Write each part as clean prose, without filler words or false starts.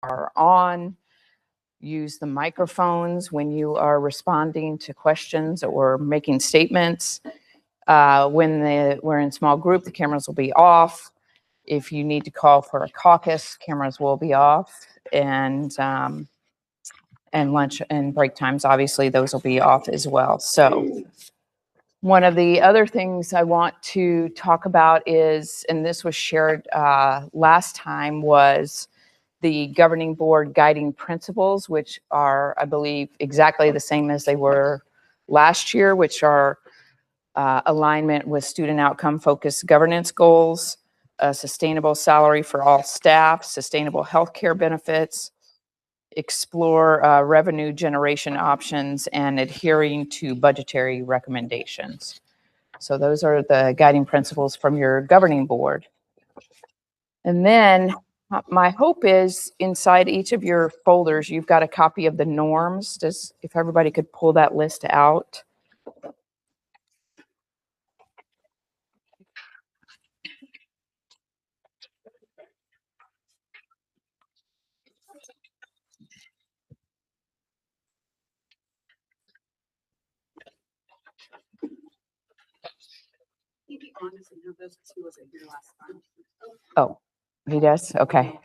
are on. Use the microphones when you are responding to questions or making statements. When we're in small group, the cameras will be off. If you need to call for a caucus, cameras will be off. And lunch and break times, obviously, those will be off as well. So one of the other things I want to talk about is, and this was shared last time, was the governing board guiding principles, which are, I believe, exactly the same as they were last year, which are alignment with student outcome focused governance goals, a sustainable salary for all staff, sustainable healthcare benefits, explore revenue generation options, and adhering to budgetary recommendations. So those are the guiding principles from your governing board. And then my hope is inside each of your folders, you've got a copy of the norms. If everybody could pull that list out. Oh, he does? Okay.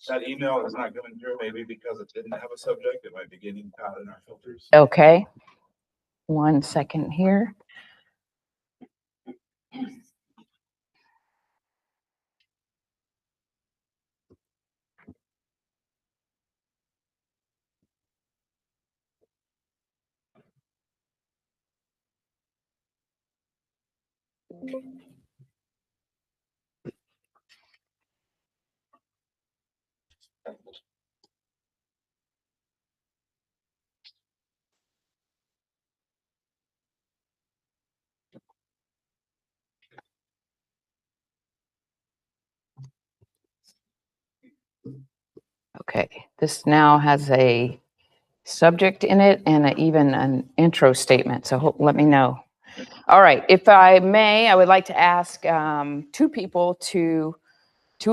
That email is not going through, maybe because it didn't have a subject. It might be getting caught in our filters. Okay. 1 second here. Okay, this now has a subject in it and even an intro statement, so let me know. All right, if I may, I would like to ask two people two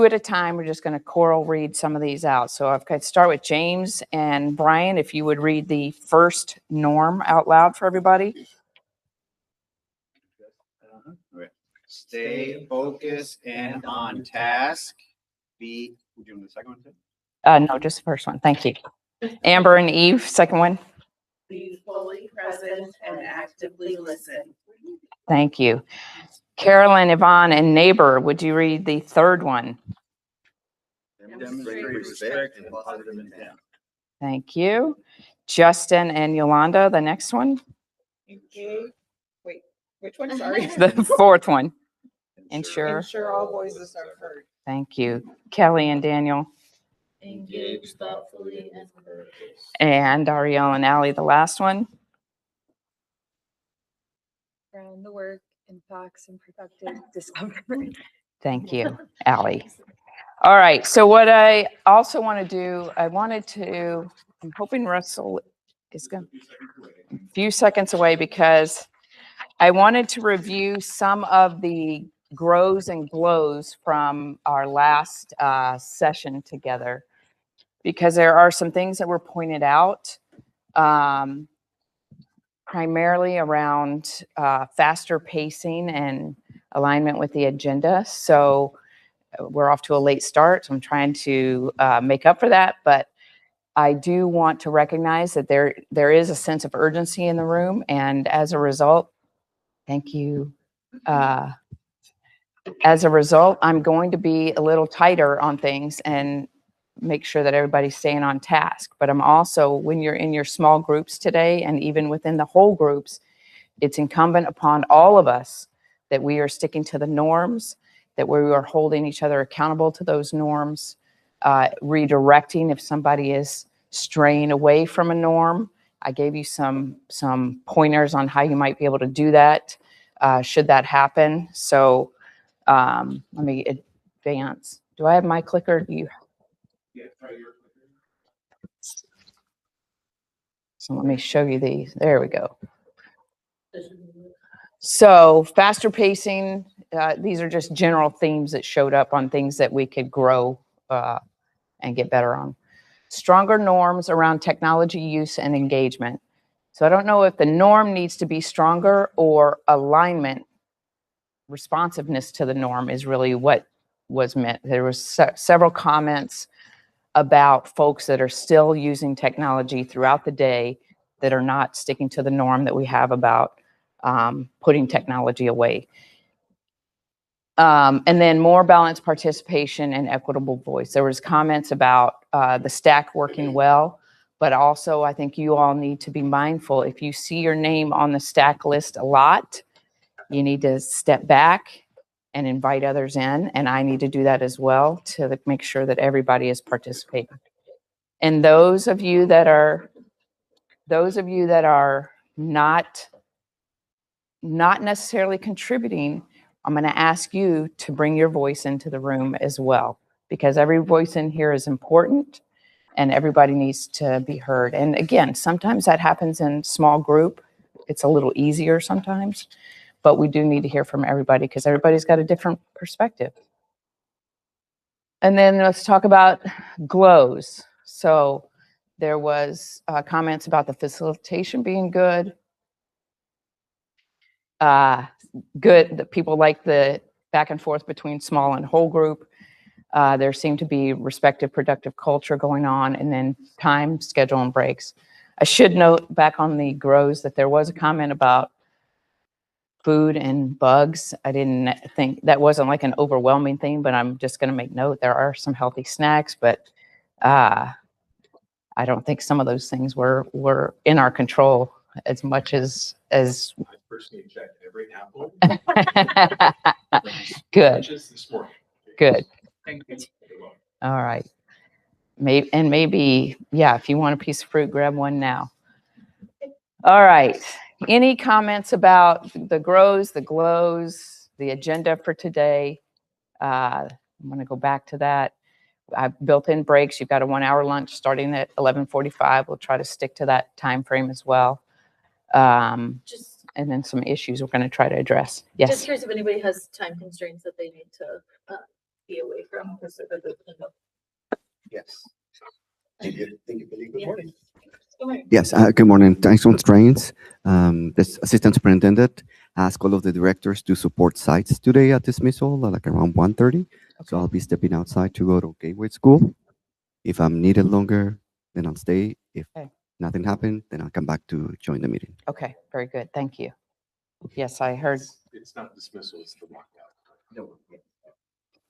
at a time. We're just going to choral read some of these out. So if I could start with James and Brian, if you would read the first norm out loud for everybody. Stay focused and on task. Would you want the second one too? No, just the first one. Thank you. Amber and Eve, second one. Be fully present and actively listen. Thank you. Carolyn, Yvonne, and Neighbor, would you read the third one? Demonstrate respect and positive intent. Thank you. Justin and Yolanda, the next one. Okay. Wait, which one? Sorry. The fourth one. Ensure. All voices are heard. Thank you. Kelly and Daniel. Engage thoughtfully and with purpose. And Ariel and Allie, the last one. Ground the work in facts and productive discovery. Thank you, Allie. All right, so what I also want to do, I'm hoping Russell is going a few seconds away, because I wanted to review some of the grows and glows from our last session together, because there are some things that were pointed out, primarily around faster pacing and alignment with the agenda. So we're off to a late start, so I'm trying to make up for that, but I do want to recognize that there is a sense of urgency in the room, and as a result, thank you. As a result, I'm going to be a little tighter on things and make sure that everybody's staying on task. But I'm also, when you're in your small groups today, and even within the whole groups, it's incumbent upon all of us that we are sticking to the norms, that we are holding each other accountable to those norms, redirecting if somebody is straying away from a norm. I gave you some pointers on how you might be able to do that, should that happen. So let me advance. Do I have my clicker? Do you? Yeah, try your clicker. So let me show you these. There we go. So faster pacing, these are just general themes that showed up on things that we could grow and get better on. Stronger norms around technology use and engagement. So I don't know if the norm needs to be stronger or alignment, responsiveness to the norm is really what was meant. There was several comments about folks that are still using technology throughout the day that are not sticking to the norm that we have about putting technology away. And then more balanced participation and equitable voice. There was comments about the stack working well, but also I think you all need to be mindful. If you see your name on the stack list a lot, you need to step back and invite others in. And I need to do that as well to make sure that everybody is participating. And those of you that are not necessarily contributing, I'm going to ask you to bring your voice into the room as well, because every voice in here is important and everybody needs to be heard. And again, sometimes that happens in small group. It's a little easier sometimes, but we do need to hear from everybody because everybody's got a different perspective. And then let's talk about glows. So there was comments about the facilitation being good. Good that people like the back and forth between small and whole group. There seemed to be respective, productive culture going on, and then time, schedule, and breaks. I should note back on the grows that there was a comment about food and bugs. I didn't think that wasn't like an overwhelming thing, but I'm just going to make note there are some healthy snacks, but I don't think some of those things were in our control as much as I personally checked every apple. Good. Just this morning. Good. Thank you. All right. Maybe, yeah, if you want a piece of fruit, grab one now. All right. Any comments about the grows, the glows, the agenda for today? I'm going to go back to that. I've built in breaks. You've got a 1 hour lunch starting at 11:45. We'll try to stick to that time frame as well. And then some issues we're going to try to address. Yes. Just curious if anybody has time constraints that they need to be away from. Yes. Thank you, Billy. Good morning. Yes, good morning. Thanks on trains. This assistant superintendent asked all of the directors to support sites today at dismissal, like around 1:30. So I'll be stepping outside to go to Gateway School. If I'm needed longer, then I'll stay. If Okay. nothing happened, then I'll come back to join the meeting. Okay, very good. Thank you. Yes, I heard. It's not dismissal, it's the lockout.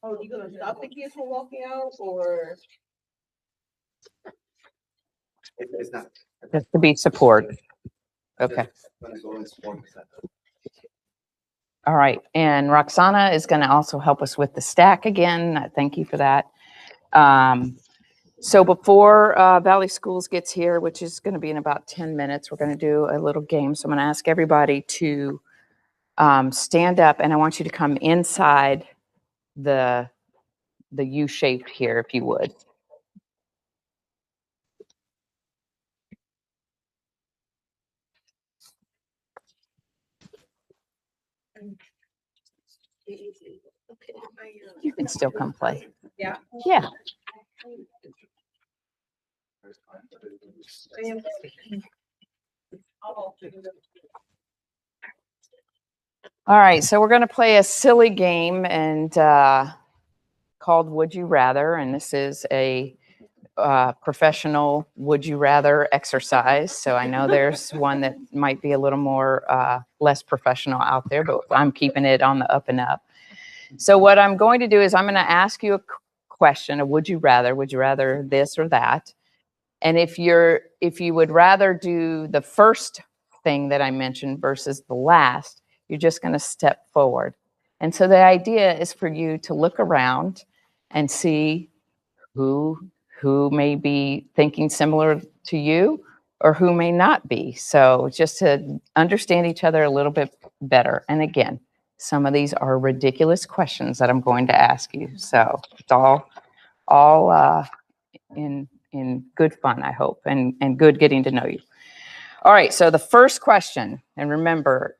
Oh, you gonna stop the kids from walking out or? It's not. Just to be support. Okay. All right. And Roxana is going to also help us with the stack again. Thank you for that. So before Valley Schools gets here, which is going to be in about 10 minutes, we're going to do a little game. So I'm going to ask everybody to stand up, and I want you to come inside the U shape here, if you would. You can still come play. Yeah. Yeah. All right, so we're going to play a silly game and called Would You Rather, and this is a professional would you rather exercise. So I know there's one that might be a little more less professional out there, but I'm keeping it on the up and up. So what I'm going to do is I'm going to ask you a question, a would you rather this or that? And if you would rather do the first thing that I mentioned versus the last, you're just going to step forward. And so the idea is for you to look around and see who may be thinking similar to you or who may not be. So just to understand each other a little bit better. And again, some of these are ridiculous questions that I'm going to ask you. So it's all in good fun, I hope, and good getting to know you. All right, so the first question, and remember,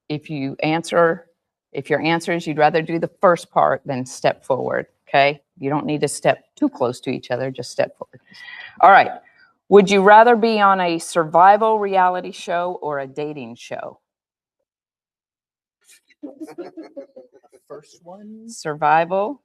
if your answer is you'd rather do the first part, then step forward, okay? You don't need to step too close to each other, just step forward. All right. Would you rather be on a survival reality show or a dating show? First one. Survival.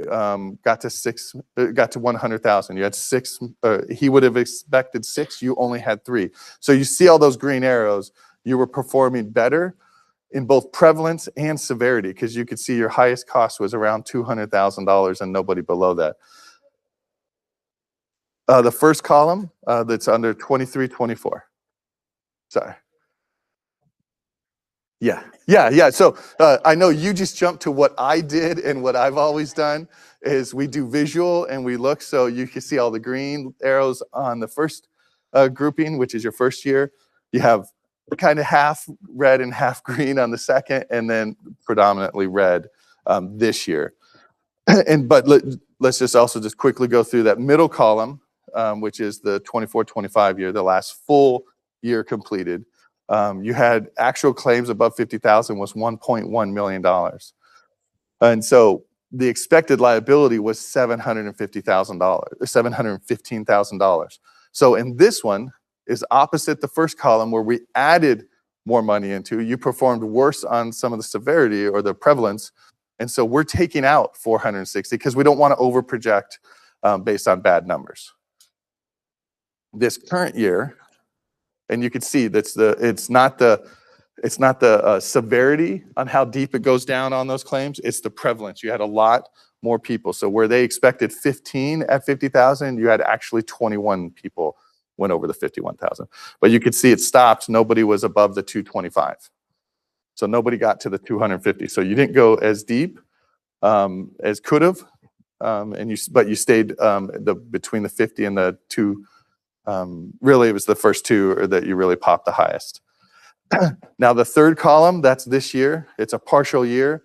got to 100,000. You had 6. He would have expected 6. You only had 3. So you see all those green arrows. You were performing better in both prevalence and severity because you could see your highest cost was around $200,000 and nobody below that. The first column that's under 23, 24. Sorry. Yeah. So I know you just jumped to what I did, and what I've always done is we do visual and we look. So you can see all the green arrows on the first grouping, which is your first year. You have kind of half red and half green on the second, and then predominantly red this year. But let's just also just quickly go through that middle column, which is the 24-25 year, the last full year completed. You had actual claims above 50,000 was $1.1 million. And so the expected liability was $750,000, $715,000. So in this one is opposite the first column where we added more money into. You performed worse on some of the severity or the prevalence. And so we're taking out 460 because we don't want to over project based on bad numbers. This current year, and you can see it's not the severity on how deep it goes down on those claims. It's the prevalence. You had a lot more people. So where they expected 15 at 50,000, you had actually 21 people went over the 51,000. But you could see it stopped. Nobody was above the 225. So nobody got to the 250. So you didn't go as deep as could have, but you stayed between the 50 and the 2. Really, it was the first 2 that you really popped the highest. Now, the third column, that's this year. It's a partial year,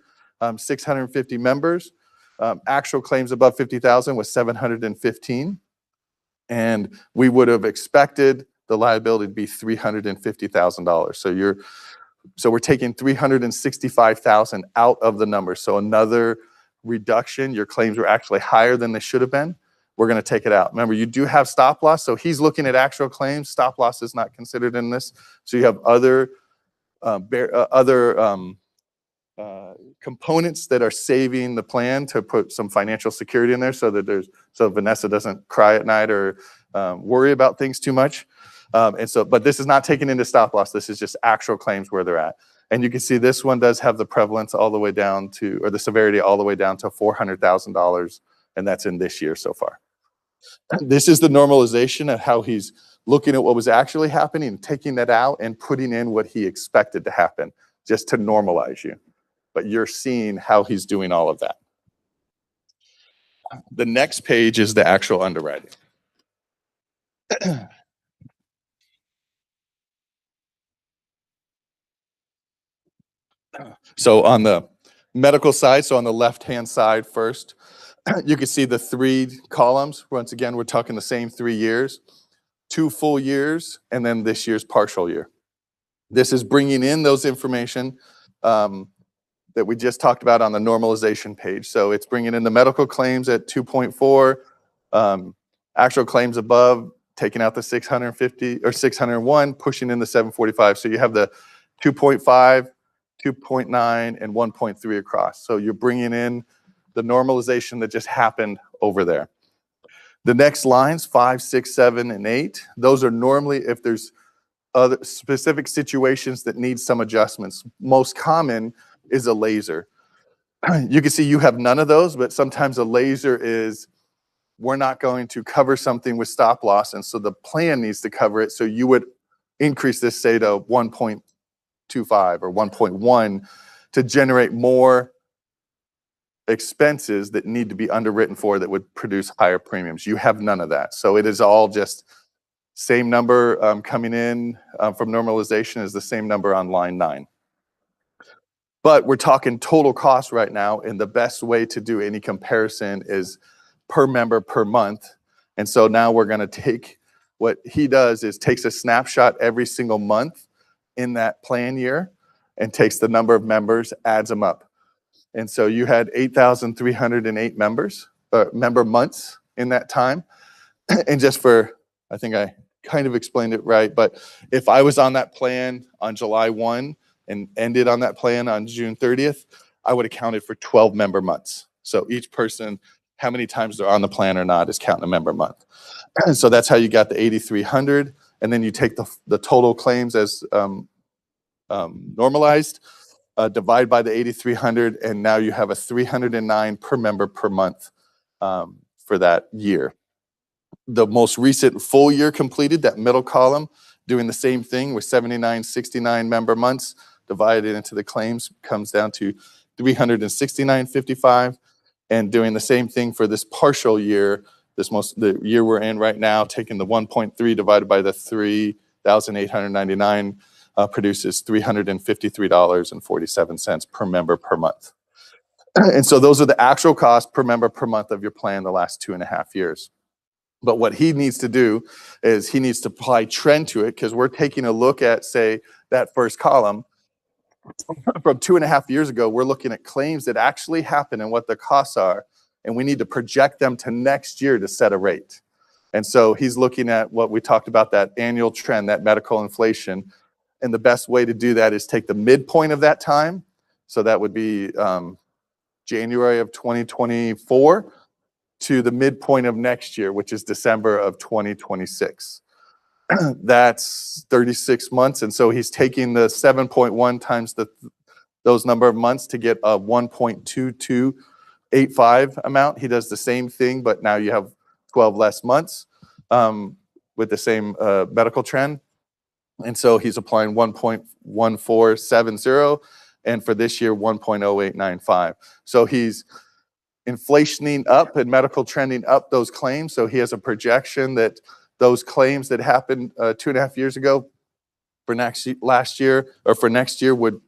650 members. Actual claims above 50,000 was 715. And we would have expected the liability to be $350,000. So we're taking 365,000 out of the number. So another reduction. Your claims were actually higher than they should have been. We're going to take it out. Remember, you do have stop loss. So he's looking at actual claims. Stop loss is not considered in this. So you have other components that are saving the plan to put some financial security in there so that Vanessa doesn't cry at night or worry about things too much. But this is not taken into stop loss. This is just actual claims where they're at. And you can see this one does have the prevalence all the way down to, or the severity all the way down to $400,000. And that's in this year so far. This is the normalization of how he's looking at what was actually happening, taking that out and putting in what he expected to happen just to normalize you. But you're seeing how he's doing all of that. The next page is the actual underwriting. So on the medical side, so on the left-hand side first, you can see the 3 columns. Once again, we're talking the same 3 years, 2 full years, and then this year's partial year. This is bringing in those information that we just talked about on the normalization page. So it's bringing in the medical claims at 2.4, actual claims above, taking out the 650 or 601, pushing in the 745. So you have the 2.5, 2.9, and 1.3 across. So you're bringing in the normalization that just happened over there. The next lines, 5, 6, 7, and 8, those are normally if there's other specific situations that need some adjustments. Most common is a laser. You can see you have none of those, but sometimes a laser is, we're not going to cover something with stop loss, and so the plan needs to cover it. So you would increase this, say, to 1.25 or 1.1 to generate more expenses that need to be underwritten for that would produce higher premiums. You have none of that. So it is all just same number coming in from normalization is the same number on line 9. But we're talking total cost right now, and the best way to do any comparison is per member per month. And so now we're going to take, what he does is takes a snapshot every single month in that plan year and takes the number of members, adds them up. And so you had 8,308 members, member months in that time. And just for, I think I kind of explained it right, but if I was on that plan on July 1 and ended on that plan on June 30th, I would have counted for 12 member months. So each person, how many times they're on the plan or not, is counting a member month. And so that's how you got the 8,300. And then you take the total claims as normalized, divide by the 8,300, and now you have a 309 per member per month for that year. The most recent full year completed, that middle column, doing the same thing with 7969 member months divided into the claims, comes down to 369.55. And doing the same thing for this partial year, the year we're in right now, taking the 1.3 divided by the 3,899 produces $353.47 per member per month. And so those are the actual costs per member per month of your plan the last 2.5 years. But what he needs to do is he needs to apply trend to it, because we're taking a look at, say, that first column from 2.5 years ago. We're looking at claims that actually happen and what the costs are, and we need to project them to next year to set a rate. And so he's looking at what we talked about, that annual trend, that medical inflation. And the best way to do that is take the midpoint of that time. So that would be January of 2024 to the midpoint of next year, which is December of 2026. That's 36 months. And so he's taking the 7.1 times those number of months to get a 1.2285 amount. He does the same thing, but now you have 12 less months with the same medical trend. And so he's applying 1.1470, and for this year, 1.0895. So he's inflationing up and medical trending up those claims. So he has a projection that those claims that happened 2.5 years ago for next year would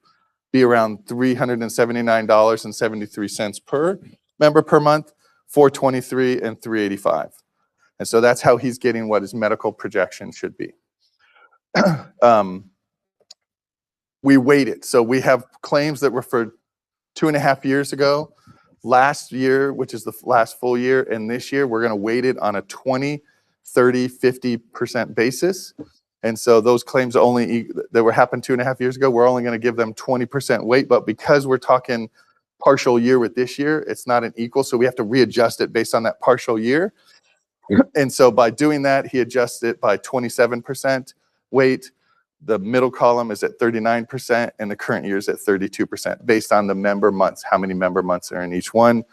be around $379.73 per member per month, $423 and $385. And so that's how he's getting what his medical projection should be. We weighted. So we have claims that were for 2.5 years ago. Last year, which is the last full year, and this year, we're going to weight it on a 20, 30, 50% basis. And so those claims that were happened 2.5 years ago, we're only going to give them 20% weight. But because we're talking partial year with this year, it's not an equal. So we have to readjust it based on that partial year. And so by doing that, he adjusts it by 27% weight. The middle column is at 39%, and the current year is at 32%, based on the member months, how many member months are in each one,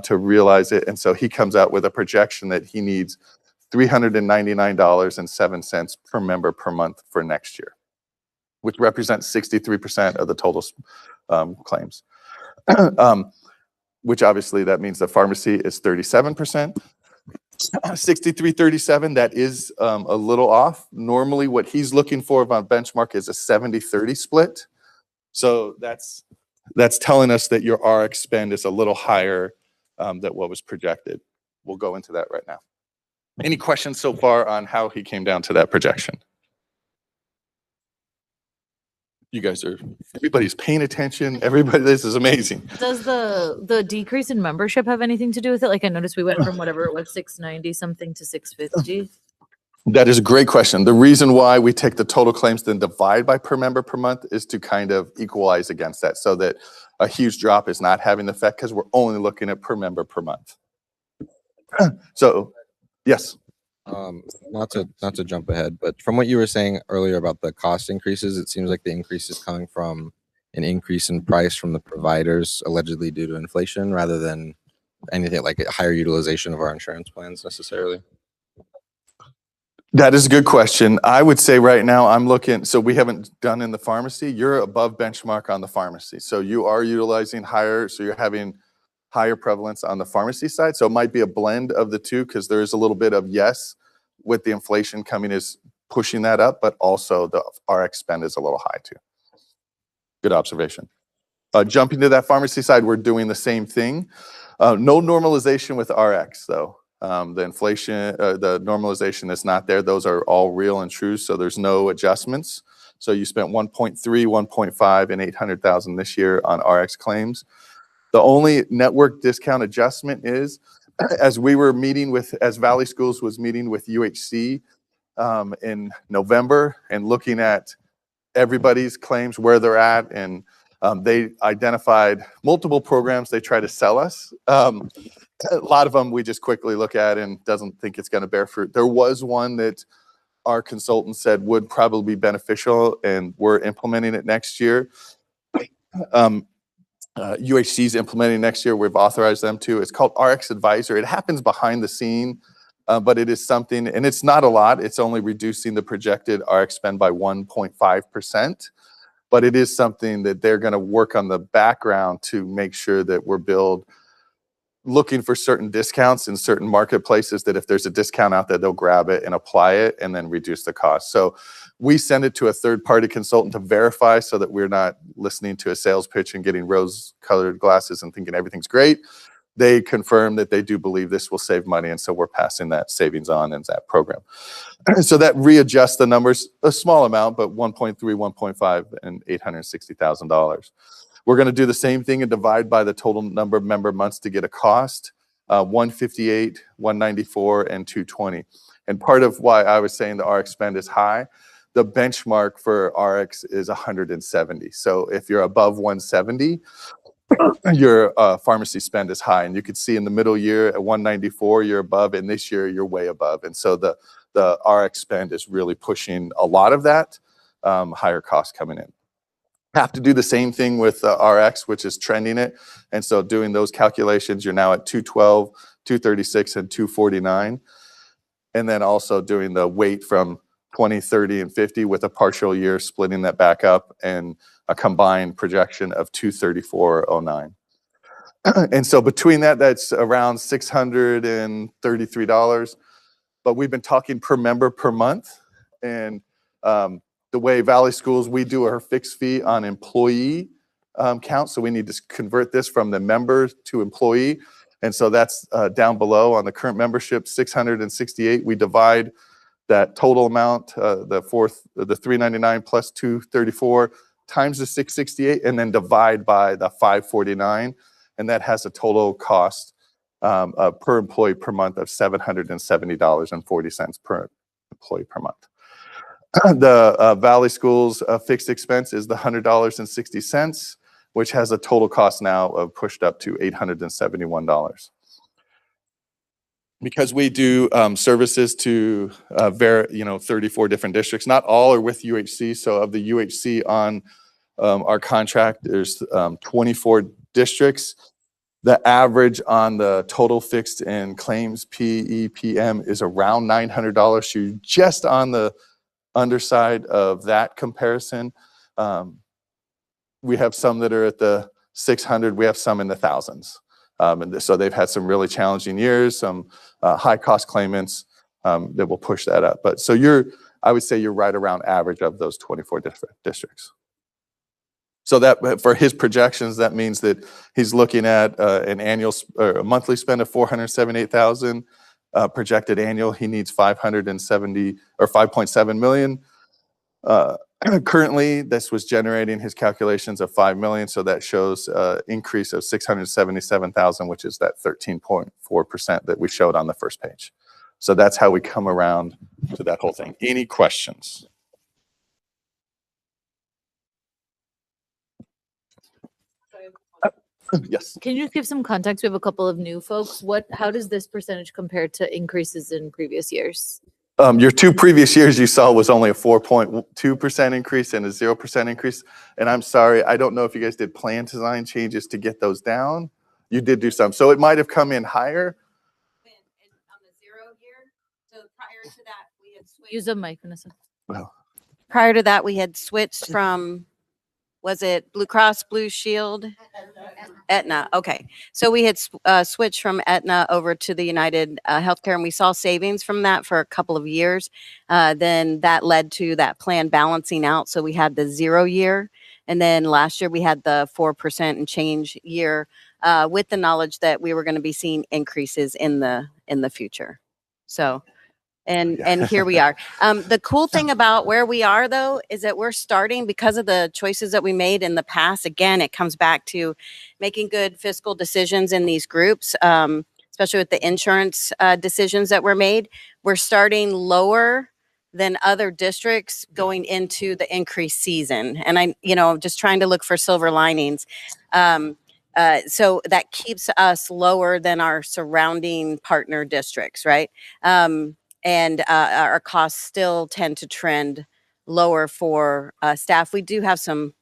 to realize it. And so he comes out with a projection that he needs $399.07 per member per month for next year, which represents 63% of the total claims. Which obviously that means the pharmacy is 37%. 6337, that is a little off. Normally what he's looking for on benchmark is a 70-30 split. So that's telling us that your RX spend is a little higher than what was projected. We'll go into that right now. Any questions so far on how he came down to that projection? You guys everybody's paying attention. Everybody, this is amazing. Does the decrease in membership have anything to do with it? Like, I noticed we went from whatever it was, 690 something to 650. That is a great question. The reason why we take the total claims then divide by per member per month is to kind of equalize against that, so that a huge drop is not having the effect, because we're only looking at per member per month. So, yes. Not to jump ahead, but from what you were saying earlier about the cost increases, it seems like the increase is coming from an increase in price from the providers, allegedly due to inflation, rather than anything like a higher utilization of our insurance plans necessarily. That is a good question. I would say right now I'm looking, so we haven't done in the pharmacy. You're above benchmark on the pharmacy. So you are utilizing higher, so you're having higher prevalence on the pharmacy side. So it might be a blend of the two, because there is a little bit of, yes, with the inflation coming is pushing that up, but also the RX spend is a little high too. Good observation. Jumping to that pharmacy side, we're doing the same thing. No normalization with RX though. The inflation, the normalization is not there. Those are all real and true, so there's no adjustments. So you spent 1.3, 1.5, and 800,000 this year on RX claims. The only network discount adjustment is, as Valley Schools was meeting with UHC in November and looking at everybody's claims, where they're at, and They identified multiple programs they try to sell us. A lot of them we just quickly look at and doesn't think it's going to bear fruit. There was one that our consultant said would probably be beneficial, and we're implementing it next year. UHC is implementing next year. We've authorized them to. It's called RX Advisor. It happens behind the scene, but it is something, and it's not a lot. It's only reducing the projected RX spend by 1.5%. But it is something that they're going to work on the background to make sure that we're looking for certain discounts in certain marketplaces, that if there's a discount out there, they'll grab it and apply it and then reduce the cost. So we send it to a third-party consultant to verify so that we're not listening to a sales pitch and getting rose-colored glasses and thinking everything's great. They confirm that they do believe this will save money, and so we're passing that savings on in that program. So that readjusts the numbers a small amount, but 1.3, 1.5, and $860,000. We're going to do the same thing and divide by the total number of member months to get a cost, 158, 194, and 220. And part of why I was saying the RX spend is high, the benchmark for RX is 170. So if you're above 170, your pharmacy spend is high. And you could see in the middle year at 194, you're above, and this year you're way above. And so the RX spend is really pushing a lot of that higher cost coming in. Have to do the same thing with RX, which is trending it. And so doing those calculations, you're now at 212, 236, and 249. And then also doing the weight from 20, 30, and 50 with a partial year, splitting that back up, and a combined projection of 234.09. And so between that, that's around $633. But we've been talking per member per month. And the way Valley Schools, we do our fixed fee on employee count. So we need to convert this from the member to employee. And so that's down below on the current membership, 668. We divide that total amount, the 399 plus 234 times the 668, and then divide by the 549. And that has a total cost per employee per month of $770.40 per employee per month. The Valley Schools fixed expense is the $100.60, which has a total cost now of pushed up to $871. Because we do services to 34 different districts, not all are with UHC. So of the UHC on our contract, there's 24 districts. The average on the total fixed and claims PEPM is around $900. So you're just on the underside of that comparison. We have some that are at the 600. We have some in the thousands. And so they've had some really challenging years, some high cost claimants that will push that up. But so I would say you're right around average of those 24 different districts. So that for his projections, that means that he's looking at an annual or a monthly spend of $478,000. Projected annual, he needs 570 or 5.7 million. Currently, this was generating his calculations of 5 million, so that shows increase of 677,000, which is that 13.4% that we showed on the first page. So that's how we come around to that whole thing. Any questions? Yes. Can you just give some context? We have a couple of new folks. How does this percentage compare to increases in previous years? Your two previous years you saw was only a 4.2% increase and a 0% increase. And I'm sorry, I don't know if you guys did plan design changes to get those down. You did do some. So it might have come in higher. On the 0 year, so prior to that, we had switched. Use a mic, Vanessa. Well, Prior to that, we had switched from, was it Blue Cross Blue Shield? Aetna. Okay. So we had switched from Aetna over to the United Healthcare, and we saw savings from that for a couple of years. Then that led to that plan balancing out. So we had the 0 year, and then last year we had the 4% and change year, with the knowledge that we were going to be seeing increases in the future. So. And here we are. The cool thing about where we are, though, is that we're starting because of the choices that we made in the past. Again, it comes back to making good fiscal decisions in these groups, especially with the insurance decisions that were made. We're starting lower than other districts going into the increased season. And just trying to look for silver linings. So that keeps us lower than our surrounding partner districts, right? And our costs still tend to trend lower for staff. We do have some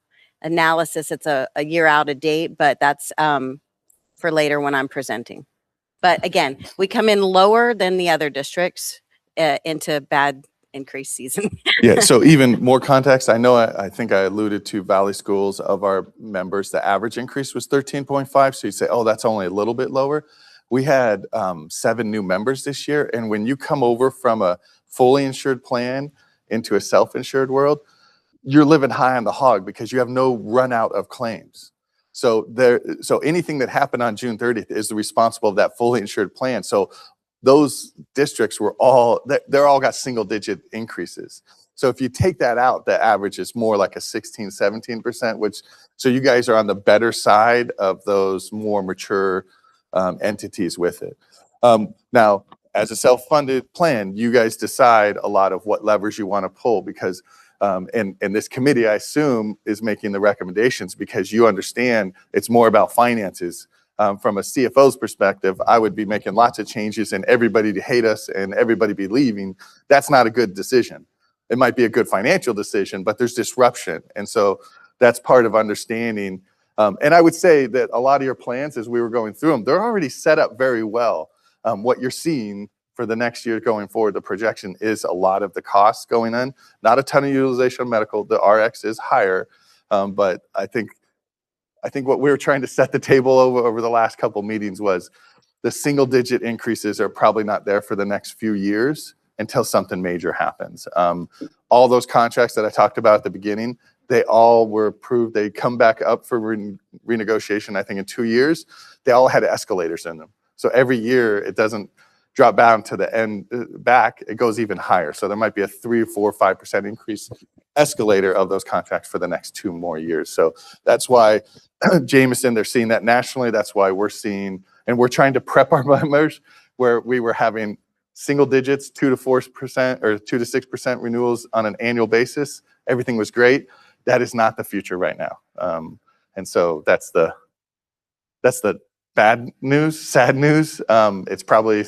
analysis. It's a year out of date, but that's for later when I'm presenting. But again, we come in lower than the other districts into bad increase season. Yeah, so even more context, I know I think I alluded to Valley Schools. Of our members, the average increase was 13.5. So you say, oh, that's only a little bit lower. We had 7 new members this year. And when you come over from a fully insured plan into a self-insured world, you're living high on the hog because you have no run out of claims. So anything that happened on June 30th is the responsible of that fully insured plan. So those districts were they're all got single digit increases. So if you take that out, the average is more like a 16, 17%, so you guys are on the better side of those more mature entities with it. Now, as a self-funded plan, you guys decide a lot of what levers you want to pull because and this committee, I assume, is making the recommendations because you understand it's more about finances. From a CFO's perspective, I would be making lots of changes and everybody to hate us and everybody be leaving. That's not a good decision. It might be a good financial decision, but there's disruption. And so that's part of understanding. And I would say that a lot of your plans, as we were going through them, they're already set up very well. What you're seeing for the next year going forward, the projection is a lot of the costs going in, not a ton of utilization of medical. The RX is higher, but I think what we were trying to set the table over the last couple meetings was the single digit increases are probably not there for the next few years until something major happens. All those contracts that I talked about at the beginning, they all were approved. They come back up for renegotiation, I think in 2 years. They all had escalators in them. So every year it doesn't drop down to the end back, it goes even higher. So there might be a 3, 4, 5% increase escalator of those contracts for the next 2 more years. So that's why Jameson, they're seeing that nationally. That's why we're seeing, and we're trying to prep our members where we were having single digits, 2 to 4% or 2 to 6% renewals on an annual basis. Everything was great. That is not the future right now. And so that's the bad news, sad news. It's probably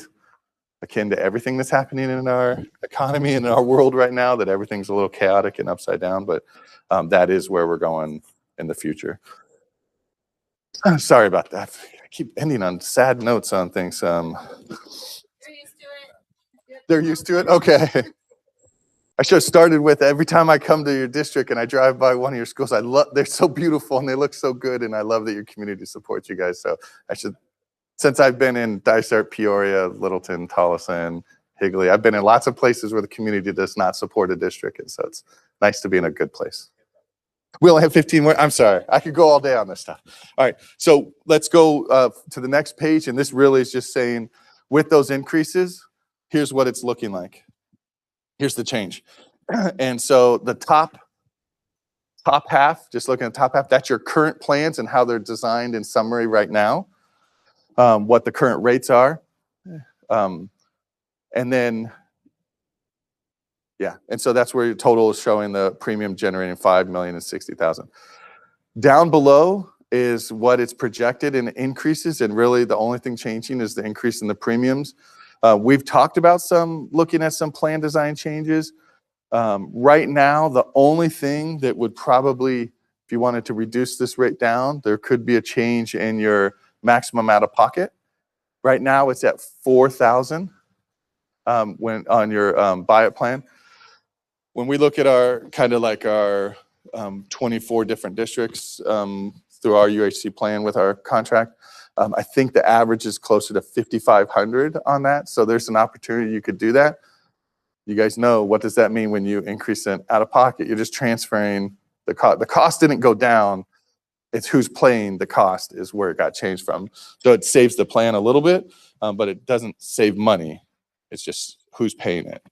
akin to everything that's happening in our economy and in our world right now, that everything's a little chaotic and upside down, but that is where we're going in the future. Sorry about that. I keep ending on sad notes on things. They're used to it. They're used to it? Okay. I should have started with every time I come to your district and I drive by one of your schools, they're so beautiful and they look so good, and I love that your community supports you guys. So since I've been in Dysart, Peoria, Littleton, Tolleson, Higley, I've been in lots of places where the community does not support a district, and so it's nice to be in a good place. We only have 15 more. I'm sorry. I could go all day on this stuff. All right. So let's go to the next page. And this really is just saying, with those increases, here's what it's looking like. Here's the change. And so the top half, just looking at the top half, that's your current plans and how they're designed in summary right now, what the current rates are. And then, yeah, and so that's where your total is showing the premium generating $5,060,000. Down below is what it's projected in increases, and really the only thing changing is the increase in the premiums. We've talked about looking at some plan design changes. Right now, the only thing that would probably, if you wanted to reduce this rate down, there could be a change in your maximum out of pocket. Right now, it's at $4,000 when on your buy-it plan. When we look at our 24 different districts through our UHC plan with our contract, I think the average is closer to 5,500 on that. So there's an opportunity you could do that. You guys know, what does that mean when you increase it out of pocket? You're just transferring the cost. The cost didn't go down. It's who's paying the cost is where it got changed from. So it saves the plan a little bit, but it doesn't save money. It's just who's paying it.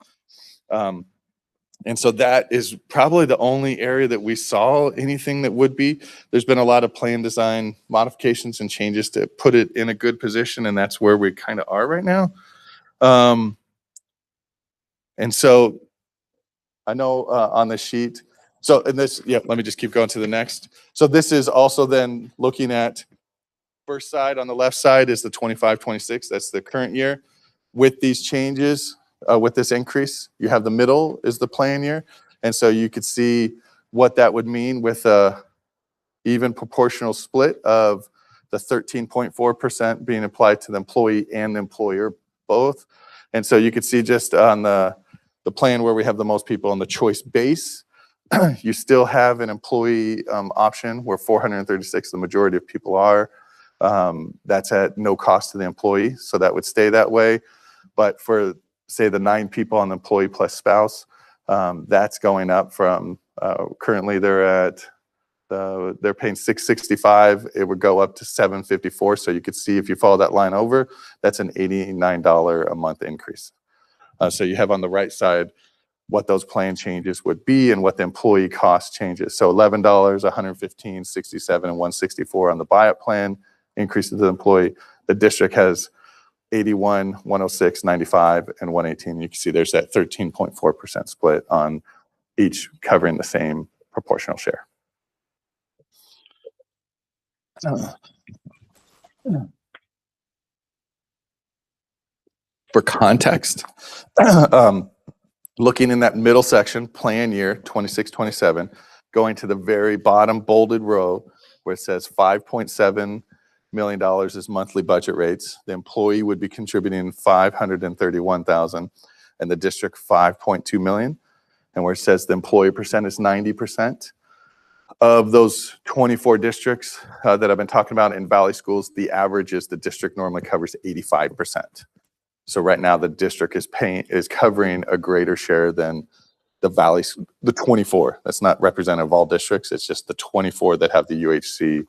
And so that is probably the only area that we saw anything that would be. There's been a lot of plan design modifications and changes to put it in a good position, and that's where we kind of are right now. And so I know on the sheet. So in this, yeah, let me just keep going to the next. So this is also then looking at first side on the left side is the 25-26. That's the current year. With these changes, with this increase, you have the middle is the plan year. And so you could see what that would mean with a even proportional split of the 13.4% being applied to the employee and the employer both. And so you could see just on the plan where we have the most people on the choice base, you still have an employee option where 436, the majority of people are. That's at no cost to the employee, so that would stay that way. But for, say, the 9 people on the employee plus spouse, that's going up from, currently they're paying $665. It would go up to $754. So you could see if you follow that line over, that's an $89 a month increase. So you have on the right side what those plan changes would be and what the employee cost changes. So $11, $115, $67, and $164 on the buy-up plan increases to the employee. The district has $81, $106, $95, and $118. You can see there's that 13.4% split on each covering the same proportional share. For context, looking in that middle section, plan year 26-27, going to the very bottom bolded row where it says $5.7 million is monthly budget rates. The employee would be contributing $531,000 and the district $5.2 million. And where it says the employee percent is 90%. Of those 24 districts that I've been talking about in Valley schools, the average is the district normally covers 85%. So right now the district is covering a greater share than the Valley, the 24. That's not representative of all districts. It's just the 24 that have the UHC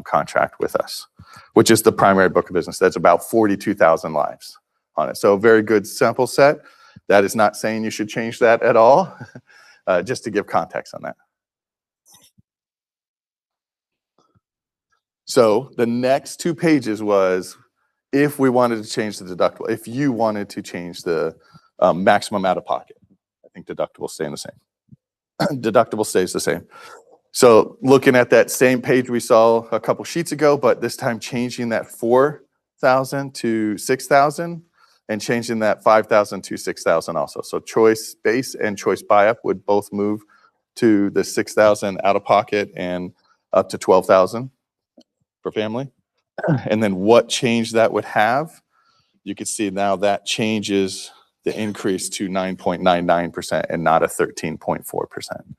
contract with us, which is the primary book of business. That's about 42,000 lives on it. So a very good sample set. That is not saying you should change that at all, just to give context on that. So the next 2 pages was if we wanted to change the deductible, if you wanted to change the maximum out of pocket. I think deductible staying the same. Deductible stays the same. So looking at that same page we saw a couple sheets ago, but this time changing that 4,000 to 6,000 and changing that 5,000 to 6,000 also. So choice base and choice buy-up would both move to the 6,000 out of pocket and up to 12,000 for family. And then what change that would have, you can see now that changes the increase to 9.99% and not a 13.4%.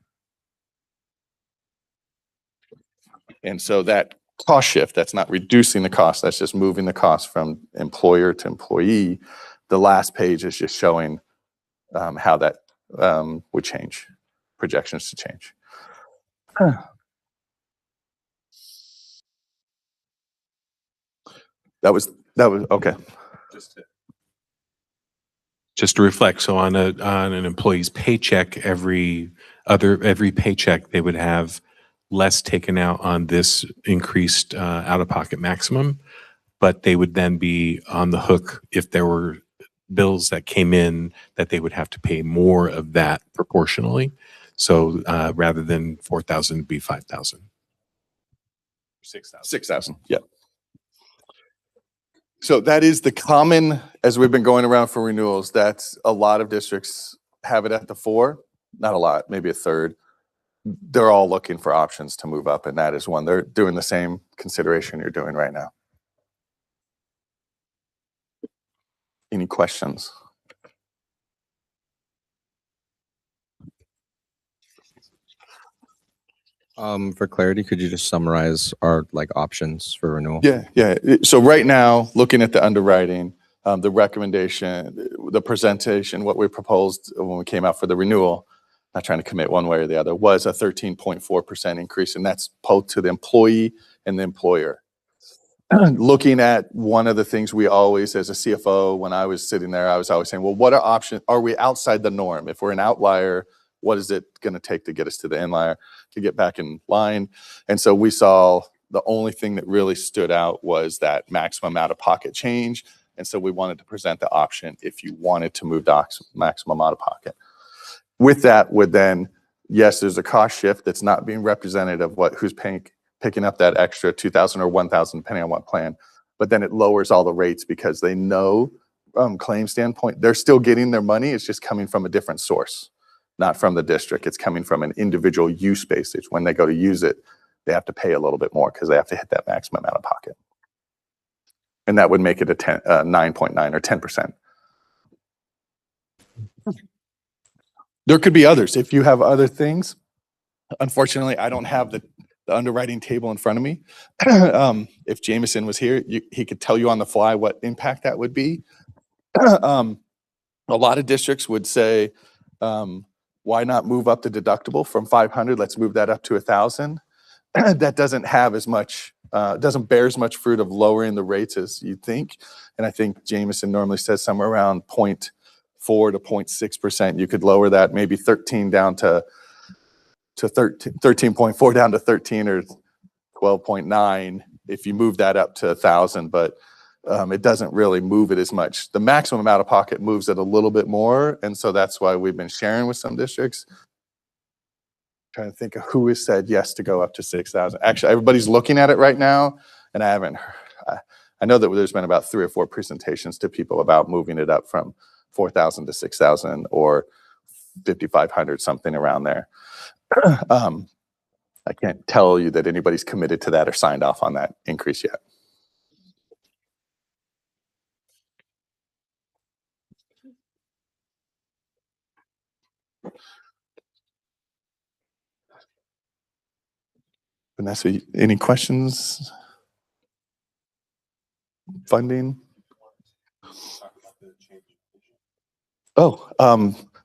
And so that cost shift, that's not reducing the cost, that's just moving the cost from employer to employee. The last page is just showing how that would change, projections to change. That was okay. Just to reflect, so on an employee's paycheck, every paycheck, they would have less taken out on this increased out-of-pocket maximum, but they would then be on the hook if there were bills that came in that they would have to pay more of that proportionally. So rather than 4,000, it'd be 5,000. 6,000. 6,000, yeah. So that is the common, as we've been going around for renewals, that's a lot of districts have it at the 4, not a lot, maybe a third. They're all looking for options to move up, and that is one. They're doing the same consideration you're doing right now. Any questions? For clarity, could you just summarize our options for renewal? Yeah. So right now, looking at the underwriting, the recommendation, the presentation, what we proposed when we came out for the renewal, not trying to commit one way or the other, was a 13.4% increase, and that's both to the employee and the employer. Looking at one of the things we always, as a CFO, when I was sitting there, I was always saying, well, what are options? Are we outside the norm? If we're an outlier, what is it going to take to get us to the inlier, to get back in line? And so we saw the only thing that really stood out was that maximum out-of-pocket change. And so we wanted to present the option if you wanted to move to maximum out-of-pocket. with that would then, yes, there's a cost shift that's not being represented of who's picking up that extra 2,000 or 1,000, depending on what plan. But then it lowers all the rates because they know, claim standpoint, they're still getting their money. It's just coming from a different source, not from the district. It's coming from an individual use basis. When they go to use it, they have to pay a little bit more because they have to hit that maximum out of pocket. And that would make it a 9.9 or 10%. There could be others. If you have other things, unfortunately, I don't have the underwriting table in front of me. If Jameson was here, he could tell you on the fly what impact that would be. A lot of districts would say, why not move up the deductible from 500? Let's move that up to 1,000. That doesn't have as much, doesn't bear as much fruit of lowering the rates as you'd think. And I think Jameson normally says somewhere around 0.4 to 0.6%. You could lower that maybe 13 down to 13.4 down to 13 or 12.9 if you move that up to 1,000, but it doesn't really move it as much. The maximum out of pocket moves it a little bit more, and so that's why we've been sharing with some districts. Trying to think of who has said yes to go up to 6,000. Actually, everybody's looking at it right now, and I haven't heard. I know that there's been about 3 or 4 presentations to people about moving it up from 4,000 to 6,000 or 5,500, something around there. I can't tell you that anybody's committed to that or signed off on that increase yet. Vanessa, any questions? Funding? Oh,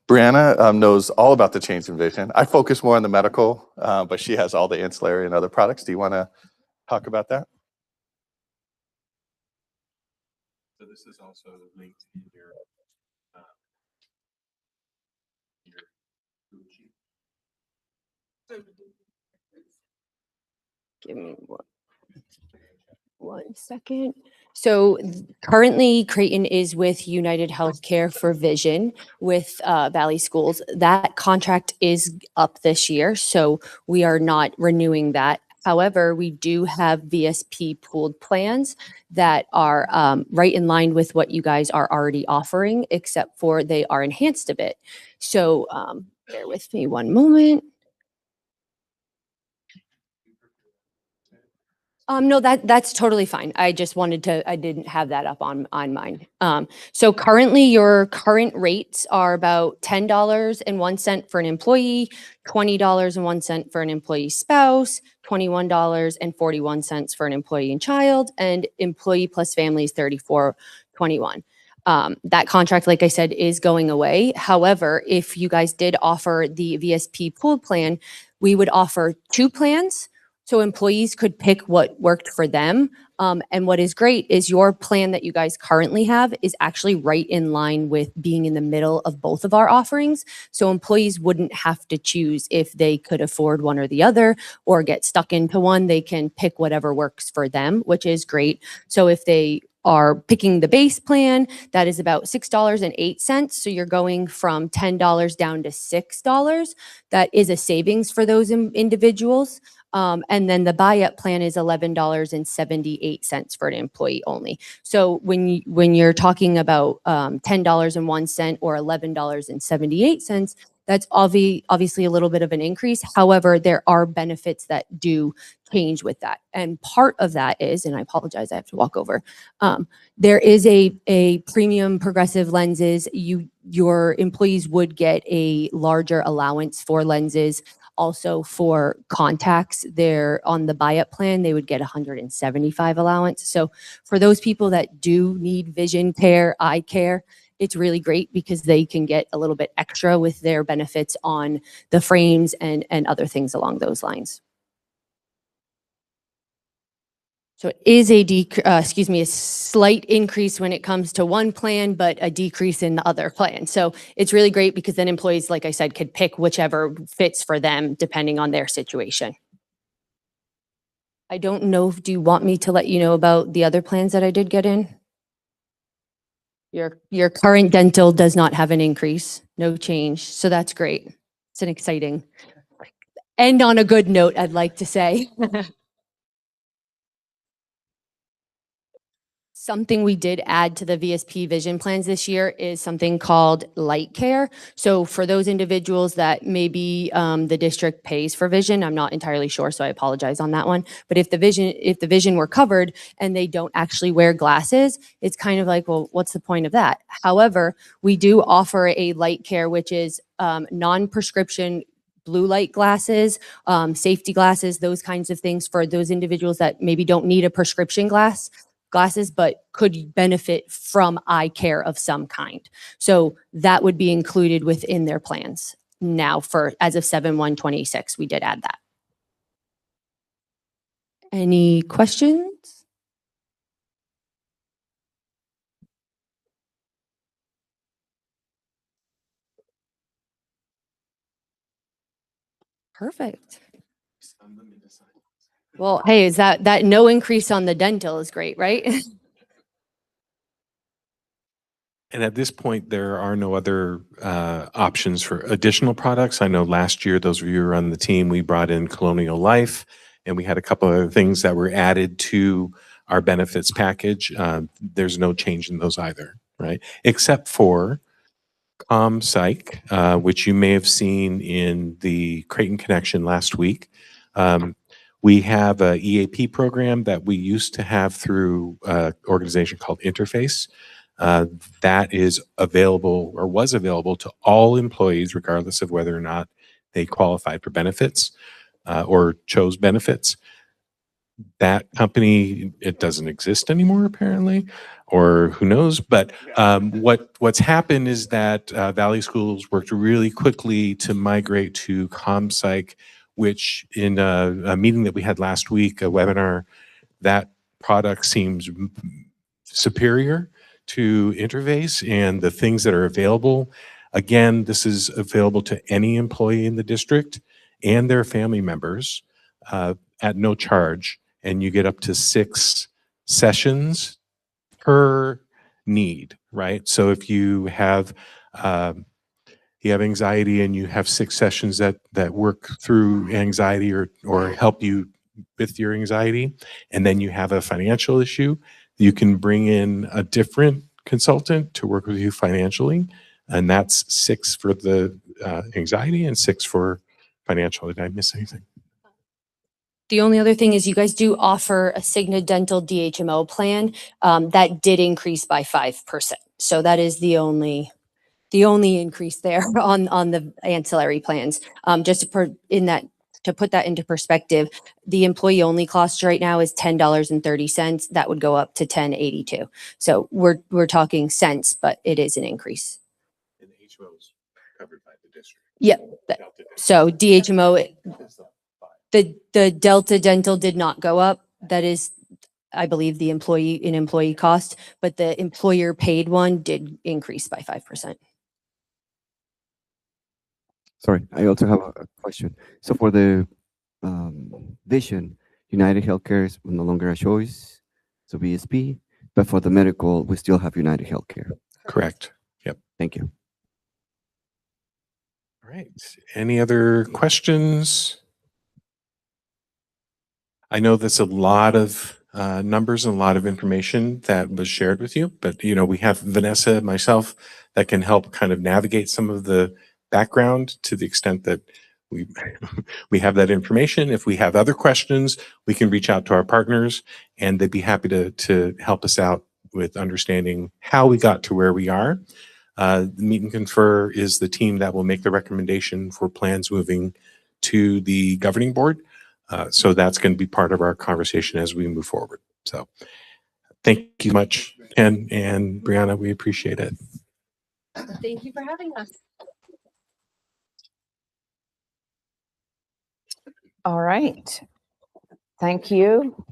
Brianna knows all about the change in vision. I focus more on the medical, but she has all the ancillary and other products. Do you want to talk about that? So this is also linked in your Give me one second. So currently Creighton is with United Healthcare for Vision with Valley Schools. That contract is up this year, so we are not renewing that. However, we do have VSP pooled plans that are right in line with what you guys are already offering, except for they are enhanced a bit. So bear with me one moment. No, that's totally fine. I just wanted to, I didn't have that up on mine. So currently your current rates are about $10.01 for an employee, $20.01 for an employee spouse, $21.41 for an employee and child, and employee plus family is $34.21. That contract, like I said, is going away. However, if you guys did offer the VSP pool plan, we would offer 2 plans. So employees could pick what worked for them. And what is great is your plan that you guys currently have is actually right in line with being in the middle of both of our offerings. So employees wouldn't have to choose if they could afford one or the other or get stuck into one. They can pick whatever works for them, which is great. So if they are picking the base plan, that is about $6.08. So you're going from $10 down to $6. That is a savings for those individuals. And then the buy-up plan is $11.78 for an employee only. So when you're talking about $10.01 or $11.78, that's obviously a little bit of an increase. However, there are benefits that do change with that. And part of that is, and I apologize, I have to walk over. There is a premium progressive lenses. Your employees would get a larger allowance for lenses. Also for contacts, they're on the buy-up plan, they would get 175 allowance. So for those people that do need vision care, eye care, it's really great because they can get a little bit extra with their benefits on the frames and other things along those lines. So it is a slight increase when it comes to one plan, but a decrease in the other plan. So it's really great because then employees, like I said, could pick whichever fits for them depending on their situation. I don't know, do you want me to let you know about the other plans that I did get in? Your current dental does not have an increase, no change. So that's great. It's an exciting end on a good note, I'd like to say. Something we did add to the VSP vision plans this year is something called light care. So for those individuals that maybe the district pays for vision, I'm not entirely sure, so I apologize on that one. But if the vision were covered and they don't actually wear glasses, it's kind of like, well, what's the point of that? However, we do offer a light care, which is non-prescription blue light glasses, safety glasses, those kinds of things for those individuals that maybe don't need a prescription glasses, but could benefit from eye care of some kind. So that would be included within their plans. Now for, as of 7/1/26, we did add that. Any questions? Perfect. Well, hey, is that no increase on the dental is great, right? And at this point, there are no other options for additional products. I know last year, those of you who were on the team, we brought in Colonial Life, and we had a couple of things that were added to our benefits package. There's no change in those either, right? Except for ComPsych, which you may have seen in the Creighton Connection last week. We have a EAP program that we used to have through an organization called Interface. That is available or was available to all employees, regardless of whether or not they qualified for benefits or chose benefits. That company, it doesn't exist anymore, apparently, or who knows. But what's happened is that Valley Schools worked really quickly to migrate to ComPsych, which in a meeting that we had last week, a webinar, that product seems superior to Interface and the things that are available. Again, this is available to any employee in the district and their family members at no charge. And you get up to 6 sessions per need, right? So if you have anxiety and you have 6 sessions that work through anxiety or help you with your anxiety, and then you have a financial issue, you can bring in a different consultant to work with you financially. And that's 6 for the anxiety and 6 for financial. Did I miss anything? The only other thing is you guys do offer a Cigna Dental DHMO plan that did increase by 5%. So that is the only increase there on the ancillary plans. Just to put that into perspective, the employee only cost right now is $10.30. That would go up to $10.82. So we're talking cents, but it is an increase. And the HMO is covered by the district. Yep. So DHMO, the Delta Dental did not go up. That is, I believe, the employee cost, but the employer paid one did increase by 5%. Sorry, I also have a question. So for the vision, United Healthcare is no longer a choice, so VSP, but for the medical, we still have United Healthcare. Correct. Yep. Thank you. All right. Any other questions? I know that's a lot of numbers and a lot of information that was shared with you, but we have Vanessa, myself, that can help kind of navigate some of the background to the extent that we have that information. If we have other questions, we can reach out to our partners and they'd be happy to help us out with understanding how we got to where we are. The Meet and Confer is the team that will make the recommendation for plans moving to the governing board. So that's going to be part of our conversation as we move forward. So thank you much, Ken and Brianna. We appreciate it. Thank you for having us. All right. Thank you.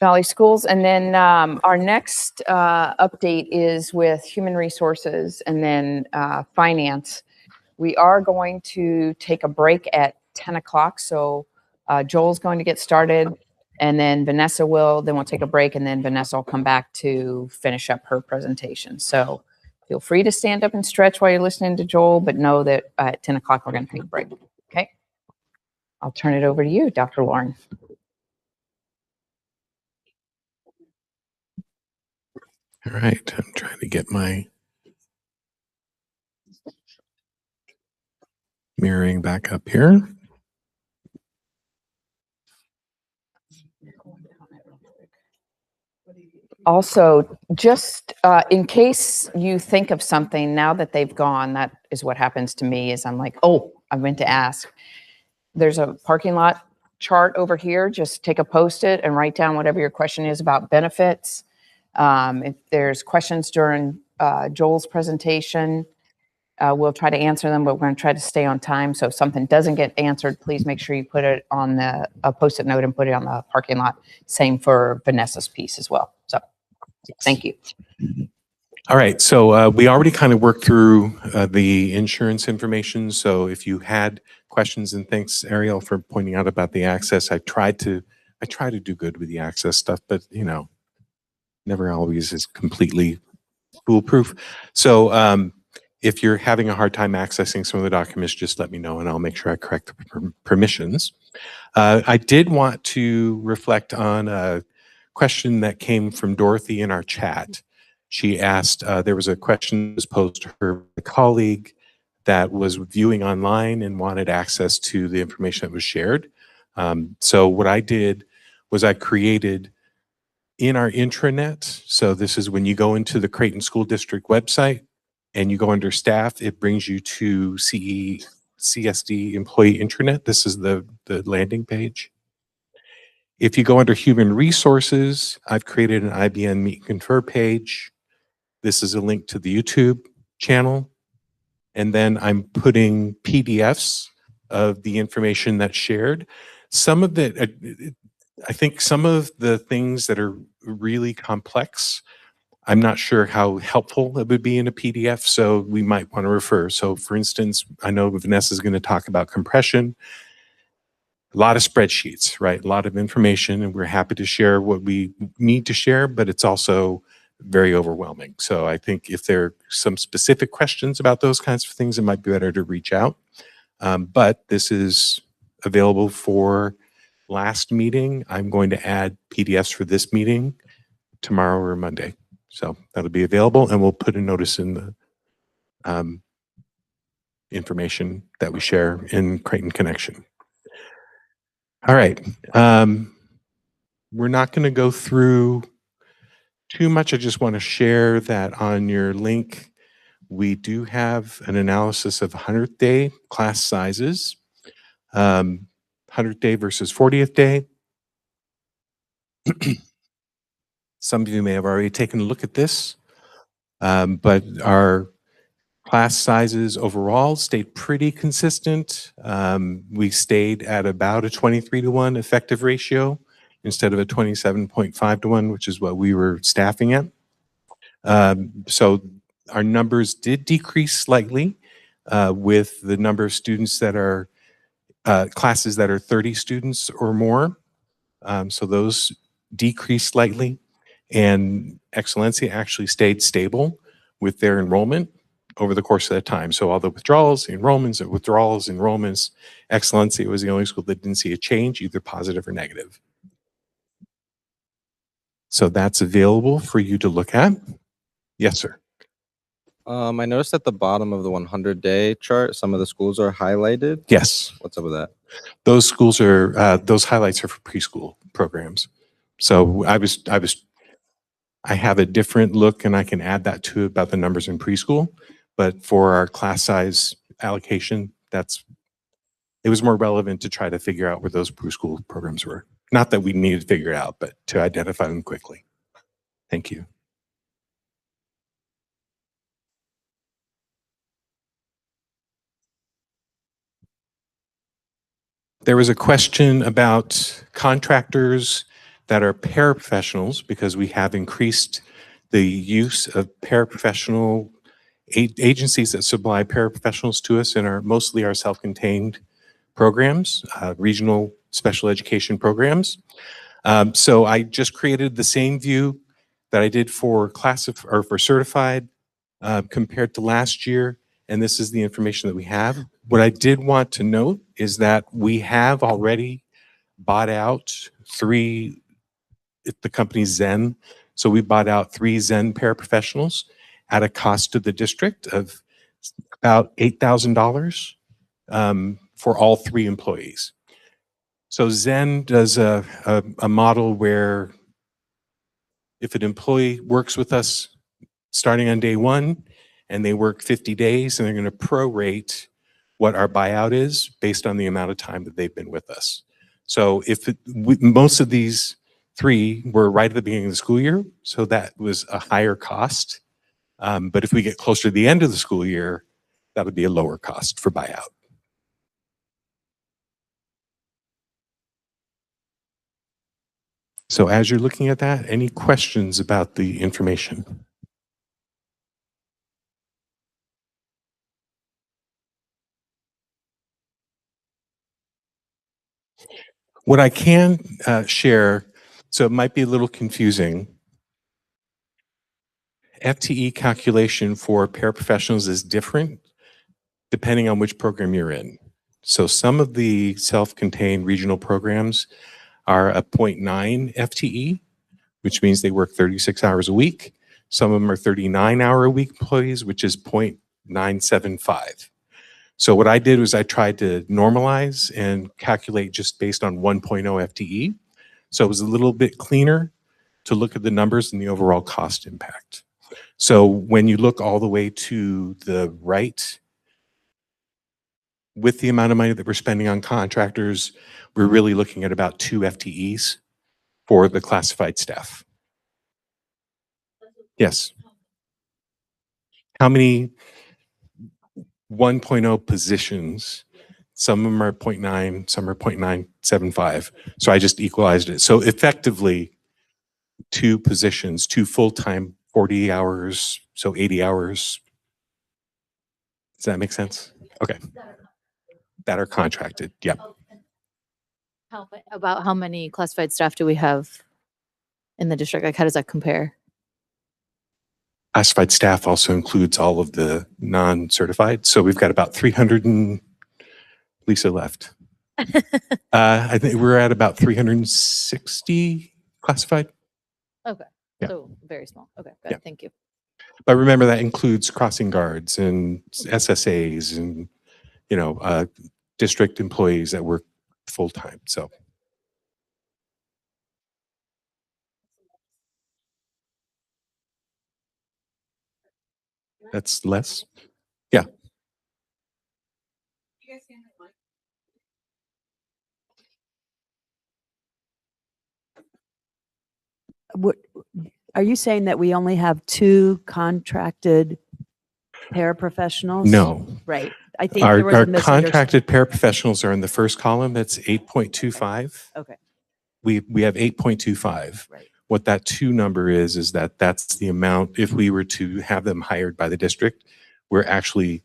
Valley Schools. And then our next update is with Human Resources and then Finance. We are going to take a break at 10 o'clock. So Joel's going to get started And then Vanessa will, then we'll take a break, and then Vanessa will come back to finish up her presentation. So feel free to stand up and stretch while you're listening to Joel, but know that at 10 o'clock, we're going to take a break. Okay. I'll turn it over to you, Dr. Lauren. All right. I'm trying to get my mirroring back up here. Also, just in case you think of something now that they've gone, that is what happens to me is I'm like, oh, I meant to ask. There's a parking lot chart over here. Just take a Post-it and write down whatever your question is about benefits. If there's questions during Joel's presentation, we'll try to answer them, but we're going to try to stay on time. So if something doesn't get answered, please make sure you put it on a Post-it note and put it on the parking lot. Same for Vanessa's piece as well. So thank you. All right. So we already kind of worked through the insurance information. So if you had questions, and thanks, Ariel, for pointing out about the access. I try to do good with the access stuff, but never always is completely foolproof. So if you're having a hard time accessing some of the documents, just let me know and I'll make sure I correct the permissions. I did want to reflect on a question that came from Dorothy in our chat. She asked, there was a question that was posed to her colleague that was viewing online and wanted access to the information that was shared. So what I did was I created in our intranet, so this is when you go into the Creighton School District website and you go under staff, it brings you to CSD employee intranet. This is the landing page. If you go under human resources, I've created an IBM Meet and Confer page. This is a link to the YouTube channel. And then I'm putting PDFs of the information that's shared. Some of it, I think some of the things that are really complex, I'm not sure how helpful it would be in a PDF, so we might want to refer. So for instance, I know Vanessa is going to talk about compression. A lot of spreadsheets, right? A lot of information, and we're happy to share what we need to share, but it's also very overwhelming. So I think if there are some specific questions about those kinds of things, it might be better to reach out. But this is available for last meeting. I'm going to add PDFs for this meeting tomorrow or Monday. So that'll be available, and we'll put a notice in the information that we share in Creighton Connection. All right. We're not going to go through too much. I just want to share that on your link, we do have an analysis of 100th day class sizes, 100th day versus 40th day. Some of you may have already taken a look at this, but our class sizes overall stayed pretty consistent. We stayed at about a 23-to-1 effective ratio instead of a 27.5-to-1, which is what we were staffing at. So our numbers did decrease slightly with the number of students that are classes that are 30 students or more. So those decreased slightly, and Excellencia actually stayed stable with their enrollment over the course of that time. So all the withdrawals, enrollments, Excellencia was the only school that didn't see a change, either positive or negative. So that's available for you to look at. Yes, sir. I noticed at the bottom of the 100-day chart, some of the schools are highlighted. Yes. What's up with that? Those schools are, those highlights are for preschool programs. So I have a different look, and I can add that to about the numbers in preschool. But for our class size allocation, it was more relevant to try to figure out where those preschool programs were. Not that we needed to figure it out, but to identify them quickly. Thank you. There was a question about contractors that are paraprofessionals, because we have increased the use of paraprofessional agencies that supply paraprofessionals to us in mostly our self-contained programs, regional special education programs. So I just created the same view that I did for or for certified compared to last year. And this is the information that we have. What I did want to note is that we have already bought out the company Zen. So we bought out 3 Zen paraprofessionals at a cost to the district of about $8,000 for all 3 employees. So Zen does a model where if an employee works with us starting on day 1 and they work 50 days, and they're going to prorate what our buyout is based on the amount of time that they've been with us. So most of these 3 were right at the beginning of the school year, so that was a higher cost. But if we get closer to the end of the school year, that would be a lower cost for buyout. So as you're looking at that, any questions about the information? What I can share, so it might be a little confusing, FTE calculation for paraprofessionals is different depending on which program you're in. So some of the self-contained regional programs are a 0.9 FTE, which means they work 36 hours a week. Some of them are 39-hour-a-week employees, which is 0.975. So what I did was I tried to normalize and calculate just based on 1.0 FTE. So it was a little bit cleaner to look at the numbers and the overall cost impact. So when you look all the way to the right, with the amount of money that we're spending on contractors, we're really looking at about 2 FTEs for the classified staff. Yes. How many 1.0 positions? Some of them are 0.9, some are 0.975. So I just equalized it. So effectively, 2 positions, 2 full-time 40 hours, so 80 hours. Does that make sense? Okay. That are contracted. Yep. About how many classified staff do we have in the district? Like, how does that compare? Classified staff also includes all of the non-certified. So we've got about 300 and Lisa left. I think we're at about 360 classified. Okay. Yeah. So very small. Okay. Got Yeah. it. Thank you. But remember that includes crossing guards and SSAs and, district employees that work full-time. So that's less. Yeah. What, are you saying that we only have 2 contracted paraprofessionals? No. Right. I think Our there was a contracted paraprofessionals are in the first column. That's 8.25. Okay. We have 8.25. Right. What that 2 number is that's the amount, if we were to have them hired by the district, we're actually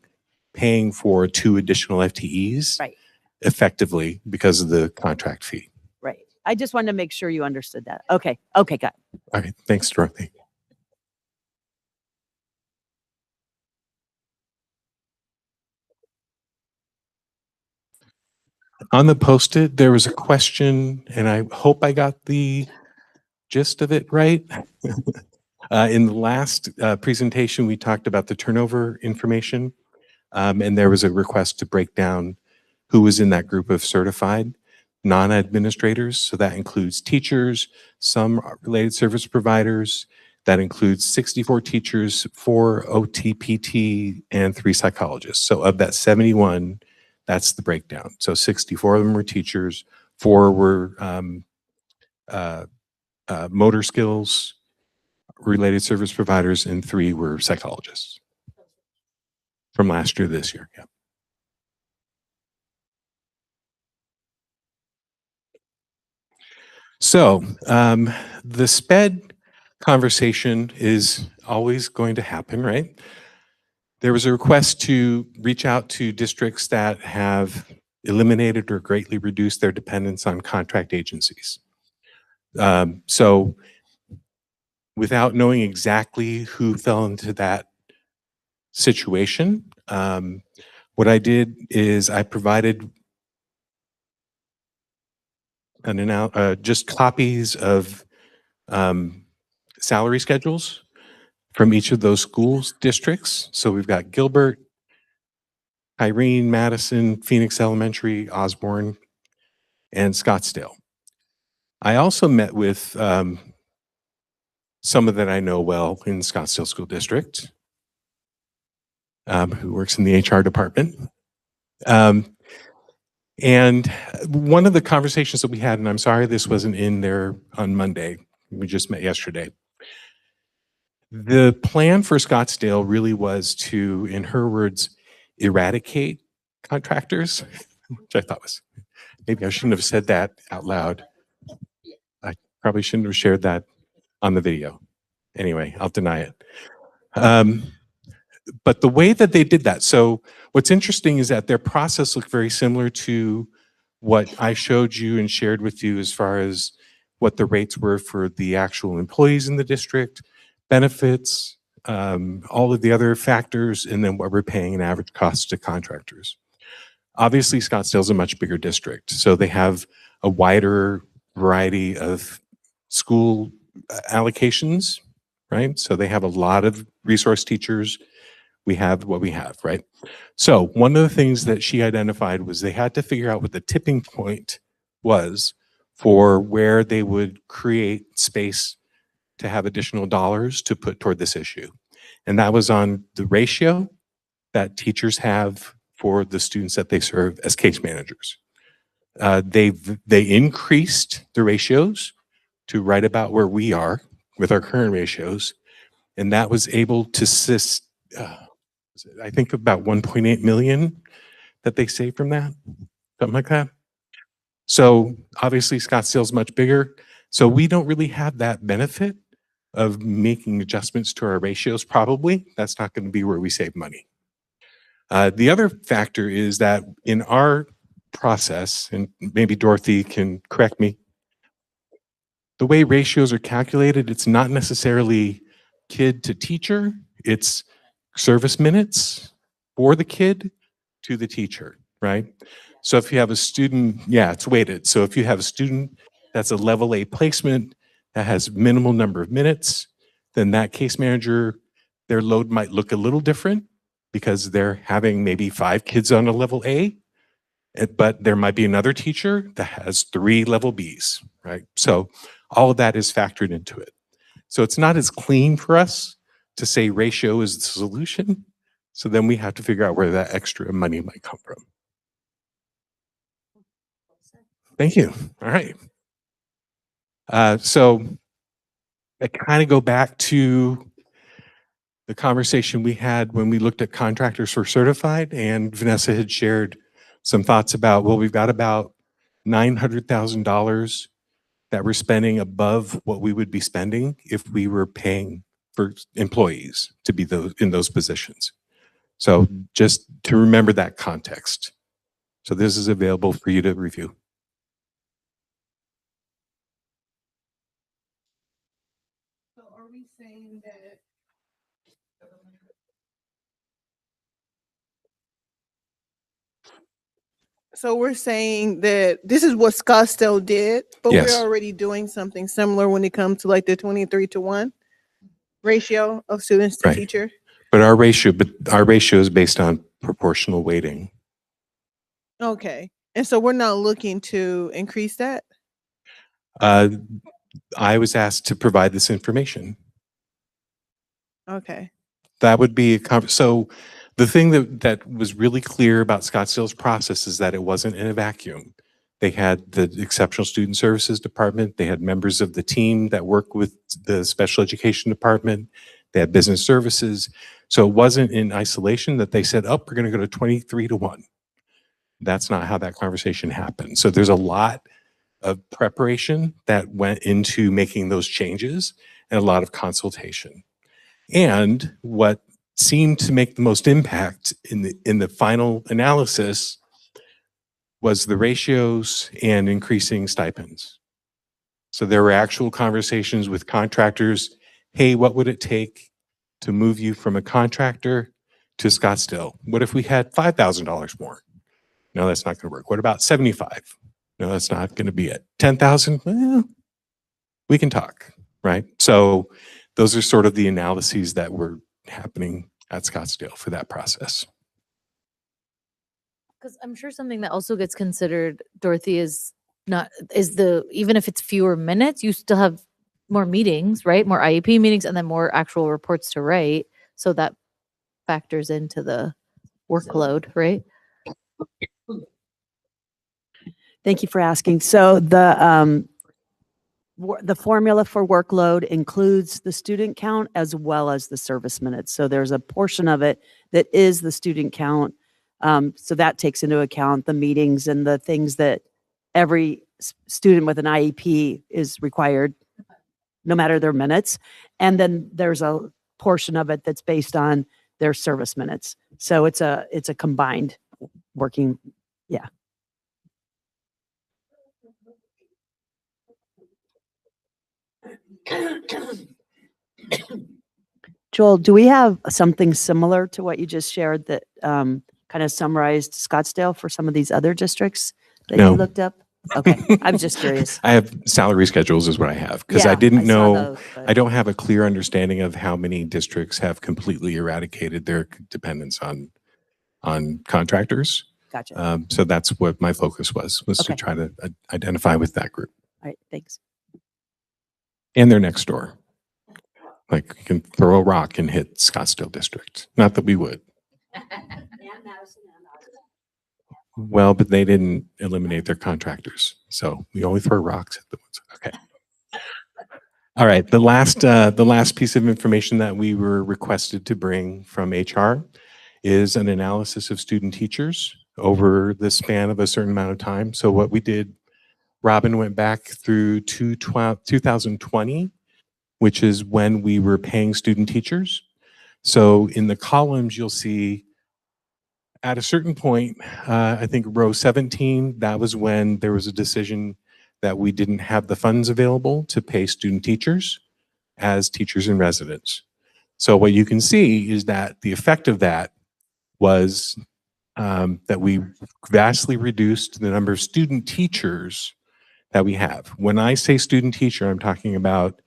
paying for 2 additional FTEs Right. effectively because of the contract fee. Right. I just wanted to make sure you understood that. Okay. Okay, got it. All right. Thanks, Dorothy. On the Post-it, there was a question, and I hope I got the gist of it right. In the last presentation, we talked about the turnover information, and there was a request to break down who was in that group of certified non-administrators. So that includes teachers, some related service providers. That includes 64 teachers, 4 OTPT, and 3 psychologists. So of that 71, that's the breakdown. So 64 of them were teachers, 4 were motor skills related service providers, and 3 were psychologists from last year to this year. Yeah. So the SPED conversation is always going to happen, right? There was a request to reach out to districts that have eliminated or greatly reduced their dependence on contract agencies. So without knowing exactly who fell into that situation, what I did is I provided just copies of salary schedules from each of those schools districts. So we've got Gilbert, Irene, Madison, Phoenix Elementary, Osborne, and Scottsdale. I also met with someone that I know well in Scottsdale School District, who works in the HR department. And one of the conversations that we had, and I'm sorry this wasn't in there on Monday, we just met yesterday. The plan for Scottsdale really was to, in her words, eradicate contractors, which I thought was, maybe I shouldn't have said that out loud. I probably shouldn't have shared that on the video. Anyway, I'll deny it. But the way that they did that, so what's interesting is that their process looked very similar to what I showed you and shared with you as far as what the rates were for the actual employees in the district, benefits, all of the other factors, and then what we're paying in average costs to contractors. Obviously, Scottsdale's a much bigger district, so they have a wider variety of school allocations, right? So they have a lot of resource teachers. We have what we have, right? So one of the things that she identified was they had to figure out what the tipping point was for where they would create space to have additional dollars to put toward this issue. And that was on the ratio that teachers have for the students that they serve as case managers. They increased the ratios to right about where we are with our current ratios, and that was able to assist, I think about 1.8 million that they saved from that, something like that. So obviously Scottsdale's much bigger, so we don't really have that benefit of making adjustments to our ratios. Probably that's not going to be where we save money. The other factor is that in our process, and maybe Dorothy can correct me, the way ratios are calculated, it's not necessarily kid to teacher, it's service minutes for the kid to the teacher, right? So if you have a student, yeah, it's weighted. So if you have a student that's a level A placement that has minimal number of minutes, then that case manager, their load might look a little different because they're having maybe 5 kids on a level A, but there might be another teacher that has 3 level Bs, right? So all of that is factored into it. So it's not as clean for us to say ratio is the solution. So then we have to figure out where that extra money might come from. Thank you. All right. So I kind of go back to the conversation we had when we looked at contractors for certified, and Vanessa had shared some thoughts about, well, we've got about $900,000 that we're spending above what we would be spending if we were paying for employees to be in those positions. So just to remember that context. So this is available for you to review. So are we saying that? So we're saying that this is what Scottsdale did, but Yes. we're already doing something similar when it comes to like the 23-to-1 ratio of students to Right. teacher. But our ratio is based on proportional weighting. Okay. And so we're not looking to increase that? I was asked to provide this information. Okay. That would be so the thing that was really clear about Scottsdale's process is that it wasn't in a vacuum. They had the Exceptional Student Services Department. They had members of the team that work with the Special Education Department. They had business services. So it wasn't in isolation that they said, oh, we're going to go to 23-to-1. That's not how that conversation happened. So there's a lot of preparation that went into making those changes and a lot of consultation. And what seemed to make the most impact in the final analysis was the ratios and increasing stipends. So there were actual conversations with contractors. Hey, what would it take to move you from a contractor to Scottsdale? What if we had $5,000 more? No, that's not going to work. What about 75? No, that's not going to be it. 10,000? Well, we can talk, right? So those are sort of the analyses that were happening at Scottsdale for that process. Because I'm sure something that also gets considered, Dorothy, is even if it's fewer minutes, you still have more meetings, right? More IEP meetings and then more actual reports to write. So that factors into the workload, right? Thank you for asking. So the formula for workload includes the student count as well as the service minutes. So there's a portion of it that is the student count. So that takes into account the meetings and the things that every student with an IEP is required, no matter their minutes. And then there's a portion of it that's based on their service minutes. So it's a combined working, yeah. Joel, do we have something similar to what you just shared that kind of summarized Scottsdale for some of these other districts that No. you looked up? Okay, I'm just curious. I have salary schedules is what I have because I Yeah, didn't I saw know, those, but- I don't have a clear understanding of how many districts have completely eradicated their dependence on contractors. Gotcha. So that's what my focus was to Okay. try to identify with that group. All right, thanks. And they're next door. Like you can throw a rock and hit Scottsdale district. Not that we would. Well, but they didn't eliminate their contractors. So we only throw rocks at the ones. Okay. All right. The last piece of information that we were requested to bring from HR is an analysis of student teachers over the span of a certain amount of time. So what we did, Robin went back through 2020, which is when we were paying student teachers. So in the columns, you'll see at a certain point, I think row 17, that was when there was a decision that we didn't have the funds available to pay student teachers as teachers in residence. So what you can see is that the effect of that was that we vastly reduced the number of student teachers that we have. When I say student teacher, I'm talking about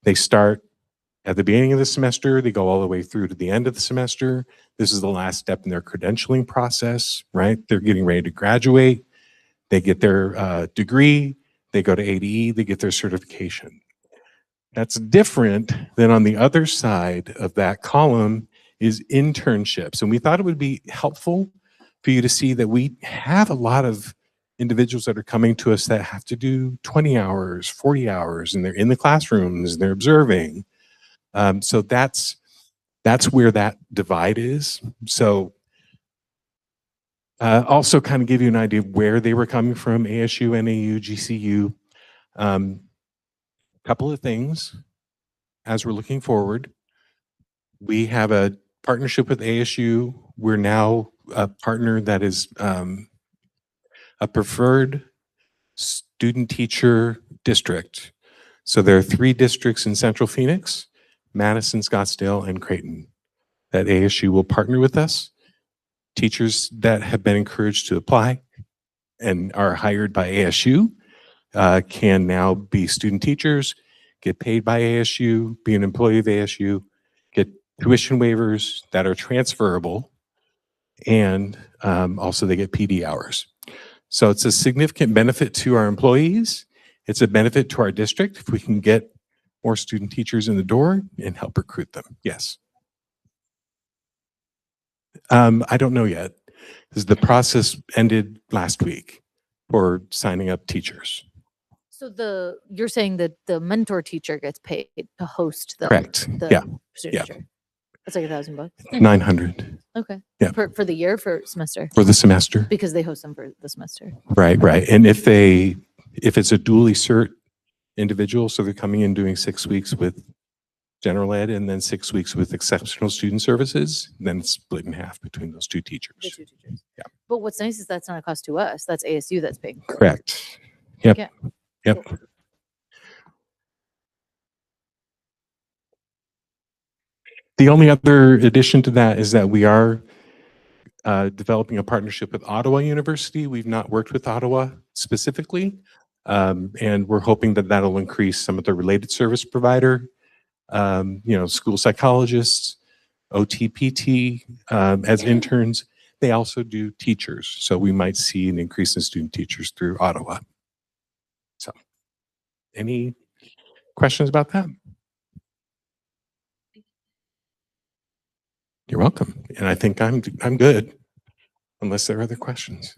they start at the beginning of the semester, they go all the way through to the end of the semester. This is the last step in their credentialing process, right? They're getting ready to graduate. They get their degree. They go to ADE. They get their certification. That's different than on the other side of that column is internships. And we thought it would be helpful for you to see that we have a lot of individuals that are coming to us that have to do 20 hours, 40 hours, and they're in the classrooms and they're observing. So that's where that divide is. So also kind of give you an idea of where they were coming from, ASU, NAU, GCU. Couple of things as we're looking forward. We have a partnership with ASU. We're now a partner that is a preferred student teacher district. So there are 3 districts in Central Phoenix, Madison, Scottsdale, and Creighton, that ASU will partner with us. Teachers that have been encouraged to apply and are hired by ASU can now be student teachers, get paid by ASU, be an employee of ASU, get tuition waivers that are transferable, and also they get PD hours. So it's a significant benefit to our employees. It's a benefit to our district if we can get more student teachers in the door and help recruit them. Yes. I don't know yet, because the process ended last week for signing up teachers. So you're saying that the mentor teacher gets paid to host the Correct. the Yeah. student teacher. That's like $1,000. 900 Okay. Yeah. For the year, for semester. for the semester. Because they host them for the semester. Right, right. And if it's a dually cert individual, so they're coming in doing 6 weeks with general ed and then 6 weeks with exceptional student services, then it's split in half between those 2 teachers. The 2 teachers. Yeah. But what's nice is that's not a cost to us. That's ASU that's paying for it. Correct. Yep. Yeah. Yep. The only other addition to that is that we are developing a partnership with Ottawa University. We've not worked with Ottawa specifically, and we're hoping that that'll increase some of the related service provider, school psychologists, OTPT as interns. They also do teachers, so we might see an increase in student teachers through Ottawa. So, any questions about that? You're welcome. And I think I'm good, unless there are other questions.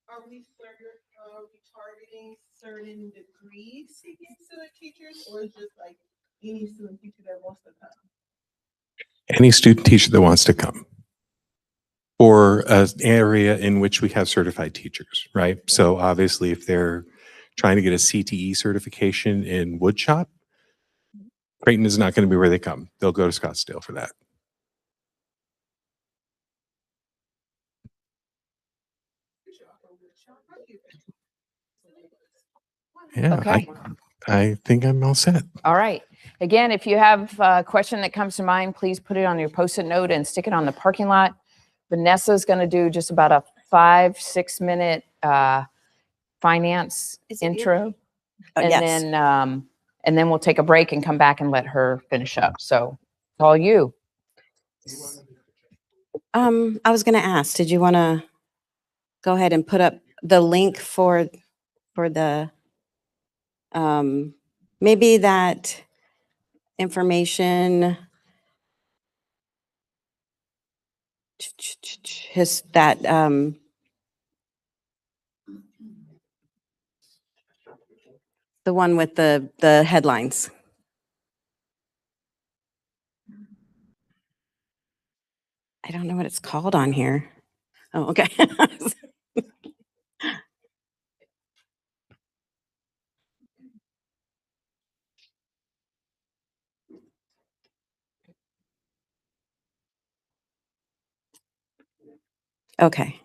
Are we targeting certain degrees seeking student teachers, or is just like any student teacher that wants to come? Any student teacher that wants to come, or an area in which we have certified teachers, right? So obviously, if they're trying to get a CTE certification in woodshop, Creighton is not going to be where they come. They'll go to Scottsdale for that. Yeah, Okay. I think I'm all set. All right. Again, if you have a question that comes to mind, please put it on your Post-it note and stick it on the parking lot. Vanessa's going to do just about a 5-6 minute finance Is it you? intro, and Yes. then we'll take a break and come back and let her finish up. So, it's all you. I was going to ask, did you want to go ahead and put up the link for the, maybe that information, that, the one with the headlines. I don't know what it's called on here. Oh, okay. Okay.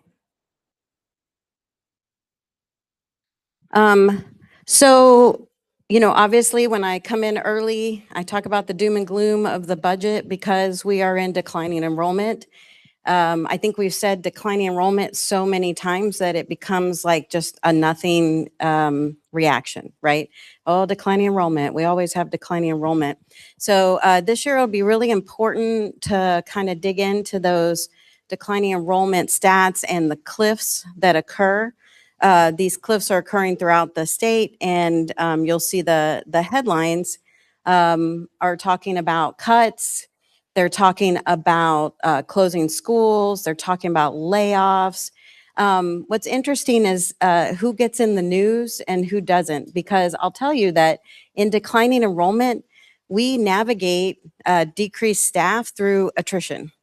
So, obviously when I come in early, I talk about the doom and gloom of the budget because we are in declining enrollment. I think we've said declining enrollment so many times that it becomes like just a nothing reaction, right? Oh, declining enrollment. We always have declining enrollment. So this year it'll be really important to kind of dig into those declining enrollment stats and the cliffs that occur. These cliffs are occurring throughout the state, and you'll see the headlines are talking about cuts. They're talking about closing schools. They're talking about layoffs. What's interesting is who gets in the news and who doesn't, because I'll tell you that in declining enrollment, we navigate decreased staff through attrition.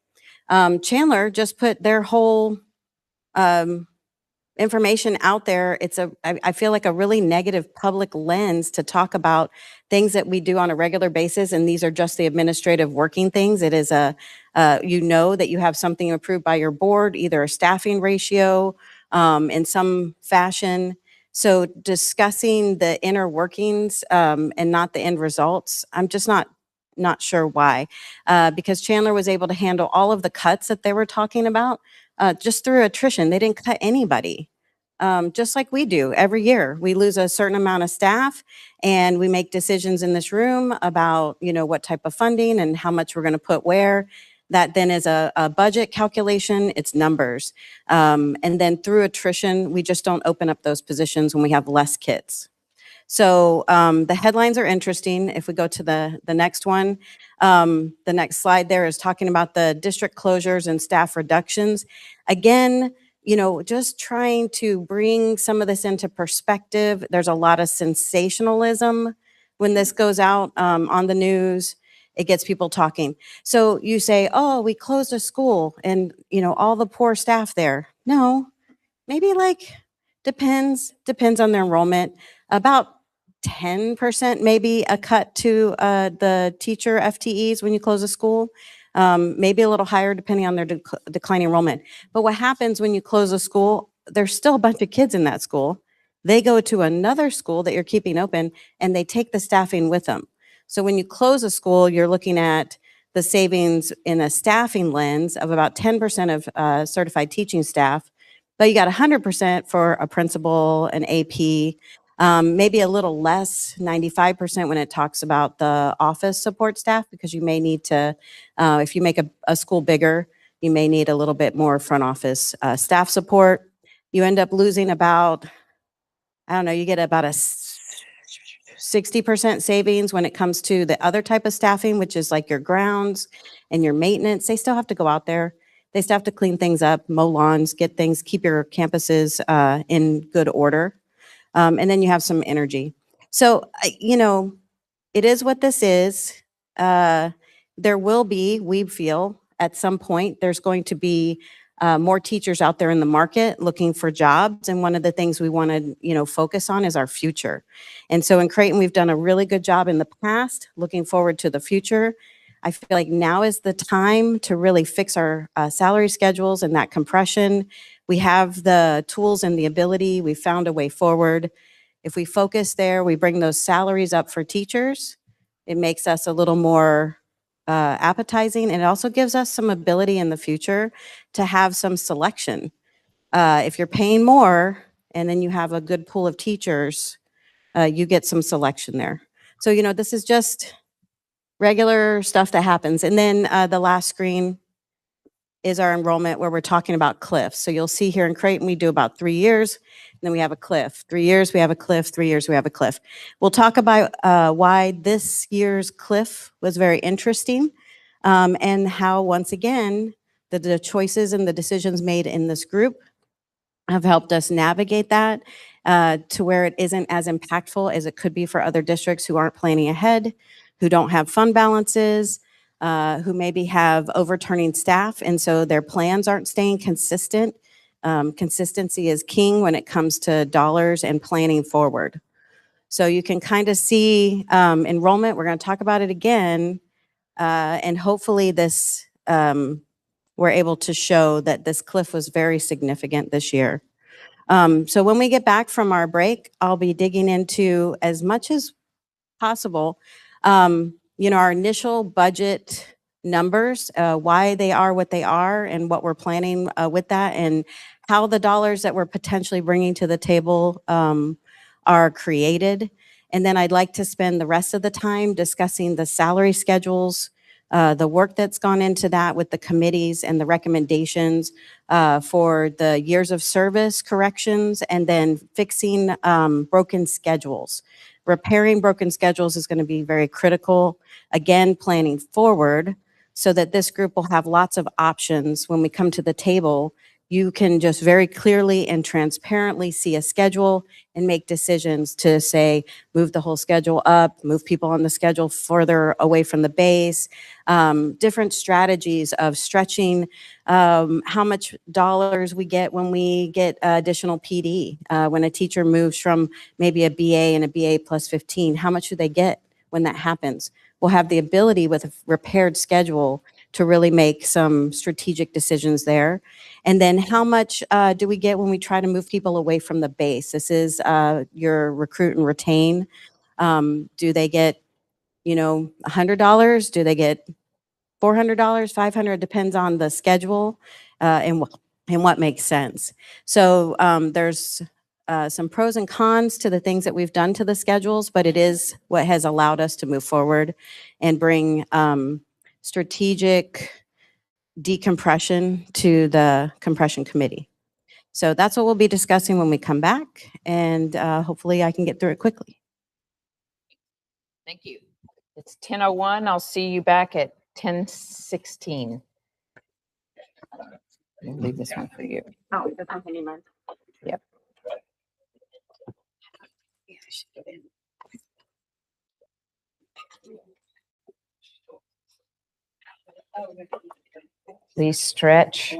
Chandler just put their whole information out there. I feel like a really negative public lens to talk about things that we do on a regular basis, and these are just the administrative working things. It is that you have something approved by your board, either a staffing ratio in some fashion. So discussing the inner workings and not the end results, I'm just not sure why, because Chandler was able to handle all of the cuts that they were talking about just through attrition. They didn't cut anybody. Just like we do every year. We lose a certain amount of staff and we make decisions in this room about, what type of funding and how much we're going to put where. That then is a budget calculation, it's numbers. And then through attrition, we just don't open up those positions when we have less kids. So the headlines are interesting. If we go to the next one, the next slide there is talking about the district closures and staff reductions. Again, just trying to bring some of this into perspective. There's a lot of sensationalism when this goes out on the news. It gets people talking. So you say, oh, we closed a school and, all the poor staff there. No, maybe depends on their enrollment. About 10% maybe a cut to the teacher FTEs when you close a school. Maybe a little higher depending on their declining enrollment. But what happens when you close a school, there's still a bunch of kids in that school. They go to another school that you're keeping open and they take the staffing with them. So when you close a school, you're looking at the savings in a staffing lens of about 10% of certified teaching staff, but you got 100% for a principal, an AP, maybe a little less, 95% when it talks about the office support staff, because you may need to, if you make a school bigger, you may need a little bit more front office staff support. You end up losing about, I don't know, you get about a 60% savings when it comes to the other type of staffing, which is like your grounds and your maintenance. They still have to go out there. They still have to clean things up, mow lawns, get things, keep your campuses in good order. And then you have some energy. So, it is what this is. There will be, we feel, at some point, there's going to be more teachers out there in the market looking for jobs. And one of the things we want to, focus on is our future. And so in Creighton, we've done a really good job in the past, looking forward to the future. I feel like now is the time to really fix our salary schedules and that compression. We have the tools and the ability. We found a way forward. If we focus there, we bring those salaries up for teachers. It makes us a little more appetizing, and it also gives us some ability in the future to have some selection. If you're paying more and then you have a good pool of teachers, you get some selection there. So, this is just regular stuff that happens. And then the last screen is our enrollment, where we're talking about cliffs. So you'll see here in Creighton, we do about 3 years, and then we have a cliff. 3 years, we have a cliff. 3 years, we have a cliff. We'll talk about why this year's cliff was very interesting, and how, once again, the choices and the decisions made in this group have helped us navigate that to where it isn't as impactful as it could be for other districts who aren't planning ahead, who don't have fund balances, who maybe have overturning staff, and so their plans aren't staying consistent. Consistency is king when it comes to dollars and planning forward. So you can kind of see enrollment. We're going to talk about it again, and hopefully this we're able to show that this cliff was very significant this year. So when we get back from our break, I'll be digging into as much as possible, our initial budget numbers, why they are what they are, and what we're planning with that, and how the dollars that we're potentially bringing to the table are created. And then I'd like to spend the rest of the time discussing the salary schedules, the work that's gone into that with the committees and the recommendations for the years of service corrections, and then fixing broken schedules. Repairing broken schedules is going to be very critical. Again, planning forward so that this group will have lots of options when we come to the table. You can just very clearly and transparently see a schedule and make decisions to say, move the whole schedule up, move people on the schedule further away from the base, different strategies of stretching, how much dollars we get when we get additional PD. When a teacher moves from maybe a BA and a BA plus 15, how much do they get when that happens? We'll have the ability with a repaired schedule to really make some strategic decisions there. And then how much do we get when we try to move people away from the base? This is your recruit and retain. Do they get, $100? Do they get $400, $500? Depends on the schedule and what makes sense. So there's some pros and cons to the things that we've done to the schedules, but it is what has allowed us to move forward and bring strategic decompression to the compression committee. So that's what we'll be discussing when we come back, and hopefully I can get through it quickly. Thank you. It's 10:01. I'll see you back at 10:16. I'll leave this one for you. Oh, the company month. Yep. Please stretch.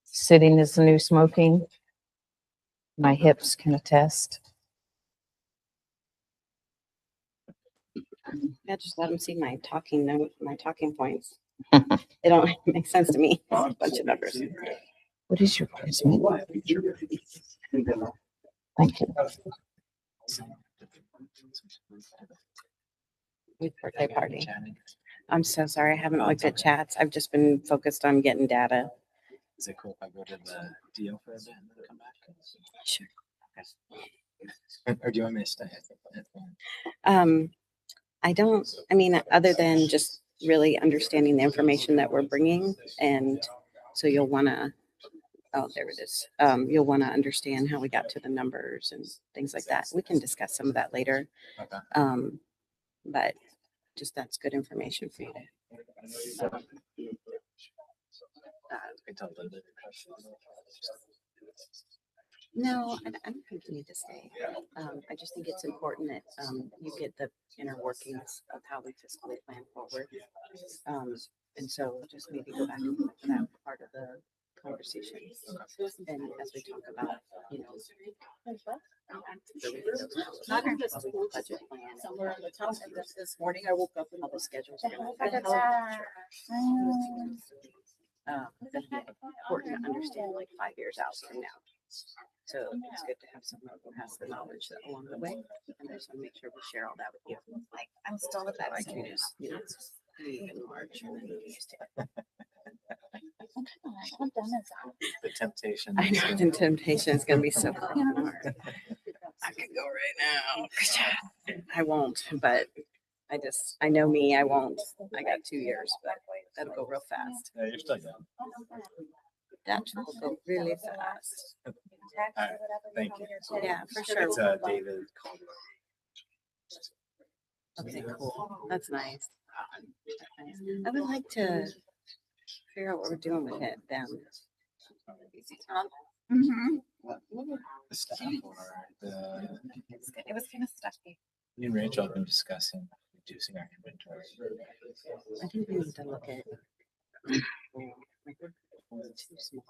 Sitting is the new smoking. My hips can attest. Yeah, just let them see my talking note, my talking points. It don't make sense to me. It's a bunch of numbers. What is your quiz mean? Thank you. Birthday party. I'm so sorry. I haven't looked at chats. I've just been focused on getting data. Is it cool if I go to the deal for a bit and then come back? Sure. Or do you want me to stay? I don't, I mean, other than just really understanding the information that we're bringing. And so you'll want to, oh, there it is. You'll want to understand how we got to the numbers and things like that. We can discuss some of that later. Okay. But just that's good information for you to. I tell them that. No, I don't think you need to stay. I just think it's important that you get the inner workings of how we fiscally plan forward. And so just maybe go back and look at that part of the conversation. And as we talk about, you know, Not in the school budget plan, somewhere on the top of this morning, I woke up and all the schedules. That's important to understand like 5 years out from now. So it's good to have someone who has the knowledge along the way, and just want to make sure we share all that with you. Like I'm still with that. Like you just, you know, leave in March and then you used to. The temptation. I know the temptation is going to be so fucking hard. I could go right now. I won't, but I know me, I won't. I got 2 years, but that'll go real fast. Yeah, you're still young. That will go really fast. All right, thank you. Yeah, for sure. It's David. Okay, cool. That's nice. I would like to figure out what we're doing with it then. The staff or the. It was kind of stuffy. Me and Rachel have been discussing reducing our inventory. I think we need to look at. Too small.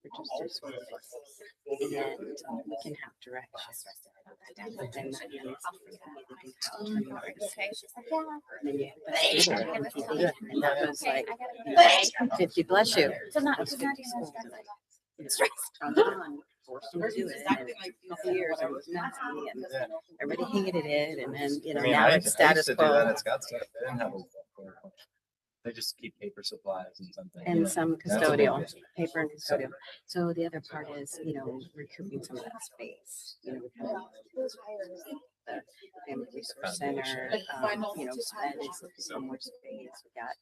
We're just too small. And we can have direction. But then that means how to and that was like 50, bless you. That was 50 schools. Forced them to do it. And a couple years it was messy and everybody hated it. And then, you know, I mean, now I it's used status to do that quo. at Scottsdale. They didn't have a. They just keep paper supplies and something. And Yeah. some That's a big custodial, deal. paper and custodial. So the other part is, you know, recouping some of that space. You know, we have the Family Resource Center, you know, SPED is looking for more space. We got,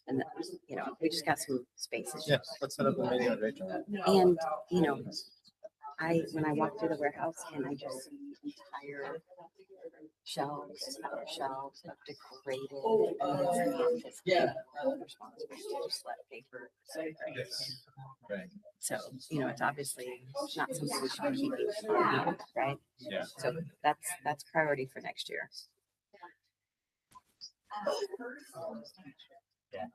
and then, you know, we just got some spaces. Yeah, let's set up a meeting with Rachel. And, you know, when I walk through the warehouse and I just see entire shelves, other shelves, decorated. Yeah. Responsible to just let paper. Right. So, you know, it's obviously not something we should be keeping, right? Yeah. So that's priority for next year. Yeah.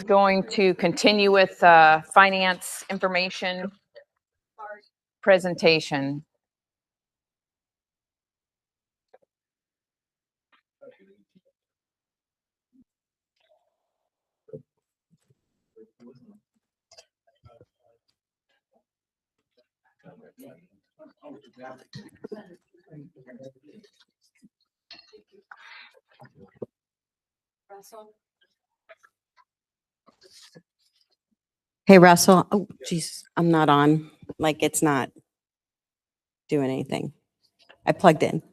going to continue with finance information presentation. Hey, Russell. Oh, geez, I'm not on. Like, it's not doing anything. I plugged in.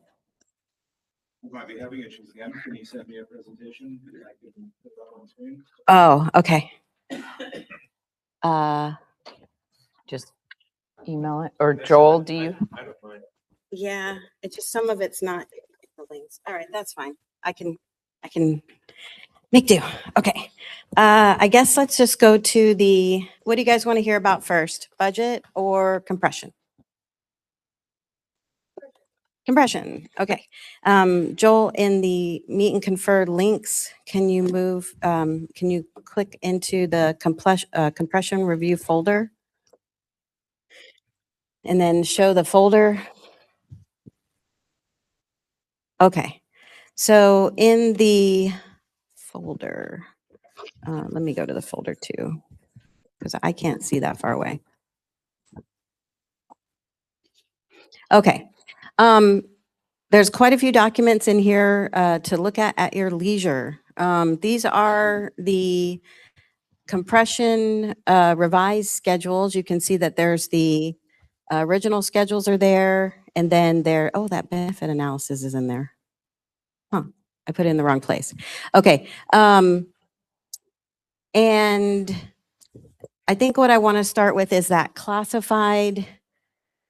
We might be having issues again. Can you send me a presentation? And I can put that on screen? Oh, okay. Just email it. Or Joel, do you? I don't mind. Yeah, it's just some of it's not the links. All right, that's fine. I can make do. Okay. I guess let's just go to the, what do you guys want to hear about first? Budget or compression? Compression. Okay. Joel, in the meet and confer links, can you move, can you click into the compression review folder? And then show the folder. Okay. So in the folder, let me go to the folder too, because I can't see that far away. Okay. There's quite a few documents in here to look at your leisure. These are the compression revised schedules. You can see that there's the original schedules are there, and then there, oh, that benefit analysis is in there. Huh, I put it in the wrong place. Okay. And I think what I want to start with is that classified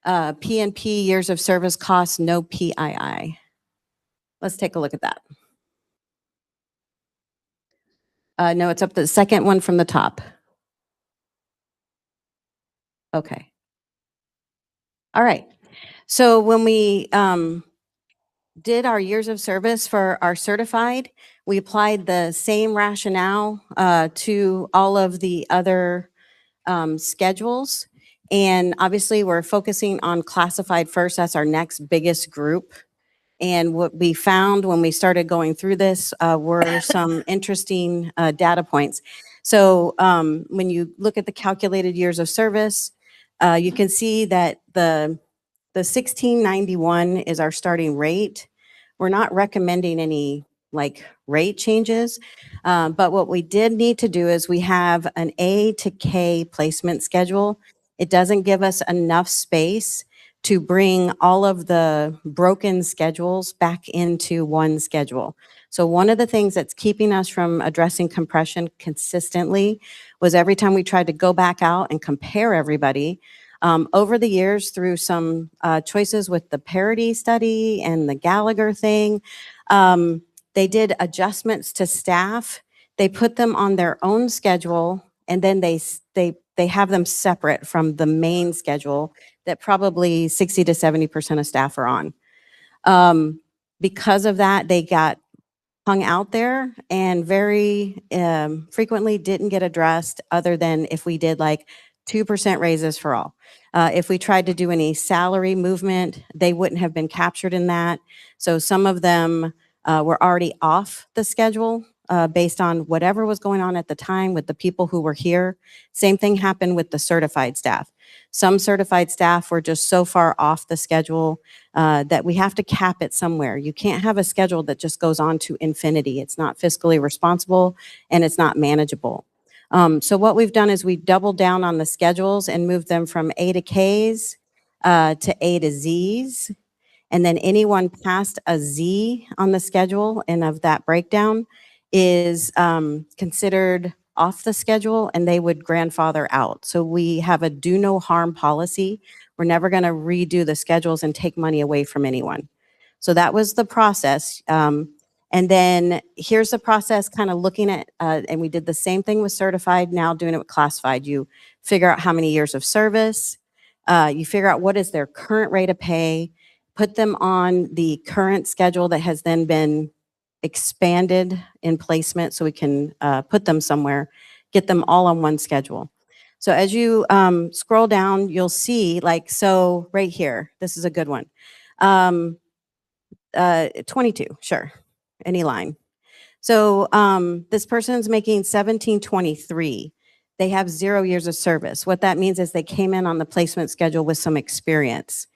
P&P years of service costs, no PII. Let's take a look at that. No, it's up to the second one from the top. Okay. All right. So when we did our years of service for our certified, we applied the same rationale to all of the other schedules. And obviously, we're focusing on classified first. That's our next biggest group. And what we found when we started going through this were some interesting data points. So when you look at the calculated years of service, you can see that the 1691 is our starting rate. We're not recommending any like rate changes, but what we did need to do is we have an A to K placement schedule. It doesn't give us enough space to bring all of the broken schedules back into one schedule. So one of the things that's keeping us from addressing compression consistently was every time we tried to go back out and compare everybody, over the years through some choices with the parity study and the Gallagher thing, they did adjustments to staff. They put them on their own schedule, and then they have them separate from the main schedule that probably 60 to 70% of staff are on. Because of that, they got hung out there and very frequently didn't get addressed other than if we did like 2% raises for all. If we tried to do any salary movement, they wouldn't have been captured in that. So some of them were already off the schedule based on whatever was going on at the time with the people who were here. Same thing happened with the certified staff. Some certified staff were just so far off the schedule that we have to cap it somewhere. You can't have a schedule that just goes on to infinity. It's not fiscally responsible and it's not manageable. So what we've done is we doubled down on the schedules and moved them from A to Ks to A to Zs. And then anyone past a Z on the schedule and of that breakdown is considered off the schedule and they would grandfather out. So we have a do no harm policy. We're never going to redo the schedules and take money away from anyone. So that was the process. And then here's the process kind of looking at, and we did the same thing with certified, now doing it with classified. You figure out how many years of service, you figure out what is their current rate of pay, put them on the current schedule that has then been expanded in placement so we can put them somewhere. get them all on one schedule. So as you scroll down, you'll see like, so right here, this is a good one. 22, sure, any line. So this person's making 1723. They have 0 years of service. What that means is they came in on the placement schedule with some experience.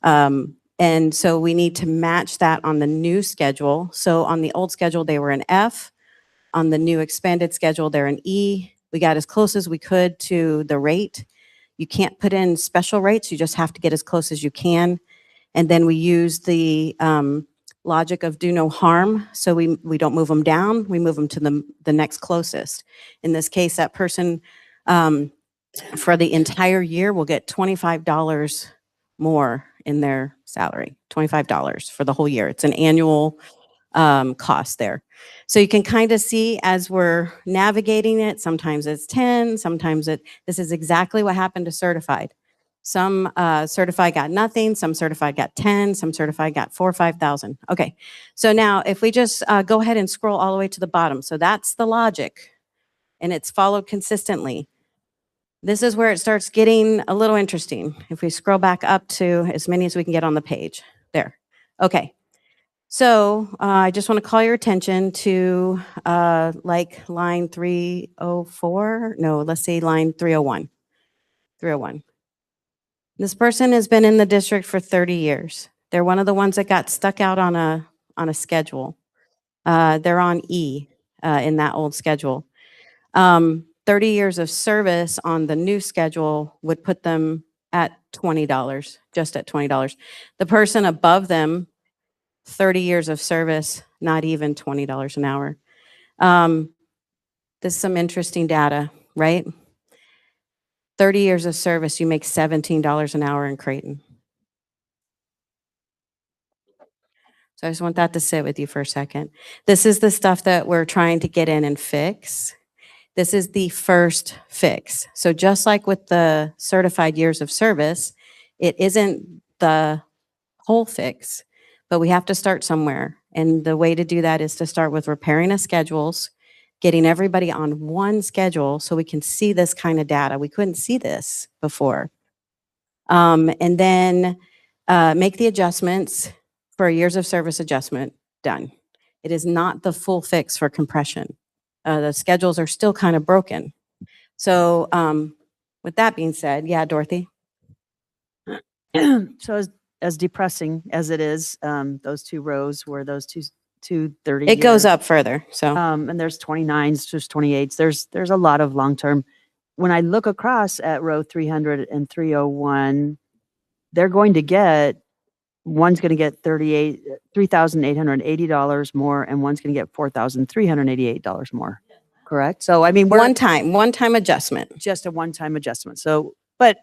And so we need to match that on the new schedule. So on the old schedule, they were an F. On the new expanded schedule, they're an E. We got as close as we could to the rate. You can't put in special rates. You just have to get as close as you can. And then we use the logic of do no harm. So we don't move them down. We move them to the next closest. In this case, that person for the entire year will get $25 more in their salary, $25 for the whole year. It's an annual cost there. So you can kind of see as we're navigating it, sometimes it's 10, sometimes this is exactly what happened to certified. Some certified got nothing, some certified got 10, some certified got 4 or 5,000. Okay, so now if we just go ahead and scroll all the way to the bottom. So that's the logic and it's followed consistently. This is where it starts getting a little interesting. If we scroll back up to as many as we can get on the page. There. Okay. So I just want to call your attention to like line 304. No, let's say line 301. 301. This person has been in the district for 30 years. They're one of the ones that got stuck out on a schedule. They're on E in that old schedule. 30 years of service on the new schedule would put them at $20, just at $20. The person above them, 30 years of service, not even $20 an hour. This is some interesting data, right? 30 years of service, you make $17 an hour in Creighton. So I just want that to sit with you for a second. This is the stuff that we're trying to get in and fix. This is the first fix. So just like with the certified years of service, it isn't the whole fix, but we have to start somewhere. And the way to do that is to start with repairing the schedules, getting everybody on one schedule so we can see this kind of data. We couldn't see this before. And then make the adjustments for a years of service adjustment done. It is not the full fix for compression. The schedules are still kind of broken. So with that being said, yeah, Dorothy? So as depressing as it is, those two rows were those two 30 It goes year, up further, so. and there's 29s, there's 28s, there's a lot of long-term. When I look across at row 300 and 301, they're going to get, one's going to get $3,880 more, and one's going to get $4,388 more. Correct? So I mean, One time adjustment. just a one-time adjustment. So, but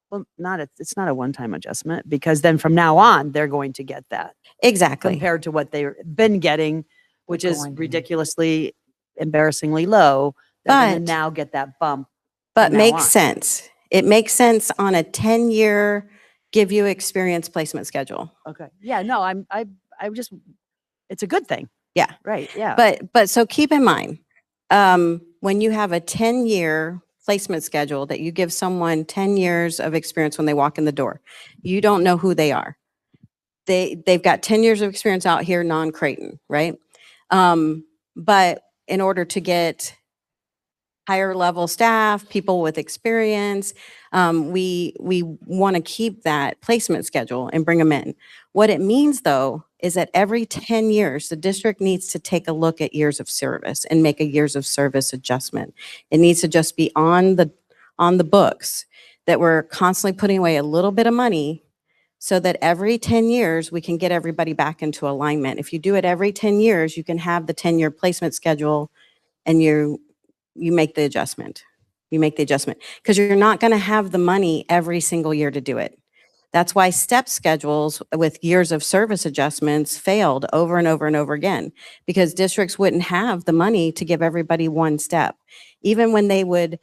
well, it's not a one-time adjustment, because then from now on, they're going to get that Exactly. compared to what they've been getting, which is going to. ridiculously, embarrassingly low. They're going But- to now get that bump. But from now makes on. sense. It makes sense on a 10-year give you experience placement schedule. Okay. Yeah, no, I just, it's a good thing. Yeah. Right, yeah. But so keep in mind, when you have a 10-year placement schedule that you give someone 10 years of experience when they walk in the door, you don't know who they are. They've got 10 years of experience out here, non-Creighton, right? But in order to get higher level staff, people with experience, we want to keep that placement schedule and bring them in. What it means though, is that every 10 years, the district needs to take a look at years of service and make a years of service adjustment. It needs to just be on the books that we're constantly putting away a little bit of money so that every 10 years, we can get everybody back into alignment. If you do it every 10 years, you can have the 10-year placement schedule and you make the adjustment. You make the adjustment because you're not going to have the money every single year to do it. That's why step schedules with years of service adjustments failed over and over and over again, because districts wouldn't have the money to give everybody one step. Even when they would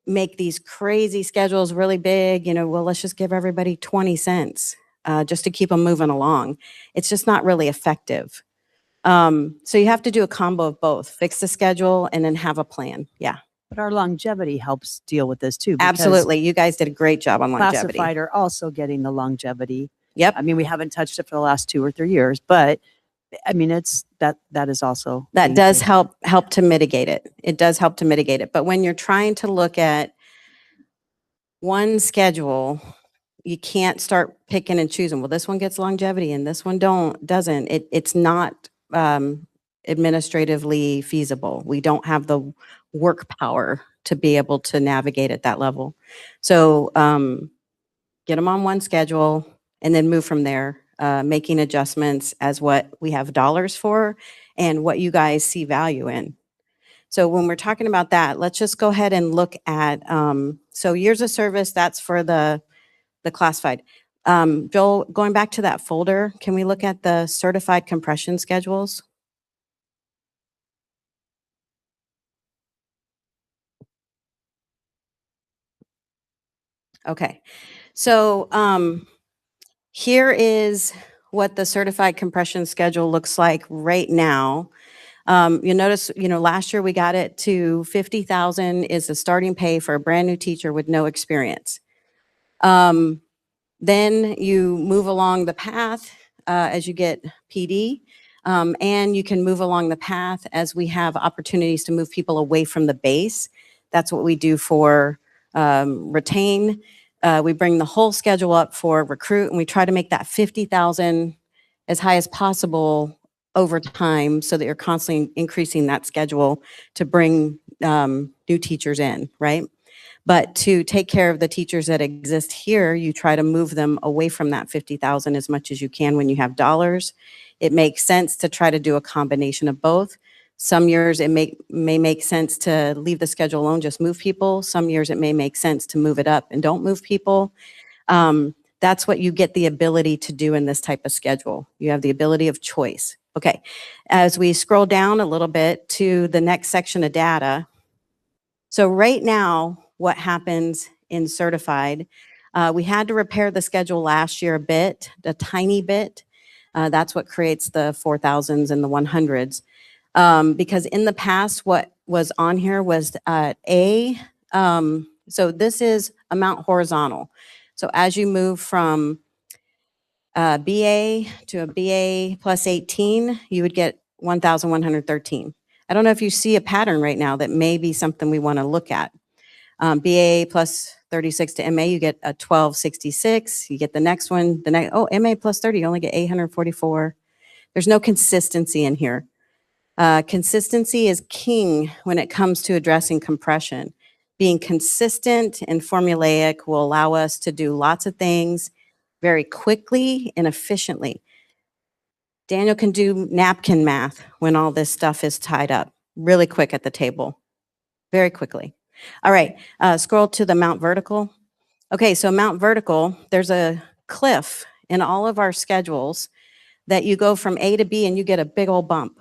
make these crazy schedules really big, well, let's just give everybody 20 cents just to keep them moving along. It's just not really effective. So you have to do a combo of both, fix the schedule and then have a plan. Yeah. But our longevity helps deal with this too. because Absolutely. You guys did a great job on longevity. Classified are also getting the longevity. Yep. I mean, we haven't touched it for the last 2 or 3 years, but I mean, that is also. That being does paid. help to mitigate it. It does help to mitigate it. But when you're trying to look at one schedule, you can't start picking and choosing. Well, this one gets longevity and this one doesn't. It's not administratively feasible. We don't have the work power to be able to navigate at that level. So get them on one schedule and then move from there, making adjustments as what we have dollars for and what you guys see value in. So when we're talking about that, let's just go ahead and look at, so years of service, that's for the classified. Joel, going back to that folder, can we look at the certified compression schedules? Okay, so here is what the certified compression schedule looks like right now. You'll notice, last year we got it to 50,000 is the starting pay for a brand new teacher with no experience. Then you move along the path as you get PD, and you can move along the path as we have opportunities to move people away from the base. That's what we do for retain. We bring the whole schedule up for recruit, and we try to make that 50,000 as high as possible over time so that you're constantly increasing that schedule to bring new teachers in, right? But to take care of the teachers that exist here, you try to move them away from that 50,000 as much as you can when you have dollars. It makes sense to try to do a combination of both. Some years it may make sense to leave the schedule alone, just move people. Some years it may make sense to move it up and don't move people. That's what you get the ability to do in this type of schedule. You have the ability of choice. Okay, as we scroll down a little bit to the next section of data. So right now, what happens in certified, we had to repair the schedule last year a tiny bit. That's what creates the 4,000s and the 100s. Because in the past, what was on here was so this is amount horizontal. So as you move from BA to a BA plus 18, you would get 1,113. I don't know if you see a pattern right now that may be something we want to look at. BA plus 36 to MA, you get a 1266. You get the next one, MA plus 30, you only get 844. There's no consistency in here. Consistency is king when it comes to addressing compression. Being consistent and formulaic will allow us to do lots of things very quickly and efficiently. Daniel can do napkin math when all this stuff is tied up really quick at the table, very quickly. All right, scroll to the Mount Vertical. Okay, so Mount Vertical, there's a cliff in all of our schedules that you go from A to B and you get a big old bump.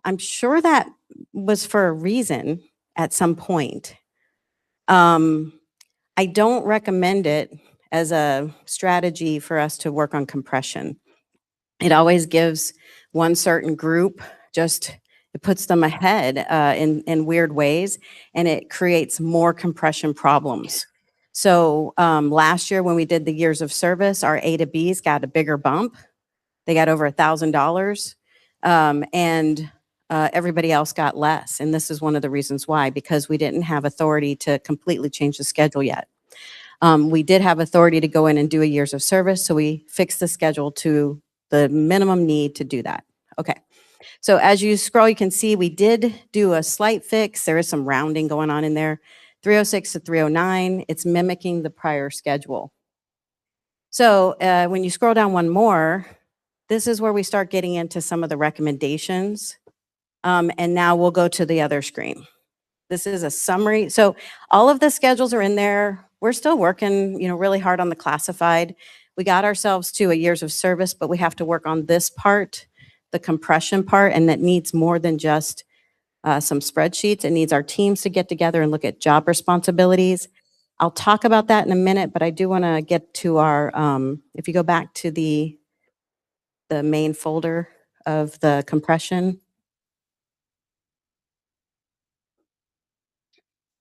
I'm sure that was for a reason at some point. I don't recommend it as a strategy for us to work on compression. It always gives one certain group it puts them ahead in weird ways, and it creates more compression problems. So last year when we did the years of service, our A to Bs got a bigger bump. They got over $1,000, and everybody else got less. And this is one of the reasons why, because we didn't have authority to completely change the schedule yet. We did have authority to go in and do a years of service, so we fixed the schedule to the minimum need to do that. Okay. So as you scroll, you can see we did do a slight fix. There is some rounding going on in there. 306 to 309, it's mimicking the prior schedule. So when you scroll down one more, this is where we start getting into some of the recommendations. And now we'll go to the other screen. This is a summary. So all of the schedules are in there. We're still working, really hard on the classified. We got ourselves to a years of service, but we have to work on this part, the compression part, and that needs more than just some spreadsheets. It needs our teams to get together and look at job responsibilities. I'll talk about that in a minute, but I do want to get to our, if you go back to the main folder of the compression.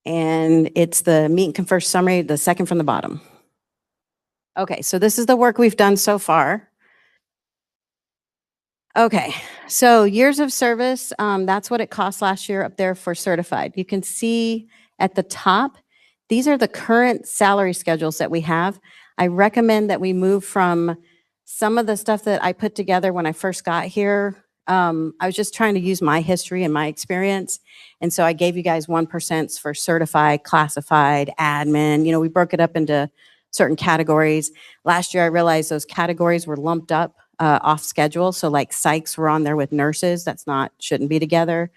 And it's the meet and confer summary, the second from the bottom. Okay, so this is the work we've done so far. Okay, so years of service, that's what it cost last year up there for certified. You can see at the top, these are the current salary schedules that we have. I recommend that we move from some of the stuff that I put together when I first got here. I was just trying to use my history and my experience. And so I gave you guys 1% for certified, classified, admin. You know, we broke it up into certain categories. Last year, I realized those categories were lumped up off schedule. So like psychs were on there with nurses. That's not, shouldn't be together.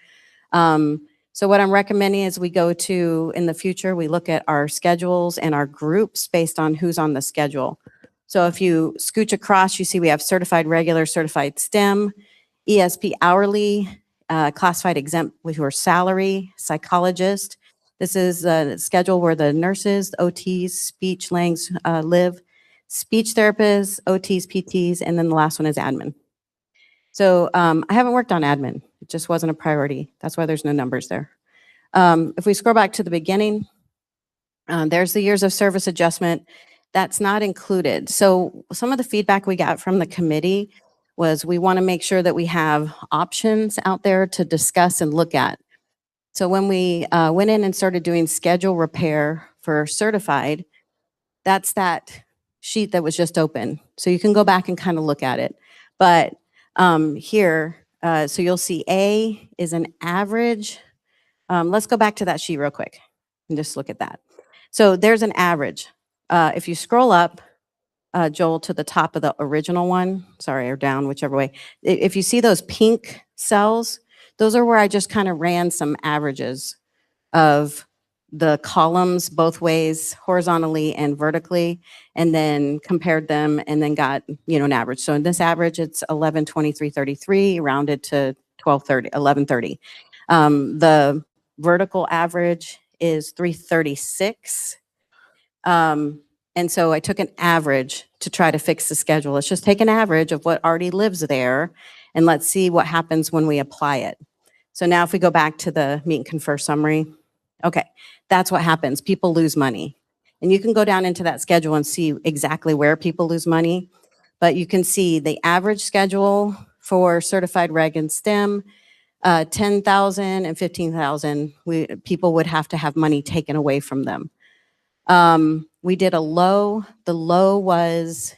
So what I'm recommending is we go to, in the future, we look at our schedules and our groups based on who's on the schedule. So if you scooch across, you see we have certified regular, certified STEM, ESP hourly, classified exempt with your salary, psychologist. This is a schedule where the nurses, OTs, speech langs live, speech therapists, OTs, PTs, and then the last one is admin. So I haven't worked on admin. It just wasn't a priority. That's why there's no numbers there. If we scroll back to the beginning, there's the years of service adjustment. That's not included. So some of the feedback we got from the committee was we want to make sure that we have options out there to discuss and look at. So when we went in and started doing schedule repair for certified, that's that sheet that was just open. So you can go back and kind of look at it. But here, so you'll see A is an average. Let's go back to that sheet real quick and just look at that. So there's an average. If you scroll up, Joel, to the top of the original one, sorry, or down, whichever way. If you see those pink cells, those are where I just kind of ran some averages of the columns both ways, horizontally and vertically, and then compared them and then got, you know, an average. So in this average, it's 1123.33 rounded to 1130. The vertical average is 336. And so I took an average to try to fix the schedule. Let's just take an average of what already lives there and let's see what happens when we apply it. So now if we go back to the meet and confer summary, okay, that's what happens. People lose money. And you can go down into that schedule and see exactly where people lose money. But you can see the average schedule for certified reg and STEM, 10,000 and 15,000, people would have to have money taken away from them. We did a low. The low was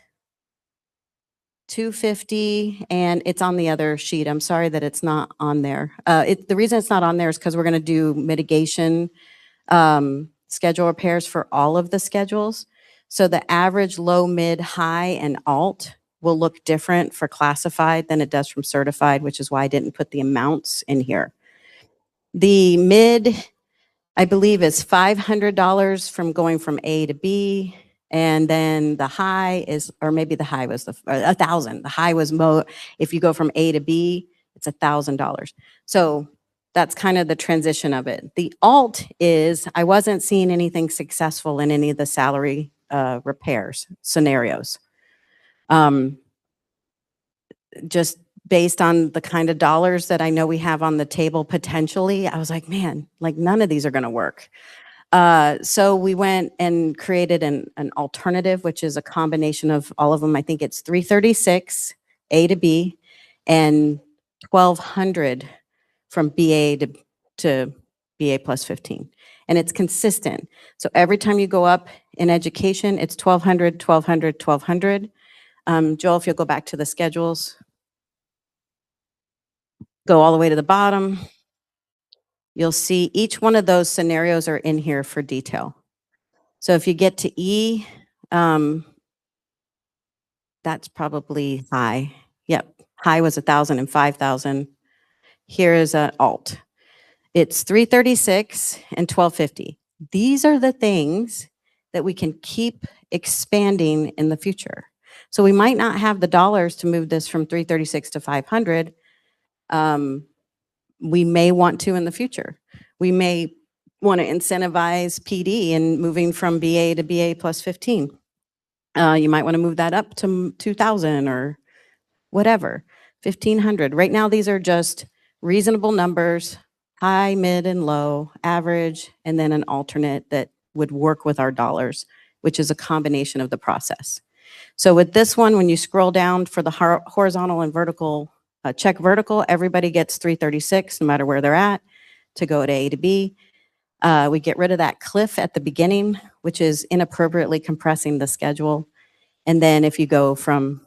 250, and it's on the other sheet. I'm sorry that it's not on there. The reason it's not on there is because we're going to do mitigation schedule repairs for all of the schedules. So the average, low, mid, high, and alt will look different for classified than it does from certified, which is why I didn't put the amounts in here. The mid, I believe, is $500 from going from A to B. And then the high is, or maybe the high was $1,000. The high was if you go from A to B, it's $1,000. So that's kind of the transition of it. The alt is, I wasn't seeing anything successful in any of the salary repairs scenarios. Just based on the kind of dollars that I know we have on the table potentially, I was like, man, like none of these are going to work. So we went and created an alternative, which is a combination of all of them. I think it's 336 A to B and 1,200 from BA to BA plus 15. And it's consistent. So every time you go up in education, it's 1,200, 1,200, 1,200. Joel, if you'll go back to the schedules, go all the way to the bottom. You'll see each one of those scenarios are in here for detail. So if you get to E, that's probably high. Yep, high was 1,000 and 5,000. Here is an alt. It's 336 and 1,250. These are the things that we can keep expanding in the future. So we might not have the dollars to move this from 336 to 500. We may want to in the future. We may want to incentivize PD and moving from BA to BA plus 15. You might want to move that up to 2,000 or whatever, 1,500. Right now, these are just reasonable numbers high, mid, and low, average, and then an alternate that would work with our dollars, which is a combination of the process. So with this one, when you scroll down for the horizontal and vertical, check vertical, everybody gets 336 no matter where they're at to go to A to B. We get rid of that cliff at the beginning, which is inappropriately compressing the schedule. And then if you go from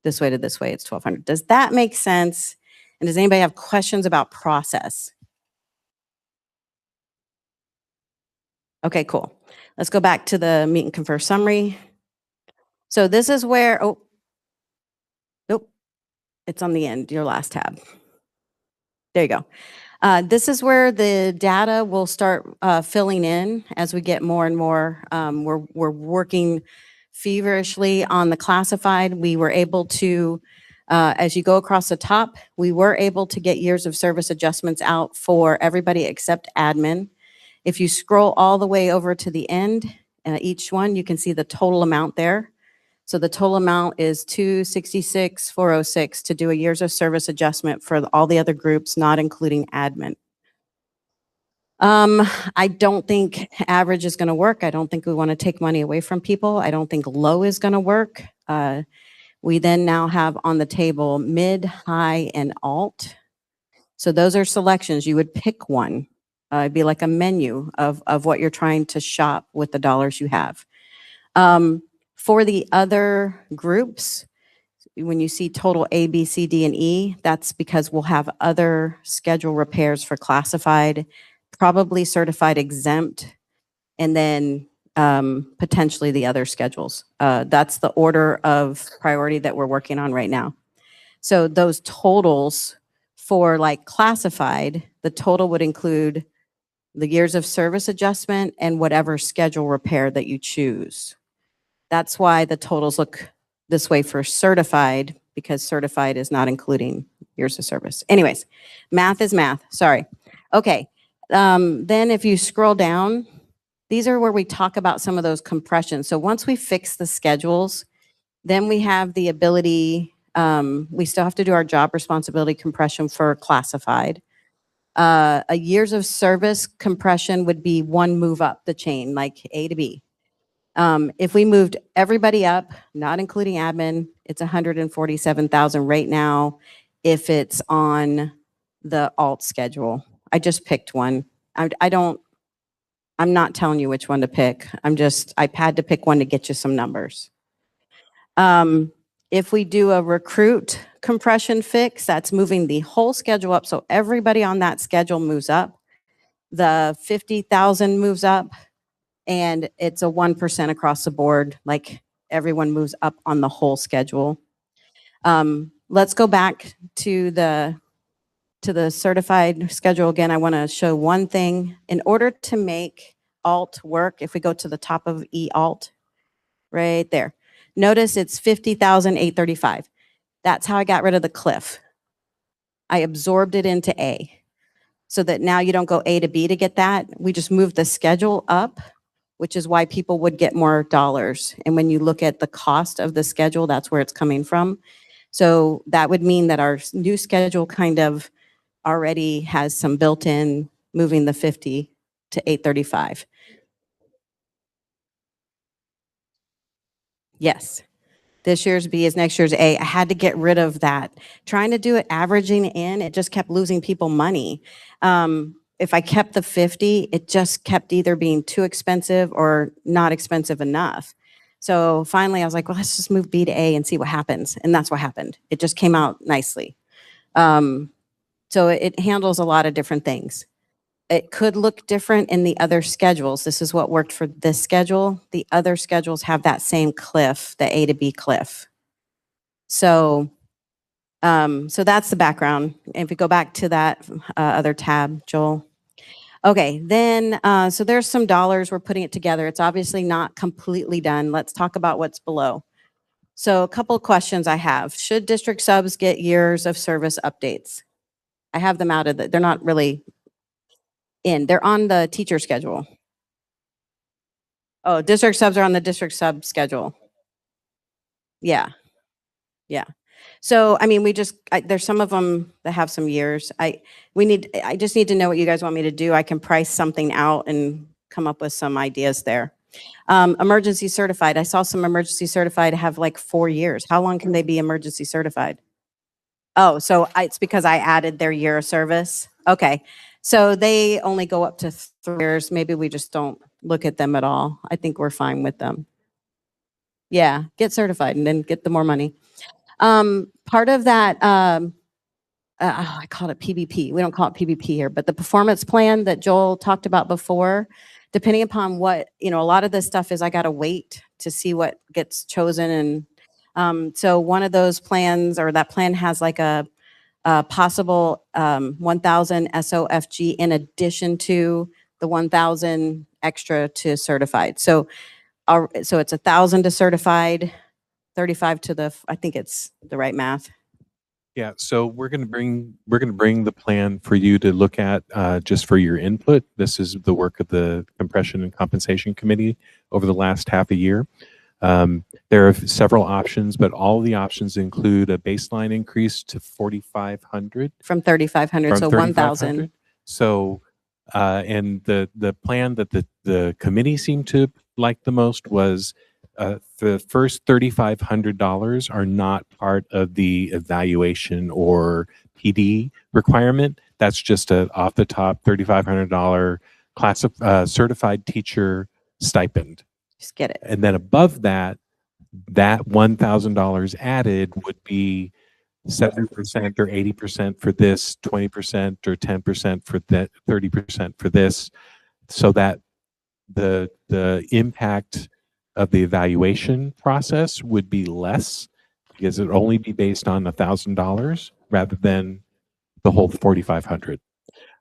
this way to this way, it's 1,200. Does that make sense? And does anybody have questions about process? Okay, cool. Let's go back to the meet and confer summary. So this is where, oh, nope, it's on the end, your last tab. There you go. This is where the data will start filling in as we get more and more. We're working feverishly on the classified. We were able to, as you go across the top, we were able to get years of service adjustments out for everybody except admin. If you scroll all the way over to the end, each one, you can see the total amount there. So the total amount is 266,406 to do a years of service adjustment for all the other groups, not including admin. I don't think average is going to work. I don't think we want to take money away from people. I don't think low is going to work. We then now have on the table mid, high, and alt. So those are selections. You would pick one. It'd be like a menu of what you're trying to shop with the dollars you have. For the other groups, when you see total A, B, C, D, and E, that's because we'll have other schedule repairs for classified, probably certified exempt, and then potentially the other schedules. That's the order of priority that we're working on right now. So those totals for like classified, the total would include the years of service adjustment and whatever schedule repair that you choose. That's why the totals look this way for certified, because certified is not including years of service. Anyways, math is math, sorry. Okay, then if you scroll down, these are where we talk about some of those compressions. So once we fix the schedules, then we have the ability, we still have to do our job responsibility compression for classified. A years of service compression would be one move up the chain, like A to B. If we moved everybody up, not including admin, it's 147,000 right now if it's on the alt schedule. I just picked one. I'm not telling you which one to pick. I had to pick one to get you some numbers. If we do a recruit compression fix, that's moving the whole schedule up. So everybody on that schedule moves up. The 50,000 moves up. And it's a 1% across the board, like everyone moves up on the whole schedule. Let's go back to the certified schedule again. I want to show one thing. In order to make alt work, if we go to the top of alt, right there, notice it's 50,835. That's how I got rid of the cliff. I absorbed it into A, so that now you don't go A to B to get that. We just moved the schedule up, which is why people would get more dollars. And when you look at the cost of the schedule, that's where it's coming from. So that would mean that our new schedule kind of already has some built-in moving the 50 to 835. Yes. This year's B is next year's A. I had to get rid of that. Trying to do it averaging in, it just kept losing people money. If I kept the 50, it just kept either being too expensive or not expensive enough. So finally I was like, well, let's just move B to A and see what happens. And that's what happened. It just came out nicely. So it handles a lot of different things. It could look different in the other schedules. This is what worked for this schedule. The other schedules have that same cliff, the A to B cliff. So, so that's the background. If we go back to that other tab, Joel. Okay, then, so there's some dollars. We're putting it together. It's obviously not completely done. Let's talk about what's below. So a couple of questions I have. Should district subs get years of service updates? I have them out of the, they're not really in. They're on the teacher schedule. Oh, district subs are on the district sub schedule. Yeah. Yeah. So, I mean, there's some of them that have some years. I just need to know what you guys want me to do. I can price something out and come up with some ideas there. Emergency certified. I saw some emergency certified have like 4 years. How long can they be emergency certified? Oh, so it's because I added their year of service? Okay. So they only go up to 3 years. Maybe we just don't look at them at all. I think we're fine with them. Yeah, get certified and then get the more money. Part of that, I call it PBP. We don't call it PBP here, but the performance plan that Joel talked about before, depending upon what, a lot of this stuff is I got to wait to see what gets chosen. And so one of those plans or that plan has like a possible 1,000 SOFG in addition to the 1,000 extra to certified. So it's 1,000 to certified, 35 to I think it's the right math. Yeah, so we're going to bring the plan for you to look at just for your input. This is the work of the Compression and Compensation Committee over the last half a year. There are several options, but all the options include a baseline increase to 4,500 from 3,500, so 1,000. So, and the plan that the committee seemed to like the most was the first $3,500 are not part of the evaluation or PD requirement. That's just a off the top $3,500 certified teacher stipend. Just get it. And then above that, that $1,000 added would be 70% or 80% for this, 20% or 10% for that, 30% for this, so that the impact of the evaluation process would be less because it would only be based on $1,000 rather than the whole 4,500.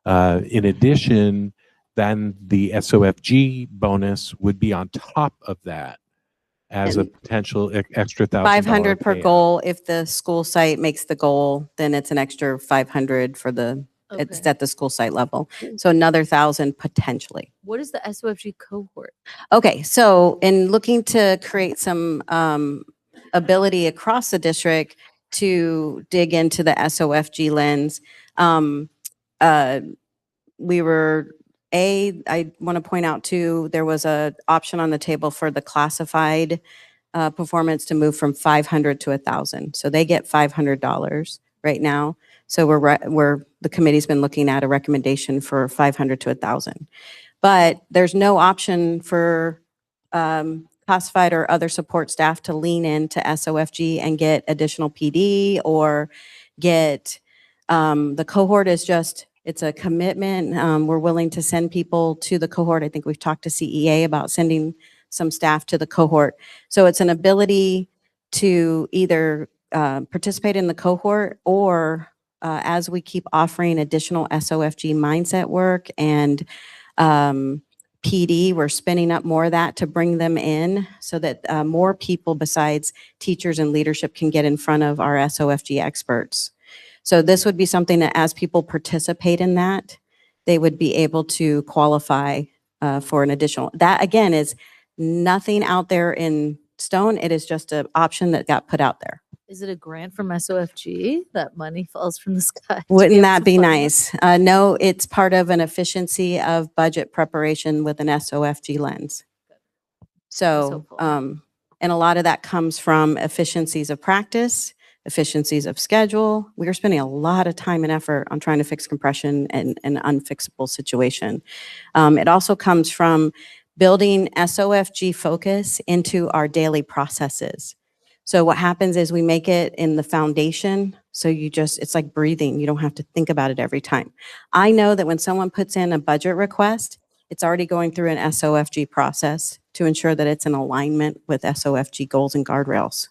In addition, then the SOFG bonus would be on top of that as a potential extra $1,000 500 per payout. goal. If the school site makes the goal, then it's an extra 500 for it's Okay. at the school site level. So another 1,000 potentially. What is the SOFG cohort? Okay, so in looking to create some ability across the district to dig into the SOFG lens, I want to point out too, there was a option on the table for the classified performance to move from 500 to 1,000. So they get $500 right now. So the committee's been looking at a recommendation for 500 to 1,000. But there's no option for classified or other support staff to lean into SOFG and get additional PD or get the cohort is just, it's a commitment. We're willing to send people to the cohort. I think we've talked to CEA about sending some staff to the cohort. So it's an ability to either participate in the cohort or as we keep offering additional SOFG mindset work and PD, we're spinning up more of that to bring them in so that more people besides teachers and leadership can get in front of our SOFG experts. So this would be something that as people participate in that, they would be able to qualify for an additional. That again is nothing out there in stone. It is just an option that got put out there. Is it a grant from SOFG that money falls from the sky? to Wouldn't able that to be fund nice? No, it's part of an efficiency of budget preparation with an SOFG lens. So, hopeful. and a lot of that comes from efficiencies of practice, efficiencies of schedule. We are spending a lot of time and effort on trying to fix compression and an unfixable situation. It also comes from building SOFG focus into our daily processes. So what happens is we make it in the foundation. So it's like breathing. You don't have to think about it every time. I know that when someone puts in a budget request, it's already going through an SOFG process to ensure that it's in alignment with SOFG goals and guardrails.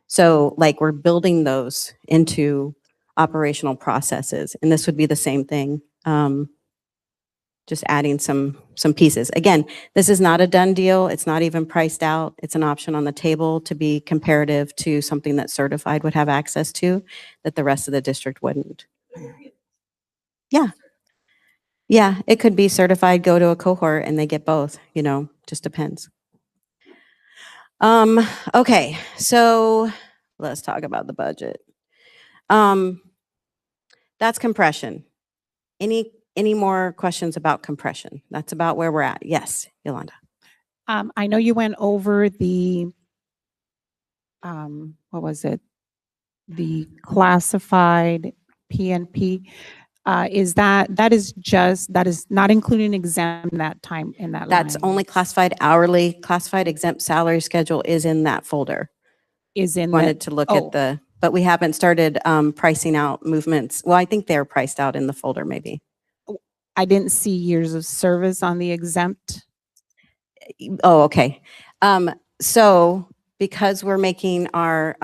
So like we're building those into operational processes. And this would be the same thing. Just adding some pieces. Again, this is not a done deal. It's not even priced out. It's an option on the table to be comparative to something that certified would have access to that the rest of the district wouldn't. Yeah. Yeah, it could be certified, go to a cohort and they get both, just depends. Okay, so let's talk about the budget. That's compression. Any more questions about compression? That's about where we're at. Yes, Yolanda. I know you went over the, what was it? The classified PNP. That is not including exam that time in that line? That's only classified hourly. Classified exempt salary schedule is in that folder. Is in Wanted to look at the, but we haven't started pricing out movements. Well, I think they're priced out in the folder maybe. I didn't see years of service on the exempt. Oh, okay. So because we're making our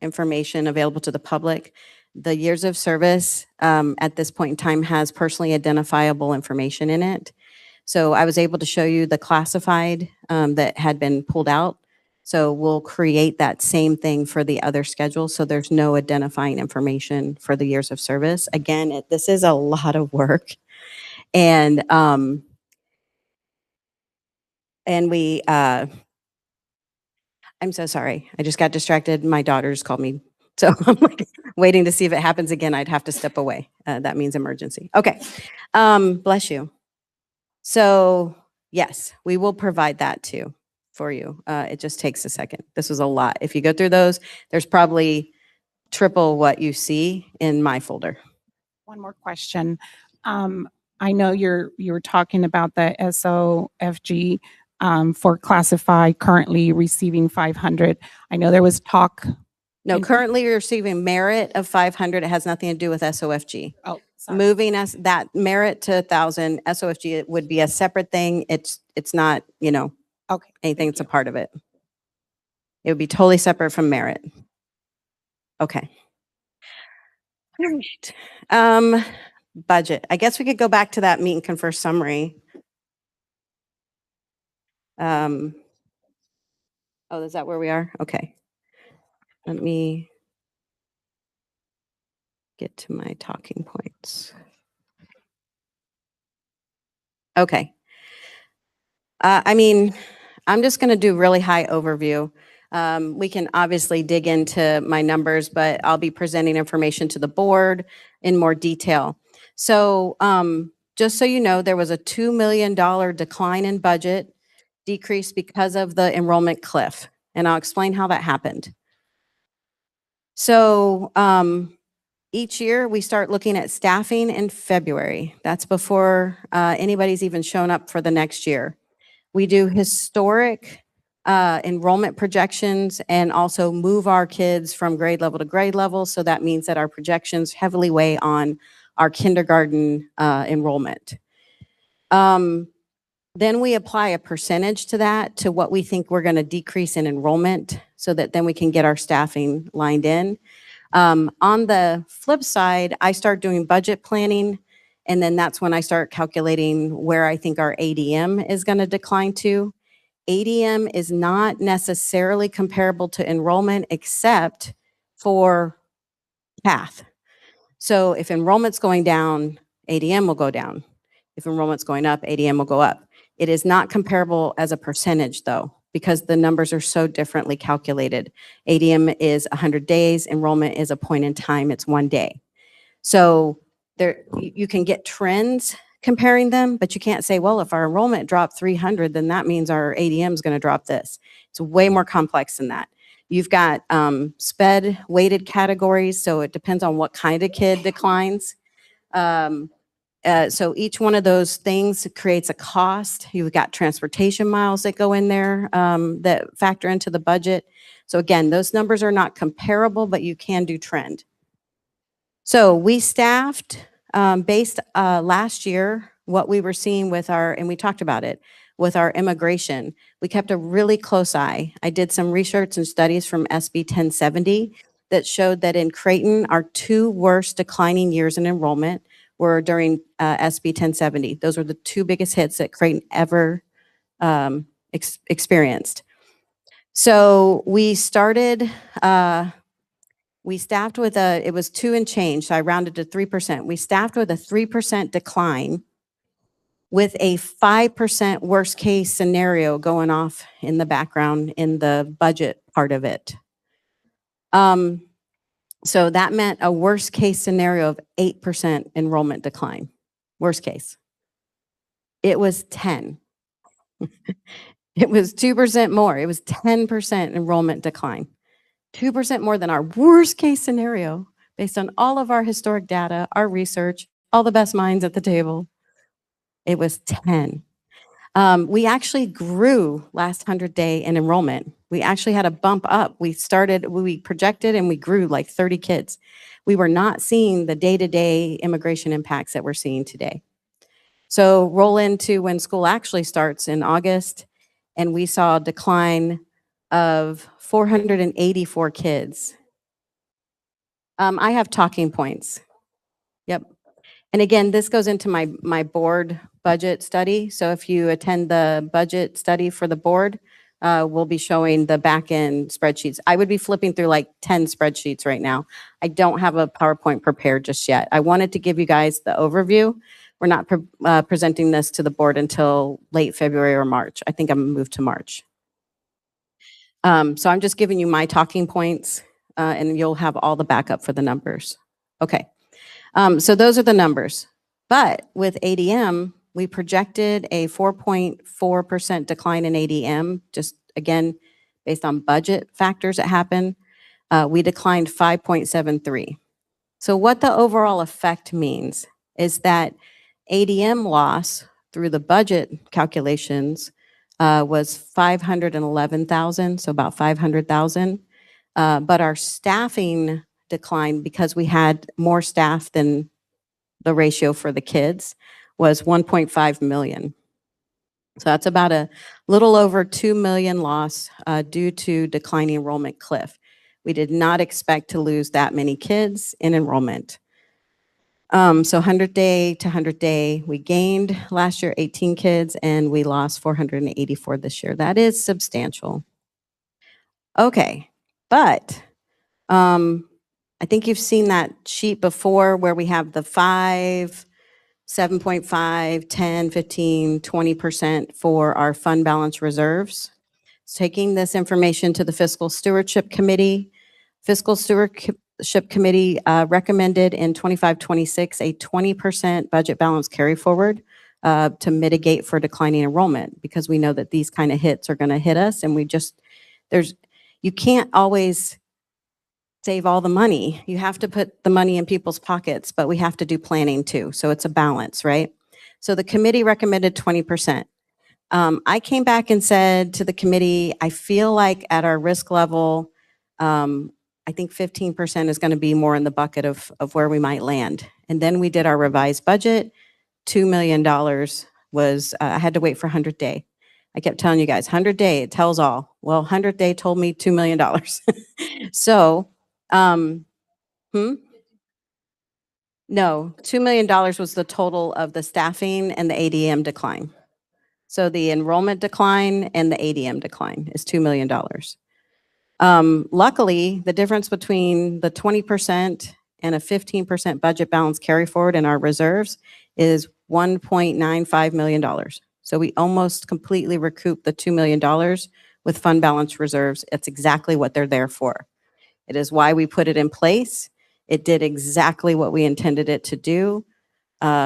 information available to the public, the years of service at this point in time has personally identifiable information in it. So I was able to show you the classified that had been pulled out. So we'll create that same thing for the other schedules. So there's no identifying information for the years of service. Again, this is a lot of work. And we, I'm so sorry. I just got distracted. My daughters called me. So I'm like waiting to see if it happens again. I'd have to step away. That means emergency. Okay. Bless you. So yes, we will provide that too for you. It just takes a second. This was a lot. If you go through those, there's probably triple what you see in my folder. One more question. I know you were talking about the SOFG for classified currently receiving 500. I know there was talk. No, currently you're receiving merit of 500. It has nothing to do with SOFG. Oh, sorry. Moving us that merit to 1,000, SOFG it would be a separate thing. It's not, Okay. anything that's a part of it. It would be totally separate from merit. Okay. All right. Budget. I guess we could go back to that meet and confer summary. Oh, is that where we are? Okay. Let me get to my talking points. Okay. I'm just going to do really high overview. We can obviously dig into my numbers, but I'll be presenting information to the board in more detail. So just so you know, there was a $2 million decline in budget, decrease because of the enrollment cliff. And I'll explain how that happened. So each year we start looking at staffing in February. That's before anybody's even shown up for the next year. We do historic enrollment projections and also move our kids from grade level to grade level. So that means that our projections heavily weigh on our kindergarten enrollment. Then we apply a percentage to that, to what we think we're going to decrease in enrollment, so that then we can get our staffing lined in. On the flip side, I start doing budget planning, and then that's when I start calculating where I think our ADM is going to decline to. ADM is not necessarily comparable to enrollment except for path. So if enrollment's going down, ADM will go down. If enrollment's going up, ADM will go up. It is not comparable as a percentage though, because the numbers are so differently calculated. ADM is 100 days, enrollment is a point in time, it's 1 day. So there, you can get trends comparing them, but you can't say, well, if our enrollment dropped 300, then that means our ADM is going to drop this. It's way more complex than that. You've got SPED weighted categories, so it depends on what kind of kid declines. So each one of those things creates a cost. You've got transportation miles that go in there that factor into the budget. So again, those numbers are not comparable, but you can do trend. So we staffed based last year, what we were seeing with our, and we talked about it, with our immigration. We kept a really close eye. I did some research and studies from SB 1070 that showed that in Creighton, our 2 worst declining years in enrollment were during SB 1070. Those were the 2 biggest hits that Creighton ever experienced. So we started, we staffed with it was 2 and change, so I rounded to 3%. We staffed with a 3% decline with a 5% worst case scenario going off in the background in the budget part of it. So that meant a worst case scenario of 8% enrollment decline. Worst case. It was 10. It was 2% more. It was 10% enrollment decline. 2% more than our worst case scenario based on all of our historic data, our research, all the best minds at the table. It was 10. We actually grew last 100 day in enrollment. We actually had a bump up. We projected and we grew like 30 kids. We were not seeing the day-to-day immigration impacts that we're seeing today. So roll into when school actually starts in August, and we saw a decline of 484 kids. I have talking points. Yep. And again, this goes into my board budget study. So if you attend the budget study for the board, we'll be showing the back end spreadsheets. I would be flipping through like 10 spreadsheets right now. I don't have a PowerPoint prepared just yet. I wanted to give you guys the overview. We're not presenting this to the board until late February or March. I think I'm gonna move to March. So I'm just giving you my talking points, and you'll have all the backup for the numbers. Okay. So those are the numbers. But with ADM, we projected a 4.4% decline in ADM, just again, based on budget factors that happen. We declined 5.73. So what the overall effect means is that ADM loss through the budget calculations was 511,000, so about 500,000. But our staffing decline, because we had more staff than the ratio for the kids, was 1.5 million. So that's about a little over 2 million loss due to declining enrollment cliff. We did not expect to lose that many kids in enrollment. So 100 day to 100 day, we gained last year 18 kids and we lost 484 this year. That is substantial. Okay, but I think you've seen that sheet before where we have the 5, 7.5, 10, 15, 20% for our fund balance reserves. Taking this information to the Fiscal Stewardship Committee. Fiscal Stewardship Committee recommended in 25-26 a 20% budget balance carry forward to mitigate for declining enrollment, because we know that these kind of hits are going to hit us, and you can't always save all the money. You have to put the money in people's pockets, but we have to do planning too. So it's a balance, right? So the committee recommended 20%. I came back and said to the committee, I feel like at our risk level, I think 15% is going to be more in the bucket of where we might land. And then we did our revised budget. $2 million was, I had to wait for 100 day. I kept telling you guys, 100 day, it tells all. Well, 100 day told me $2 million. So, no, $2 million was the total of the staffing and the ADM decline. So the enrollment decline and the ADM decline is $2 million. Luckily, the difference between the 20% and a 15% budget balance carry forward in our reserves is $1.95 million. So we almost completely recouped the $2 million with fund balance reserves. It's exactly what they're there for. It is why we put it in place. It did exactly what we intended it to do.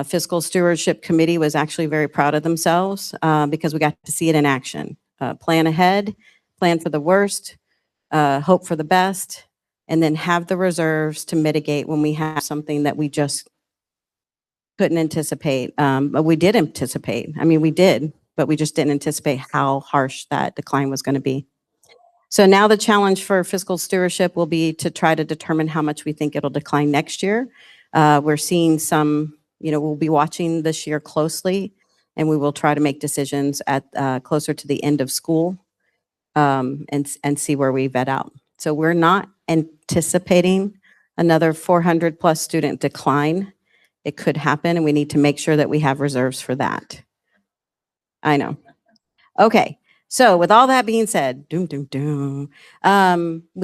Fiscal Stewardship Committee was actually very proud of themselves because we got to see it in action. Plan ahead, plan for the worst, hope for the best, and then have the reserves to mitigate when we have something that we just couldn't anticipate. But we did anticipate. I mean, we did, but we just didn't anticipate how harsh that decline was going to be. So now the challenge for fiscal stewardship will be to try to determine how much we think it'll decline next year. We're seeing some, we'll be watching this year closely, and we will try to make decisions at closer to the end of school and see where we vet out. So we're not anticipating another 400 plus student decline. It could happen, and we need to make sure that we have reserves for that. I know. Okay. So with all that being said, we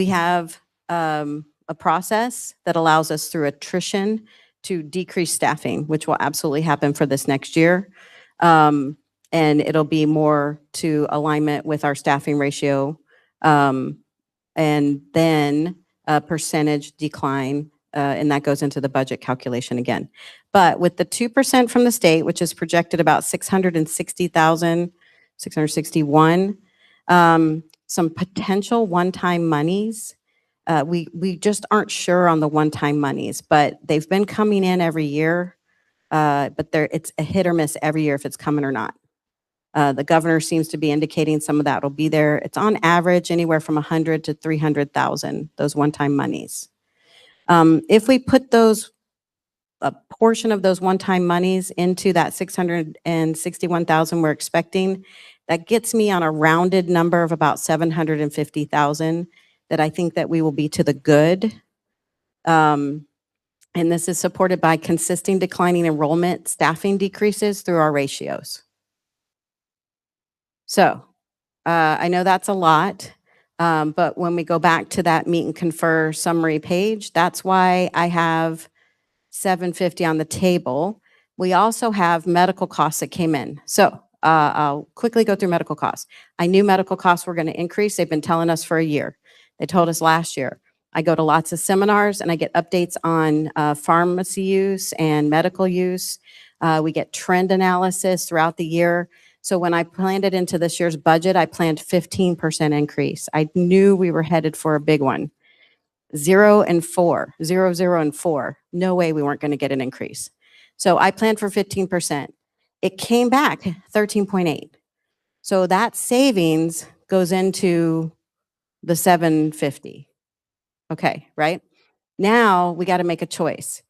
have a process that allows us through attrition to decrease staffing, which will absolutely happen for this next year. And it'll be more to alignment with our staffing ratio. And then a percentage decline, and that goes into the budget calculation again. But with the 2% from the state, which is projected about 660,000, 661, some potential one-time monies. We just aren't sure on the one-time monies, but they've been coming in every year. But it's a hit or miss every year if it's coming or not. The governor seems to be indicating some of that will be there. It's on average anywhere from 100 to 300,000, those one-time monies. If we put a portion of those one-time monies into that 661,000 we're expecting, that gets me on a rounded number of about 750,000 that I think that we will be to the good. And this is supported by consistent declining enrollment, staffing decreases through our ratios. So I know that's a lot, but when we go back to that meet and confer summary page, that's why I have 750 on the table. We also have medical costs that came in. So I'll quickly go through medical costs. I knew medical costs were going to increase. They've been telling us for a year. They told us last year. I go to lots of seminars and I get updates on pharmacy use and medical use. We get trend analysis throughout the year. So when I planned it into this year's budget, I planned 15% increase. I knew we were headed for a big one. 0 and 4, 0, 0 and 4. No way we weren't going to get an increase. So I planned for 15%. It came back 13.8. So that savings goes into the 750. Okay, right? Now we got to make a choice.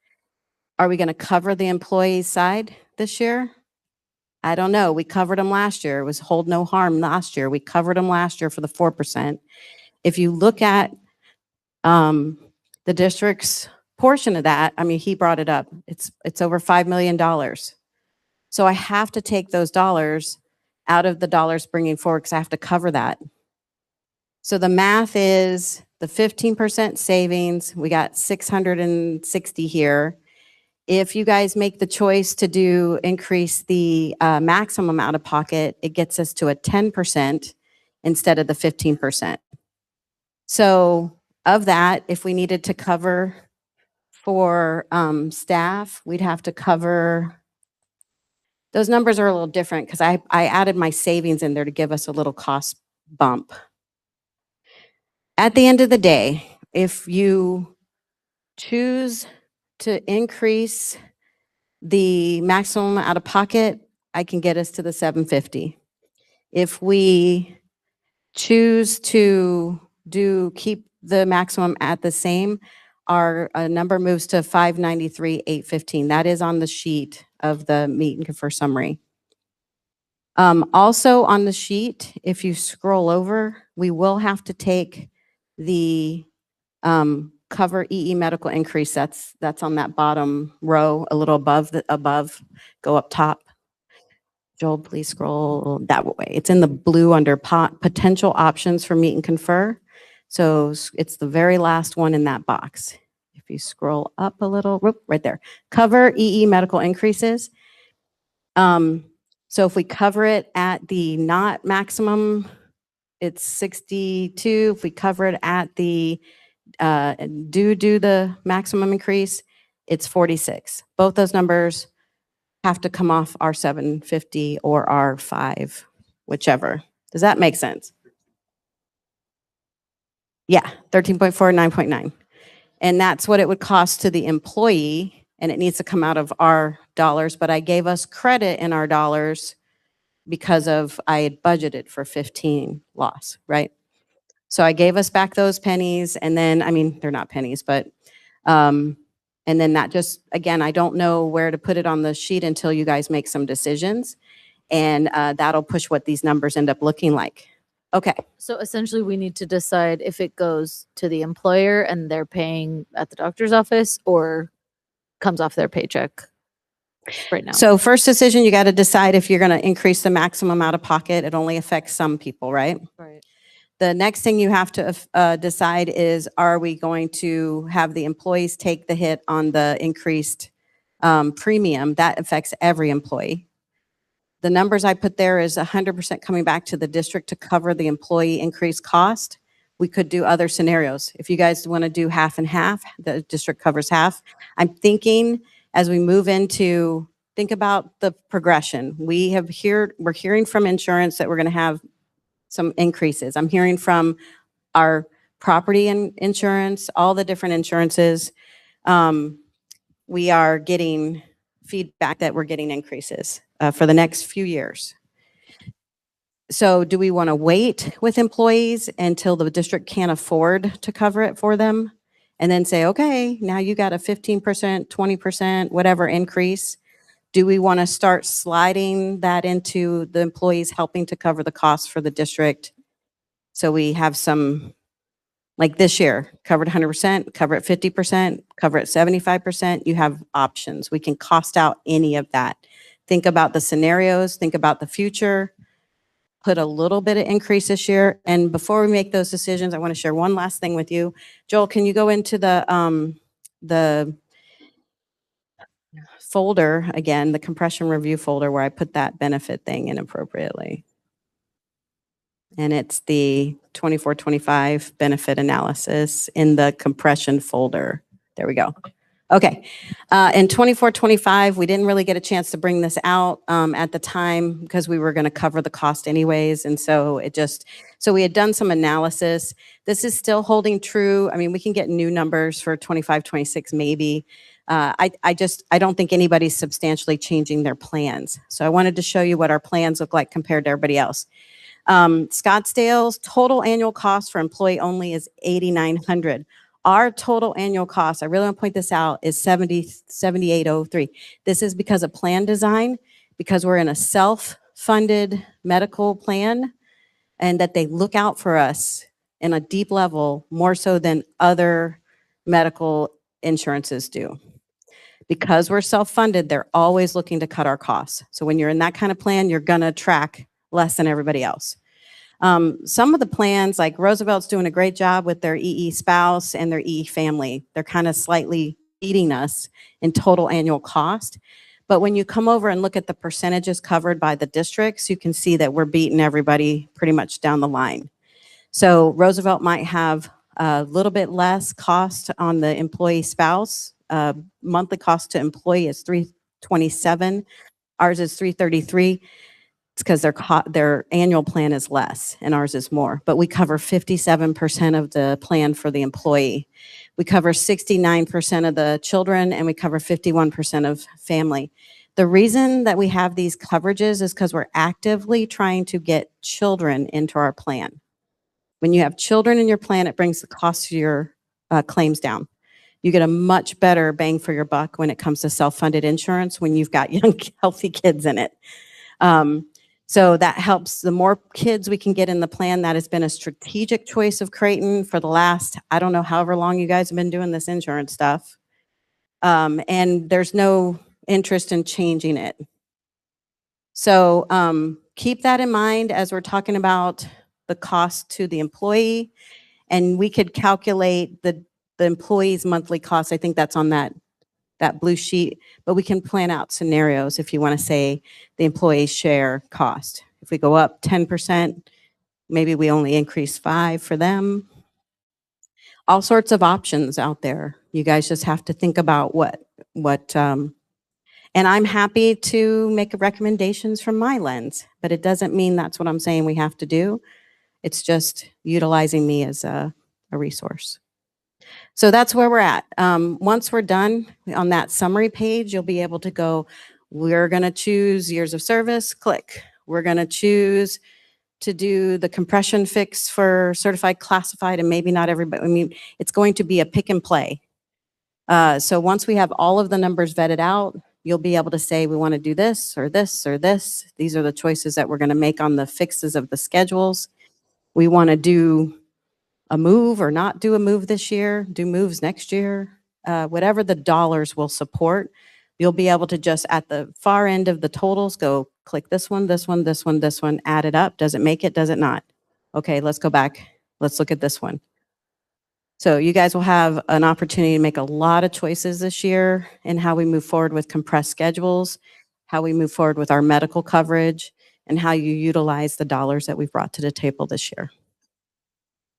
Are we going to cover the employees side this year? I don't know. We covered them last year. It was hold no harm last year. We covered them last year for the 4%. If you look at the district's portion of that, I mean, he brought it up. It's over $5 million. So I have to take those dollars out of the dollars bringing forward because I have to cover that. So the math is the 15% savings. We got 660 here. If you guys make the choice to increase the maximum out of pocket, it gets us to a 10% instead of the 15%. So of that, if we needed to cover for staff, we'd have to cover, those numbers are a little different because I added my savings in there to give us a little cost bump. At the end of the day, if you choose to increase the maximum out of pocket, I can get us to the 750. If we choose to keep the maximum at the same, our number moves to 593,815. That is on the sheet of the meet and confer summary. Also on the sheet, if you scroll over, we will have to take the cover EE medical increase. That's on that bottom row, a little above, go up top. Joel, please scroll that way. It's in the blue under potential options for meet and confer. So it's the very last one in that box. If you scroll up a little, whoop, right there, cover EE medical increases. So if we cover it at the not maximum, it's 62. If we cover it at the do the maximum increase, it's 46. Both those numbers have to come off our 750 or our 5, whichever. Does that make sense? Yeah, 13.4, 9.9. And that's what it would cost to the employee, and it needs to come out of our dollars, but I gave us credit in our dollars because I had budgeted for 15 loss, right? So I gave us back those pennies, and then, I mean, they're not pennies, but, and then that just, again, I don't know where to put it on the sheet until you guys make some decisions, and that'll push what these numbers end up looking like. Okay. So essentially, we need to decide if it goes to the employer and they're paying at the doctor's office or comes off their paycheck right now. So first decision, you got to decide if you're going to increase the maximum out of pocket. It only affects some people, right? Right. The next thing you have to decide is, are we going to have the employees take the hit on the increased premium? That affects every employee. The numbers I put there is 100% coming back to the district to cover the employee increased cost. We could do other scenarios. If you guys want to do half and half, the district covers half. I'm thinking as we move into, think about the progression. We're hearing from insurance that we're going to have some increases. I'm hearing from our property and insurance, all the different insurances. We are getting feedback that we're getting increases for the next few years. So do we want to wait with employees until the district can't afford to cover it for them? And then say, okay, now you got a 15%, 20%, whatever increase. Do we want to start sliding that into the employees helping to cover the costs for the district? So we have some, like this year, covered 100%, cover it 50%, cover it 75%. You have options. We can cost out any of that. Think about the scenarios, think about the future, put a little bit of increase this year. And before we make those decisions, I want to share one last thing with you. Joel, can you go into the folder again, the compression review folder where I put that benefit thing in appropriately? And it's the 24-25 benefit analysis in the compression folder. There we go. Okay. In 24-25, we didn't really get a chance to bring this out at the time because we were going to cover the cost anyways. And so so we had done some analysis. This is still holding true. I mean, we can get new numbers for 25-26 maybe. I don't think anybody's substantially changing their plans. So I wanted to show you what our plans look like compared to everybody else. Scottsdale's total annual cost for employee only is $8,900. Our total annual cost, I really want to point this out, is $78,03. This is because of plan design, because we're in a self-funded medical plan, and that they look out for us in a deep level more so than other medical insurances do. Because we're self-funded, they're always looking to cut our costs. So when you're in that kind of plan, you're going to track less than everybody else. Some of the plans, like Roosevelt's doing a great job with their EE spouse and their EE family. They're kind of slightly beating us in total annual cost. But when you come over and look at the percentages covered by the districts, you can see that we're beating everybody pretty much down the line. So Roosevelt might have a little bit less cost on the employee spouse. Monthly cost to employee is $327. Ours is $333. It's because their annual plan is less and ours is more. But we cover 57% of the plan for the employee. We cover 69% of the children and we cover 51% of family. The reason that we have these coverages is because we're actively trying to get children into our plan. When you have children in your plan, it brings the cost of your claims down. You get a much better bang for your buck when it comes to self-funded insurance when you've got young, healthy kids in it. So that helps. The more kids we can get in the plan, that has been a strategic choice of Creighton for the last, I don't know, however long you guys have been doing this insurance stuff. And there's no interest in changing it. So keep that in mind as we're talking about the cost to the employee. And we could calculate the employee's monthly cost. I think that's on that blue sheet, but we can plan out scenarios if you want to say the employee's share cost. If we go up 10%, maybe we only increase 5 for them. All sorts of options out there. You guys just have to think about and I'm happy to make recommendations from my lens, but it doesn't mean that's what I'm saying we have to do. It's just utilizing me as a resource. So that's where we're at. Once we're done on that summary page, you'll be able to go, we're going to choose years of service, click. We're going to choose to do the compression fix for certified classified, and maybe not everybody. I mean, it's going to be a pick and play. So once we have all of the numbers vetted out, you'll be able to say, we want to do this or this or this. These are the choices that we're going to make on the fixes of the schedules. We want to do a move or not do a move this year, do moves next year, whatever the dollars will support, you'll be able to just at the far end of the totals go click this one, this one, this one, this one, add it up. Does it make it? Does it not? Okay, let's go back. Let's look at this one. So you guys will have an opportunity to make a lot of choices this year in how we move forward with compressed schedules. how we move forward with our medical coverage, and how you utilize the dollars that we've brought to the table this year.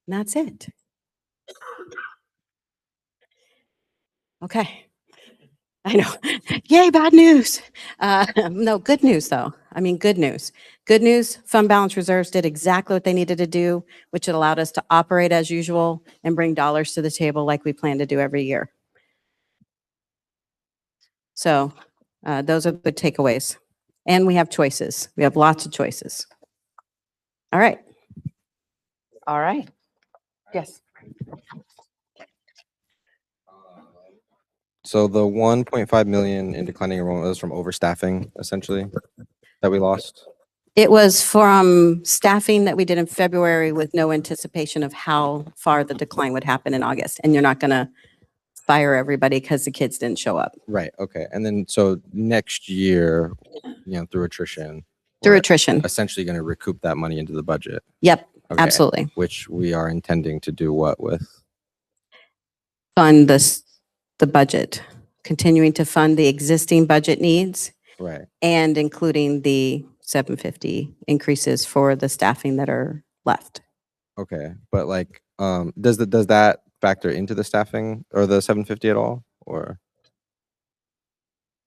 And that's it. Okay. I know. Yay, bad news. No, good news though. I mean, good news. Good news, fund balance reserves did exactly what they needed to do, which allowed us to operate as usual and bring dollars to the table like we plan to do every year. So those are the takeaways. And we have choices. We have lots of choices. All right. All right. Yes. So the 1.5 million in declining enrollment was from overstaffing, essentially, that we lost. It was from staffing that we did in February with no anticipation of how far the decline would happen in August. And you're not going to fire everybody because the kids didn't show up. Right. Okay. And then so next year, through attrition. Through we're attrition. Essentially going to recoup that money into the budget. Yep, Okay. absolutely. Which we are intending to do what with? Fund the budget, continuing to fund the existing budget needs. Right. And including the 750 increases for the staffing that are left. Okay. But like, does that factor into the staffing or the 750 at all? Or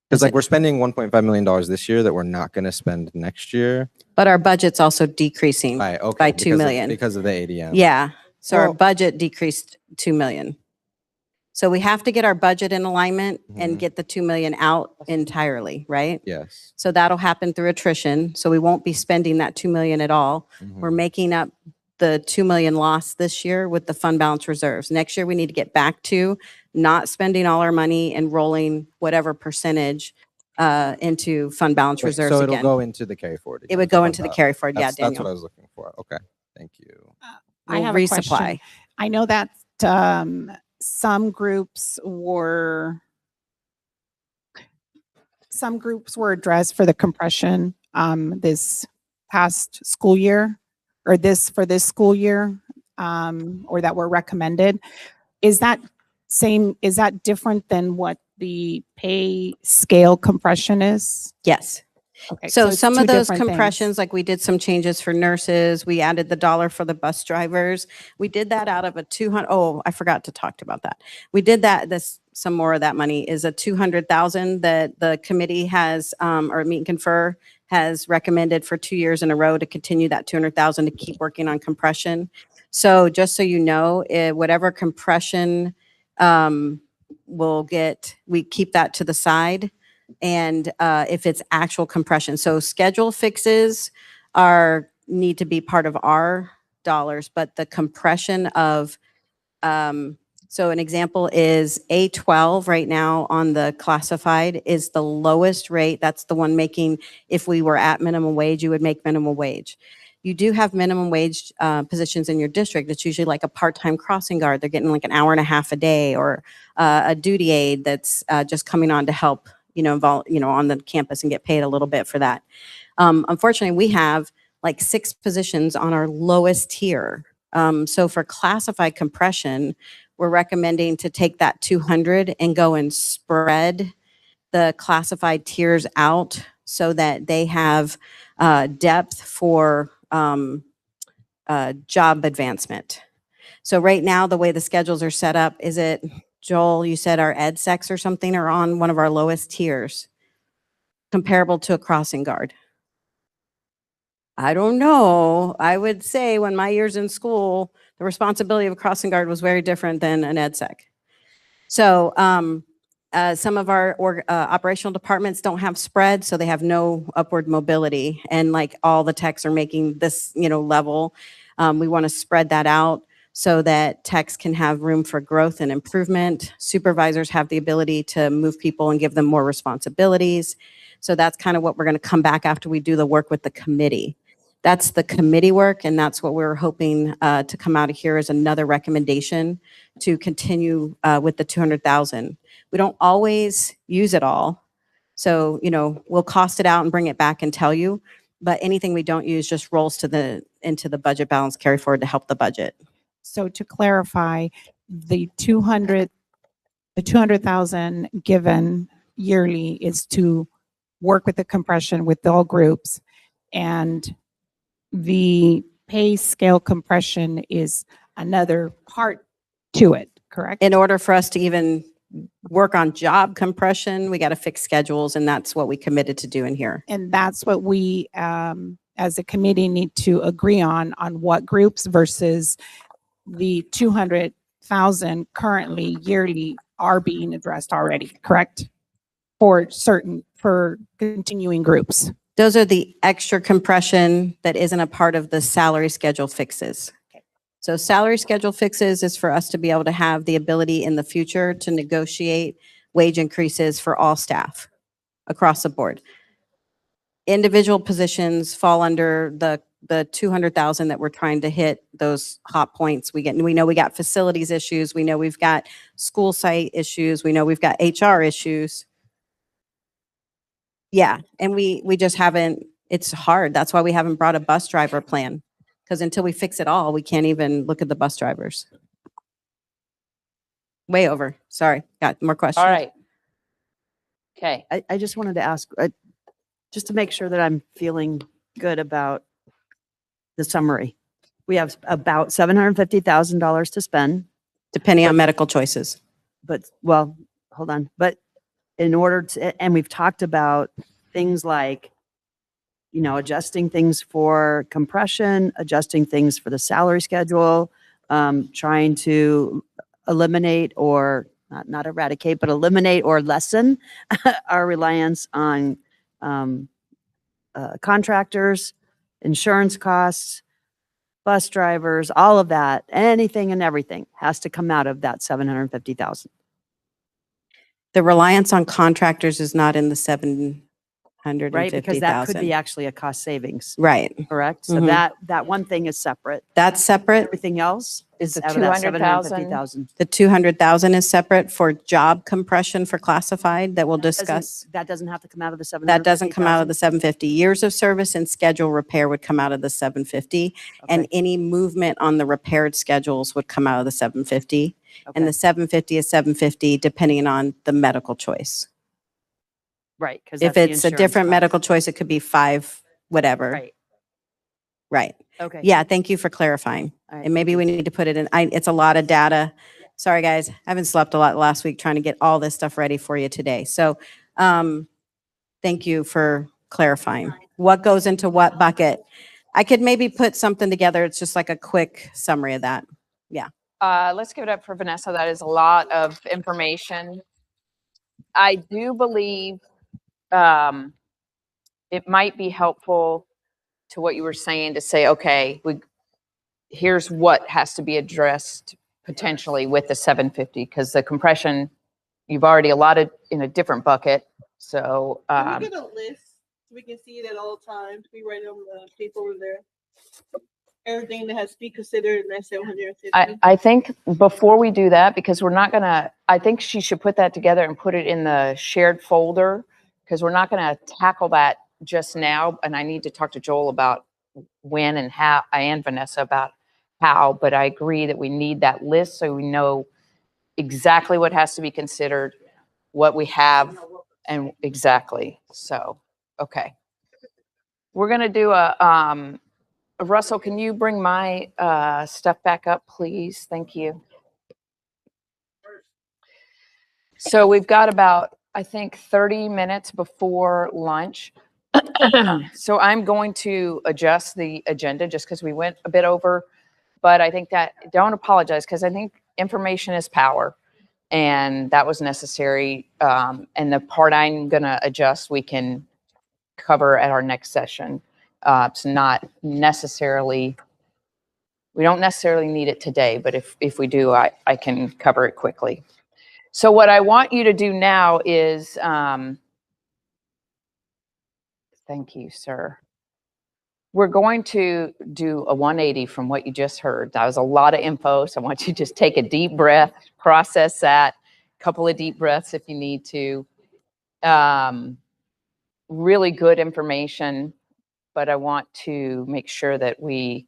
because like we're spending $1.5 million this year that we're not going to spend next year. But our budget's also decreasing Right, okay, by 2 million. because of the ADM. Yeah. So our Well- budget decreased 2 million. So we have to get our budget in alignment and get the 2 million out entirely, right? Yes. So that'll happen through attrition. So we won't be spending that 2 million at all. We're making up the 2 million loss this year with the fund balance reserves. Next year, we need to get back to not spending all our money and rolling whatever percentage into fund balance Wait, reserves so it'll again. go into the carry forward. It would again, go so into the that's- carry forward. Yeah, That's what I Daniel. was looking for. Okay. Thank you. I We'll have a resupply. question. I know that some groups were addressed for the compression this past school year or for this school year or that were recommended. Is that different than what the pay scale compression is? Yes. Okay. So it's some two of those different things. compressions, like we did some changes for nurses, we added the dollar for the bus drivers. We did that out of a 200, oh, I forgot to talk about that. We did that, some more of that money is a 200,000 that the committee has, or Meet and Confer has recommended for 2 years in a row to continue that 200,000 to keep working on compression. So just so you know, whatever compression we'll get, we keep that to the side. And if it's actual compression. So schedule fixes need to be part of our dollars, but the compression of, so an example is A12 right now on the classified is the lowest rate. That's the one making, if we were at minimum wage, you would make minimum wage. You do have minimum wage positions in your district. It's usually like a part-time crossing guard. They're getting like an hour and a half a day, or a duty aide that's just coming on to help on the campus and get paid a little bit for that. Unfortunately, we have like 6 positions on our lowest tier. So for classified compression, we're recommending to take that 200 and go and spread the classified tiers out so that they have depth for job advancement. So right now, the way the schedules are set up, is it, Joel, you said our ed secs or something are on one of our lowest tiers, comparable to a crossing guard. I don't know. I would say when my years in school, the responsibility of a crossing guard was very different than an ed sec. So some of our operational departments don't have spread, so they have no upward mobility. And like all the techs are making this, level, we want to spread that out so that techs can have room for growth and improvement. Supervisors have the ability to move people and give them more responsibilities. So that's kind of what we're going to come back after we do the work with the committee. That's the committee work, and that's what we're hoping to come out of here as another recommendation to continue with the 200,000. We don't always use it all. So, we'll cost it out and bring it back and tell you, but anything we don't use just rolls into the budget balance carry forward to help the budget. So to clarify, the 200,000 given yearly is to work with the compression with all groups. And the pay scale compression is another part to it, correct? In order for us to even work on job compression, we got to fix schedules, and that's what we committed to doing here. And that's what we, as a committee, need to agree on what groups versus the 200,000 currently yearly are being addressed already, correct? For continuing groups. Those are the extra compression that isn't a part of the salary schedule fixes. So salary schedule fixes is for us to be able to have the ability in the future to negotiate wage increases for all staff across the board. Individual positions fall under the 200,000 that we're trying to hit those hot points. We know we got facilities issues. We know we've got school site issues. We know we've got HR issues. Yeah, and we just haven't, it's hard. That's why we haven't brought a bus driver plan. Because until we fix it all, we can't even look at the bus drivers. Way over. Sorry, got more questions? All right. Okay. I just wanted to ask, just to make sure that I'm feeling good about the summary. We have about $750,000 to spend. Depending on medical choices. But, well, hold on. But in order to, and we've talked about things like, you know, adjusting things for compression, adjusting things for the salary schedule, trying to eliminate or not eradicate, but eliminate or lessen our reliance on contractors, insurance costs, bus drivers, all of that, anything and everything has to come out of that 750,000. The reliance on contractors is not in the 750,000. Right, because that could be actually a cost savings. Right. Correct? So Mhm. that one thing is separate. That's separate. Everything else Is the out of that 200,000? 750,000. The 200,000 is separate for job compression for classified that we'll discuss. That doesn't have to come out of the 750,000? That doesn't come out of the 750. Years of service and schedule repair would come out of the 750. And any movement on the repaired schedules would come out of the 750. And the 750 is 750 depending on the medical choice. Right. Because If it's a different medical choice, it could be 5, whatever. Right. Right. Okay. Yeah, thank you for clarifying. All right, And maybe we need to put it in, it's a lot of data. Sorry, guys, I haven't slept a lot last week trying to get all this stuff ready for you today. So thank you for clarifying. What goes into what bucket? I could maybe put something together. It's just like a quick summary of that. Yeah. Let's give it up for Vanessa. That is a lot of information. I do believe it might be helpful to what you were saying to say, okay, here's what has to be addressed potentially with the 750, because the compression, you've already allotted in a different bucket. So Can we get a list so we can see it at all times? We write on the paper over there. Everything that has to be considered in that 750. I think before we do that, because we're not gonna, I think she should put that together and put it in the shared folder, because we're not gonna tackle that just now. And I need to talk to Joel about when and how, and Vanessa about how, but I agree that we need that list so we know exactly what has to be considered, what we have, and exactly. So, okay. We're gonna do Russell, can you bring my stuff back up, please? Thank you. So we've got about, I think, 30 minutes before lunch. So I'm going to adjust the agenda just because we went a bit over. But I think that, don't apologize, because I think information is power. And that was necessary. And the part I'm going to adjust, we can cover at our next session. It's not necessarily, we don't necessarily need it today, but if we do, I can cover it quickly. So what I want you to do now is, thank you, sir. We're going to do a 180 from what you just heard. That was a lot of info, so I want you to just take a deep breath, process that, a couple of deep breaths if you need to. Really good information, but I want to make sure that we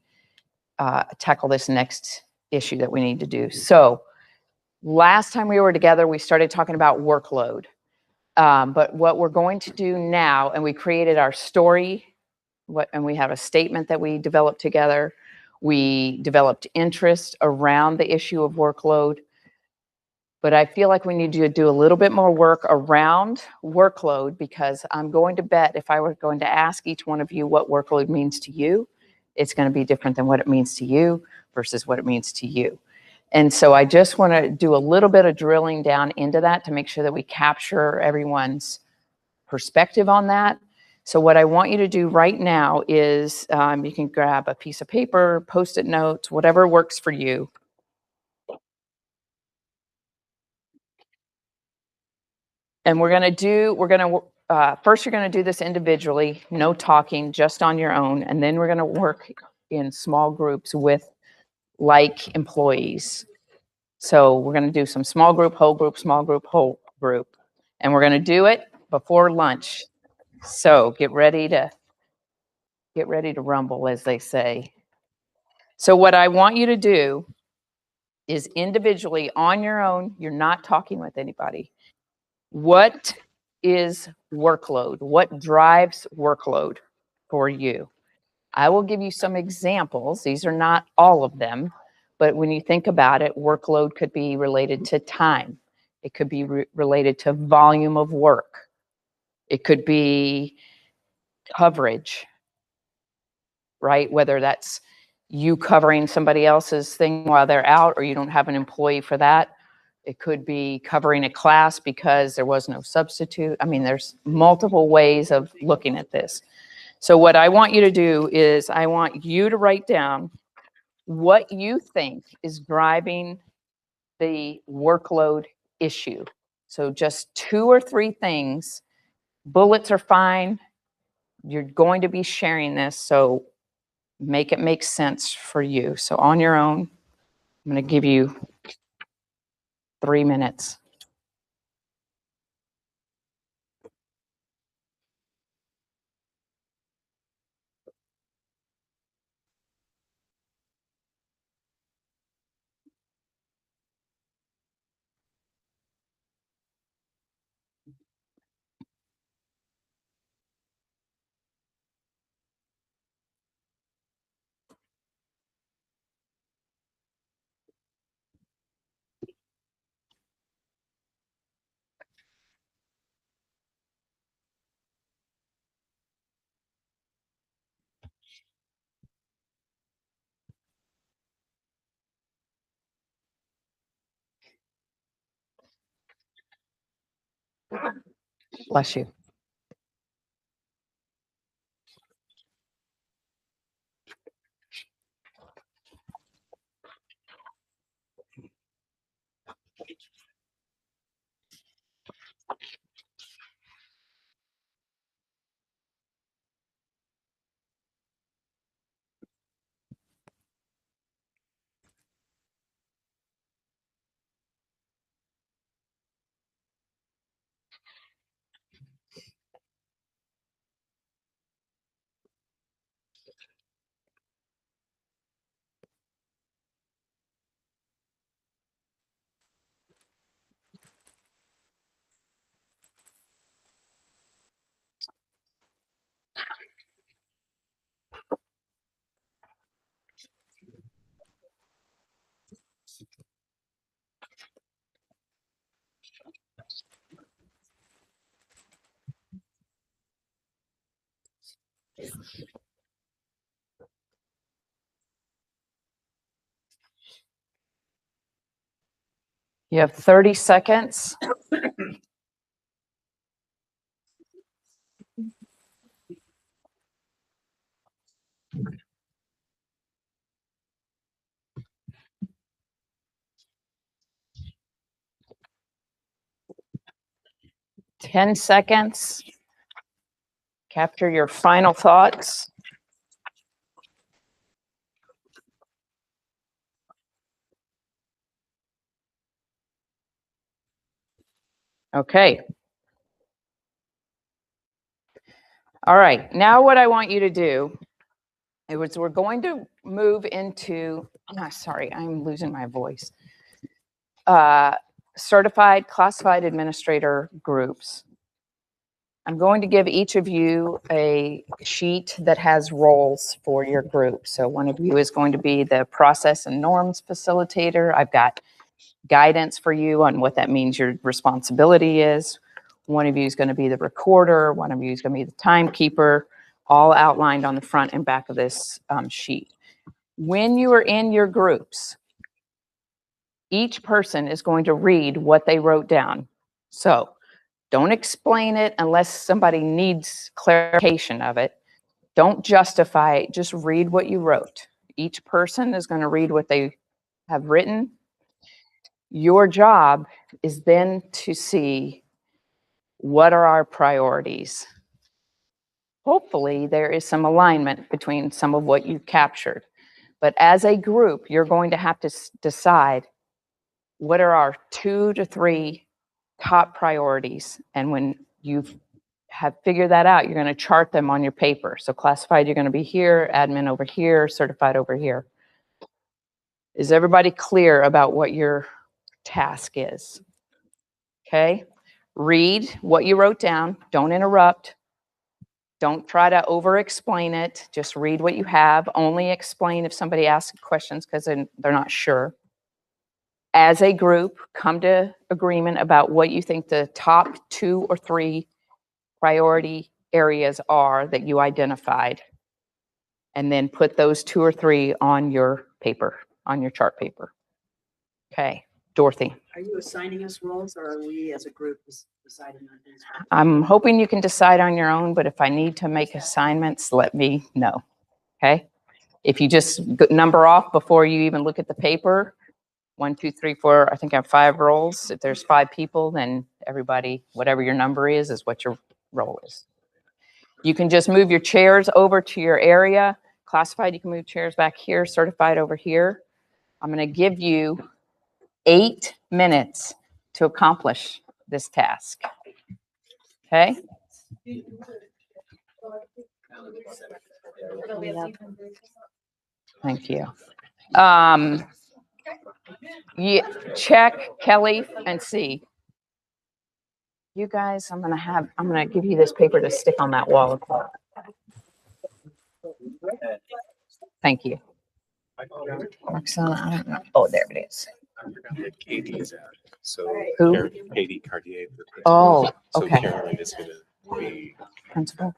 tackle this next issue that we need to do. So last time we were together, we started talking about workload. But what we're going to do now, and we created our story, and we have a statement that we developed together. We developed interest around the issue of workload. But I feel like we need to do a little bit more work around workload, because I'm going to bet if I were going to ask each one of you what workload means to you, it's going to be different than what it means to you versus what it means to you. And so I just want to do a little bit of drilling down into that to make sure that we capture everyone's perspective on that. So what I want you to do right now is you can grab a piece of paper, Post-it notes, whatever works for you. And first you're going to do this individually, no talking, just on your own. And then we're going to work in small groups with like employees. So we're going to do some small group, whole group, small group, whole group. And we're going to do it before lunch. So get ready to rumble, as they say. So what I want you to do is individually on your own, you're not talking with anybody. What is workload? What drives workload for you? I will give you some examples. These are not all of them, but when you think about it, workload could be related to time. It could be related to volume of work. It could be coverage, right? Whether that's you covering somebody else's thing while they're out, or you don't have an employee for that. It could be covering a class because there was no substitute. I mean, there's multiple ways of looking at this. So what I want you to do is I want you to write down what you think is driving the workload issue. So just 2 or 3 things. Bullets are fine. You're going to be sharing this, so make it make sense for you. So on your own, I'm going to give you 3 minutes. Bless you. You have 30 seconds. Ten seconds. Capture your final thoughts. Okay. All right. Now what I want you to do is we're going to move into, sorry, I'm losing my voice. Certified classified administrator groups. I'm going to give each of you a sheet that has roles for your group. So one of you is going to be the process and norms facilitator. I've got guidance for you on what that means your responsibility is. One of you is going to be the recorder. One of you is going to be the timekeeper, all outlined on the front and back of this sheet. When you are in your groups, each person is going to read what they wrote down. So don't explain it unless somebody needs clarification of it. Don't justify it, just read what you wrote. Each person is going to read what they have written. Your job is then to see what are our priorities. Hopefully, there is some alignment between some of what you captured. But as a group, you're going to have to decide what are our 2 to 3 top priorities. And when you have figured that out, you're going to chart them on your paper. So classified, you're going to be here, admin over here, certified over here. Is everybody clear about what your task is? Okay. Read what you wrote down. Don't interrupt. Don't try to over-explain it. Just read what you have. Only explain if somebody asks questions because they're not sure. As a group, come to agreement about what you think the top 2 or 3 priority areas are that you identified. And then put those 2 or 3 on your paper, on your chart paper. Okay, Dorothy. Are you assigning us roles or are we as a group deciding on things? I'm hoping you can decide on your own, but if I need to make assignments, let me know, okay? If you just number off before you even look at the paper, 1, 2, 3, 4, I think I have 5 roles. If there's 5 people, then everybody, whatever your number is what your role is. You can just move your chairs over to your area. Classified, you can move chairs back here, certified over here. I'm gonna give you 8 minutes to accomplish this task. Okay? Thank you. Check Kelly and see. You guys, I'm gonna give you this paper to stick on that wall. Thank you. Roxana, I don't know. Oh, there it is. Katie is out. So Who? Katie Cartier. Oh, So okay. Caroline is going to be. Principal.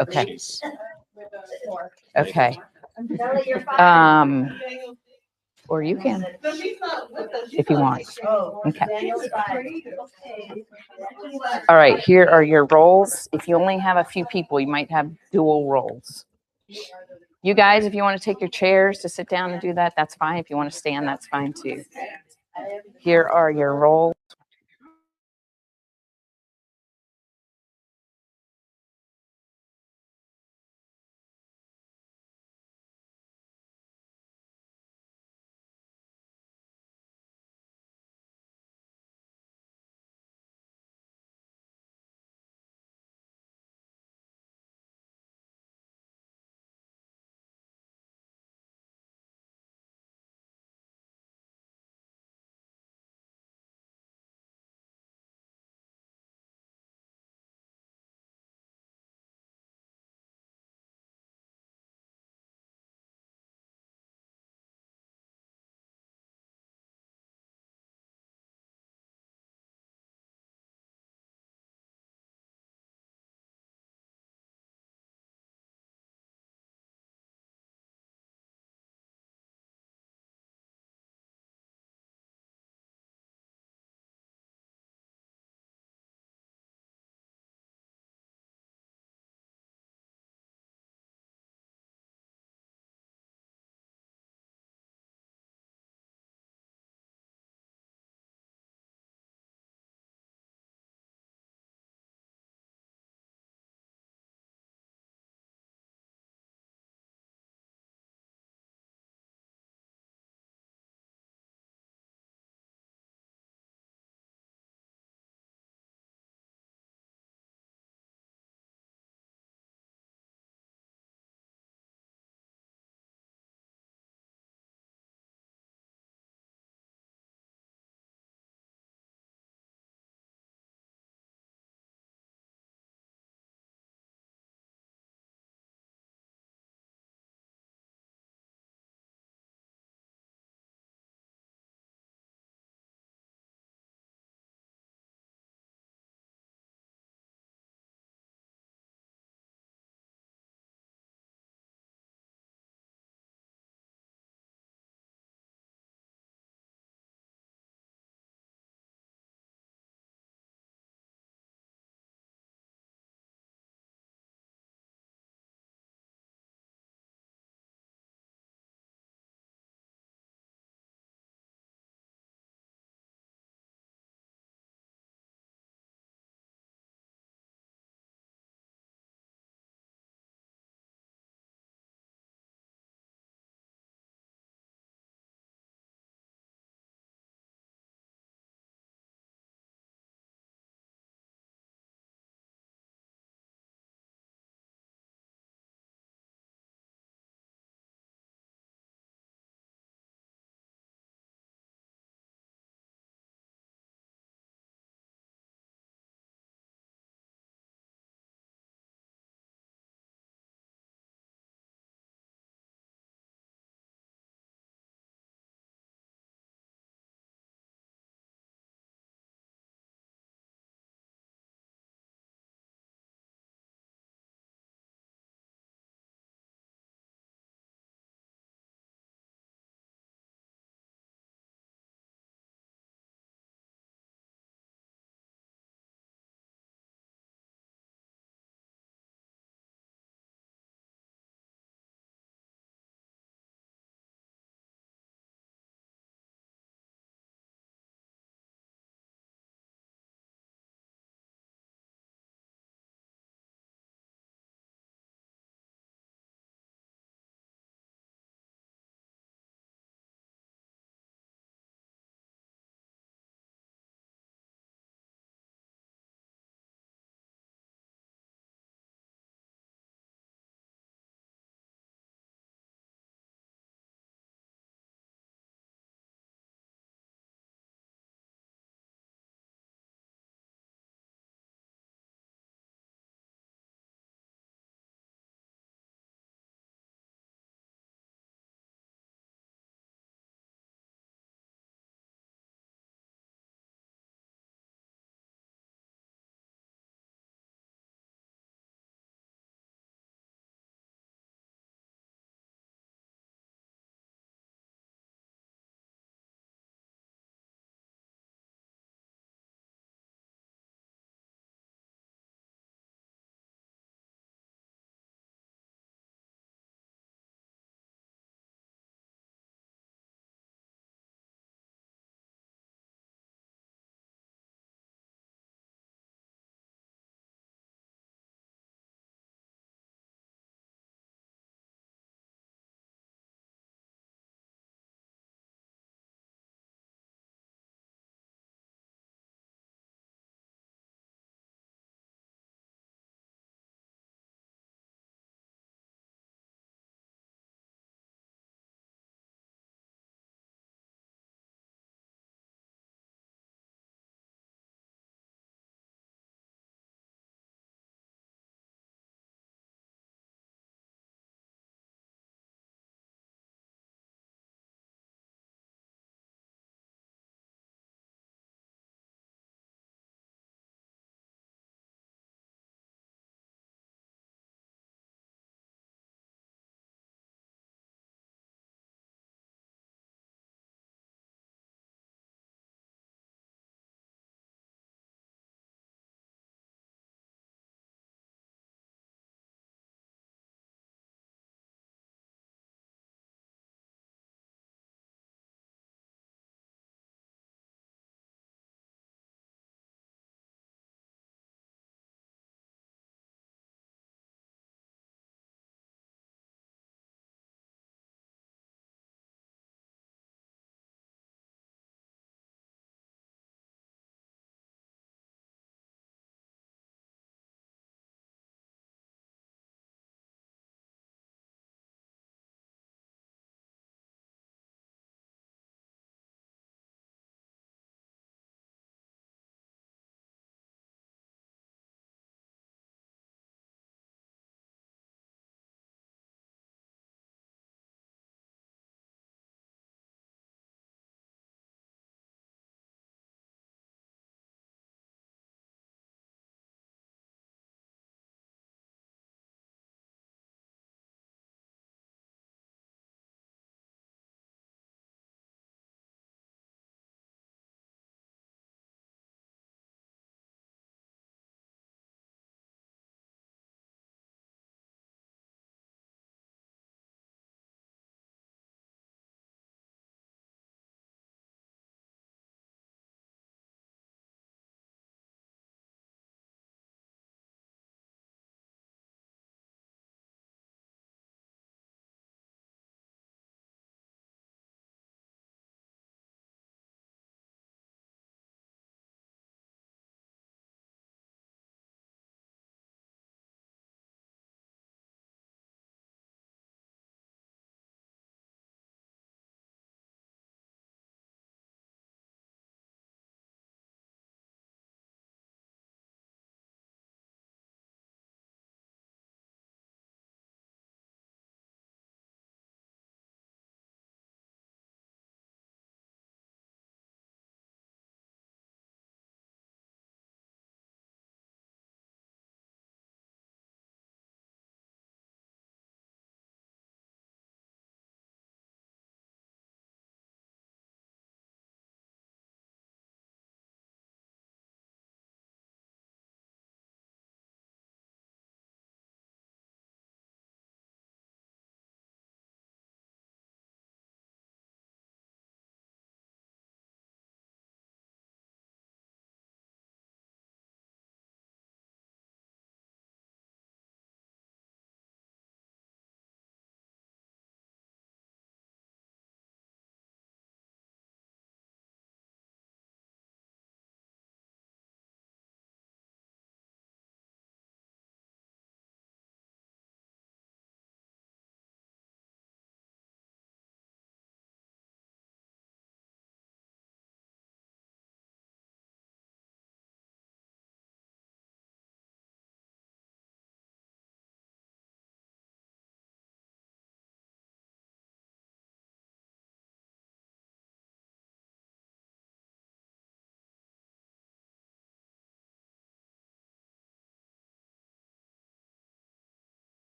Okay. She's- Okay. Or you can, if you want. Okay. All right, here are your roles. If you only have a few people, you might have dual roles. You guys, if you want to take your chairs to sit down and do that, that's fine. If you want to stand, that's fine too. Here are your roles.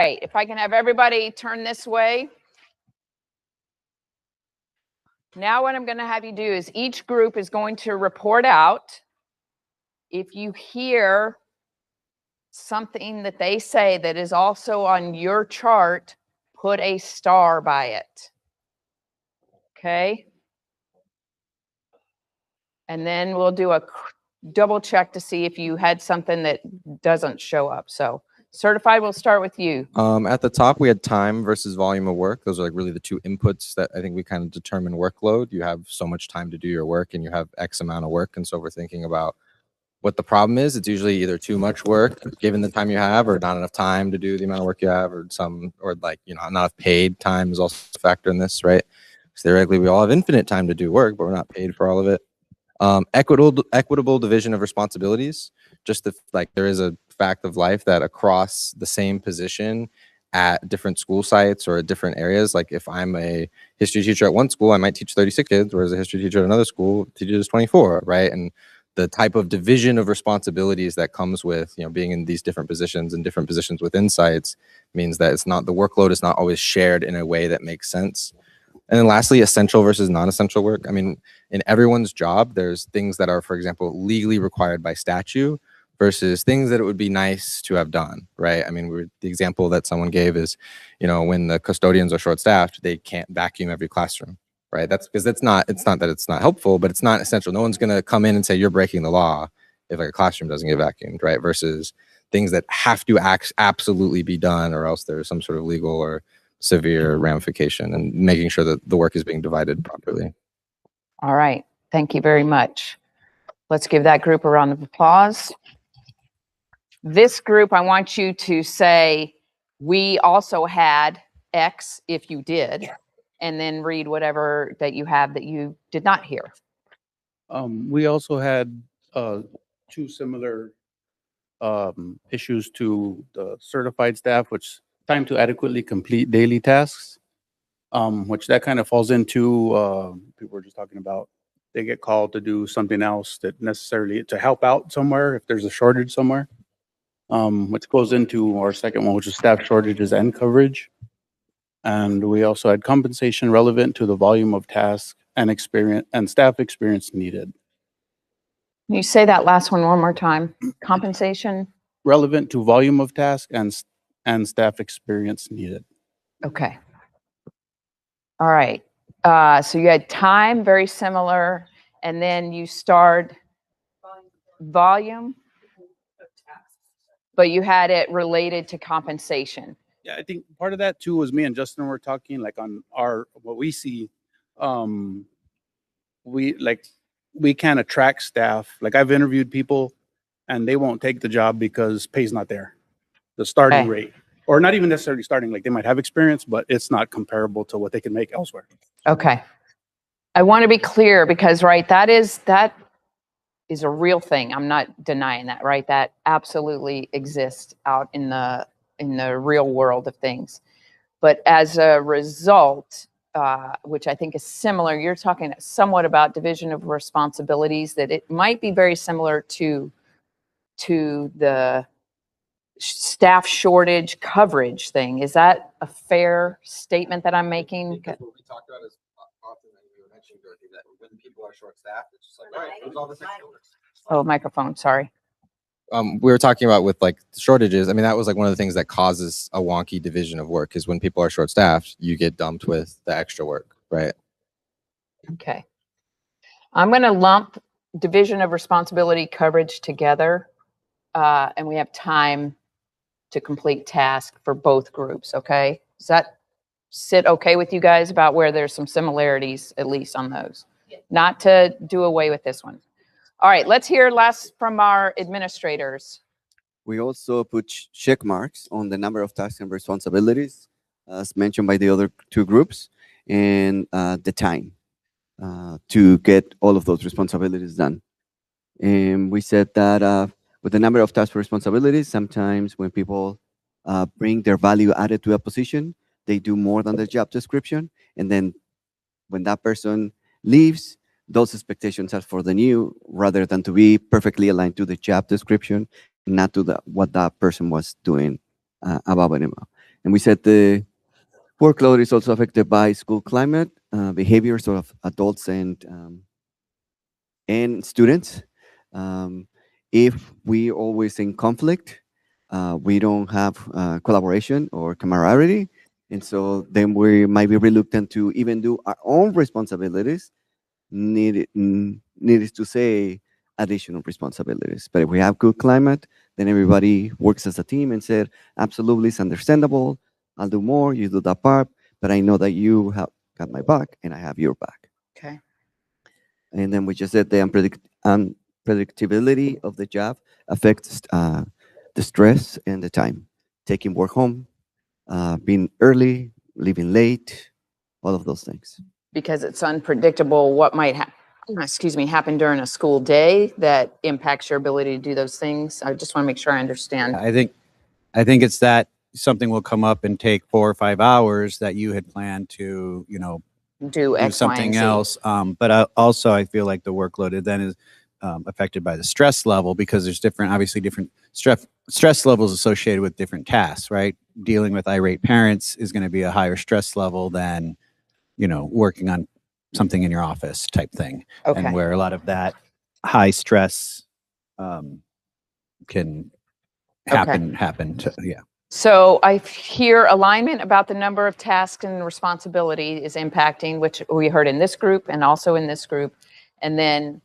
right, if I can have everybody turn this way. Now what I'm going to have you do is each group is going to report out. If you hear something that they say that is also on your chart, put a star by it. Okay? And then we'll do a double check to see if you had something that doesn't show up. So certified, we'll start with you. At the top, we had time versus volume of work. Those are like really the two inputs that I think we kind of determine workload. You have so much time to do your work and you have X amount of work. And so we're thinking about what the problem is. It's usually either too much work given the time you have or not enough time to do the amount of work you have or like, not enough paid time is also a factor in this, right? Because theoretically, we all have infinite time to do work, but we're not paid for all of it. Equitable division of responsibilities. Just like there is a fact of life that across the same position at different school sites or at different areas, like if I'm a history teacher at one school, I might teach 36 kids, whereas a history teacher at another school teaches 24, right? And the type of division of responsibilities that comes with being in these different positions and different positions within sites means that the workload is not always shared in a way that makes sense. And then lastly, essential versus non-essential work. I mean, in everyone's job, there's things that are, for example, legally required by statute versus things that it would be nice to have done, right? I mean, the example that someone gave is, when the custodians are short-staffed, they can't vacuum every classroom, right? That's because it's not that it's not helpful, but it's not essential. No one's going to come in and say you're breaking the law if like a classroom doesn't get vacuumed, right? Versus things that have to absolutely be done or else there's some sort of legal or severe ramification, and making sure that the work is being divided properly. All right. Thank you very much. Let's give that group a round of applause. This group, I want you to say, we also had X if you did, and then read whatever that you have that you did not hear. We also had two similar issues to the certified staff, which time to adequately complete daily tasks, which that kind of falls into, people were just talking about, they get called to do something else that necessarily to help out somewhere if there's a shortage somewhere, which goes into our second one, which is staff shortages and coverage. And we also had compensation relevant to the volume of tasks and experience and staff experience needed. Can you say that last one more time? Compensation? Relevant to volume of task and staff experience needed. Okay. All right. So you had time, very similar, and then you starred volume, but you had it related to compensation. Yeah, I think part of that too was me and Justin were talking like on what we see. We can't attract staff. Like I've interviewed people and they won't take the job because pay's not there. The starting rate, or not even necessarily starting, like they might have experience, but it's not comparable to what they can make elsewhere. Okay. I want to be clear because, right, that is a real thing. I'm not denying that, right? That absolutely exists out in the real world of things. But as a result, which I think is similar, you're talking somewhat about division of responsibilities, that it might be very similar to the staff shortage coverage thing. Is that a fair statement that I'm making? Because what we talked about is often, and you mentioned, Dorothy, that when people are short-staffed, it's just like, all right, who's all this extra work? Oh, microphone, sorry. We were talking about with like shortages. I mean, that was like one of the things that causes a wonky division of work is when people are short-staffed, you get dumped with the extra work, right? Okay. I'm going to lump division of responsibility coverage together, and we have time to complete task for both groups, okay? Does that sit okay with you guys about where there's some similarities, at least on those? Not to do away with this one. All right, let's hear last from our administrators. We also put check marks on the number of tasks and responsibilities, as mentioned by the other two groups, and the time to get all of those responsibilities done. And we said that with the number of tasks and responsibilities, sometimes when people bring their value added to a position, they do more than the job description. And then when that person leaves, those expectations are for the new rather than to be perfectly aligned to the job description, not to what that person was doing above and above. And we said the workload is also affected by school climate, behaviors of adults and students. If we always in conflict, we don't have collaboration or camaraderie. And so then we might be reluctant to even do our own responsibilities, needless to say, additional responsibilities. But if we have good climate, then everybody works as a team and said, absolutely, it's understandable. I'll do more, you do that part, but I know that you have got my back and I have your back. Okay. And then we just said the unpredictability of the job affects the stress and the time. Taking work home, being early, leaving late, all of those things. Because it's unpredictable what might happen during a school day that impacts your ability to do those things. I just want to make sure I understand. I think it's that something will come up and take 4 or 5 hours that you had planned to, Do X, Y, and something Z. else. But also I feel like the workload then is affected by the stress level because there's obviously different stress levels associated with different tasks, right? Dealing with irate parents is going to be a higher stress level than, working on something in your office type thing. Okay. And where a lot of that high stress can happen to, yeah. So I hear alignment about the number of tasks and responsibility is impacting, which we heard in this group and also in this group. And then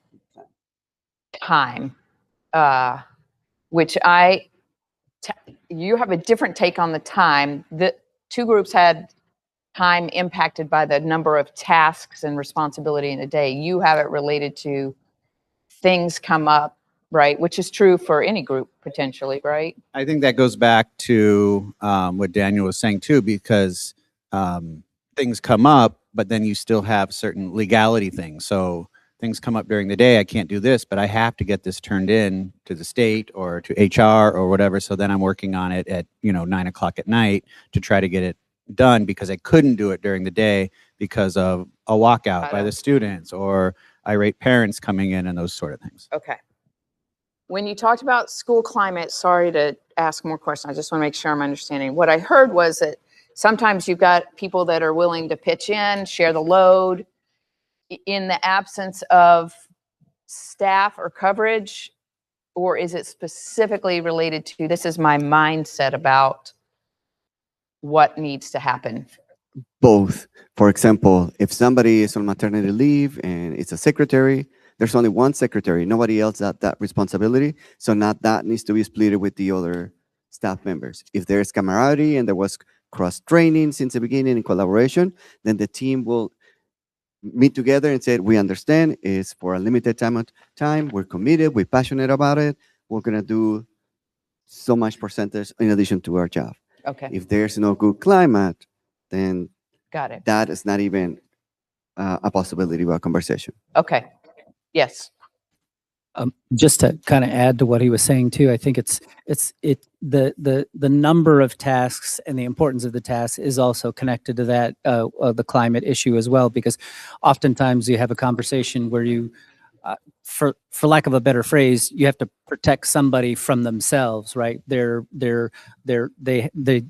time, which you have a different take on the time. The two groups had time impacted by the number of tasks and responsibility in a day. You have it related to things come up, right? Which is true for any group potentially, right? I think that goes back to what Daniel was saying too, because things come up, but then you still have certain legality things. So things come up during the day. I can't do this, but I have to get this turned in to the state or to HR or whatever. So then I'm working on it at 9:00 at night to try to get it done because I couldn't do it during the day because of a walkout by the students or irate parents coming in and those sort of things. Okay. When you talked about school climate, sorry to ask more questions. I just want to make sure I'm understanding. What I heard was that sometimes you've got people that are willing to pitch in, share the load in the absence of staff or coverage, or is it specifically related to this is my mindset about what needs to happen? Both. For example, if somebody is on maternity leave and it's a secretary, there's only one secretary, nobody else has that responsibility. So not that needs to be split with the other staff members. If there's camaraderie and there was cross training since the beginning in collaboration, then the team will meet together and say, we understand it's for a limited time. We're committed. We're passionate about it. We're going to do so much percentage in addition to our job. Okay. If there's no good climate, then Got it. that is not even a possibility of a conversation. Okay. Yes. Just to kind of add to what he was saying too, I think the number of tasks and the importance of the tasks is also connected to that the climate issue as well, because oftentimes you have a conversation where you for lack of a better phrase, you have to protect somebody from themselves, right? They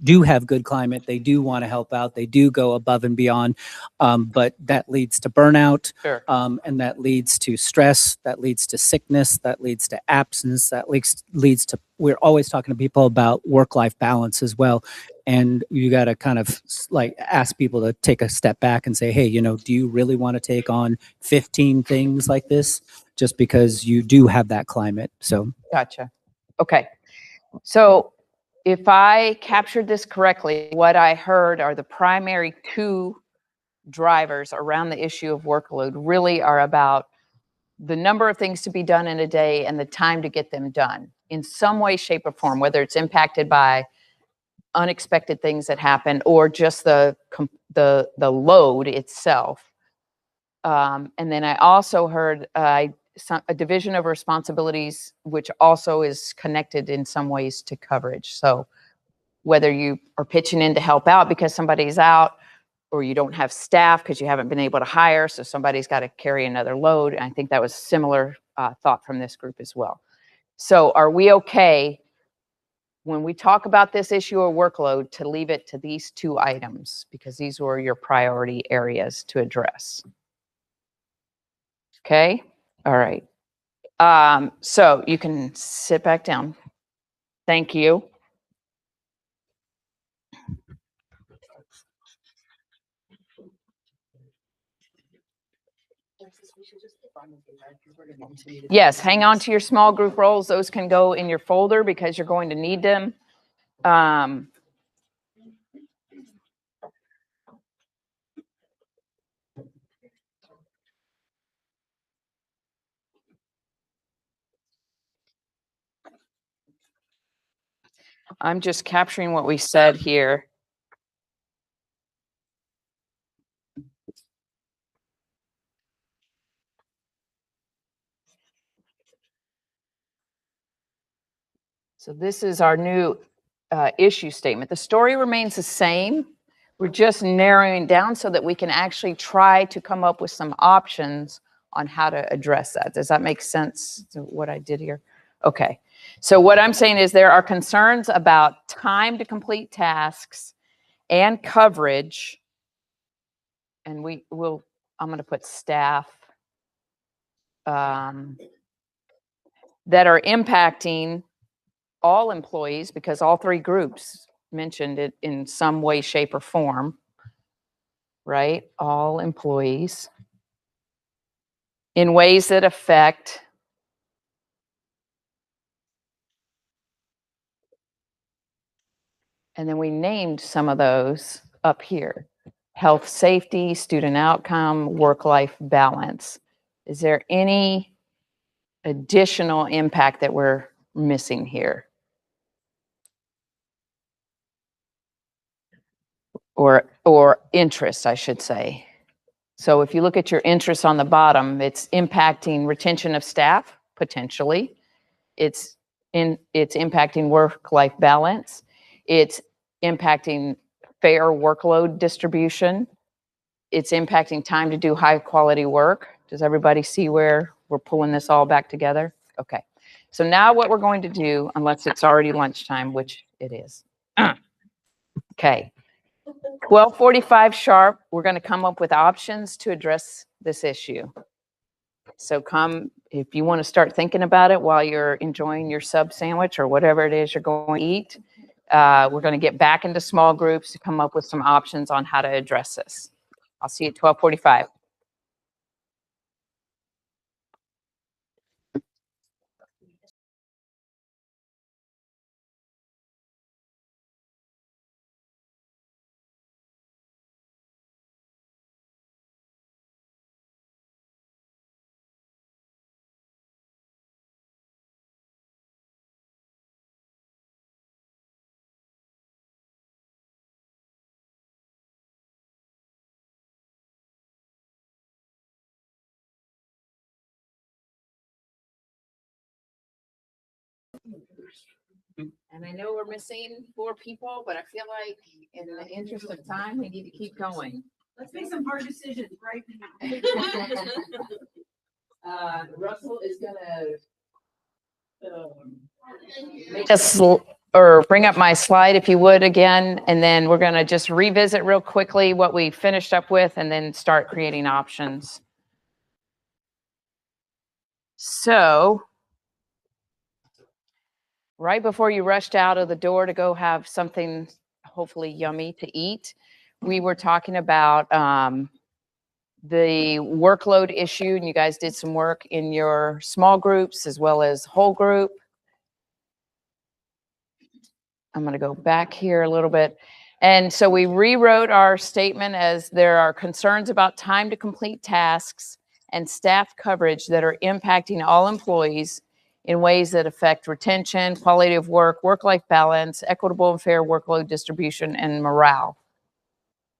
do have good climate. They do want to help out. They do go above and beyond, but that leads to burnout, Sure. And that leads to stress. That leads to sickness. That leads to absence. That leads to. We're always talking to people about work-life balance as well, and you got to kind of like ask people to take a step back and say, hey, do you really want to take on 15 things like this just because you do have that climate? So Gotcha. Okay. So if I captured this correctly, what I heard are the primary two drivers around the issue of workload really are about the number of things to be done in a day and the time to get them done in some way, shape, or form, whether it's impacted by unexpected things that happen or just the load itself. And then I also heard a division of responsibilities, which also is connected in some ways to coverage. So whether you are pitching in to help out because somebody's out, or you don't have staff because you haven't been able to hire, so somebody's got to carry another load. And I think that was similar thought from this group as well. So are we okay when we talk about this issue of workload, to leave it to these two items, because these were your priority areas to address. Okay? All right. So you can sit back down. Thank you. Yes, hang on to your small group roles. Those can go in your folder because you're going to need them. I'm just capturing what we said here. So this is our new issue statement. The story remains the same. We're just narrowing down so that we can actually try to come up with some options on how to address that. Does that make sense to what I did here? Okay. So what I'm saying is there are concerns about time to complete tasks and coverage. And I'm going to put staff that are impacting all employees, because all three groups mentioned it in some way, shape, or form, right? All employees in ways that affect and then we named some of those up here: health, safety, student outcome, work-life balance. Is there any additional impact that we're missing here? Or interest, I should say. So if you look at your interest on the bottom, it's impacting retention of staff, potentially. It's impacting work-life balance. It's impacting fair workload distribution. It's impacting time to do high-quality work. Does everybody see where we're pulling this all back together? Okay. So now what we're going to do, unless it's already lunchtime, which it is. Okay. 12:45 sharp, we're going to come up with options to address this issue. So if you want to start thinking about it while you're enjoying your sub sandwich or whatever it is you're going to eat, we're going to get back into small groups to come up with some options on how to address this. I'll see you at 12:45. And I know we're missing 4 people, but I feel like in the interest of time, we need to keep going. Let's make some hard decisions right now. Russell is gonna or bring up my slide if you would again, and then we're gonna just revisit real quickly what we finished up with and then start creating options. So right before you rushed out of the door to go have something hopefully yummy to eat, we were talking about the workload issue, and you guys did some work in your small groups as well as whole group. I'm going to go back here a little bit. And so we rewrote our statement as there are concerns about time to complete tasks and staff coverage that are impacting all employees in ways that affect retention, quality of work, work-life balance, equitable and fair workload distribution, and morale.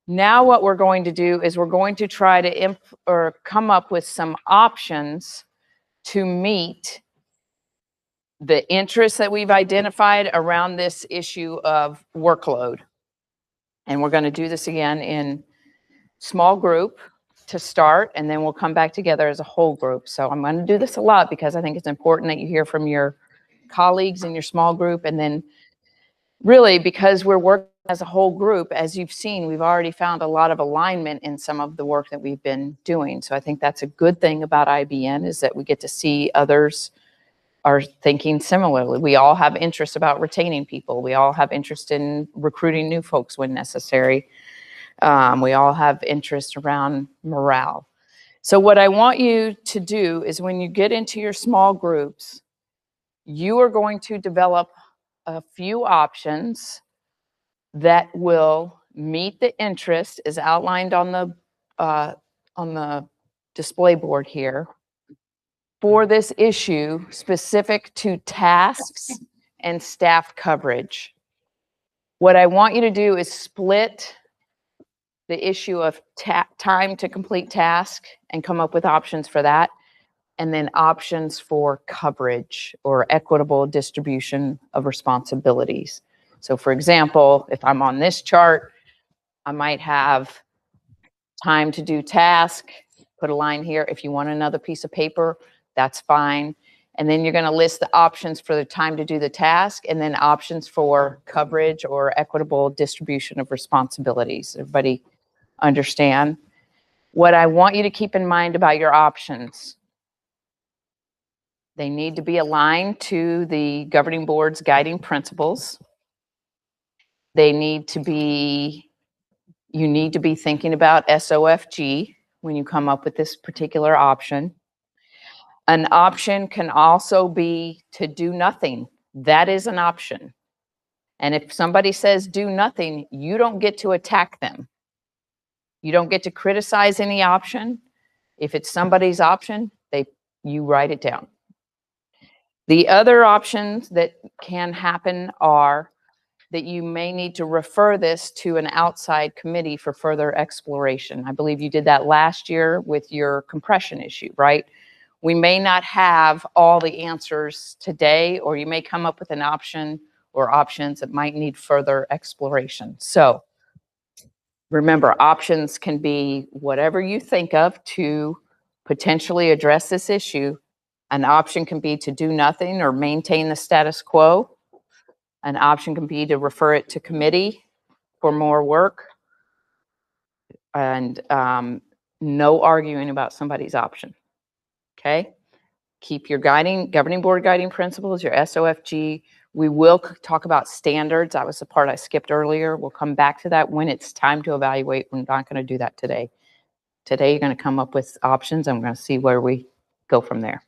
Now what we're going to do is we're going to try to come up with some options to meet the interests that we've identified around this issue of workload. And we're going to do this again in small group to start, and then we'll come back together as a whole group. So I'm going to do this a lot because I think it's important that you hear from your colleagues in your small group, and then really, because we're working as a whole group, as you've seen, we've already found a lot of alignment in some of the work that we've been doing. So I think that's a good thing about IBN, is that we get to see others are thinking similarly. We all have interest about retaining people. We all have interest in recruiting new folks when necessary. We all have interest around morale. So what I want you to do is, when you get into your small groups, you are going to develop a few options that will meet the interest as outlined on the display board here for this issue, specific to tasks and staff coverage. What I want you to do is split the issue of time to complete task and come up with options for that, and then options for coverage or equitable distribution of responsibilities. So for example, if I'm on this chart, I might have time to do task, put a line here. If you want another piece of paper, that's fine. And then you're going to list the options for the time to do the task, and then options for coverage or equitable distribution of responsibilities. Everybody understand? What I want you to keep in mind about your options: they need to be aligned to the governing board's guiding principles. They need to be, you need to be thinking about SOFG when you come up with this particular option. An option can also be to do nothing. That is an option. And if somebody says do nothing, you don't get to attack them. You don't get to criticize any option. If it's somebody's option, you write it down. The other options that can happen are that you may need to refer this to an outside committee for further exploration. I believe you did that last year with your compression issue, right? We may not have all the answers today, or you may come up with an option or options that might need further exploration. So remember, options can be whatever you think of to potentially address this issue. An option can be to do nothing or maintain the status quo. An option can be to refer it to committee for more work. And no arguing about somebody's option. Okay? Keep your governing board guiding principles, your SOFG. We will talk about standards. That was the part I skipped earlier. We'll come back to that when it's time to evaluate. We're not going to do that today. Today, you're going to come up with options. I'm going to see where we go from there.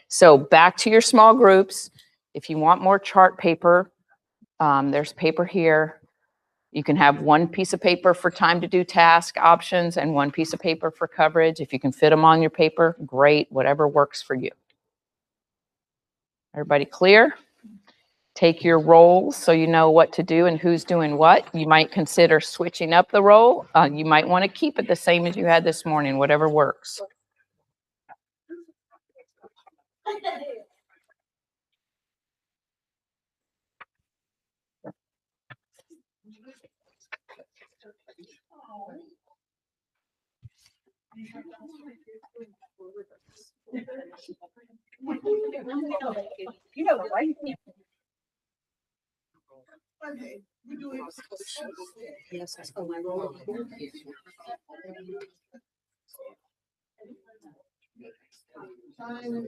So back to your small groups. If you want more chart paper, there's paper here. You can have one piece of paper for time to do task options and one piece of paper for coverage. If you can fit them on your paper, great, whatever works for you. Everybody clear? Take your roles so you know what to do and who's doing what. You might consider switching up the role. You might want to keep it the same as you had this morning, whatever works. You know, right? Okay, we're doing. Yes, that's my role. Time,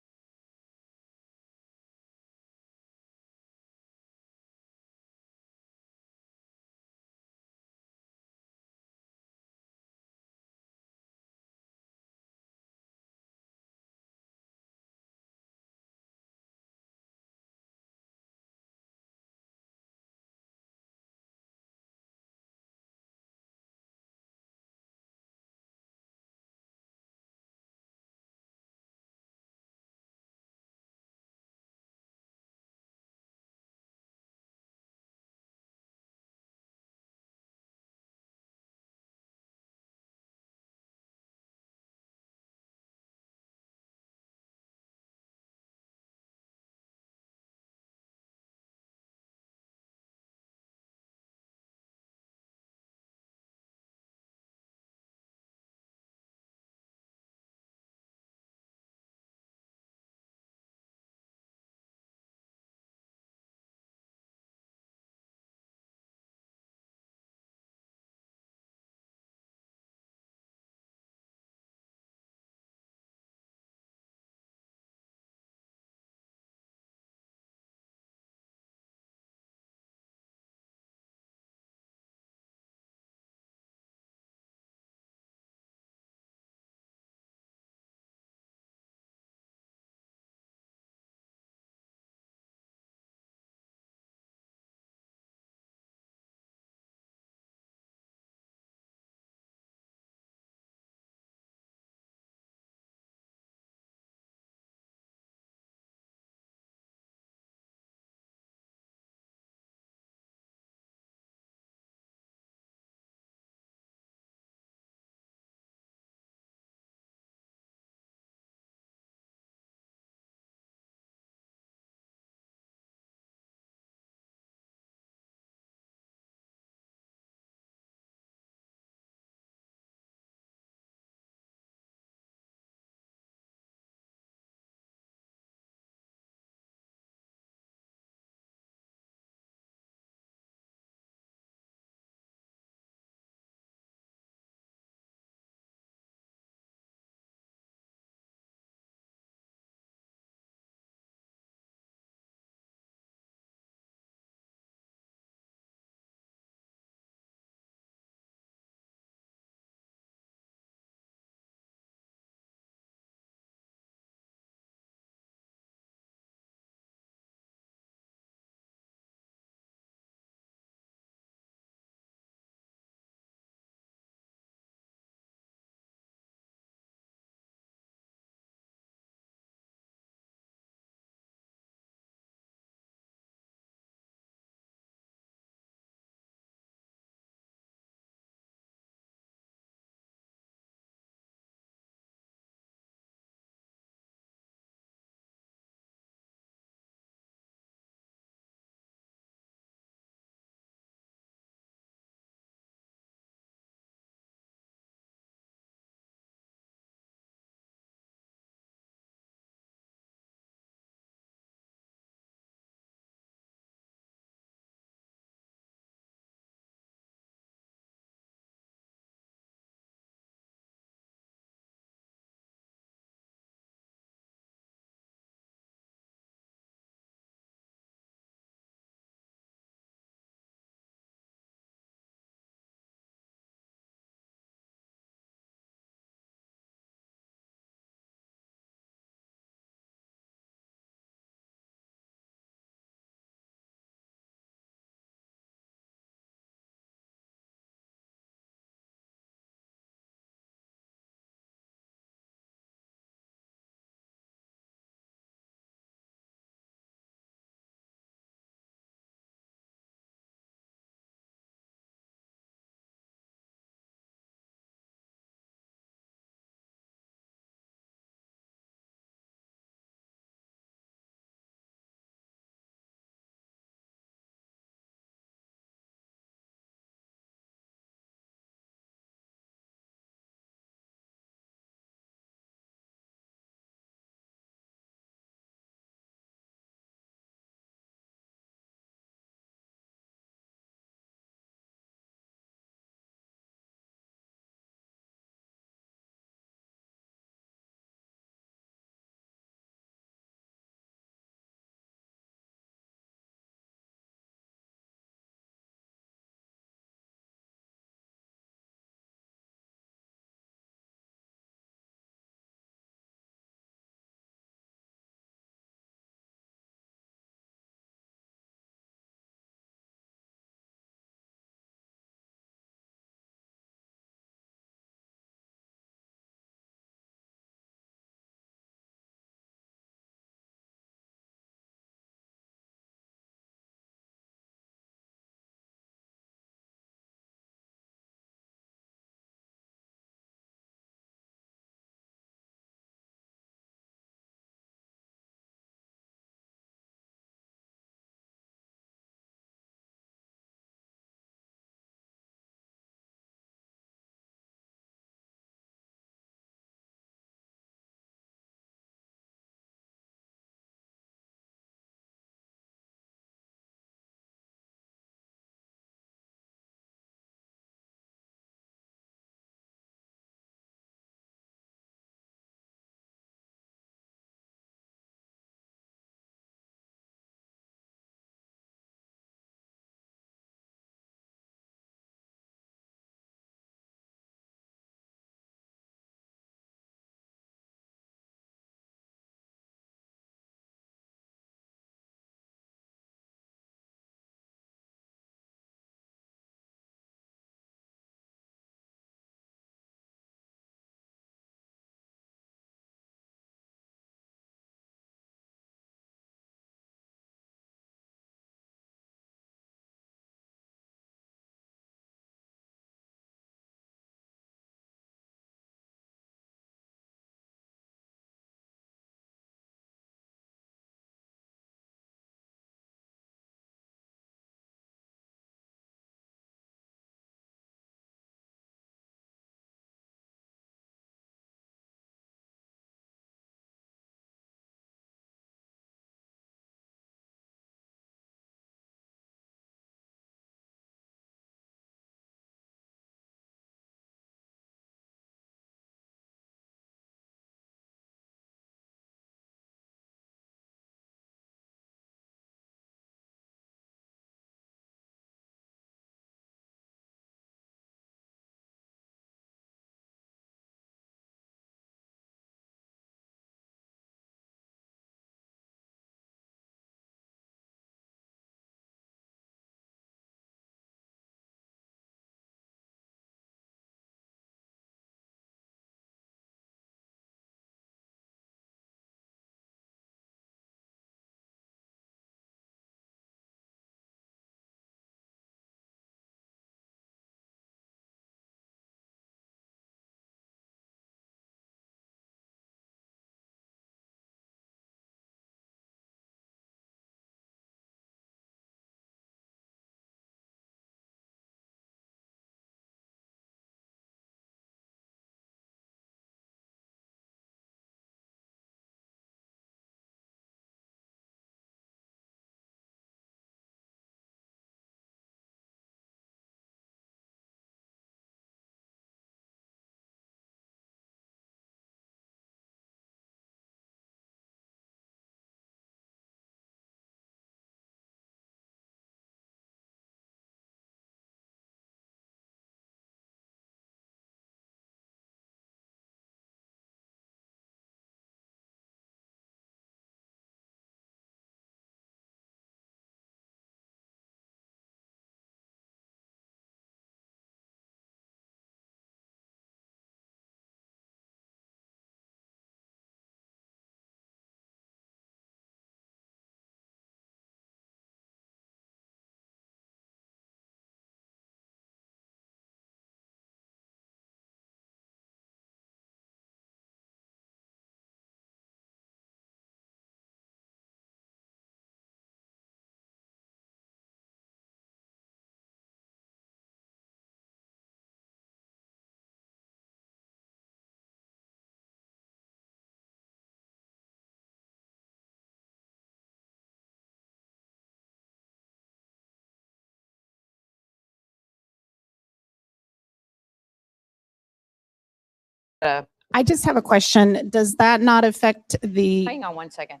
I just have a question. Does that not affect the? Hang on one second.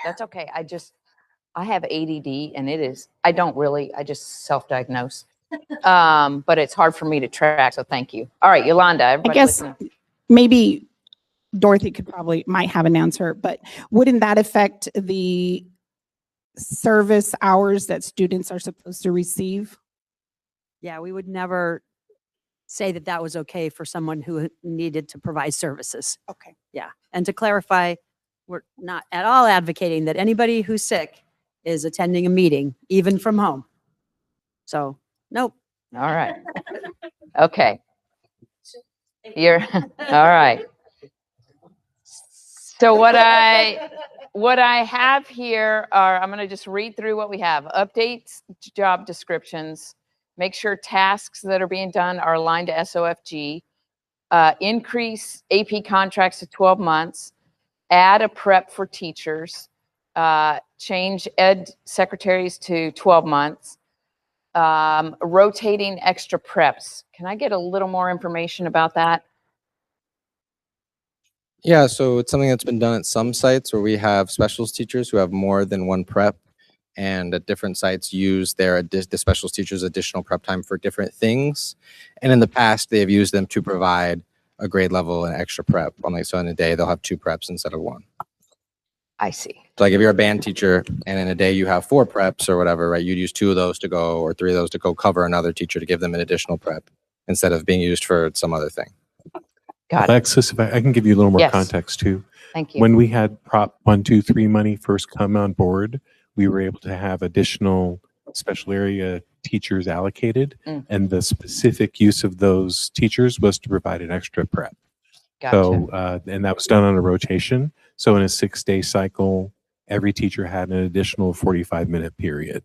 That's okay. I have ADD and I just self-diagnose. But it's hard for me to track, so thank you. All right, Yolanda, I everybody guess listening. maybe Dorothy might have an answer, but wouldn't that affect the service hours that students are supposed to receive? Yeah, we would never say that that was okay for someone who needed to provide services. Okay. Yeah. And to clarify, we're not at all advocating that anybody who's sick is attending a meeting, even from home. So, nope. All right. Okay. You're all right. So what I have here are, I'm going to just read through what we have. Updates, job descriptions, make sure tasks that are being done are aligned to SOFG, increase AP contracts to 12 months, add a prep for teachers, change ed secretaries to 12 months, rotating extra preps. Can I get a little more information about that? Yeah, so it's something that's been done at some sites where we have specials teachers who have more than one prep, and at different sites use the specials teachers additional prep time for different things. And in the past, they have used them to provide a grade level and extra prep. So in a day, they'll have 2 preps instead of 1. I see. So like if you're a band teacher and in a day you have 4 preps or whatever, right? You'd use 2 of those to go, or 3 of those to go cover another teacher to give them an additional prep instead of being used for some other thing. Got it. Alexis, if I can give you a little more Yes. context too. Thank you. When we had Prop 123 money first come on board, we were able to have additional special area teachers allocated, Mm. and the specific use of those teachers was to provide an extra prep. Gotcha. So, and that was done on a rotation. So in a 6-day cycle, every teacher had an additional 45-minute period.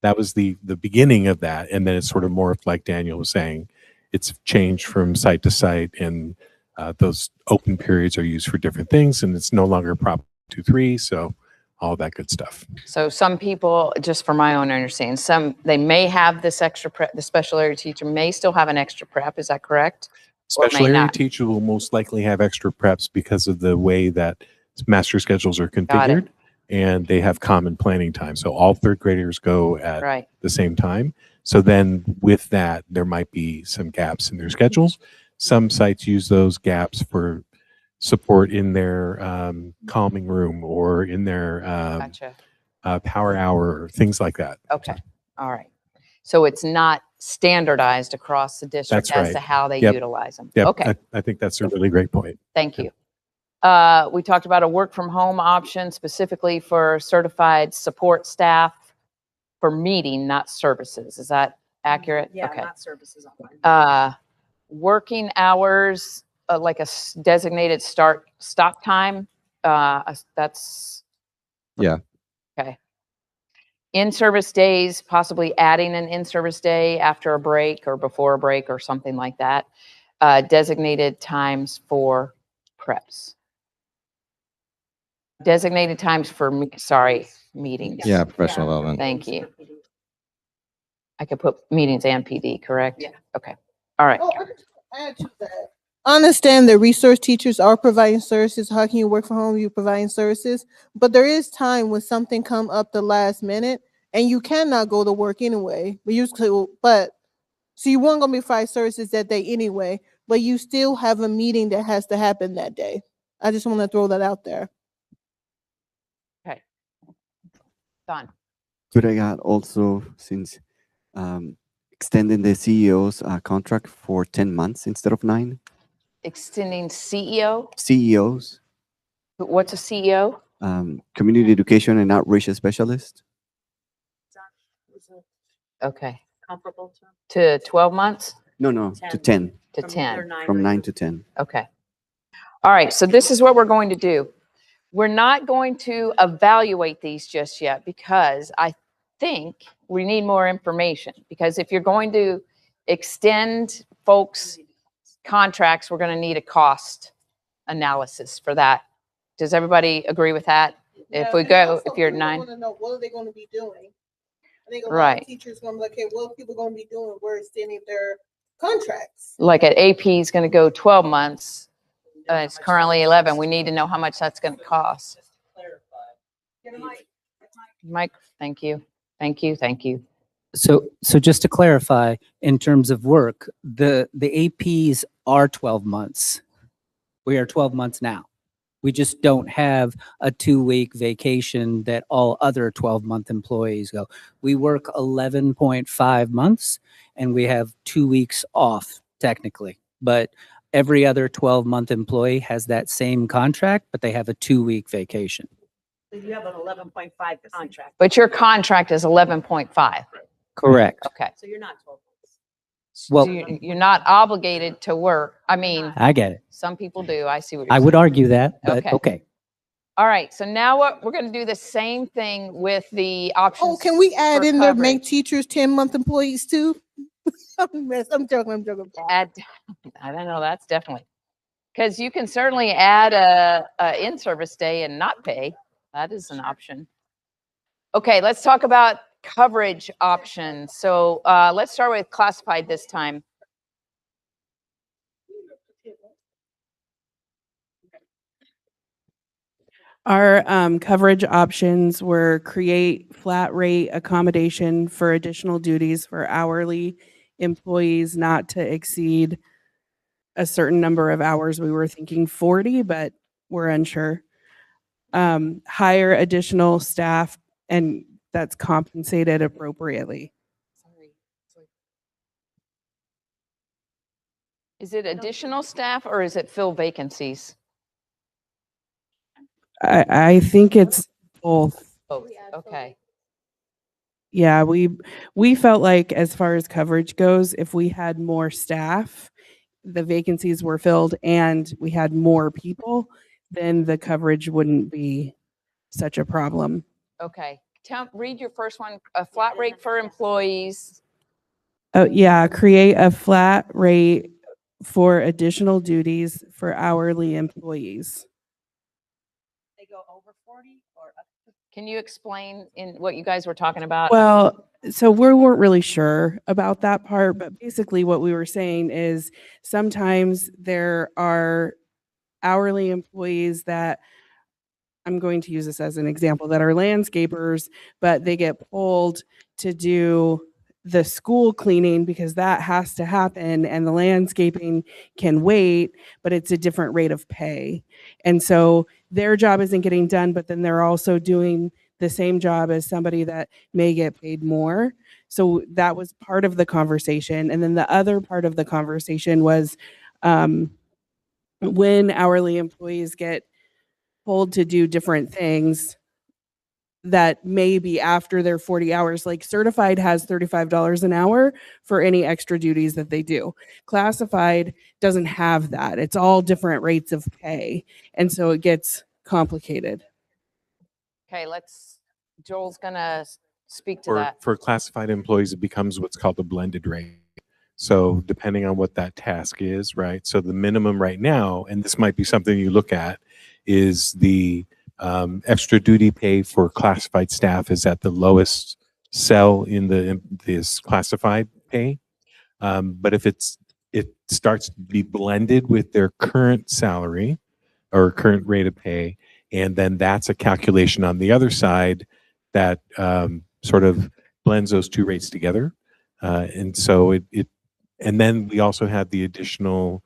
That was the beginning of that, and then it sort of morphed, like Daniel was saying. It's changed from site to site, and those open periods are used for different things, and it's no longer Prop 23, so all that good stuff. So some people, just for my own understanding, they may have this extra prep, the special area teacher may still have an extra prep, is that correct? Or Special may area not? teacher will most likely have extra preps because of the way that master schedules are Got it. configured, and they have common planning time. So all 3rd graders go at Right. the same time. So then with that, there might be some gaps in their schedules. Some sites use those gaps for support in their calming room or in their Gotcha. power hour or things like that. Okay. All right. So it's not standardized across the district That's as right. to how they Yep. utilize them. Yep. Okay. I think that's a really great point. Thank you. We talked about a work from home option specifically for certified support staff for meeting, not services. Is that accurate? Yeah, Okay. not services online. Working hours, like a designated stop time. That's Yeah. okay. In-service days, possibly adding an in-service day after a break or before a break or something like that. Designated times for preps. Designated times for, meetings. Yeah, professional development. Thank you. I could put meetings and PD, correct? Yeah. Okay. All right. Oh, I just wanna add to that. I understand that resource teachers are providing services. How can you work from home? You're providing services, but there is time when something come up the last minute and you cannot go to work anyway. So you weren't gonna be providing services that day anyway, but you still have a meeting that has to happen that day. I just want to throw that out there. Okay. Done. Could I add also, since extending the CEO's contract for 10 months instead of 9? Extending CEO. CEOs, What's a CEO? Community Education and Outreach Specialist. Okay. Comparable To 12 months? No, to 10. To 10. From 9 to 10. Okay. All right. So this is what we're going to do. We're not going to evaluate these just yet because I think we need more information. Because if you're going to extend folks' contracts, we're going to need a cost analysis for that. Does everybody agree with that? If we go, if you're 9. Want to know what are they going to be doing? I think a lot Right. of teachers gonna be like, okay, what are people gonna be doing? Where extending their contracts? Like at AP is going to go 12 months. It's currently 11. We need to know how much that's going to cost. Mike, thank you. Thank you. Thank you. So just to clarify, in terms of work, the APs are 12 months. We are 12 months now. We just don't have a 2-week vacation that all other 12-month employees go. We work 11.5 months and we have 2 weeks off technically, but every other 12-month employee has that same contract, but they have a 2-week vacation. So you have an 11.5 contract. But your contract is 11.5. Correct. Okay. So you're not 12 months. Well, So you're not obligated to work. I mean, I get it. some people do. I see what you're I saying. would argue that, but Okay. okay. All right. So now what we're going to do the same thing with the options. Oh, can we add for in there, coverage. make teachers 10-month employees too? I'm joking. Add, I don't know. That's definitely because you can certainly add a in-service day and not pay. That is an option. Okay, let's talk about coverage options. So let's start with classified this time. Our coverage options were create flat rate accommodation for additional duties for hourly employees not to exceed a certain number of hours. We were thinking 40, but we're unsure. Hire additional staff and that's compensated appropriately. Is it additional staff or is it fill vacancies? I think it's both. Both. Okay. Yeah, we felt like as far as coverage goes, if we had more staff, the vacancies were filled and we had more people, then the coverage wouldn't be such a problem. Okay. Read your first one. A flat rate for employees. Oh, yeah, create a flat rate for additional duties for hourly employees. They go over 40 or up to? Can you explain in what you guys were talking about? Well, so we weren't really sure about that part, but basically what we were saying is sometimes there are hourly employees that I'm going to use this as an example that are landscapers, but they get pulled to do the school cleaning because that has to happen and the landscaping can wait, but it's a different rate of pay. And so their job isn't getting done, but then they're also doing the same job as somebody that may get paid more. So that was part of the conversation. And then the other part of the conversation was when hourly employees get pulled to do different things that maybe after their 40 hours, like certified has $35 an hour for any extra duties that they do. Classified doesn't have that. It's all different rates of pay. And so it gets complicated. Okay, Joel's gonna speak to that. For classified employees, it becomes what's called a blended rate. So depending on what that task is, right? So the minimum right now, and this might be something you look at, is the extra duty pay for classified staff is at the lowest cell in this classified pay. But if it starts to be blended with their current salary or current rate of pay, and then that's a calculation on the other side that sort of blends those two rates together. And so and then we also have the additional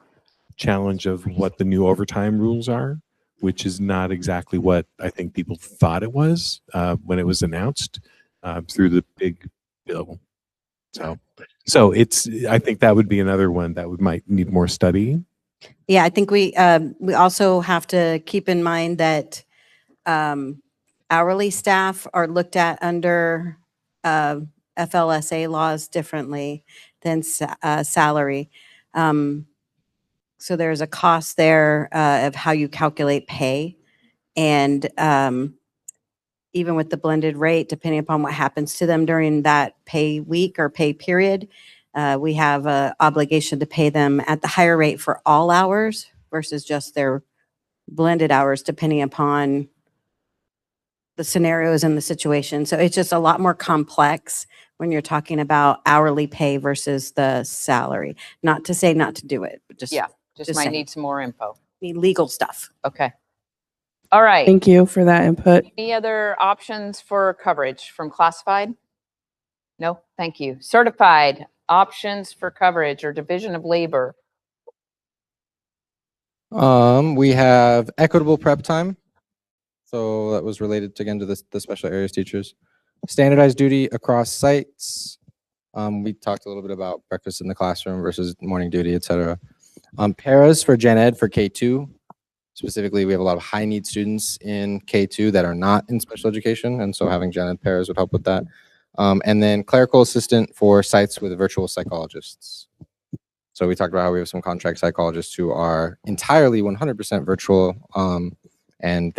challenge of what the new overtime rules are, which is not exactly what I think people thought it was when it was announced through the big bill. So I think that would be another one that might need more study. Yeah, I think we also have to keep in mind that hourly staff are looked at under FLSA laws differently than salary. So there's a cost there of how you calculate pay. And even with the blended rate, depending upon what happens to them during that pay week or pay period, we have an obligation to pay them at the higher rate for all hours versus just their blended hours, depending upon the scenarios and the situation. So it's just a lot more complex when you're talking about hourly pay versus the salary. Not to say not to do it, but just Yeah, just might saying. need some more info. Need legal stuff. Okay. All right. Thank you for that input. Any other options for coverage from classified? No, thank you. Certified options for coverage or division of labor. We have equitable prep time. So that was related again to the special areas teachers. Standardized duty across sites. We talked a little bit about breakfast in the classroom versus morning duty, et cetera. Paras for Gen Ed for K2. Specifically, we have a lot of high need students in K2 that are not in special education. And so having Gen Ed paras would help with that. And then clerical assistant for sites with virtual psychologists. So we talked about how we have some contract psychologists who are entirely 100% virtual, and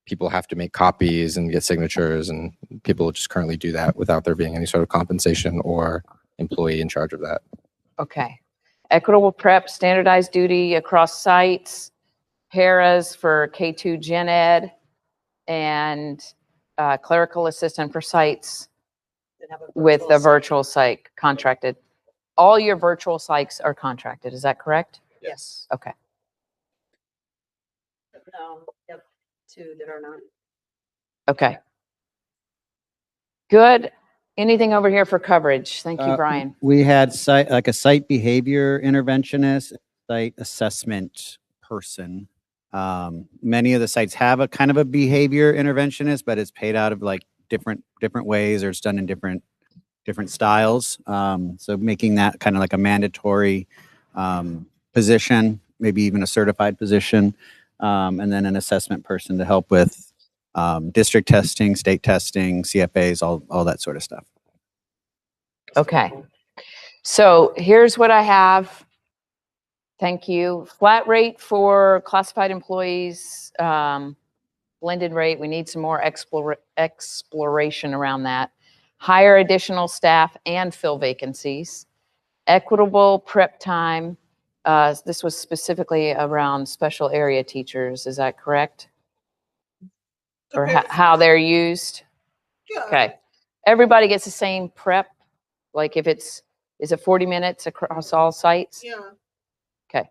people have to make copies and get signatures, and people just currently do that without there being any sort of compensation or employee in charge of that. Okay. Equitable prep, standardized duty across sites, paras for K2 Gen Ed, and clerical assistant for sites with the virtual psych contracted. All your virtual psychs are contracted, is that correct? Yes. Okay. No, yep, two that are not. Okay. Good. Anything over here for coverage? Thank you, Brian. We had like a site behavior interventionist, site assessment person. Many of the sites have a kind of a behavior interventionist, but it's paid out of like different ways, or it's done in different styles. So making that kind of like a mandatory position, maybe even a certified position, and then an assessment person to help with district testing, state testing, CFAs, all that sort of stuff. Okay. So here's what I have. Thank you. Flat rate for classified employees, blended rate. We need some more exploration around that. Hire additional staff and fill vacancies. Equitable prep time. This was specifically around special area teachers. Is that correct? Or how they're used? Okay. Everybody gets the same prep? Like if is it 40 minutes across all sites? Yeah. Okay.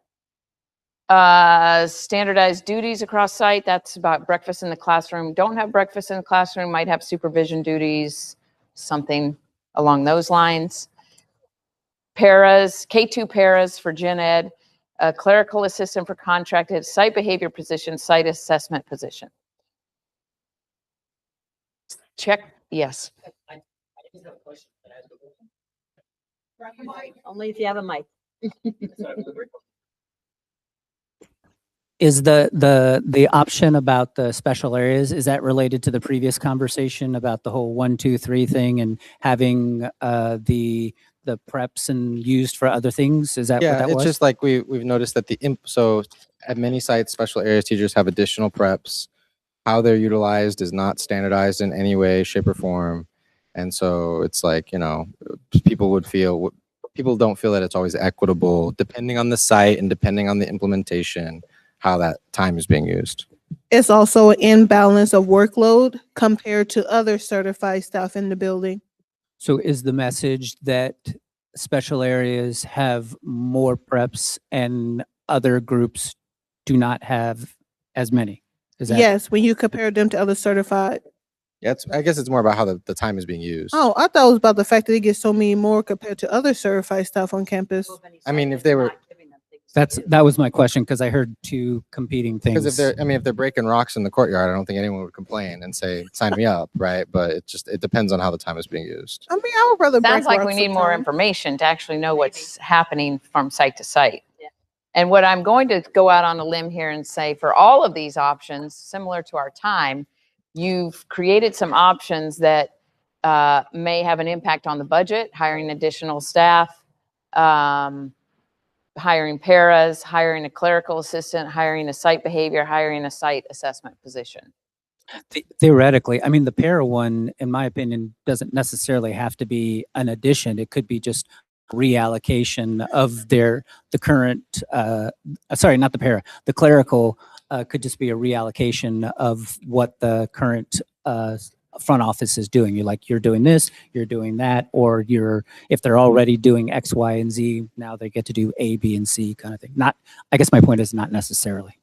Standardized duties across site. That's about breakfast in the classroom. Don't have breakfast in the classroom, might have supervision duties, something along those lines. Paras, K2 paras for Gen Ed, a clerical assistant for contracted, site behavior position, site assessment position. Check, yes. Only if you have a mic. Is the option about the special areas, is that related to the previous conversation about the whole 1, 2, 3 thing and having the preps and used for other things? Is that what Yeah, that it's was? just like we've noticed that so at many sites, special areas teachers have additional preps. How they're utilized is not standardized in any way, shape, or form. And so it's like, people don't feel that it's always equitable, depending on the site and depending on the implementation, how that time is being used. It's also an imbalance of workload compared to other certified staff in the building. So is the message that special areas have more preps and other groups do not have as many? Is that? Yes, when you compare them to other certified. Yeah, I guess it's more about how the time is being used. Oh, I thought it was about the fact that they get so many more compared to other certified staff on campus. I mean, if they were, That was my question, because I heard two competing because if things. they're breaking rocks in the courtyard, I don't think anyone would complain and say, sign me up, right? But it depends on how the time is being used. I mean, I would rather Sounds break like we rocks need more sometime. information to actually know what's happening from site to site. And what I'm going to go out on a limb here and say, for all of these options, similar to our time, you've created some options that may have an impact on the budget, hiring additional staff, hiring paras, hiring a clerical assistant, hiring a site behavior, hiring a site assessment position. Theoretically, I mean, the para one, in my opinion, doesn't necessarily have to be an addition. It could be just reallocation of the current, sorry, not the para, the clerical could just be a reallocation of what the current front office is doing. You're doing this, you're doing that, or if they're already doing X, Y, and Z, now they get to do A, B, and C kind of thing. I guess my point is not necessarily.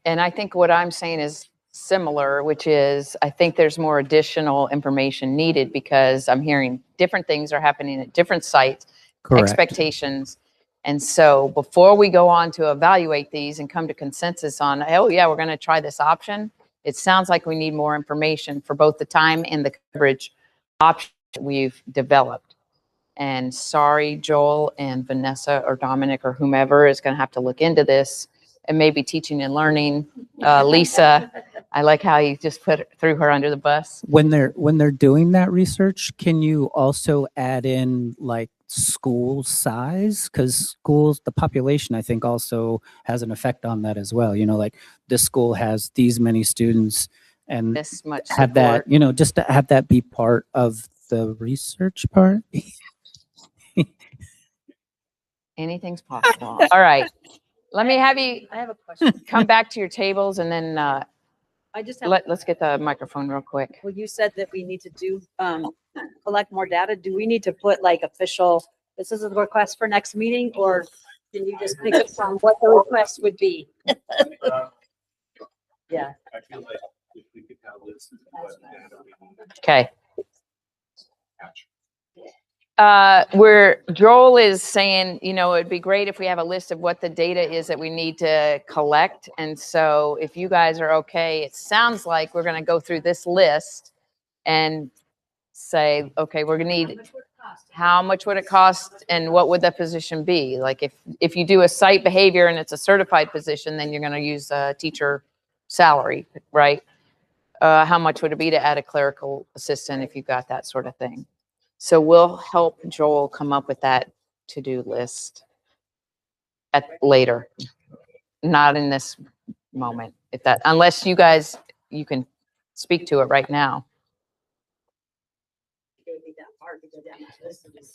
I think what I'm saying is similar, which is I think there's more additional information needed because I'm hearing different things are happening at different sites, Correct. expectations. And so before we go on to evaluate these and come to consensus on, oh yeah, we're going to try this option, it sounds like we need more information for both the time and the coverage option that we've developed. And sorry, Joel and Vanessa or Dominic or whomever is going to have to look into this, and maybe teaching and learning. Lisa, I like how you just threw her under the bus. When they're doing that research, can you also add in like school size? Because schools, the population, I think also has an effect on that as well. Like this school has these many students, and this much have support. that, just to have that be part of the research part. Anything's possible. All right. Let me have you I have a question. come back to your tables and then I just have. let's get the microphone real quick. Well, you said that we need to collect more data. Do we need to put like official, this is a request for next meeting, or can you just pick it from what the request would be? Yeah. I feel like if we could have lists of what data we need. Okay. Catch. Where Joel is saying, it'd be great if we have a list of what the data is that we need to collect. And so if you guys are okay, it sounds like we're going to go through this list and say, okay, we're going to need, how much would it cost and what would the position be? Like if you do a site behavior and it's a certified position, then you're going to use a teacher salary, right? How much would it be to add a clerical assistant if you've got that sort of thing? So we'll help Joel come up with that to-do list later, not in this moment. Unless you guys, you can speak to it right now.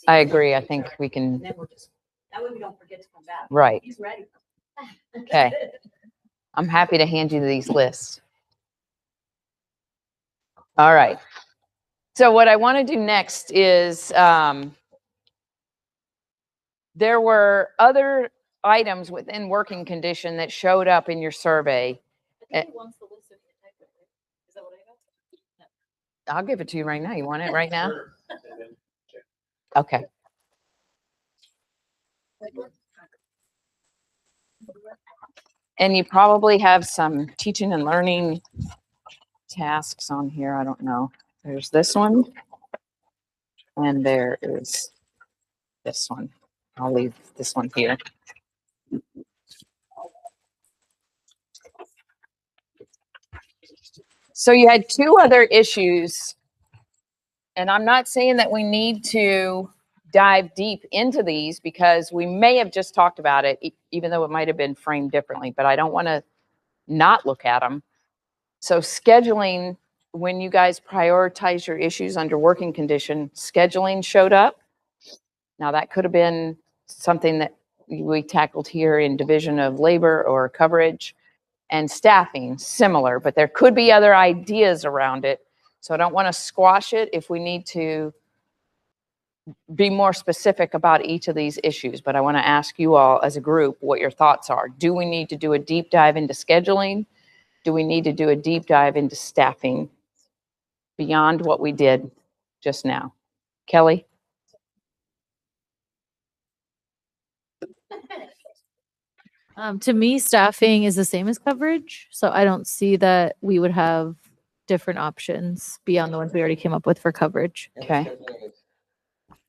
I agree. I think we can. That way we don't forget to come back. Right. He's ready. Okay. I'm happy to hand you these lists. All right. So what I want to do next is there were other items within working condition that showed up in your survey. I'll give it to you right now. You want it right now? Okay. And you probably have some teaching and learning tasks on here. I don't know. There's this one. And there is this one. I'll leave this one here. So you had two other issues. And I'm not saying that we need to dive deep into these because we may have just talked about it, even though it might have been framed differently, but I don't want to not look at them. So scheduling, when you guys prioritize your issues under working condition, scheduling showed up. Now that could have been something that we tackled here in division of labor or coverage, and staffing similar, but there could be other ideas around it. So I don't want to squash it if we need to be more specific about each of these issues, but I want to ask you all as a group what your thoughts are. Do we need to do a deep dive into scheduling? Do we need to do a deep dive into staffing beyond what we did just now? Kelly? To me, staffing is the same as coverage, so I don't see that we would have different options beyond the ones we already came up with for coverage. Okay.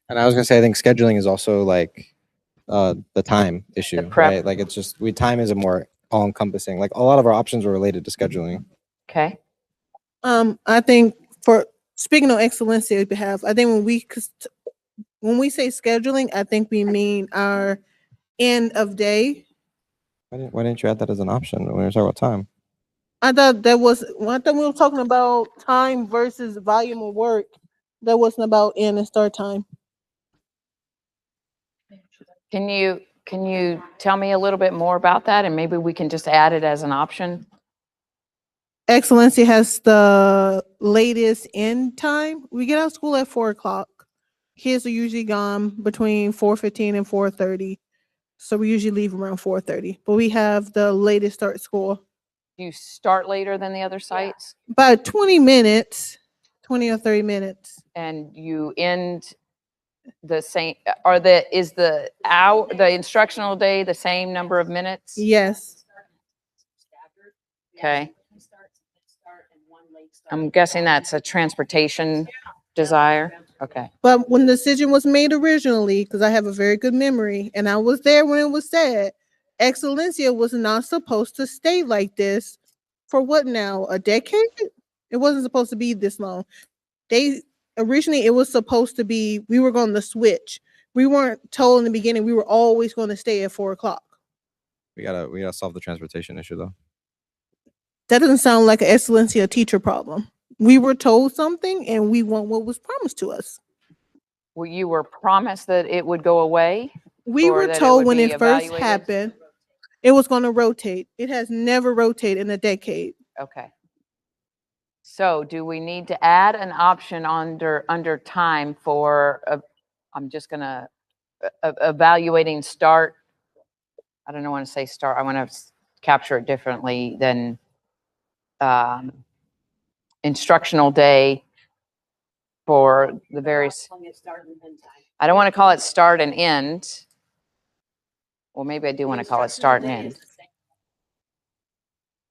And I was gonna say, I think scheduling is also like the time issue, right? Like it's just time is a more all encompassing. Like a lot of our options are related to scheduling. Okay. I think for speaking on excellency behalf, I think when we say scheduling, I think we mean our end of day. Why didn't you add that as an option when we were talking about time? I thought we were talking about time versus volume of work. That wasn't about end and start time. Can you tell me a little bit more about that, and maybe we can just add it as an option? Excellency has the latest end time. We get out of school at 4 o'clock. Kids are usually gone between 4:15 and 4:30. So we usually leave around 4:30, but we have the latest start school. You start later than the other sites About 20 minutes, 20 or 30 minutes. and you end the same, is the instructional day the same number of minutes? Yes. Okay. I'm guessing that's a transportation desire. Okay. But when the decision was made originally, because I have a very good memory and I was there when it was said, Excellencia was not supposed to stay like this for what now? A decade? It wasn't supposed to be this long. Originally it was supposed to be, we were going to switch. We weren't told in the beginning we were always going to stay at 4 o'clock. We gotta solve the transportation issue though. That doesn't sound like an Excellencia teacher problem. We were told something and we want what was promised to us. Well, you were promised that it would go away? We or were that told would when be it first evaluated? happened, it was going to rotate. It has never rotated in a decade. Okay. So do we need to add an option under time for, I'm just gonna, evaluating start? I don't want to say start. I want to capture it differently than instructional day for the various. I don't want to call it start and end. Well, maybe I do want to call it start and end.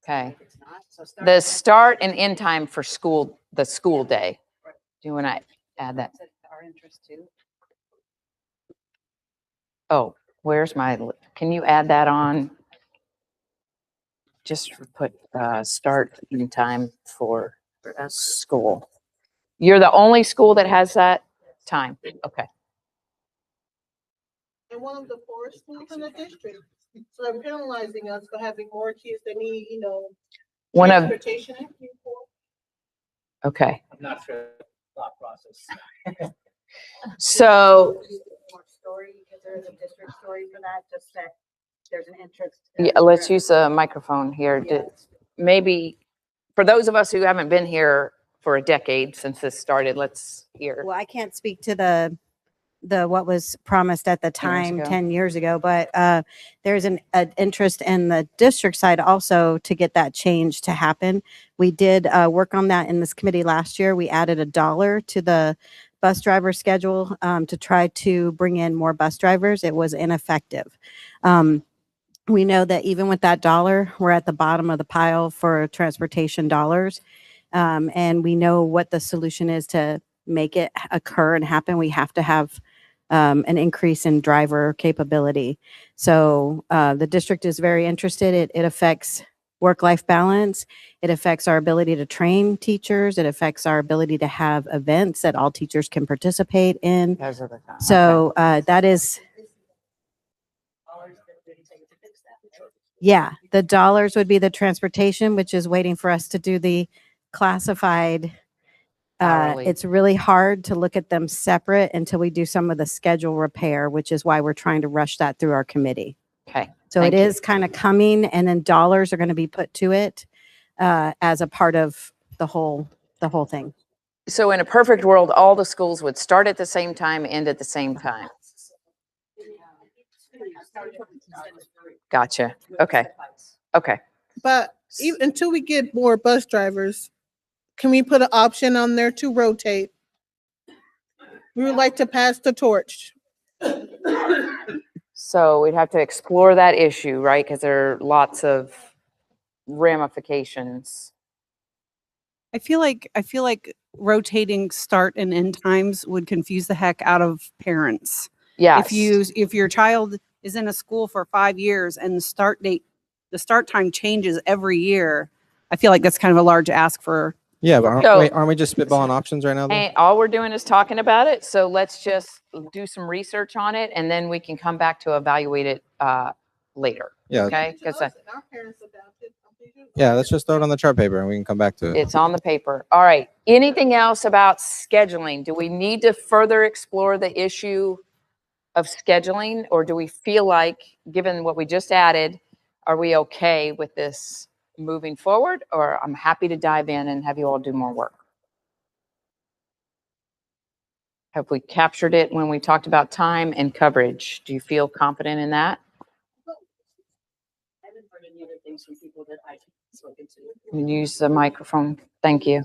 Okay. The start and end time for school, the school day. Do you want to add that? Our interest too. Oh, where's my, can you add that on? Just put start in time for school. You're the only school that has that time. Okay. And one of the poor schools in the district. So they're penalizing us for having more kids that need, One of, transportation. okay. I'm not sure the thought process. So, Story, because there is a district story for that, just that there's an interest. yeah, let's use a microphone here. Maybe for those of us who haven't been here for a decade since this started, let's hear. Well, I can't speak to the what was promised at the time, ago. 10 years ago, but there's an interest in the district side also to get that change to happen. We did work on that in this committee last year. We added $1 to the bus driver schedule to try to bring in more bus drivers. It was ineffective. We know that even with that $1, we're at the bottom of the pile for transportation dollars. And we know what the solution is to make it occur and happen. We have to have an increase in driver capability. So the district is very interested. It affects work-life balance. It affects our ability to train teachers. It affects our ability to have events that all teachers can participate in. So that is, yeah, the dollars would be the transportation, which is waiting for us to do the classified. Hourly. It's really hard to look at them separate until we do some of the schedule repair, which is why we're trying to rush that through our committee. Okay. So Thank it you. is kind of coming, and then dollars are going to be put to it as a part of the whole thing. So in a perfect world, all the schools would start at the same time, end at the same time. Gotcha. Okay. Okay. But even, until we get more bus drivers, can we put an option on there to rotate? We would like to pass the torch. So we'd have to explore that issue, right? Because there are lots of ramifications. I feel like rotating start and end times would confuse the heck out of parents. Yes. If your child is in a school for 5 years and the start time changes every year, I feel like that's kind of a large ask for. Yeah, but So- aren't we just spitballing options right now? Though? Hey, all we're doing is talking about it. So let's just do some research on it, and then we can come back to evaluate it later. Yeah. Okay. Because Yeah, let's just throw it on the chart paper and we can come back to it. it's on the paper. All right. Anything else about scheduling? Do we need to further explore the issue of scheduling, or do we feel like, given what we just added, are we okay with this moving forward, or I'm happy to dive in and have you all do more work. Have we captured it when we talked about time and coverage? Do you feel confident in that? I haven't heard any other things from people that I've spoken to. You use the microphone. Thank you.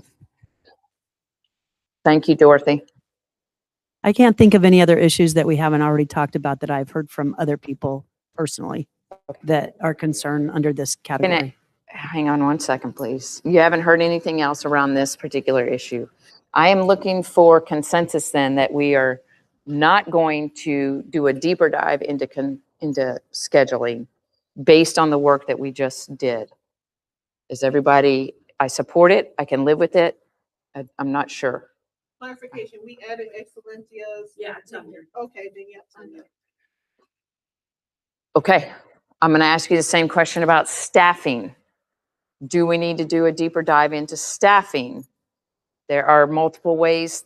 Thank you, Dorothy. I can't think of any other issues that we haven't already talked about that I've heard from other people personally that are concerned under this category. Hang on one second, please. You haven't heard anything else around this particular issue. I am looking for consensus then that we are not going to do a deeper dive into scheduling based on the work that we just did. Is everybody, I support it, I can live with it. I'm not sure. Clarification, we added excellencias. Yeah, it's on here. Okay, then yeah, it's on there. Okay, I'm going to ask you the same question about staffing. Do we need to do a deeper dive into staffing? There are multiple ways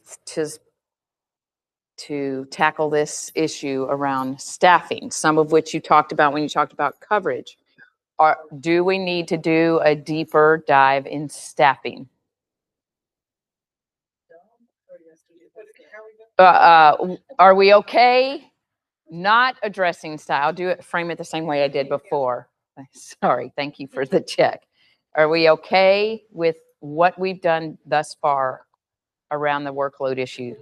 to tackle this issue around staffing, some of which you talked about when you talked about coverage. Do we need to do a deeper dive in staffing? Are we okay not addressing style? Frame it the same way I did before. Sorry, thank you for the check. Are we okay with what we've done thus far around the workload issue?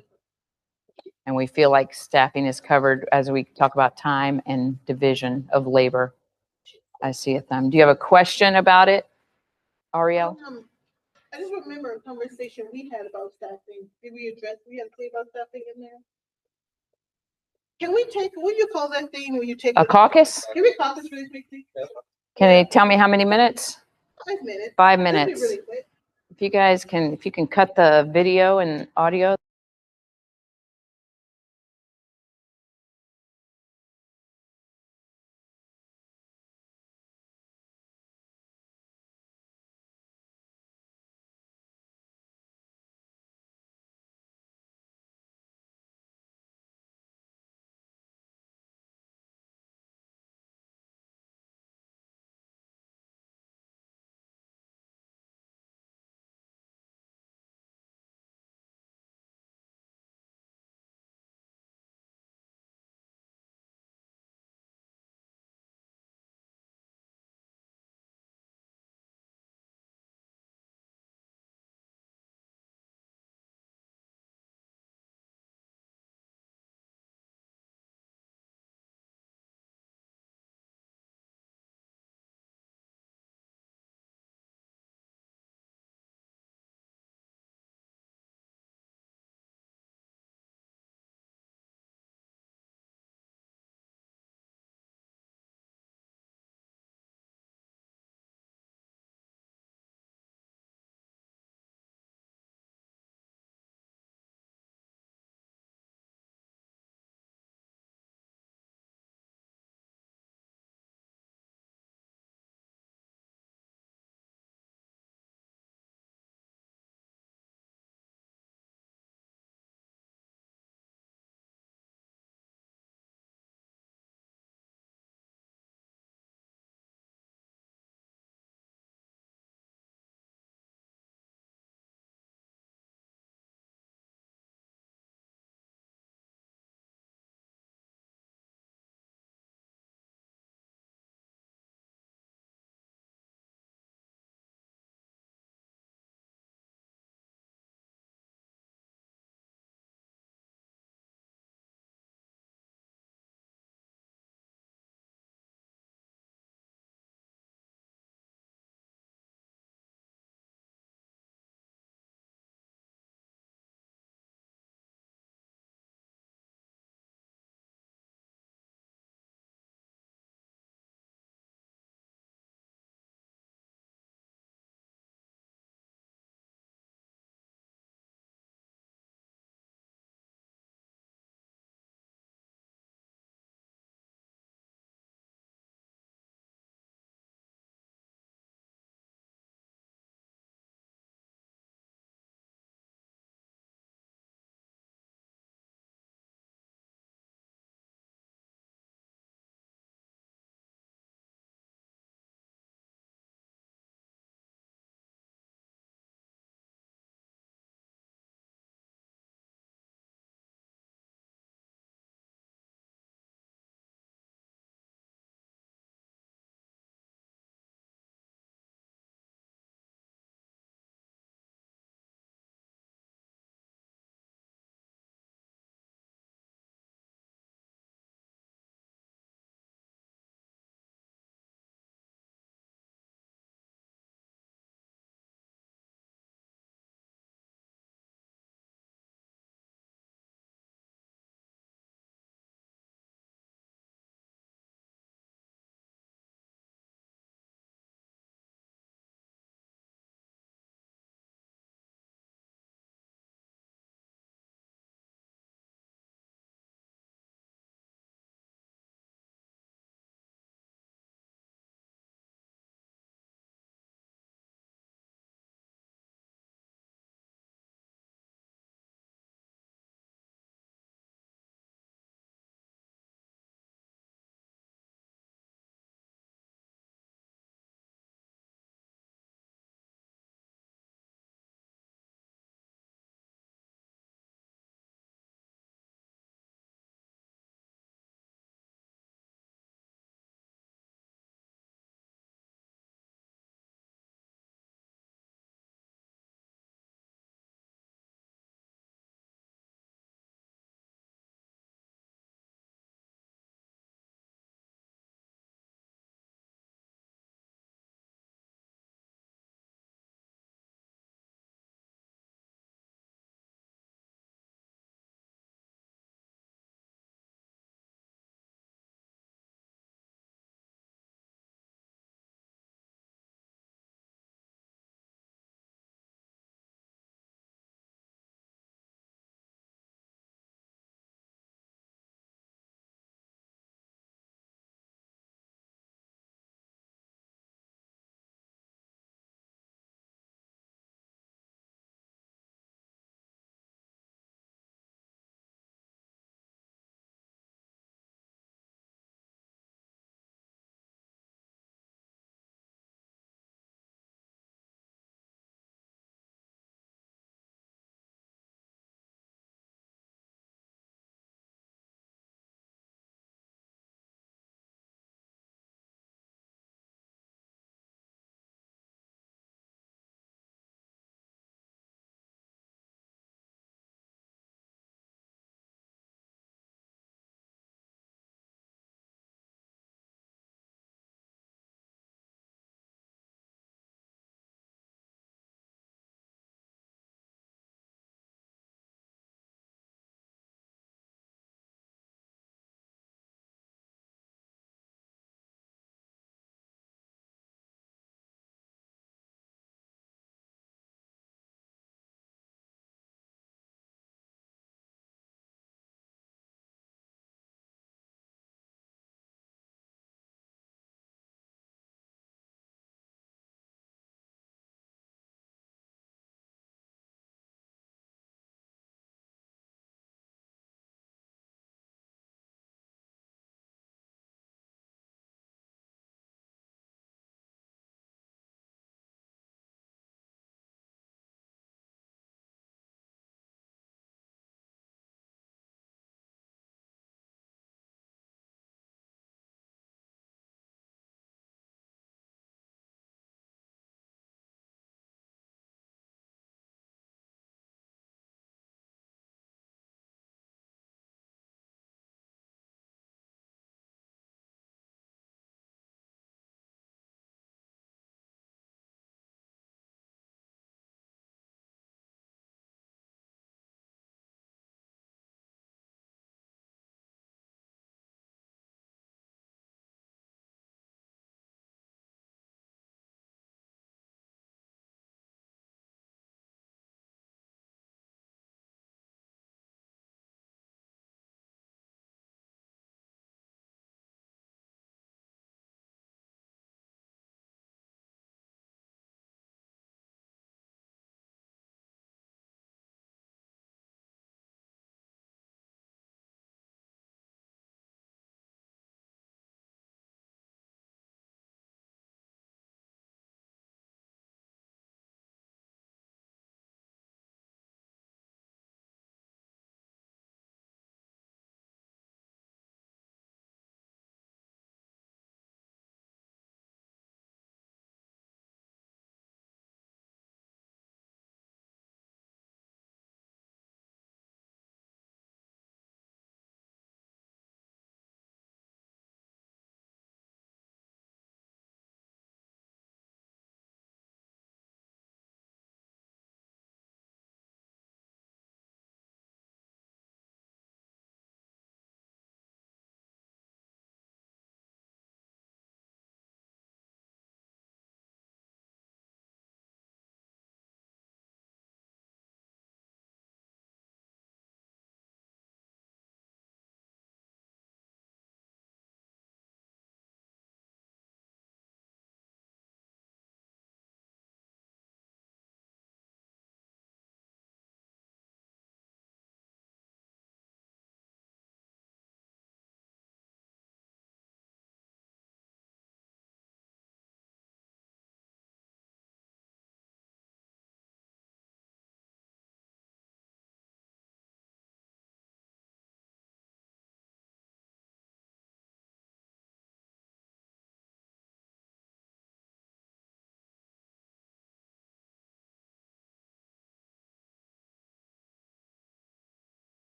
And we feel like staffing is covered as we talk about time and division of labor. I see a thumb. Do you have a question about it, Ariel? I just remember a conversation we had about staffing. Did we address, we had to say about staffing in there? Can we take, what do you call that thing when you take? A caucus? Can we caucus really quickly? Can you tell me how many minutes? 5 minutes. 5 Let's be minutes. really quick. If you can cut the video and audio.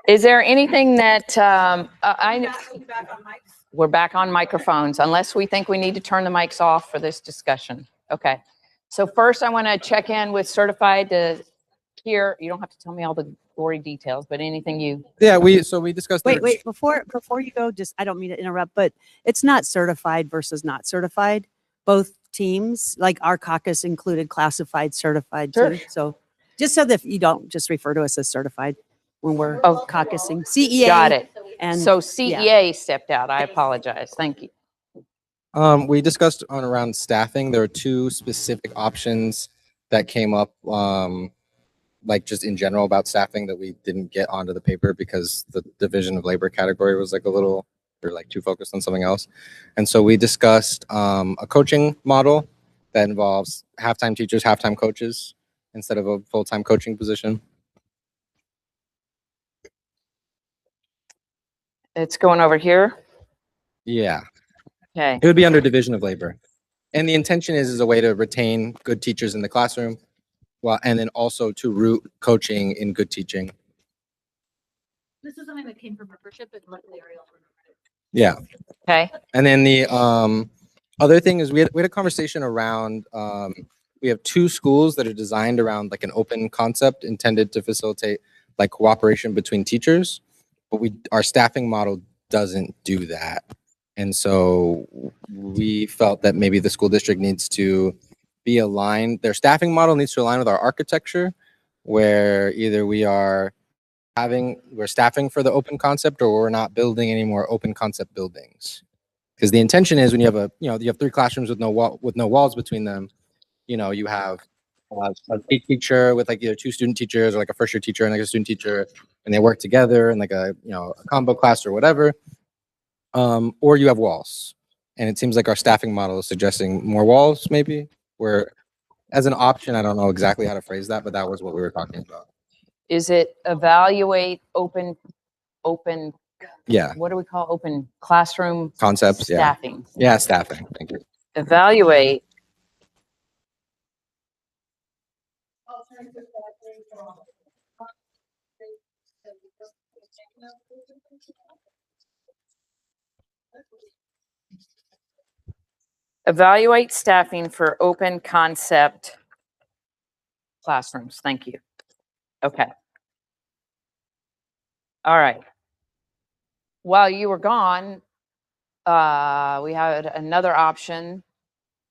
Is there anything that, we're back on microphones unless we think we need to turn the mics off for this discussion. Okay. So first I want to check in with certified to hear, you don't have to tell me all the gory details, but anything you. Yeah, we discussed. Wait, before you go, just, I don't mean to interrupt, but it's not certified versus not certified. Both teams, like our caucus included classified, certified Sure. too. So just so that you don't just refer to us as certified when we're caucusing. CEA. Got it. And So CEA stepped out. I apologize. Thank you. We discussed on around staffing. There were two specific options that came up, like just in general about staffing that we didn't get onto the paper because the division of labor category was like a little, or like too focused on something else. And so we discussed a coaching model that involves half-time teachers, half-time coaches instead of a full-time coaching position. It's going over here. Yeah. Okay. It would be under division of labor. And the intention is a way to retain good teachers in the classroom, well, and then also to root coaching in good teaching. This is something that came from membership, and luckily Ariel remembered it. Yeah. Okay. And then the other thing is we had a conversation around we have two schools that are designed around like an open concept intended to facilitate like cooperation between teachers, but our staffing model doesn't do that. And so we felt that maybe the school district needs to be aligned. Their staffing model needs to align with our architecture, where either we're staffing for the open concept or we're not building any more open concept buildings. Because the intention is when you have you have three classrooms with no walls between them, you have a teacher with like either two student teachers or like a first year teacher and like a student teacher, and they work together in like a combo class or whatever. Or you have walls. And it seems like our staffing model is suggesting more walls, maybe, where as an option, I don't know exactly how to phrase that, but that was what we were talking about. Is it evaluate open, Yeah. what do we call open classroom Concepts, staffing? Yeah, staffing. Thank you. Evaluate staffing for open concept classrooms. Thank you. Okay. All right. While you were gone, we had another option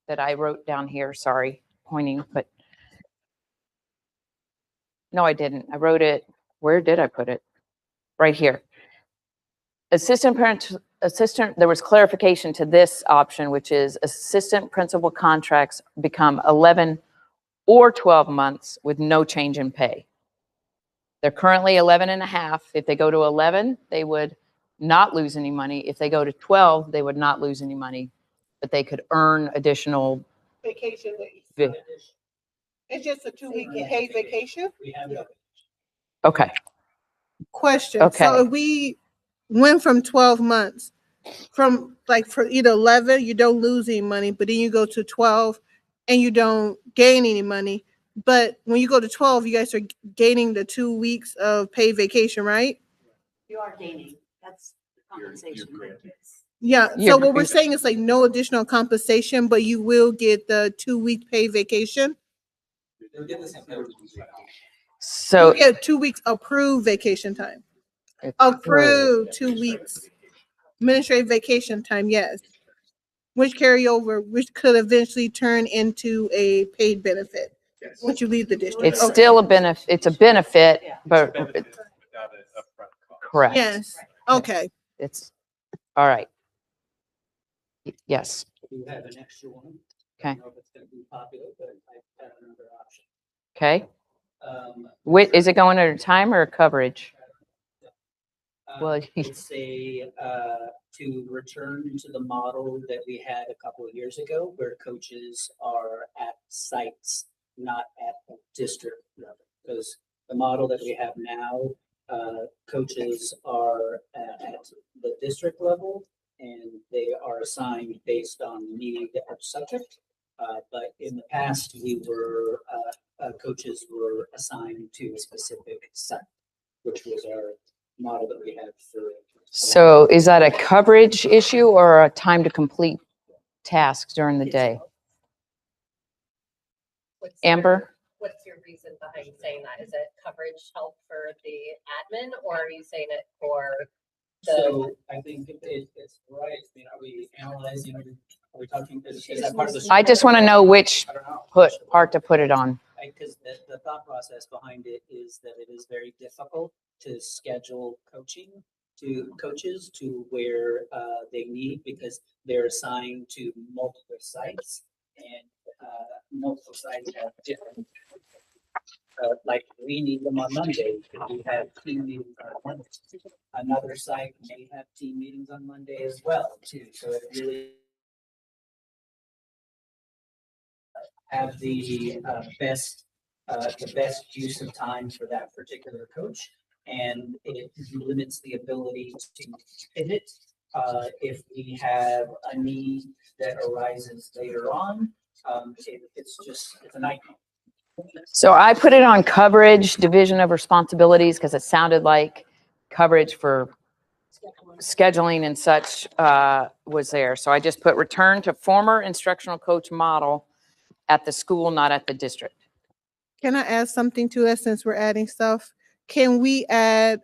that I wrote down here. Sorry, pointing, but no, I didn't. I wrote it. Where did I put it? Right here. There was clarification to this option, which is assistant principal contracts become 11 or 12 months with no change in pay. They're currently 11 and a half. If they go to 11, they would not lose any money. If they go to 12, they would not lose any money, but they could earn additional. Vacation days. It's just a 2-week paid vacation? Okay. Question. Okay. So if we went from 12 months, from like for either 11, you don't lose any money, but then you go to 12 and you don't gain any money. But when you go to 12, you guys are gaining the 2 weeks of paid vacation, right? You are gaining. That's the compensation. Yeah. So what we're saying is like no additional compensation, but you will get the 2-week paid vacation. So you get 2 weeks approved vacation time. Approved 2 weeks administrative vacation time, yes. Which could eventually turn into a paid benefit once you leave the district. it's still a benefit. It's a benefit, but correct. Yes. Okay. It's all right. Yes. You have an extra one. Okay. I don't know if it's going to be popular, but I have another option. Okay. Is it going at a time or coverage? Well, It's to return to the model that we had a couple of years ago, where coaches are at sites, not at the district level. Because the model that we have now, coaches are at the district level, and they are assigned based on need of subject. But in the past, coaches were assigned to a specific site. which was our model that we had for. So is that a coverage issue or a time to complete tasks during the day? Amber? What's your reason behind saying that? Is it coverage help for the admin, or are you saying it for So I think it's right. I mean, are we analyzing, are we talking, is that part of the? I just want to know which part to put it on. Because the thought process behind it is that it is very difficult to schedule coaching to coaches to where they need, because they're assigned to multiple sites, and multiple sites have different, like we need them on Monday, we have team meetings on Monday. Another site may have team meetings on Monday as well too, so it really have the best use of time for that particular coach, and it limits the ability to pivot if we have a need that arises later on. It's a nightmare. So I put it on coverage, division of responsibilities, because it sounded like coverage for scheduling and such was there. So I just put return to former instructional coach model at the school, not at the district. Can I add something to that since we're adding stuff? Can we add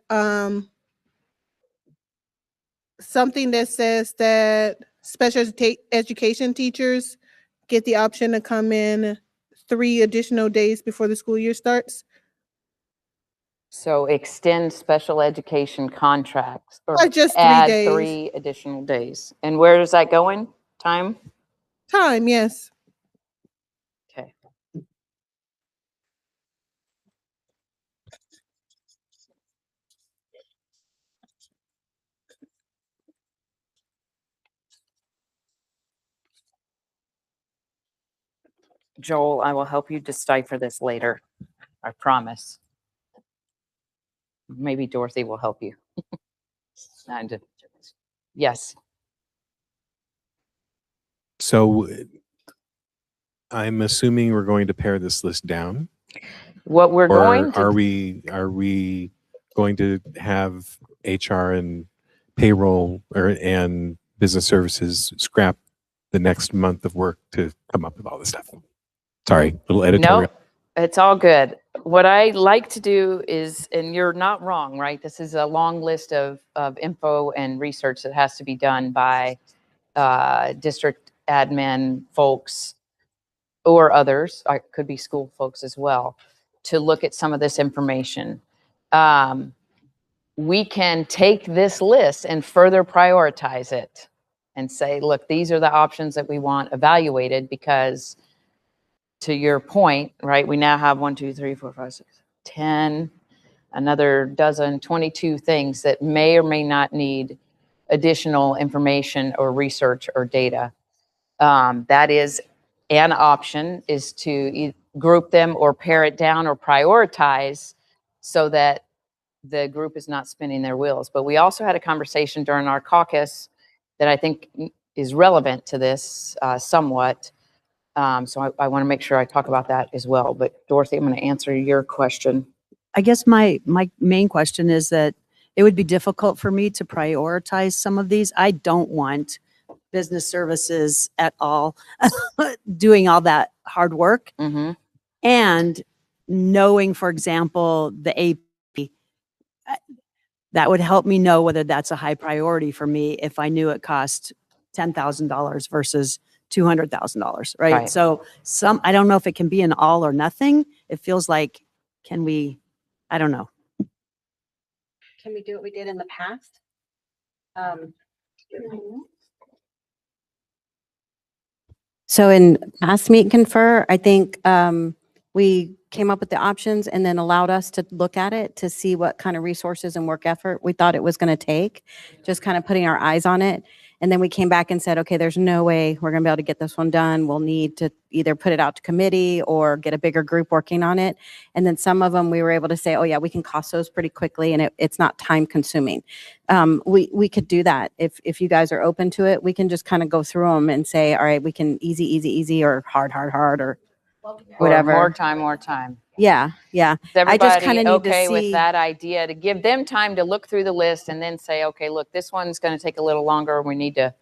something that says that special education teachers get the option to come in 3 additional days before the school year starts? So extend special education contracts or just 3 add days. 3 additional days. And where is that going? Time? Time, yes. Okay. Joel, I will help you decipher this later. I promise. Maybe Dorothy will help you. Yes. So I'm assuming we're going to pare this list down. What we're Or going to are we going to have HR and payroll and business services scrap the next month of work to come up with all this stuff? Sorry, little editorial. No, it's all good. What I like to do is, and you're not wrong, right? This is a long list of info and research that has to be done by district admin folks or others, could be school folks as well, to look at some of this information. We can take this list and further prioritize it and say, look, these are the options that we want evaluated, because to your point, right, we now have 1, 2, 3, 4, 5, 6, 10, another dozen, 22 things that may or may not need additional information or research or data. That is an option, is to group them or pare it down or prioritize so that the group is not spinning their wheels. But we also had a conversation during our caucus that I think is relevant to this somewhat. So I want to make sure I talk about that as well. But Dorothy, I'm going to answer your question. I guess my main question is that it would be difficult for me to prioritize some of these. I don't want business services at all doing all that hard work. Mm-hmm. And knowing, for example, the AP, that would help me know whether that's a high priority for me if I knew it cost $10,000 versus $200,000, right? Right. So I don't know if it can be an all or nothing. It feels like, I don't know. Can we do what we did in the past? So in past meet and confer, I think we came up with the options and then allowed us to look at it to see what kind of resources and work effort we thought it was going to take, just kind of putting our eyes on it. And then we came back and said, okay, there's no way we're going to be able to get this one done. We'll need to either put it out to committee or get a bigger group working on it. And then some of them we were able to say, oh yeah, we can cost those pretty quickly and it's not time consuming. We could do that. If you guys are open to it, we can just kind of go through them and say, all right, we can easy or hard, or Or whatever. more time. Yeah, yeah. Is I just everybody kind of need to okay with see. that idea to give them time to look through the list and then say, okay, look, this one's going to take a little longer. We need to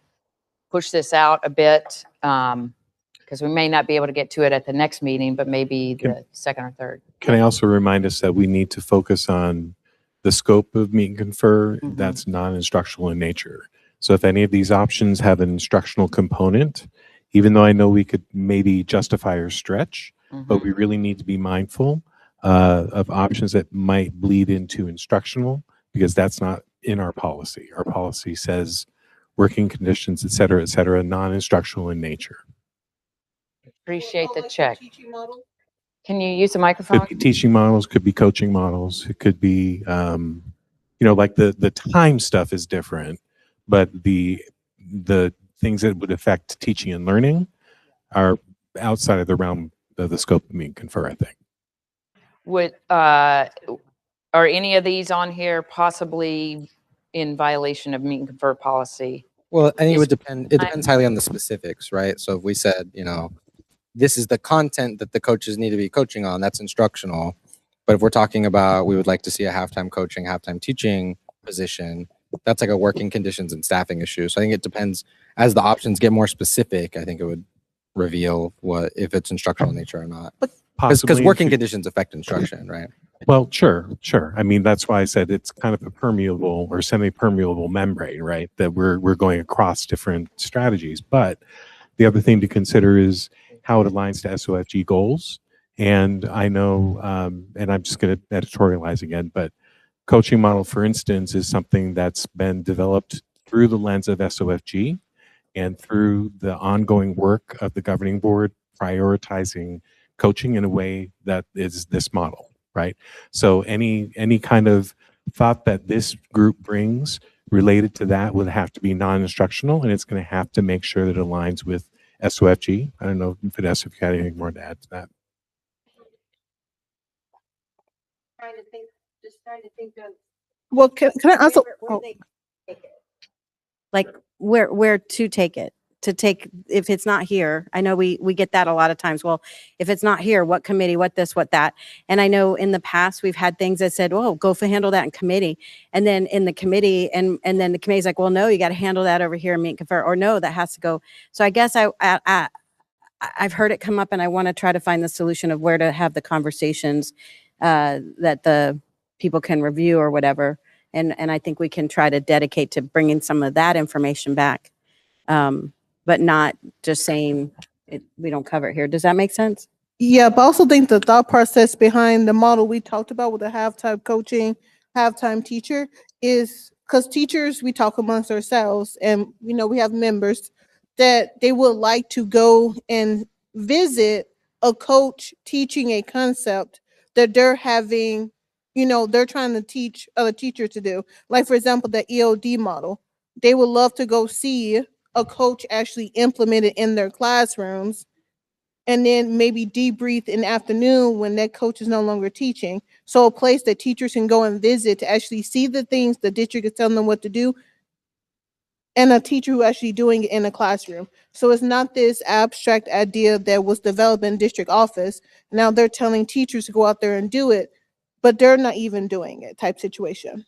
push this out a bit. Because we may not be able to get to it at the next meeting, but maybe the second or third. Can I also remind us that we need to focus on the scope of meet and confer that's non-instructional in nature? So if any of these options have an instructional component, even though I know we could maybe justify or stretch, but we really need to be mindful of options that might bleed into instructional, because that's not in our policy. Our policy says working conditions, et cetera, non-instructional in nature. Appreciate the check. Can you use the microphone? Could be teaching models, could be coaching models. It could be, like the time stuff is different, but the things that would affect teaching and learning are outside of the realm of the scope of meet and confer, I think. Would are any of these on here possibly in violation of meet and confer policy? Well, I think it Is would depend. It depends highly on the specifics, right? So if we said, this is the content that the coaches need to be coaching on, that's instructional. But if we're talking about, we would like to see a halftime coaching, halftime teaching position, that's like a working conditions and staffing issue. So I think it depends. As the options get more specific, I think it would reveal if it's instructional in nature or not. Because Possibly working if you- conditions affect instruction, right? Well, sure. I mean, that's why I said it's kind of a permeable or semi-permeable membrane, right? That we're going across different strategies. But the other thing to consider is how it aligns to SOFG goals. And I know, and I'm just going to editorialize again, but coaching model, for instance, is something that's been developed through the lens of SOFG and through the ongoing work of the governing board prioritizing coaching in a way that is this model, right? So any kind of thought that this group brings related to that would have to be non-instructional, and it's going to have to make sure that it aligns with SOFG. I don't know, Vanessa, if you had anything more to add to that. Trying to think of Well, can I also? like where to take it. To take, if it's not here, I know we get that a lot of times. Well, if it's not here, what committee, what this, what that? And I know in the past we've had things that said, "Oh, go handle that in committee," and then in the committee, and then the committee's like, "Well, no, you got to handle that over here and meet and confer," or "No, that has to go." So I guess I've heard it come up, and I want to try to find the solution of where to have the conversations that the people can review or whatever. And I think we can try to dedicate to bringing some of that information back. But not just saying we don't cover it here. Does that make sense? Yeah, but I also think the thought process behind the model we talked about with the halftime coaching, halftime teacher is because teachers, we talk amongst ourselves and, we have members that they would like to go and visit a coach teaching a concept that they're having, they're trying to teach other teachers to do. Like, for example, the EOD model. They would love to go see a coach actually implement it in their classrooms and then maybe debrief in the afternoon when that coach is no longer teaching. So a place that teachers can go and visit to actually see the things the district is telling them what to do, and a teacher who actually doing it in a classroom. So it's not this abstract idea that was developed in district office. Now they're telling teachers to go out there and do it, but they're not even doing it type situation.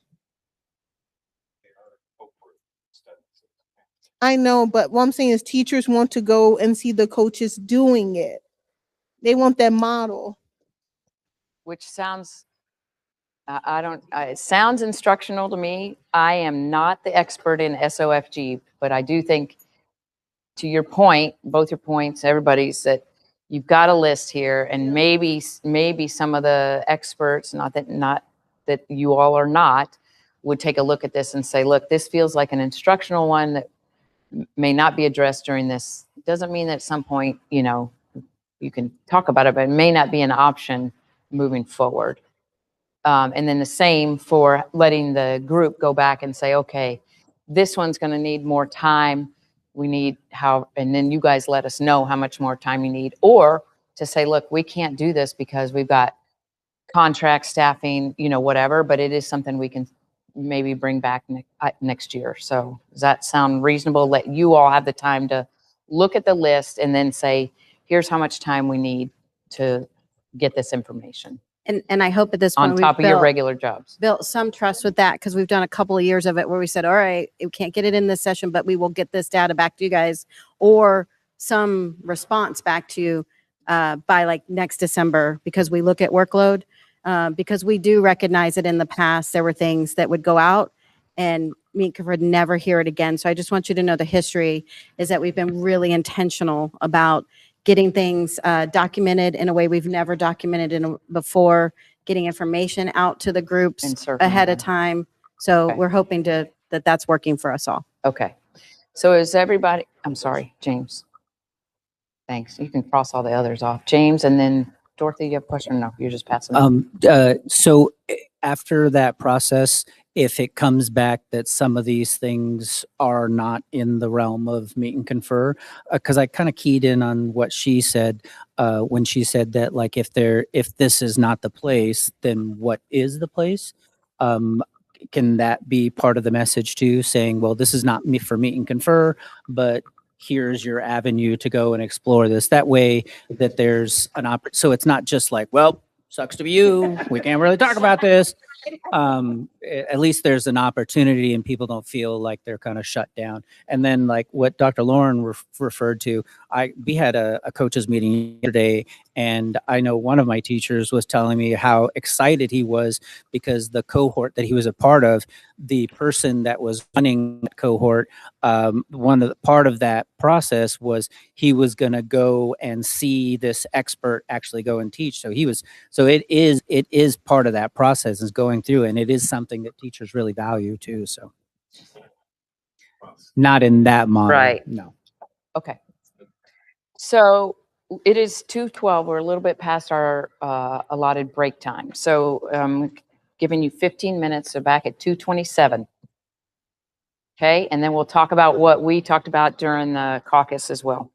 I know, but what I'm saying is teachers want to go and see the coaches doing it. They want that model. Which sounds, I don't, it sounds instructional to me. I am not the expert in SOFG, but I do think, to your point, both your points, everybody's, that you've got a list here, and maybe some of the experts, not that you all are not, would take a look at this and say, look, this feels like an instructional one that may not be addressed during this. Doesn't mean that at some point, you can talk about it, but it may not be an option moving forward. And then the same for letting the group go back and say, okay, this one's going to need more time. We need and then you guys let us know how much more time you need, or to say, look, we can't do this because we've got contract staffing, whatever, but it is something we can maybe bring back next year. So does that sound reasonable? Let you all have the time to look at the list and then say, here's how much time we need to get this information And I hope at this point on we've top of your built- regular jobs. built some trust with that because we've done a couple of years of it where we said, all right, we can't get it in this session, but we will get this data back to you guys or some response back to you by like next December because we look at workload because we do recognize that in the past there were things that would go out and me and Confer would never hear it again. So I just want you to know the history is that we've been really intentional about getting things documented in a way we've never documented before, getting information out to the groups And certainly, ahead yeah. of time. So Okay. we're hoping that's working for us all. Okay. So is everybody, I'm sorry, James. Thanks. You can cross all the others off. James, and then Dorothy, you have a question? No, you're just passing. So after that process, if it comes back that some of these things are not in the realm of meet and confer, because I kind of keyed in on what she said when she said that like if this is not the place, then what is the place? Can that be part of the message too, saying, well, this is not me for meet and confer, but here's your avenue to go and explore this. That way that there's an so it's not just like, well, sucks to be you. We can't really talk about this. At least there's an opportunity and people don't feel like they're kind of shut down. And then like what Dr. Lauren referred to, we had a coaches meeting yesterday, and I know one of my teachers was telling me how excited he was because the cohort that he was a part of, the person that was running that cohort, part of that process was he was going to go and see this expert actually go and teach. So it is part of that process is going through, and it is something that teachers really value too. So not in that model. Right. No. Okay. So it is 2:12. We're a little bit past our allotted break time. So giving you 15 minutes, so back at 2:27. Okay, and then we'll talk about what we talked about during the caucus as well.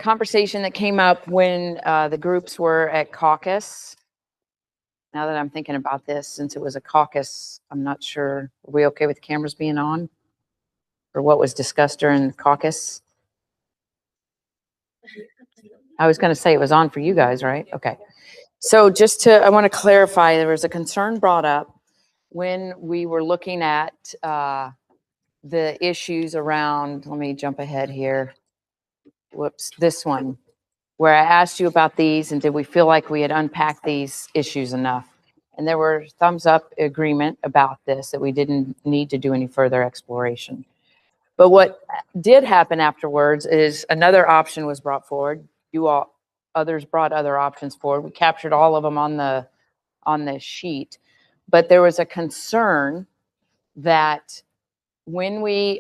conversation that came up when the groups were at caucus. Now that I'm thinking about this, since it was a caucus, I'm not sure. Are we okay with cameras being on? Or what was discussed during the caucus? I was going to say it was on for you guys, right? Okay. So I want to clarify, there was a concern brought up when we were looking at the issues around, let me jump ahead here. Whoops, this one, where I asked you about these and did we feel like we had unpacked these issues enough? And there were thumbs up agreement about this, that we didn't need to do any further exploration. But what did happen afterwards is another option was brought forward. Others brought other options forward. We captured all of them on the sheet, but there was a concern that when we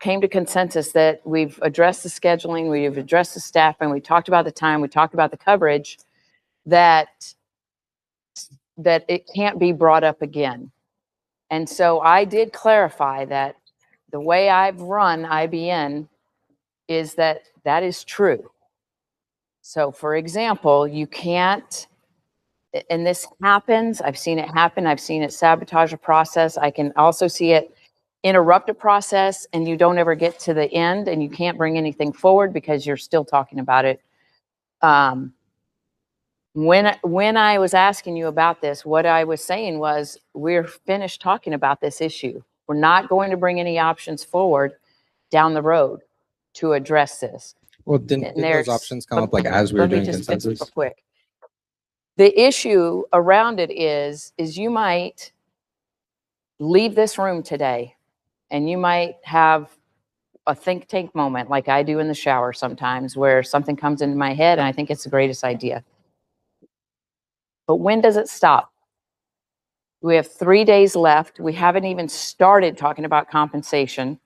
came to consensus that we've addressed the scheduling, we've addressed the staffing, we talked about the time, we talked about the coverage, that it can't be brought up again. And so I did clarify that the way I've run IBN is that is true. So for example, you can't, and this happens, I've seen it happen, I've seen it sabotage a process. I can also see it interrupt a process and you don't ever get to the end and you can't bring anything forward because you're still talking about it. When I was asking you about this, what I was saying was, we're finished talking about this issue. We're not going to bring any options forward down the road to address this. Well, didn't those options come up like as we were doing consensus? Real quick. The issue around it is you might leave this room today and you might have a think tank moment like I do in the shower sometimes, where something comes into my head and I think it's the greatest idea. But when does it stop? We have 3 days left. We haven't even started talking about compensation.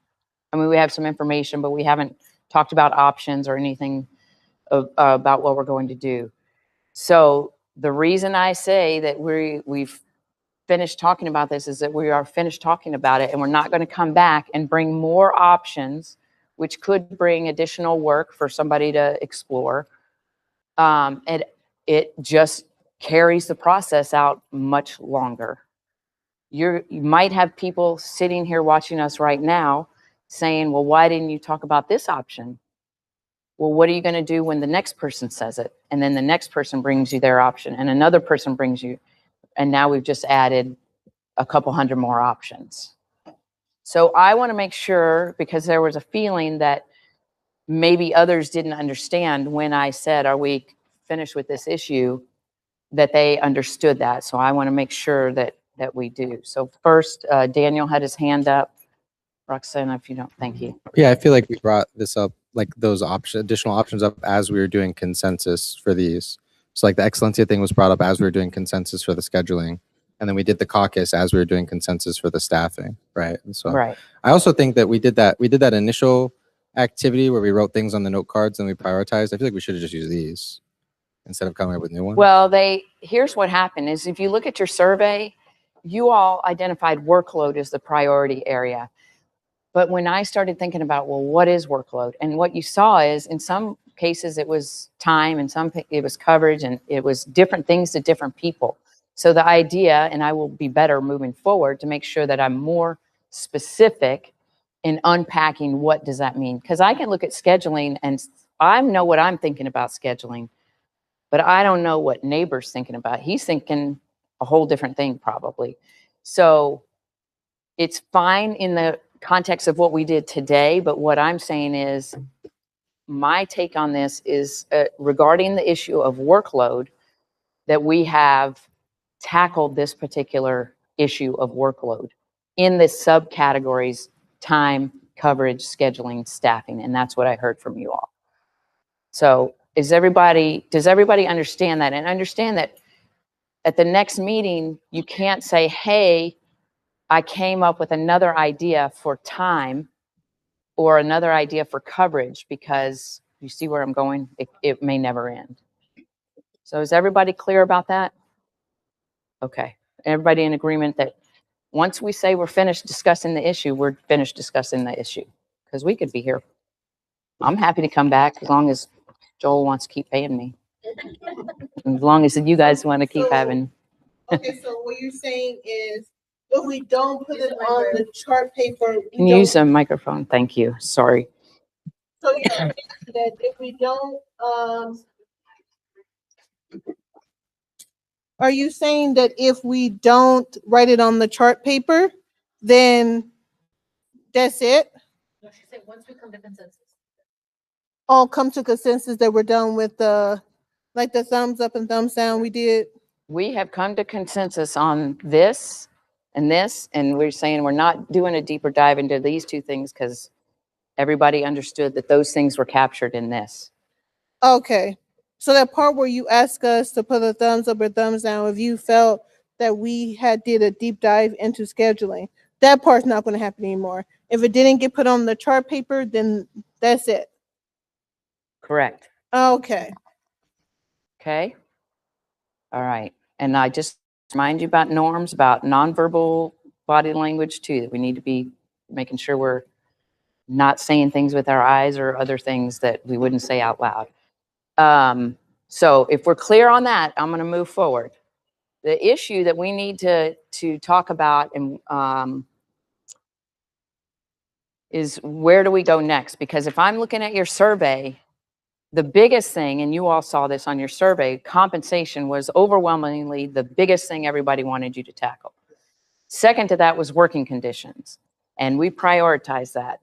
I mean, we have some information, but we haven't talked about options or anything about what we're going to do. So the reason I say that we've finished talking about this is that we are finished talking about it, and we're not going to come back and bring more options, which could bring additional work for somebody to explore. And it just carries the process out much longer. You might have people sitting here watching us right now saying, well, why didn't you talk about this option? Well, what are you going to do when the next person says it? And then the next person brings you their option and another person brings you, and now we've just added a couple hundred more options. So I want to make sure, because there was a feeling that maybe others didn't understand when I said, are we finished with this issue, that they understood that. So I want to make sure that we do. So first, Daniel had his hand up. Roxanne, if you don't, thank you. Yeah, I feel like we brought this up, like those additional options up as we were doing consensus for these. So like the excellency thing was brought up as we were doing consensus for the scheduling. And then we did the caucus as we were doing consensus for the staffing, right? And so Right. I also think that we did that initial activity where we wrote things on the note cards and we prioritized. I feel like we should have just used these instead of coming up with new ones. Well, here's what happened is, if you look at your survey, you all identified workload as the priority area. But when I started thinking about, well, what is workload? And what you saw is, in some cases it was time, and some it was coverage, and it was different things to different people. So the idea, and I will be better moving forward to make sure that I'm more specific in unpacking what does that mean. Because I can look at scheduling and I know what I'm thinking about scheduling, but I don't know what neighbor's thinking about. He's thinking a whole different thing probably. So it's fine in the context of what we did today, but what I'm saying is, my take on this is regarding the issue of workload, that we have tackled this particular issue of workload in the subcategories: time, coverage, scheduling, staffing, and that's what I heard from you all. So does everybody understand that? And understand that at the next meeting, you can't say, hey, I came up with another idea for time or another idea for coverage, because you see where I'm going? It may never end. So is everybody clear about that? Okay. Everybody in agreement that once we say we're finished discussing the issue, we're finished discussing the issue? Because we could be here. I'm happy to come back as long as Joel wants to keep paying me. As long as you guys want to keep having. Okay, so what you're saying is if we don't put it on the chart paper, Can you use a microphone? Thank you. Sorry. so you're saying that if we don't, are you saying that if we don't write it on the chart paper, then that's it? No, she said once we come to consensus. All come to consensus that we're done with the, like the thumbs up and thumbs down we did? We have come to consensus on this, and we're saying we're not doing a deeper dive into these two things because everybody understood that those things were captured in this. Okay, so that part where you ask us to put a thumbs up or thumbs down, if you felt that we had did a deep dive into scheduling, that part's not gonna happen anymore. If it didn't get put on the chart paper, then that's it. Correct. Okay. Okay. All right. And I just remind you about norms, about nonverbal body language too, that we need to be making sure we're not saying things with our eyes or other things that we wouldn't say out loud. So if we're clear on that, I'm going to move forward. The issue that we need to talk about and is where do we go next? Because if I'm looking at your survey, the biggest thing, and you all saw this on your survey, compensation was overwhelmingly the biggest thing everybody wanted you to tackle. Second to that was working conditions, and we prioritized that.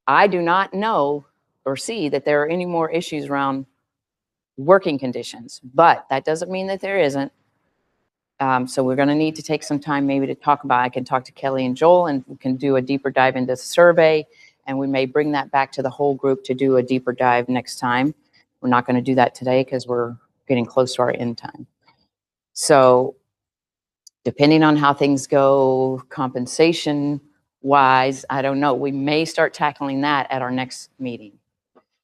I do not know or see that there are any more issues around working conditions, but that doesn't mean that there isn't. So we're going to need to take some time maybe to talk about. I can talk to Kelly and Joel, and we can do a deeper dive into the survey, and we may bring that back to the whole group to do a deeper dive next time. We're not going to do that today because we're getting close to our end time. So depending on how things go compensation wise, I don't know. We may start tackling that at our next meeting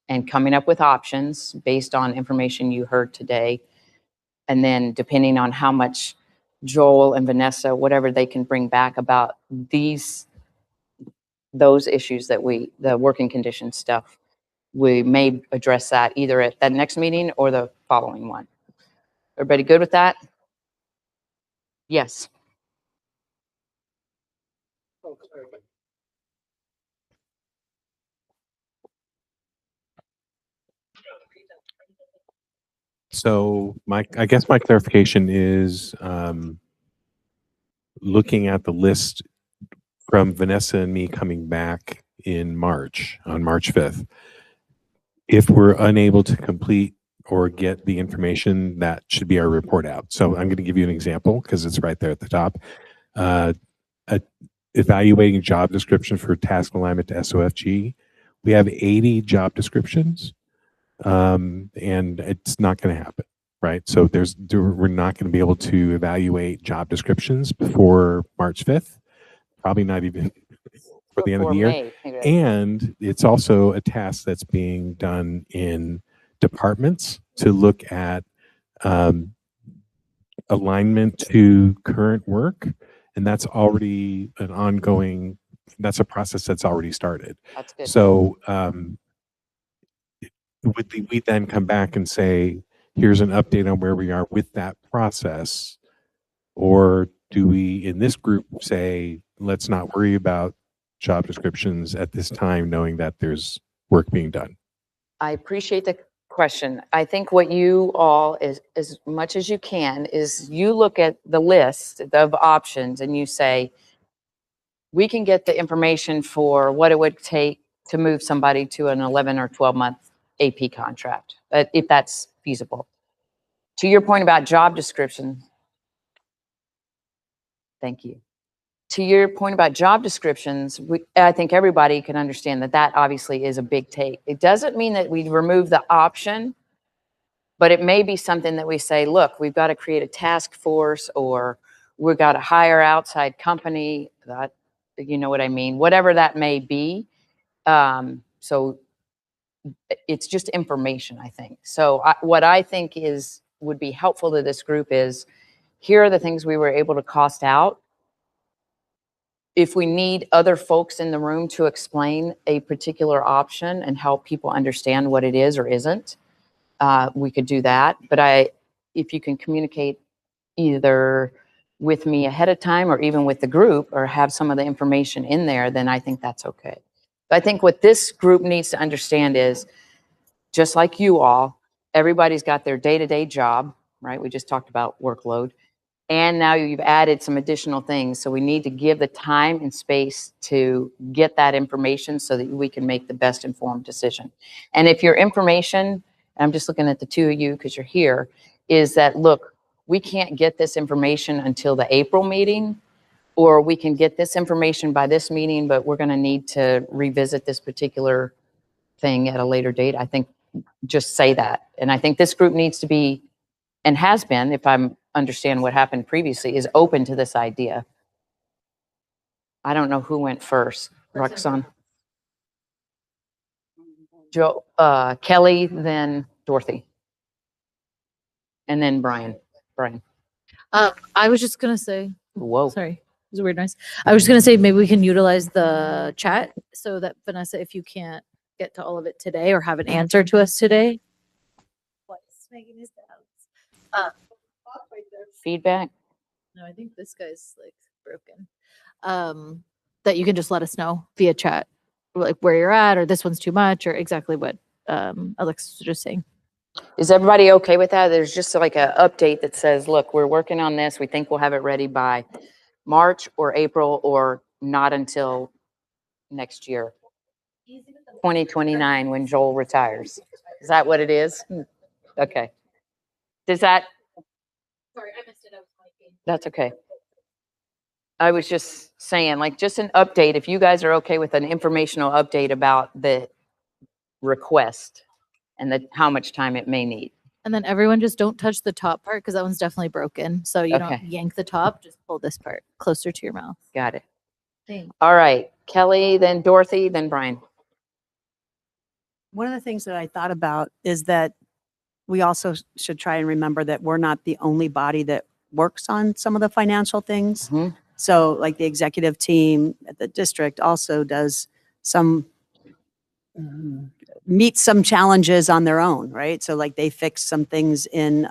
and coming up with options based on information you heard today. And then depending on how much Joel and Vanessa, whatever they can bring back about those issues that the working condition stuff, we may address that either at that next meeting or the following one. Everybody good with that? Yes. So I guess my clarification is looking at the list from Vanessa and me coming back in March, on March 5th. If we're unable to complete or get the information, that should be our report out. So I'm going to give you an example because it's right there at the top. Evaluating job description for task alignment to SOFG. We have 80 job descriptions, and it's not going to happen, right? So we're not going to be able to evaluate job descriptions before March 5th, probably not even for the end of the year. And it's also a task that's being done in departments to look at alignment to current work. And that's already an ongoing, that's a process that's already started. That's good. So would we then come back and say, here's an update on where we are with that process? Or do we, in this group, say, let's not worry about job descriptions at this time, knowing that there's work being done? I appreciate the question. I think what you all, as much as you can, is you look at the list of options and you say, we can get the information for what it would take to move somebody to an 11 or 12-month AP contract, if that's feasible. To your point about job description, thank you. To your point about job descriptions, I think everybody can understand that that obviously is a big take. It doesn't mean that we remove the option, but it may be something that we say, look, we've got to create a task force, or we've got to hire outside company, that, you know what I mean, whatever that may be. So it's just information, I think. So what I think would be helpful to this group is, here are the things we were able to cost out. If we need other folks in the room to explain a particular option and help people understand what it is or isn't, we could do that. But if you can communicate either with me ahead of time or even with the group or have some of the information in there, then I think that's okay. But I think what this group needs to understand is, just like you all, everybody's got their day-to-day job, right? We just talked about workload. And now you've added some additional things. So we need to give the time and space to get that information so that we can make the best informed decision. And if your information, and I'm just looking at the two of you because you're here, is that, look, we can't get this information until the April meeting, or we can get this information by this meeting, but we're going to need to revisit this particular thing at a later date. I think just say that. And I think this group needs to be, and has been, if I'm understand what happened previously, is open to this idea. I don't know who went first. Roxanne. Joe, Kelly, then Dorothy. And then Brian. I was just gonna say, Whoa. sorry, it was a weird noise. I was just gonna say maybe we can utilize the chat so that Vanessa, if you can't get to all of it today or have an answer to us today. What is making his Feedback. No, I think this guy's like broken. That you can just let us know via chat, like where you're at, or this one's too much, or exactly what Alexis was just saying. Is everybody okay with that? There's just like an update that says, look, we're working on this. We think we'll have it ready by March or April, or not until next year, 2029, when Joel retires. Is that what it is? Okay. Does that? Sorry, I missed it. I was typing. That's okay. I was just saying, like, just an update. If you guys are okay with an informational update about the request and how much time it may need. And then everyone just don't touch the top part because that one's definitely broken. So you don't Okay. yank the top, just pull this part closer to your mouth. Got it. Thanks. All right. Kelly, then Dorothy, then Brian. One of the things that I thought about is that we also should try and remember that we're not the only body that works on some of the financial things. Mhm. So like the executive team at the district also does some, meet some challenges on their own, right? So like they fixed some things in,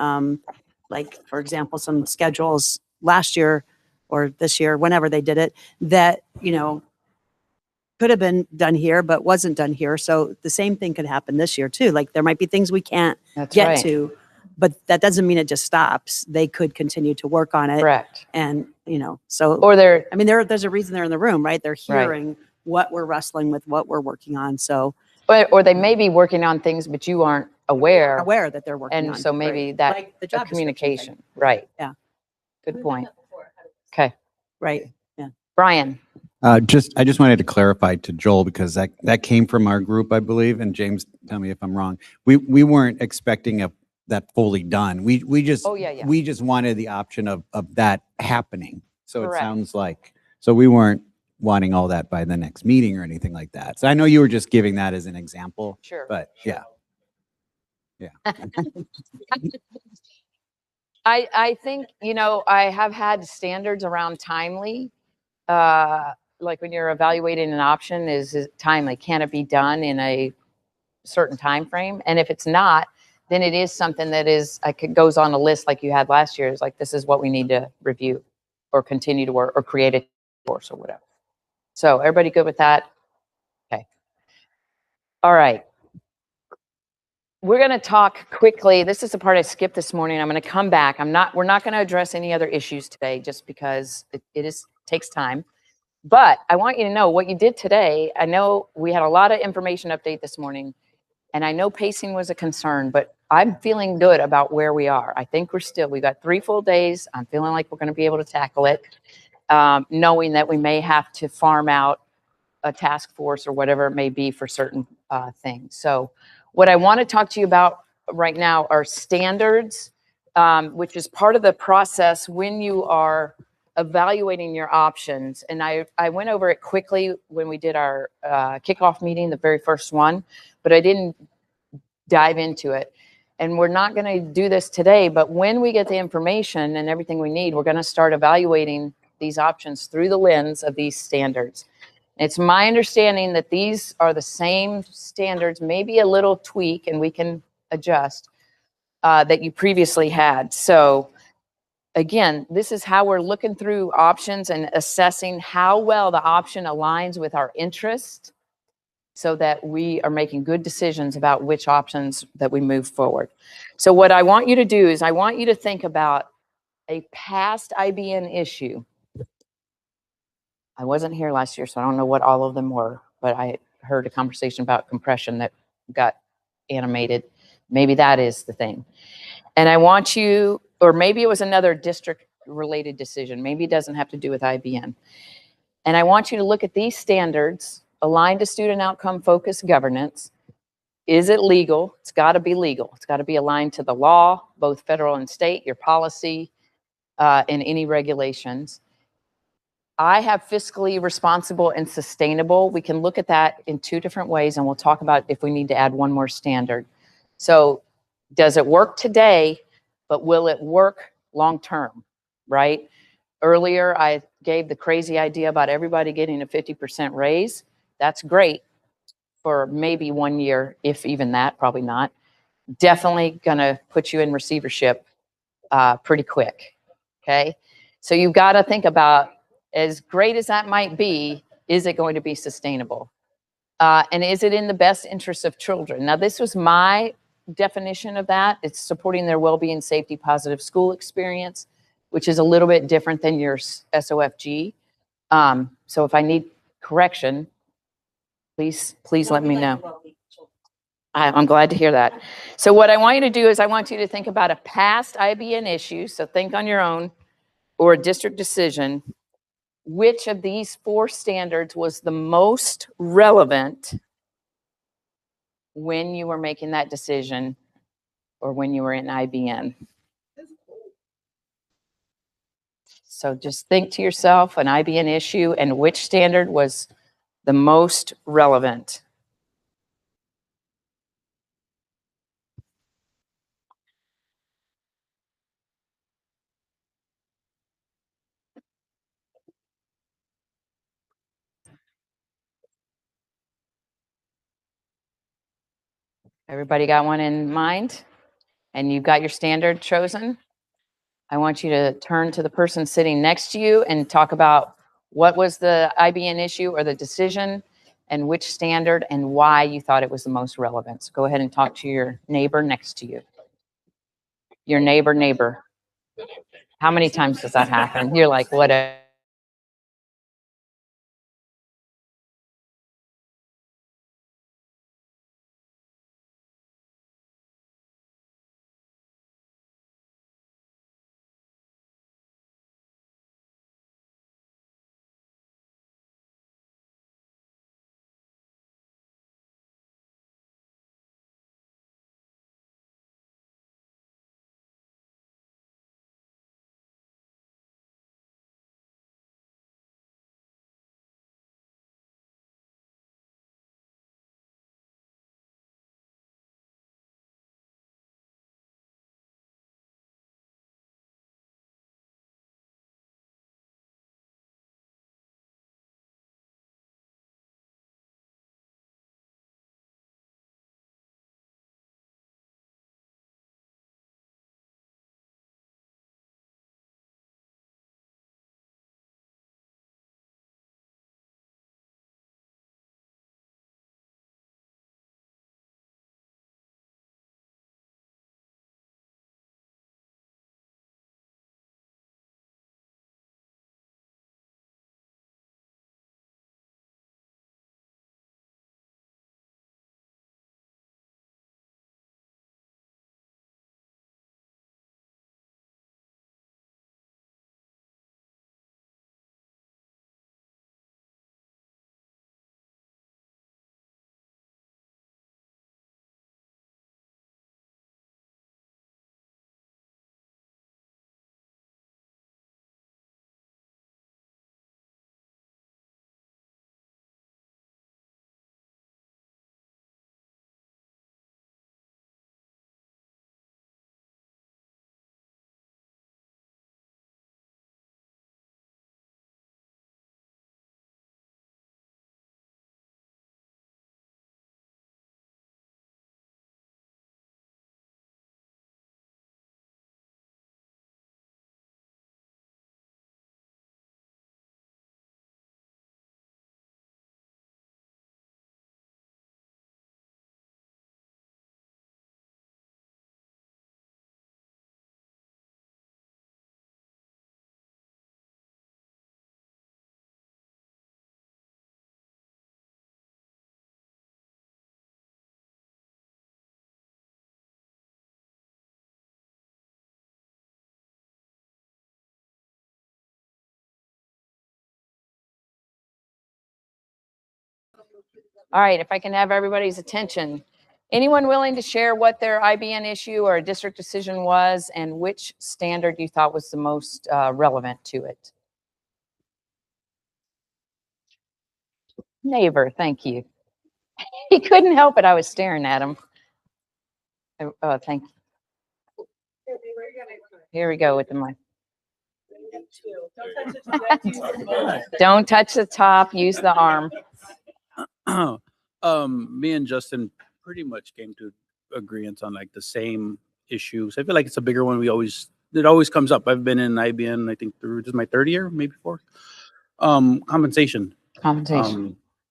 like, for example, some schedules last year or this year, whenever they did it, that, could have been done here, but wasn't done here. So the same thing could happen this year too. Like there might be things we can't That's get right. to, but that doesn't mean it just stops. They could continue to work on it. Correct. And, so, Or they're, I mean, there's a reason they're in the room, right? They're Right. hearing what we're wrestling with, what we're working on. So or they may be working on things, but you aren't aware. aware that they're working on. And so maybe right. that Like the a job description thing. communication. Right. Yeah. Good point. Okay. Right. Yeah. Brian. I just wanted to clarify to Joel, because that came from our group, I believe, and James, tell me if I'm wrong. We weren't expecting that fully done. We just Oh, yeah. we just wanted the option of that happening. So Correct. it sounds like, so we weren't wanting all that by the next meeting or anything like that. So I know you were just giving that as an example. Sure. But yeah. I think, I have had standards around timely. Like when you're evaluating an option, is it timely? Can it be done in a certain time frame? And if it's not, then it is something that is, goes on a list like you had last year. It's like, this is what we need to review or continue to work or create a course or whatever. So everybody good with that? Okay. All right. We're going to talk quickly. This is the part I skipped this morning. I'm going to come back. We're not going to address any other issues today just because it takes time. But I want you to know what you did today. I know we had a lot of information update this morning, and I know pacing was a concern, but I'm feeling good about where we are. I think we got 3 full days. I'm feeling like we're going to be able to tackle it, knowing that we may have to farm out a task force or whatever it may be for certain things. So what I want to talk to you about right now are standards, which is part of the process when you are evaluating your options. And I went over it quickly when we did our kickoff meeting, the very first one, but I didn't dive into it. And we're not going to do this today, but when we get the information and everything we need, we're going to start evaluating these options through the lens of these standards. It's my understanding that these are the same standards, maybe a little tweak, and we can adjust, that you previously had. So again, this is how we're looking through options and assessing how well the option aligns with our interest so that we are making good decisions about which options that we move forward. So what I want you to do is I want you to think about a past IBN issue. I wasn't here last year, so I don't know what all of them were, but I heard a conversation about compression that got animated. Maybe that is the thing. And I want you, or maybe it was another district related decision. Maybe it doesn't have to do with IBN. And I want you to look at these standards aligned to student outcome focused governance. Is it legal? It's got to be legal. It's got to be aligned to the law, both federal and state, your policy, and any regulations. I have fiscally responsible and sustainable. We can look at that in two different ways, and we'll talk about if we need to add one more standard. So does it work today, but will it work long-term, right? Earlier, I gave the crazy idea about everybody getting a 50% raise. That's great for maybe 1 year, if even that, probably not. Definitely gonna put you in receivership pretty quick, okay? So you've gotta think about, as great as that might be, is it going to be sustainable? And is it in the best interest of children? Now, this was my definition of that. It's supporting their well-being, safety, positive school experience, which is a little bit different than your SOFG. So if I need correction, please let me know. I'm glad to hear that. So what I want you to do is I want you to think about a past IBN issue, so think on your own, or a district decision. Which of these 4 standards was the most relevant when you were making that decision or when you were in IBN? So just think to yourself an IBN issue and which standard was the most relevant. Everybody got one in mind? And you've got your standard chosen? I want you to turn to the person sitting next to you and talk about what was the IBN issue or the decision and which standard and why you thought it was the most relevant. So go ahead and talk to your neighbor next to you. Your neighbor. How many times does that happen? You're like, whatever. All right, if I can have everybody's attention. Anyone willing to share what their IBN issue or district decision was and which standard you thought was the most relevant to it? Neighbor, thank you. He couldn't help it. I was staring at him. Oh, thank you. Here we go with the mic. Don't touch the top, use the arm. Me and Justin pretty much came to agreement on like the same issues. I feel like it's a bigger one. It always comes up. I've been in IBN, I think this is my third year, maybe fourth. Compensation.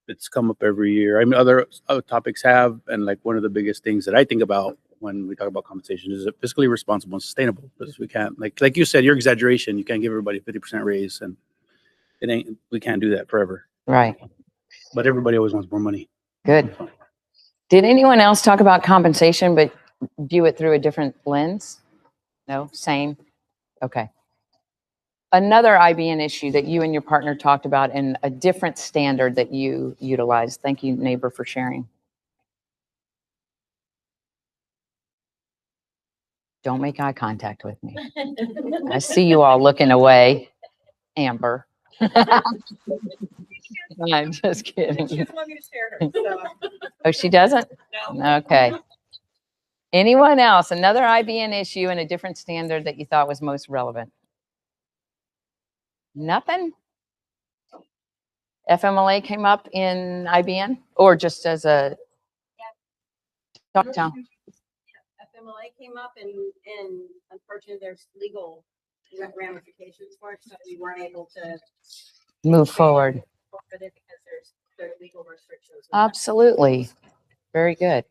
It's come up every year. I mean, other topics have, and like one of the biggest things that I think about when we talk about compensation is it fiscally responsible and sustainable? Because we can't, like you said, your exaggeration. You can't give everybody a 50% raise, and we can't do that forever. Right. But everybody always wants more money. Good. Did anyone else talk about compensation but view it through a different lens? No, same. Okay. Another IBN issue that you and your partner talked about and a different standard that you utilized. Thank you, neighbor, for sharing. Don't make eye contact with me. I see you all looking away, Amber. I'm just kidding. She doesn't want me to share her, so. Oh, she doesn't? No. Okay. Anyone else? Another IBN issue and a different standard that you thought was most relevant? Nothing? FMLA came up in IBN or just as a talk town? FMLA came up and unfortunately there's legal ramifications for it, so we weren't able to Move forward. with it because there's legal restrictions. Absolutely. Very good.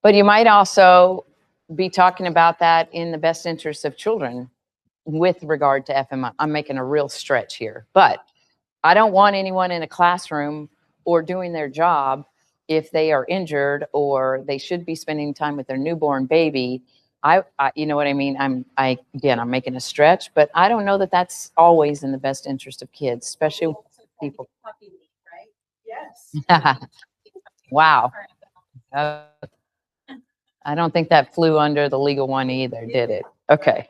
But you might also be talking about that in the best interest of children with regard to FMLA. I'm making a real stretch here, but I don't want anyone in a classroom or doing their job if they are injured or they should be spending time with their newborn baby. I you know what I mean? I'm making a stretch, but I don't know that that's always in the best interest of kids, especially people. Right? Yes. Wow. I don't think that flew under the legal one either, did it? Okay.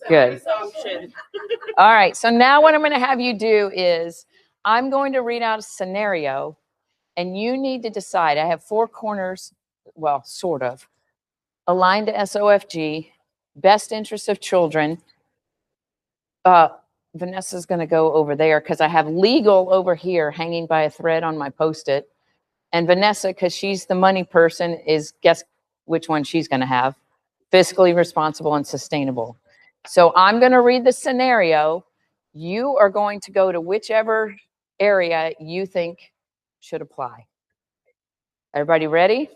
Good. All right. So now what I'm going to have you do is I'm going to read out a scenario and you need to decide. I have four corners, well, sort of, aligned to SOFG, best interest of children. Vanessa's going to go over there because I have legal over here hanging by a thread on my Post-it. And Vanessa, because she's the money person, is guess which one she's going to have. Fiscally responsible and sustainable. So I'm going to read the scenario. You are going to go to whichever area you think should apply. Everybody ready?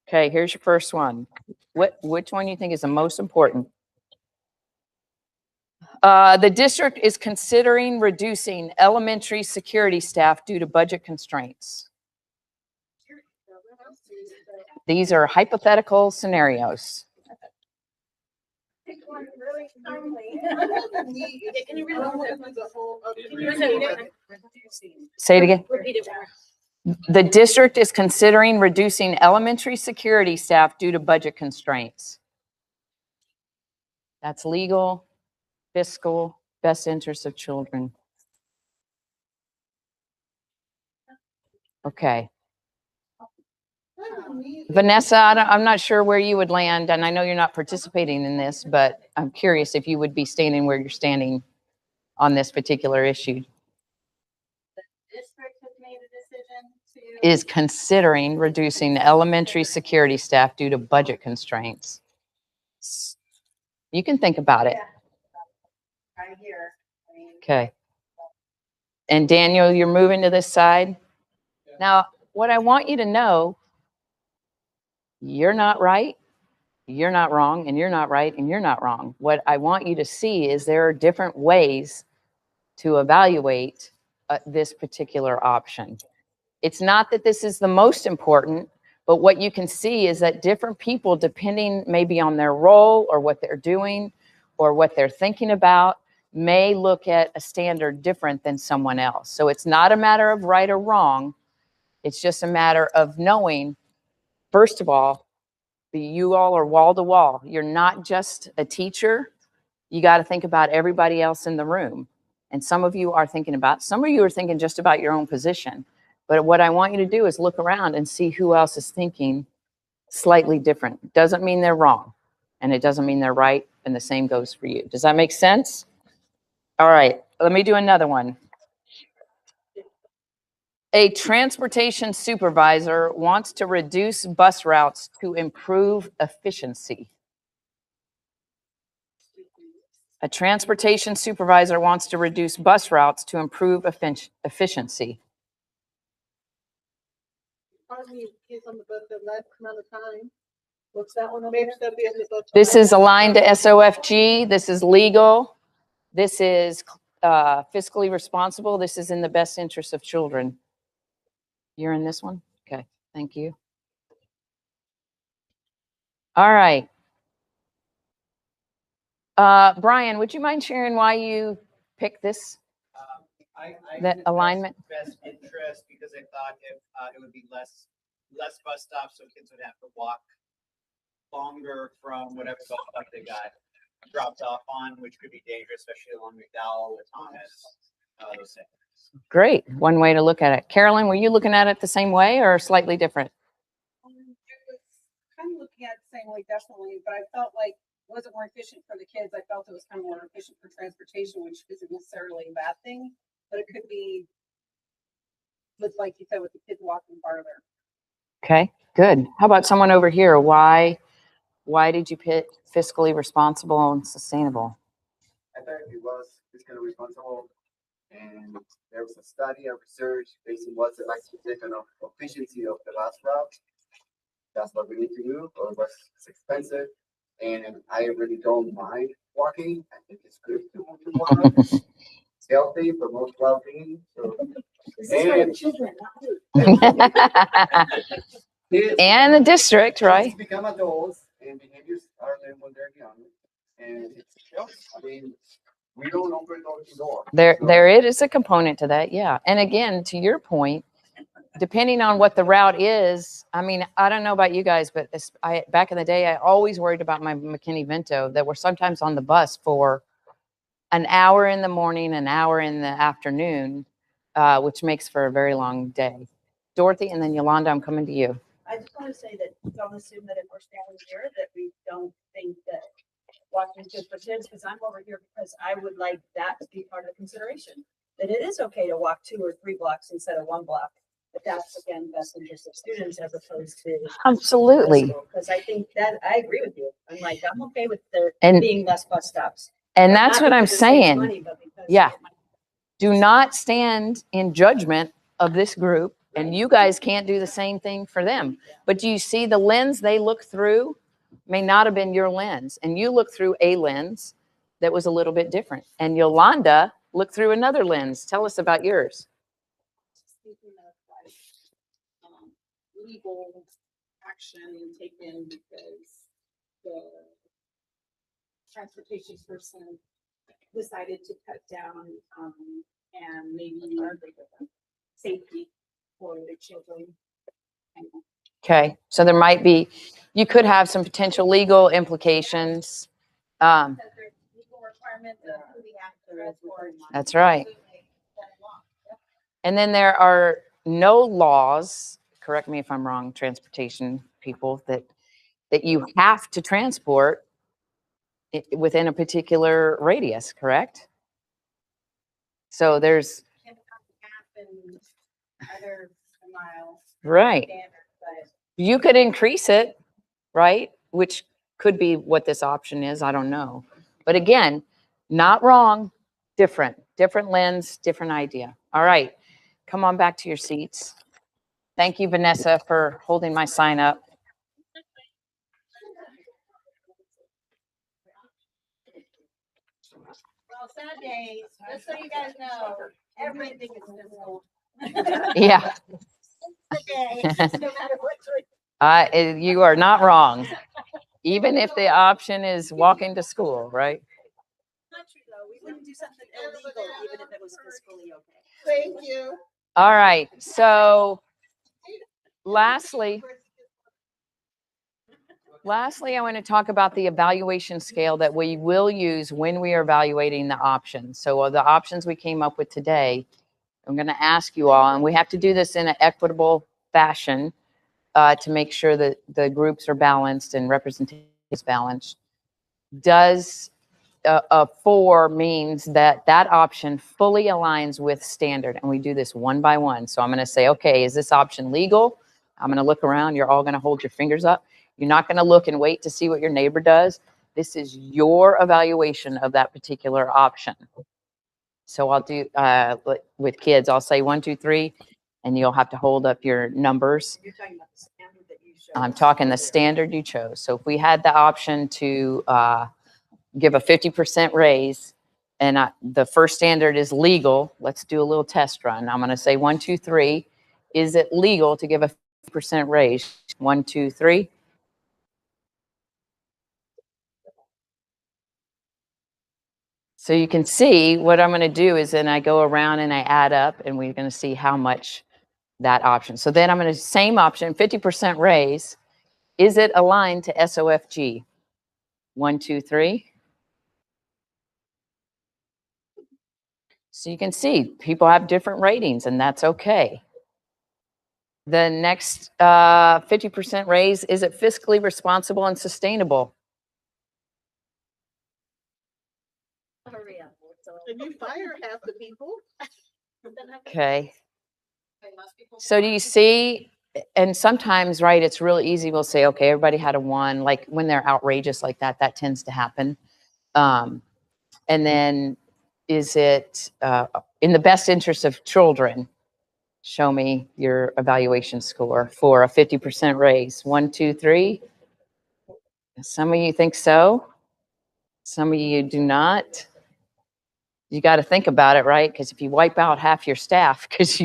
Okay, here's your first one. Which one you think is the most important? The district is considering reducing elementary security staff due to budget constraints. These are hypothetical scenarios. Say it again. The district is considering reducing elementary security staff due to budget constraints. That's legal, fiscal, best interest of children. Okay. Vanessa, I'm not sure where you would land, and I know you're not participating in this, but I'm curious if you would be standing where you're standing on this particular issue. The district has made a decision to. Is considering reducing elementary security staff due to budget constraints. You can think about it. Right here. Okay. And Daniel, you're moving to this side. Now, what I want you to know, you're not right, you're not wrong, and you're not right, and you're not wrong. What I want you to see is there are different ways to evaluate this particular option. It's not that this is the most important, but what you can see is that different people, depending maybe on their role or what they're doing or what they're thinking about, may look at a standard different than someone else. So it's not a matter of right or wrong. It's just a matter of knowing, first of all, that you all are wall to wall. You're not just a teacher. You got to think about everybody else in the room. And some of you are thinking just about your own position. But what I want you to do is look around and see who else is thinking slightly different. Doesn't mean they're wrong, and it doesn't mean they're right, and the same goes for you. Does that make sense? All right, let me do another one. A transportation supervisor wants to reduce bus routes to improve efficiency. A transportation supervisor wants to reduce bus routes to improve efficiency. What's that one? Maybe that'll be in the book. This is aligned to SOFG. This is legal. This is fiscally responsible. This is in the best interest of children. You're in this one? Okay, thank you. All right. Brian, would you mind sharing why you picked this? That did alignment? Best interest, because I thought if it would be less bus stops, so kids would have to walk longer from whatever bus stop they got dropped off on, which could be dangerous, especially along McDowell with Thomas, those things. Great. One way to look at it. Carolyn, were you looking at it the same way or slightly different? Kind of looking at it the same way, definitely, but I felt like it wasn't more efficient for the kids. I felt it was kind of more efficient for transportation, which isn't necessarily a bad thing, but it could be with, like you said, with the kids walking farther. Okay, good. How about someone over here? Why did you pick fiscally responsible and sustainable? I thought it was fiscally responsible, and there was a study of research based on what's the expectation of efficiency of the bus route. That's what we need to do, or it's expensive, and I really don't mind walking. I think it's good to walk. It's healthy, promotes well-being. So, This is for the children, not kids And the district, right? kids become adults, and behaviors are learned when they're young, and it's I mean, we don't open the door. There it is a component to that, yeah. And again, to your point, depending on what the route is, I mean, I don't know about you guys, but back in the day, I always worried about my McKinney-Vento that were sometimes on the bus for an hour in the morning, an hour in the afternoon, which makes for a very long day. Dorothy, and then Yolanda, I'm coming to you. I just want to say that don't assume that if we're standing here that we don't think that walking is good for kids, because I'm over here because I would like that to be part of the consideration. That it is okay to walk 2 or 3 blocks instead of 1 block. But that's again best interest of students as opposed to Absolutely. Because I think that I agree with you. I'm okay with there And- being less bus stops. And But that's not what I'm because it saves saying. money, but because Yeah. Do not stand in judgment of this group, and you guys can't do the same thing for them. But do you see the lens they look through may not have been your lens, and you look through a lens that was a little bit different. And Yolanda looked through another lens. Tell us about yours. Thinking of like legal action taken because the transportation person decided to cut down and maybe safety for the children. Okay, so there might be, you could have some potential legal implications. That's right. And then there are no laws, correct me if I'm wrong, transportation people, that you have to transport within a particular radius, correct? So there's, right. You could increase it, right? Which could be what this option is, I don't know. But again, not wrong, different lens, different idea. All right, come on back to your seats. Thank you, Vanessa, for holding my sign up. Well, Sundays, just so you guys know, everything is visible. Yeah. Okay, no matter what. You are not wrong, even if the option is walking to school, right? Not true though. We wouldn't do something illegal even if it was fiscally okay. Thank you. All right, so Lastly, I want to talk about the evaluation scale that we will use when we are evaluating the options. So the options we came up with today, I'm going to ask you all, and we have to do this in an equitable fashion to make sure that the groups are balanced and representation is balanced. Does a 4 means that that option fully aligns with standard, and we do this one by one. So I'm going to say, okay, is this option legal? I'm going to look around. You're all going to hold your fingers up. You're not going to look and wait to see what your neighbor does. This is your evaluation of that particular option. So I'll do with kids, I'll say 1, 2, 3, and you'll have to hold up your numbers. You're talking about the standard that you showed. I'm talking the standard you chose. So if we had the option to give a 50% raise, and the first standard is legal, let's do a little test run. I'm going to say 1, 2, 3. Is it legal to give a 50% raise? 1, 2, 3. So you can see what I'm going to do is then I go around and I add up, and we're going to see how much that option. So then I'm going to same option, 50% raise. Is it aligned to SOFG? 1, 2, 3. So you can see people have different ratings, and that's okay. The next 50% raise, is it fiscally responsible and sustainable? Hurry up. If you fire half the people. Okay. So do you see, and sometimes, right, it's really easy. We'll say, okay, everybody had a 1. Like when they're outrageous like that, that tends to happen. And then is it in the best interest of children? Show me your evaluation score for a 50% raise. 1, 2, 3. Some of you think so. Some of you do not. You got to think about it, right? Because if you wipe out half your staff because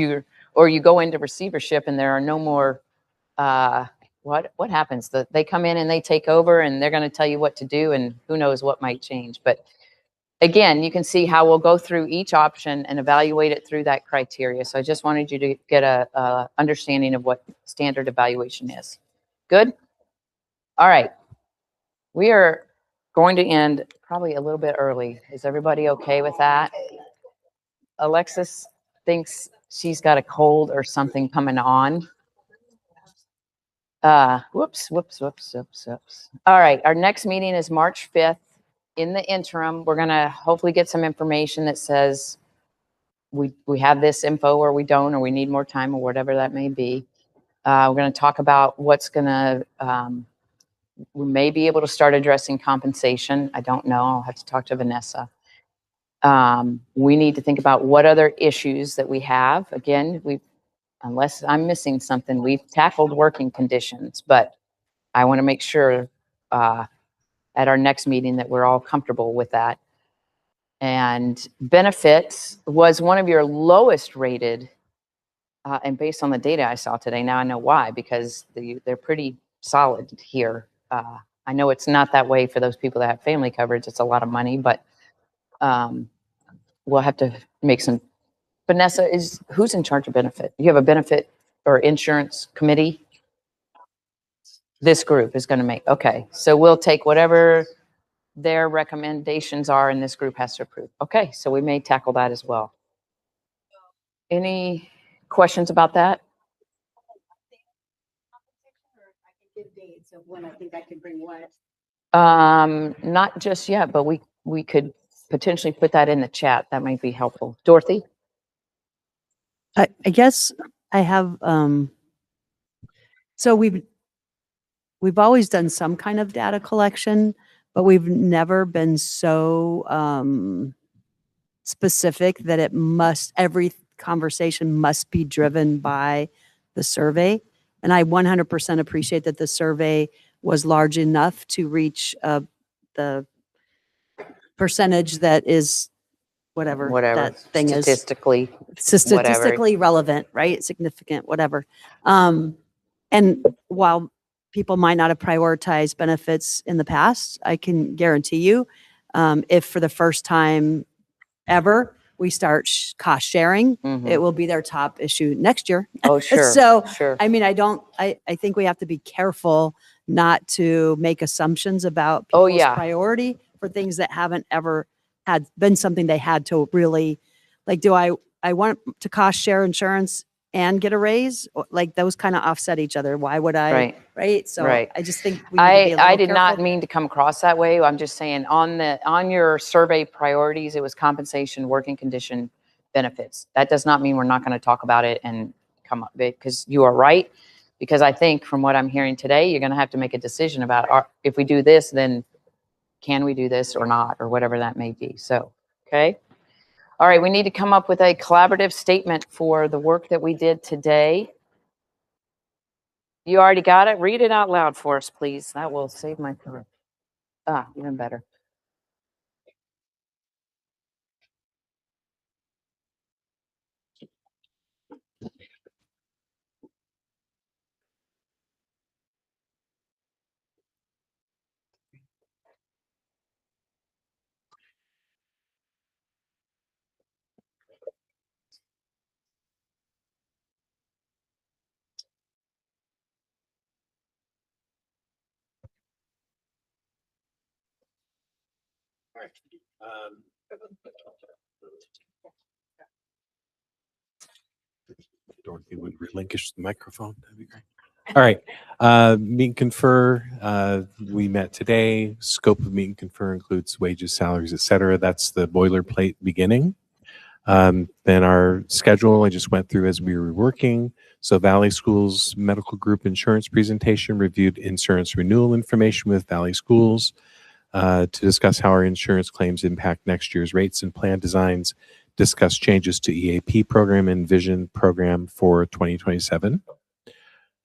or you go into receivership and there are no more, what happens? They come in and they take over and they're going to tell you what to do, and who knows what might change. But again, you can see how we'll go through each option and evaluate it through that criteria. So I just wanted you to get a understanding of what standard evaluation is. Good? All right. We are going to end probably a little bit early. Is everybody okay with that? Alexis thinks she's got a cold or something coming on. Whoops. All right, our next meeting is March 5th. In the interim, we're going to hopefully get some information that says we have this info or we don't, or we need more time or whatever that may be. We're going to talk about what's going to, we may be able to start addressing compensation. I don't know. I'll have to talk to Vanessa. We need to think about what other issues that we have. Again, unless I'm missing something, we've tackled working conditions, but I want to make sure at our next meeting that we're all comfortable with that. And benefits was one of your lowest rated, and based on the data I saw today, now I know why, because they're pretty solid here. I know it's not that way for those people that have family coverage. It's a lot of money, but we'll have to make some. Vanessa, who's in charge of benefit? You have a benefit or insurance committee? This group is going to make, okay. So we'll take whatever their recommendations are and this group has to approve. Okay, so we may tackle that as well. Any questions about that? Give dates of when I think I can bring what. Not just yet, but we could potentially put that in the chat. That might be helpful. Dorothy? I guess I have, so we've always done some kind of data collection, but we've never been so specific that every conversation must be driven by the survey. And I 100% appreciate that the survey was large enough to reach the percentage that is whatever that thing statistically, is. Statistically relevant, right? Significant, whatever. And while people might not have prioritized benefits in the past, I can guarantee you, if for the first time ever, we start cost sharing, Mhm. it will be their top issue next year. Oh, sure. So, Sure. I mean, I think we have to be careful not to make assumptions about Oh, people's yeah. priority for things that haven't ever had been something they had to really, like, do I want to cost share insurance and get a raise? Like, those kind of offset each other. Why would I? Right. Right. So Right. I just think we need to be a little I did not careful. mean to come across that way. I'm just saying on your survey priorities, it was compensation, working condition, benefits. That does not mean we're not going to talk about it and come up because you are right. Because I think from what I'm hearing today, you're going to have to make a decision about if we do this, then can we do this or not, or whatever that may be. So, okay. All right. We need to come up with a collaborative statement for the work that we did today. You already got it? Read it out loud for us, please. That will save my throat. Even better. Dorothy would relinquish the microphone. That'd be great. All right. Meet and confer. We met today. Scope of meet and confer includes wages, salaries, et cetera. That's the boilerplate beginning. Then our schedule, I just went through as we were working. So Valley Schools Medical Group Insurance presentation, reviewed insurance renewal information with Valley Schools to discuss how our insurance claims impact next year's rates and plan designs, discuss changes to EAP program and vision program for 2027.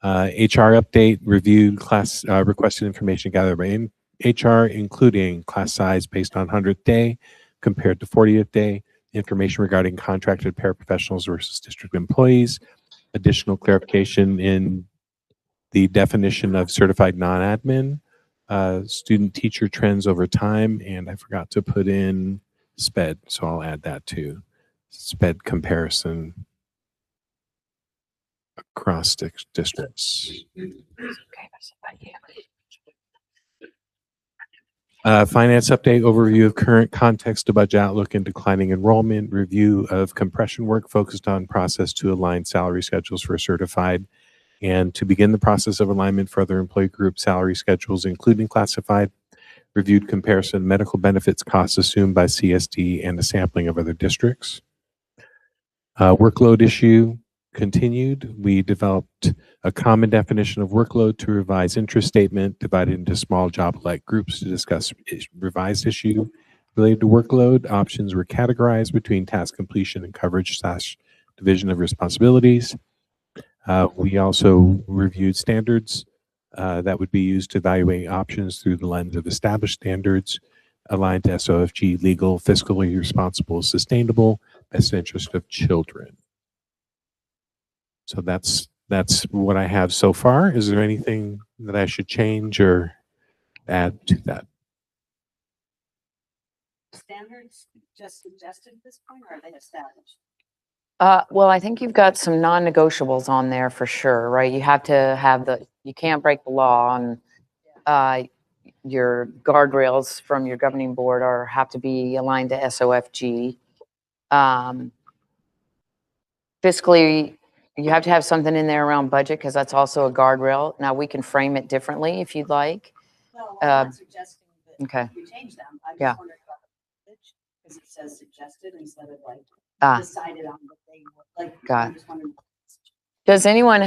HR update, reviewed class requested information gathered by HR, including class size based on 100th day compared to 40th day, information regarding contracted paraprofessionals versus district employees, additional clarification in the definition of certified non-admin, student teacher trends over time, and I forgot to put in SPED, so I'll add that too. SPED comparison across districts. Finance update, overview of current context to budget outlook and declining enrollment, review of compression work focused on process to align salary schedules for certified, and to begin the process of alignment for other employee group salary schedules, including classified, reviewed comparison medical benefits costs assumed by CSD and a sampling of other districts. Workload issue continued. We developed a common definition of workload to revise interest statement divided into small job-like groups to discuss revised issue related to workload. Options were categorized between task completion and coverage / division of responsibilities. We also reviewed standards that would be used to evaluate options through the lens of established standards aligned to SOFG, legal, fiscally responsible, sustainable, best interest of children. So that's what I have so far. Is there anything that I should change or add to that? Standards just suggested at this point, or are they established? Well, I think you've got some non-negotiables on there for sure, right? You have to have you can't break the law on your guardrails from your governing board have to be aligned to SOFG. Fiscally, you have to have something in there around budget because that's also a guardrail. Now we can frame it differently if you'd like. No, I'm not suggesting that Okay. we change them. I Yeah. just wondered about the language, because it says suggested instead of like decided on what they like. Got I just wondered. Does anyone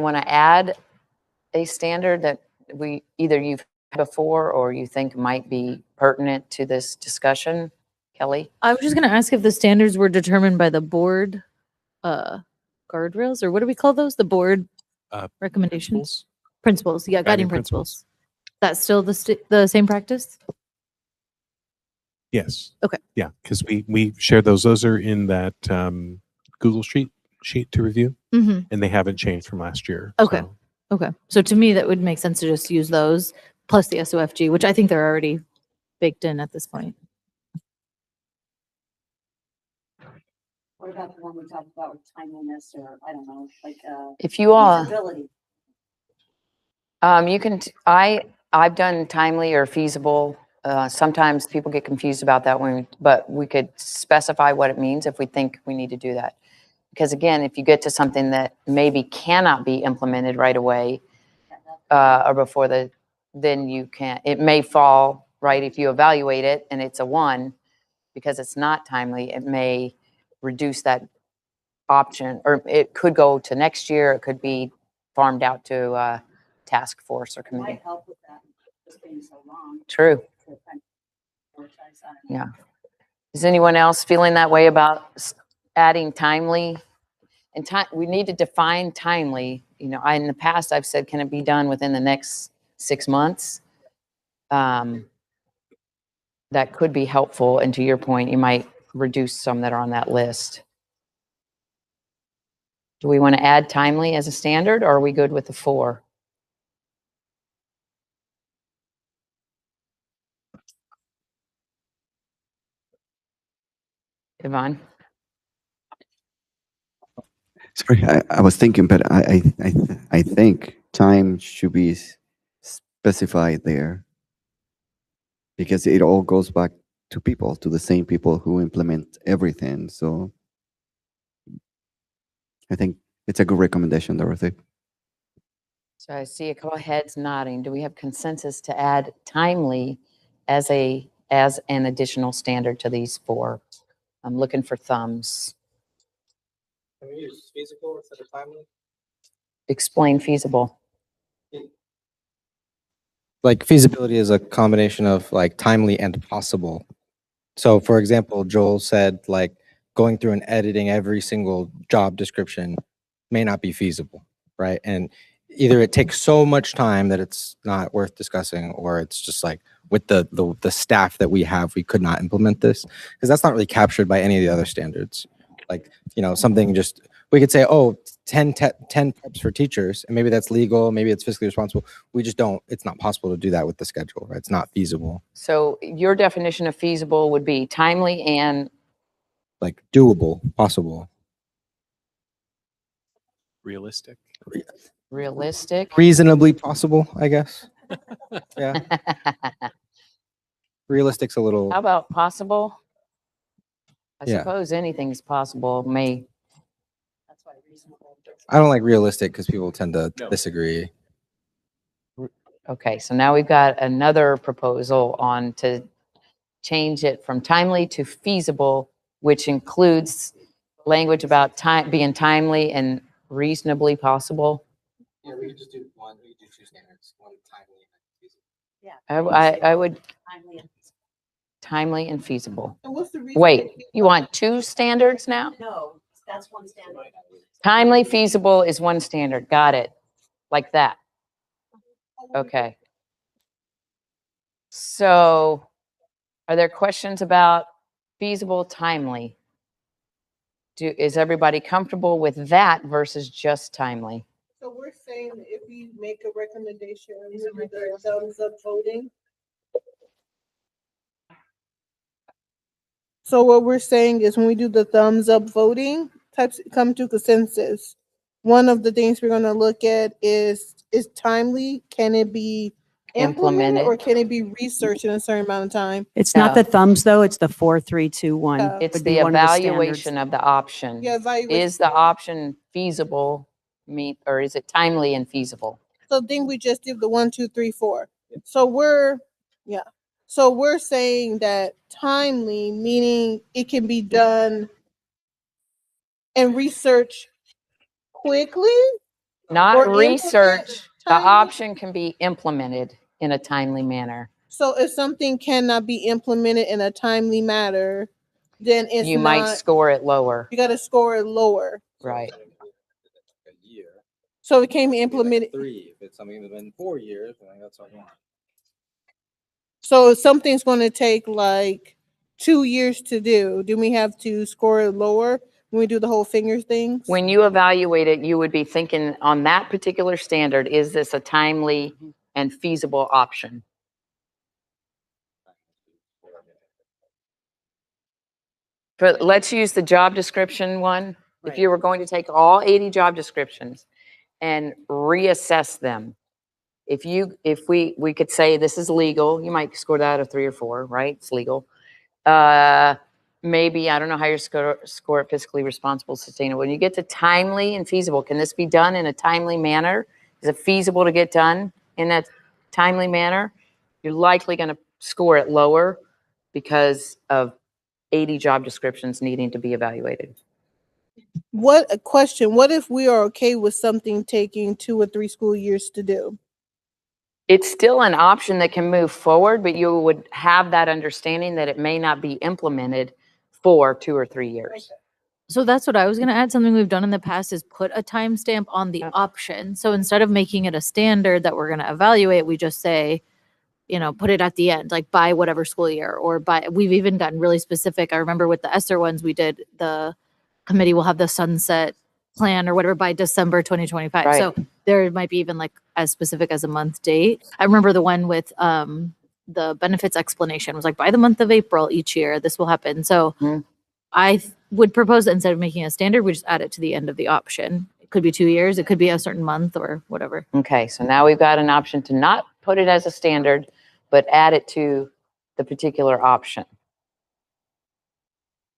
want to add a standard that you've had before or you think might be pertinent to this discussion? Kelly? I was just going to ask if the standards were determined by the board guardrails, or what do we call those? The board recommendations? Principles. Yeah, guiding principles. That's still the same practice? Yes. Okay. Yeah, because we share those. Those are in that Google sheet to review, and they haven't changed from last year. Okay. So. Okay. So to me, that would make sense to just use those plus the SOFG, which I think they're already baked in at this point. What about the one we talked about with timeliness or, I don't know, like, If you all, feasibility? you can, I've done timely or feasible. Sometimes people get confused about that one, but we could specify what it means if we think we need to do that. Because again, if you get to something that maybe cannot be implemented right away, or before then you can't, it may fall, right? If you evaluate it and it's a 1, because it's not timely, it may reduce that option, or it could go to next year, it could be farmed out to a task force or It might committee. help with that, just being so long. True. to kind of prioritize that. Yeah. Is anyone else feeling that way about adding timely? And time, we need to define timely. You know, in the past, I've said, can it be done within the next 6 months? That could be helpful. And to your point, you might reduce some that are on that list. Do we want to add timely as a standard, or are we good with the 4? Yvonne? Sorry, I was thinking, but I think time should be specified there because it all goes back to people, to the same people who implement everything. So I think it's a good recommendation, Dorothy. So I see a couple heads nodding. Do we have consensus to add timely as an additional standard to these 4? I'm looking for thumbs. Can we use feasible instead of timely? Explain feasible. Like feasibility is a combination of like timely and possible. So for example, Joel said like going through and editing every single job description may not be feasible, right? And either it takes so much time that it's not worth discussing, or it's just like with the staff that we have, we could not implement this because that's not really captured by any of the other standards. Like, you know, something just, we could say, oh, 10 preps for teachers, and maybe that's legal, maybe it's fiscally responsible. We just don't, it's not possible to do that with the schedule, right? It's not feasible. So your definition of feasible would be timely and Like doable, possible. Realistic. realistic. Reasonably possible, I guess. Yeah. Realistic's a little. How about possible? I Yeah. suppose anything's possible. That's why reasonable. I don't like realistic because people tend to disagree. Okay, so now we've got another proposal on to change it from timely to feasible, which includes language about time being timely and reasonably possible. Yeah, we could just do one. We could do 2 standards, one timely and feasible. Yeah. I would Timely and- timely and feasible. And what's the reason? Wait, you want 2 standards now? No, that's one standard. Timely, feasible is 1 standard. Got it. Like that. Okay. So are there questions about feasible, timely? Is everybody comfortable with that versus just timely? So we're saying if we make a recommendation, we do the thumbs up voting. So what we're saying is when we do the thumbs up voting, types come to consensus. One of the things we're gonna look at is timely, can it be implemented or can it be researched in a certain amount of time? It's not the thumbs though, it's the 4, 3, 2, 1. Yeah. It's would be the one of the standards. evaluation of the option. Yeah, evaluation. Is the option feasible, or is it timely and feasible? So then we just did the 1, 2, 3, 4. So we're saying that timely, meaning it can be done and research quickly. Not Or research, the timely? option can be implemented in a timely manner. So if something cannot be implemented in a timely manner, then it's You not. might score it lower. You got to score it lower. Right. A year. So it can be implemented. 3. If it's something that's been 4 years, then that's what I want. So if something's going to take like 2 years to do, we have to score it lower when we do the whole finger things? When you evaluate it, you would be thinking on that particular standard, is this a timely and feasible option? let's use the job description one. If you were going to take all 80 job descriptions and reassess them, if we could say this is legal, you might score that a 3 or 4, right? It's legal. Maybe, I don't know how you score it fiscally responsible, sustainable. When you get to timely and feasible, can this be done in a timely manner? Is it feasible to get done in that timely manner? You're likely going to score it lower because of 80 job descriptions needing to be evaluated. What a question. What if we are okay with something taking 2 or 3 school years to do? It's still an option that can move forward, but you would have that understanding that it may not be implemented for 2 or 3 years. So that's what I was going to add. Something we've done in the past is put a timestamp on the option. So instead of making it a standard that we're going to evaluate, we just say, put it at the end, like by whatever school year or we've even gotten really specific. I remember with the ESSER ones, we did the committee will have the sunset plan or whatever by December 2025. Right. So there might be even like as specific as a month date. I remember the one with the benefits explanation was like by the month of April each year, this will happen. So I would propose that instead of making a standard, we just add it to the end of the option. It could be 2 years. It could be a certain month or whatever. Okay, so now we've got an option to not put it as a standard, but add it to the particular option.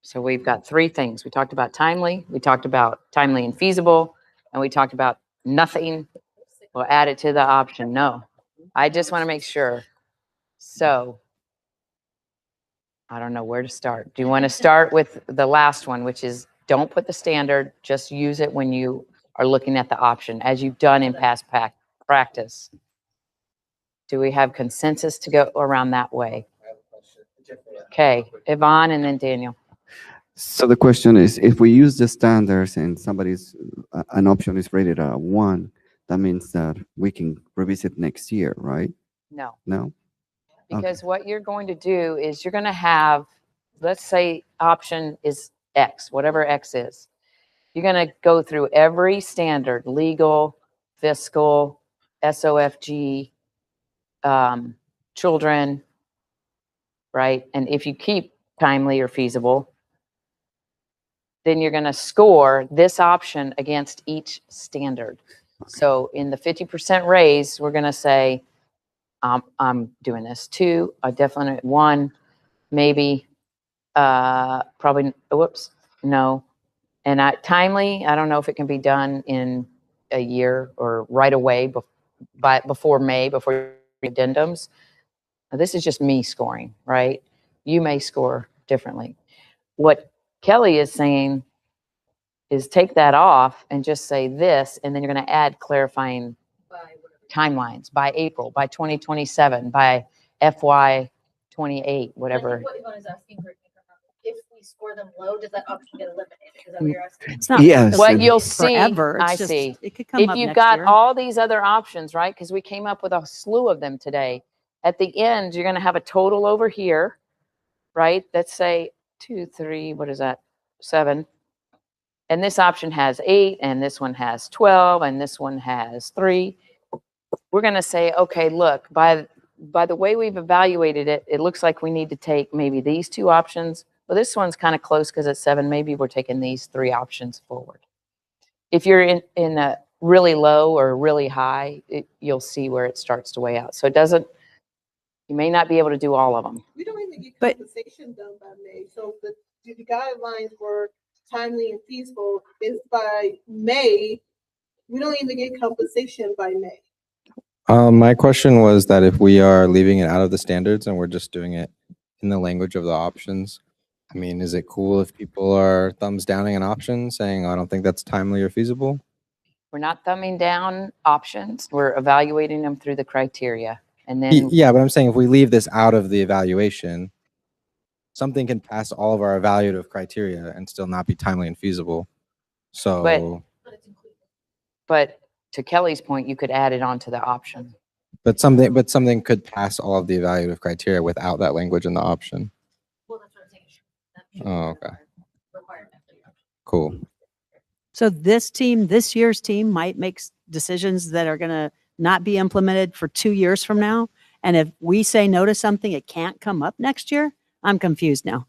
So we've got 3 things. We talked about timely, we talked about timely and feasible, and we talked about nothing. We'll add it to the option. No, I just want to make sure. So I don't know where to start. Do you want to start with the last one, which is don't put the standard, just use it when you are looking at the option, as you've done in past practice? Do we have consensus to go around that way? Okay, Yvonne and then Daniel. So the question is, if we use the standards and an option is rated a 1, that means that we can revisit next year, right? No. No? Because what you're going to do is you're going to have, let's say option is X, whatever X is. You're going to go through every standard, legal, fiscal, SOFG, children, right? And if you keep timely or feasible, then you're going to score this option against each standard. So in the 50% raise, we're going to say, I'm doing this. 2, a definite 1, maybe, probably, whoops, no. And timely, I don't know if it can be done in a year or right away before May, before addendums. Now, this is just me scoring, right? You may score differently. What Kelly is saying is take that off and just say this, and then you're going to add clarifying timelines by April, by 2027, by FY 28, whatever. What Yvonne is asking for, if we score them low, does that option get eliminated? Is that what you're asking? It's not Yes. What you'll see, forever. It's I just, see. it could come If up you've next got year. all these other options, right? Because we came up with a slew of them today. At the end, you're going to have a total over here, right? Let's say 2, 3, what is that? 7. And this option has 8, and this one has 12, and this one has 3. We're going to say, okay, look, by the way we've evaluated it, it looks like we need to take maybe these 2 options. Well, this one's kind of close because it's 7. Maybe we're taking these 3 options forward. If you're in a really low or really high, you'll see where it starts to weigh out. So you may not be able to do all of them. We don't even get compensation done by May. So the guidelines for timely and feasible is by May. We don't even get compensation by May. My question was that if we are leaving it out of the standards and we're just doing it in the language of the options, I mean, is it cool if people are thumbs downing an option saying, I don't think that's timely or feasible? We're not thumbing down options. We're evaluating them through the criteria. And then Yeah, but I'm saying if we leave this out of the evaluation, something can pass all of our evaluative criteria and still not be timely and feasible. So, but to Kelly's point, you could add it onto the option. but something could pass all of the evaluative criteria without that language in the option. Well, that's what I'm saying. Oh, okay. Cool. So this year's team might make decisions that are going to not be implemented for 2 years from now. And if we say no to something, it can't come up next year. I'm confused now.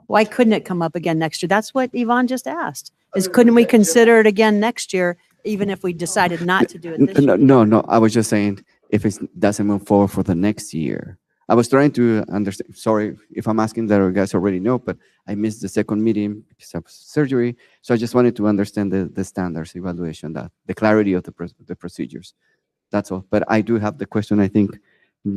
Why couldn't it come up again next year? That's what Yvonne just asked, is couldn't we consider it again next year, even if we decided not to do it this year? No, I was just saying if it doesn't move forward for the next year. I was trying to understand. Sorry if I'm asking that you guys already know, but I missed the second meeting because of surgery. So I just wanted to understand the standards evaluation, that the clarity of the procedures. That's all. But I do have the question, I think,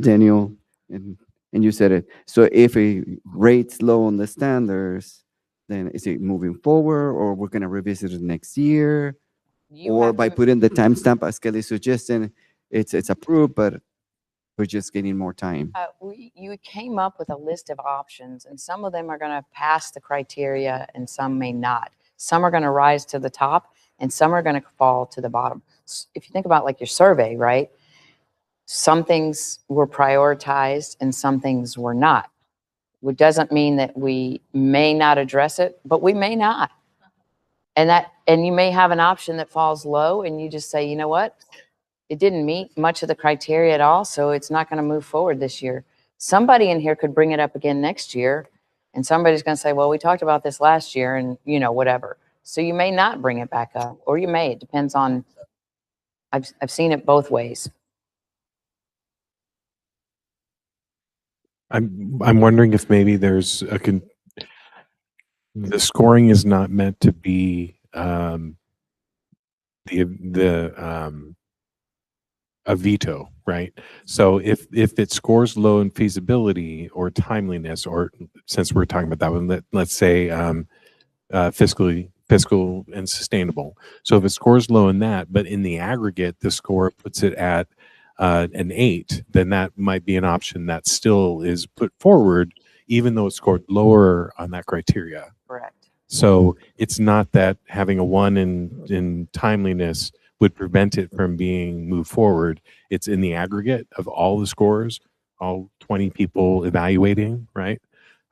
Daniel, and you said it. So if a rate's low on the standards, then is it moving forward, or we're going to revisit it next year? Or by putting the timestamp, as Kelly suggested, it's approved, but we're just getting more time. You came up with a list of options, and some of them are going to pass the criteria and some may not. Some are going to rise to the top and some are going to fall to the bottom. If you think about like your survey, right? Some things were prioritized and some things were not. Which doesn't mean that we may not address it, but we may not. And you may have an option that falls low and you just say, you know what? It didn't meet much of the criteria at all, so it's not going to move forward this year. Somebody in here could bring it up again next year, and somebody's going to say, well, we talked about this last year and, whatever. So you may not bring it back up, or you may. It depends on, I've seen it both ways. I'm wondering if maybe there's the scoring is not meant to be a veto, right? So if it scores low in feasibility or timeliness, or since we're talking about that one, let's say fiscal and sustainable. So if it scores low in that, but in the aggregate, the score puts it at an 8, then that might be an option that still is put forward, even though it scored lower on that criteria. Correct. So it's not that having a 1 in timeliness would prevent it from being moved forward. It's in the aggregate of all the scores, all 20 people evaluating, right?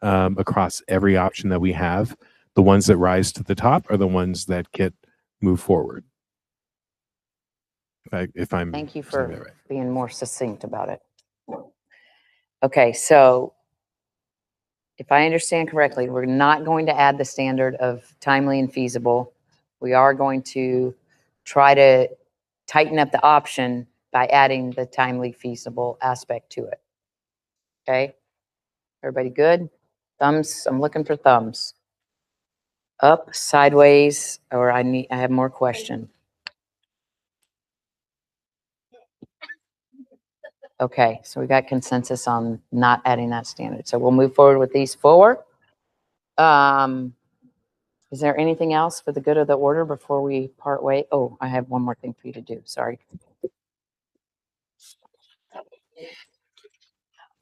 Across every option that we have. The ones that rise to the top are the ones that get moved forward. If I'm Thank you saying that for right. being more succinct about it. Okay, so if I understand correctly, we're not going to add the standard of timely and feasible. We are going to try to tighten up the option by adding the timely feasible aspect to it. Okay? Everybody good? Thumbs, I'm looking for thumbs. Up, sideways, or I have more question. Okay, so we got consensus on not adding that standard. So we'll move forward with these 4. Is there anything else for the good of the order before we part way? Oh, I have one more thing for you to do. Sorry.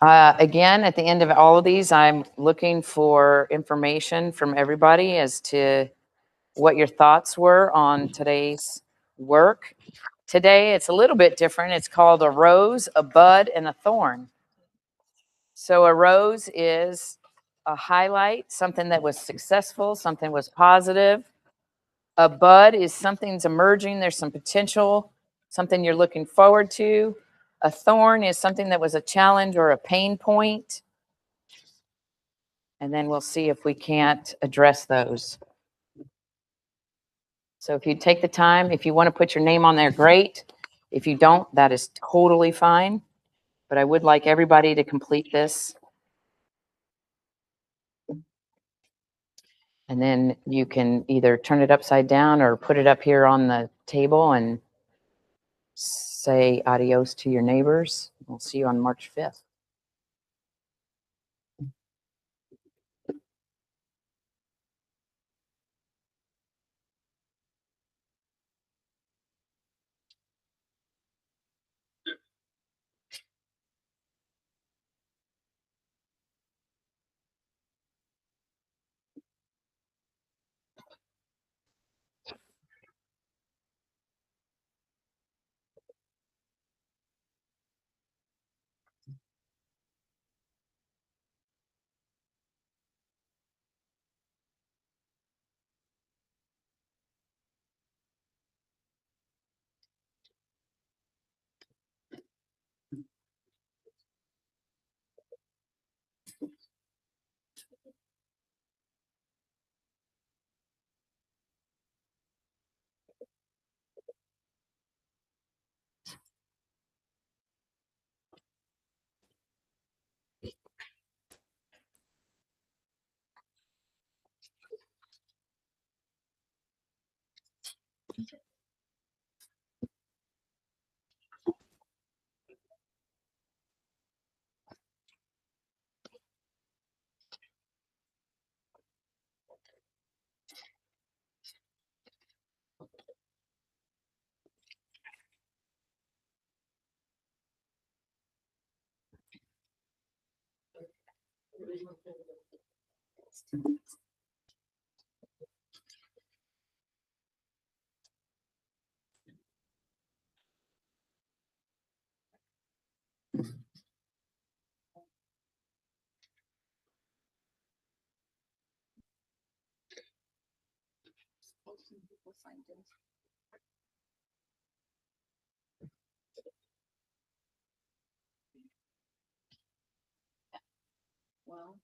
Again, at the end of all of these, I'm looking for information from everybody as to what your thoughts were on today's work. Today, it's a little bit different. It's called a rose, a bud, and a thorn. So a rose is a highlight, something that was successful, something was positive. A bud is something's emerging, there's some potential, something you're looking forward to. A thorn is something that was a challenge or a pain point. And then we'll see if we can't address those. So if you take the time, if you want to put your name on there, great. If you don't, that is totally fine. But I would like everybody to complete this. And then you can either turn it upside down or put it up here on the table and say adios to your neighbors. We'll see you on March 5th. Well,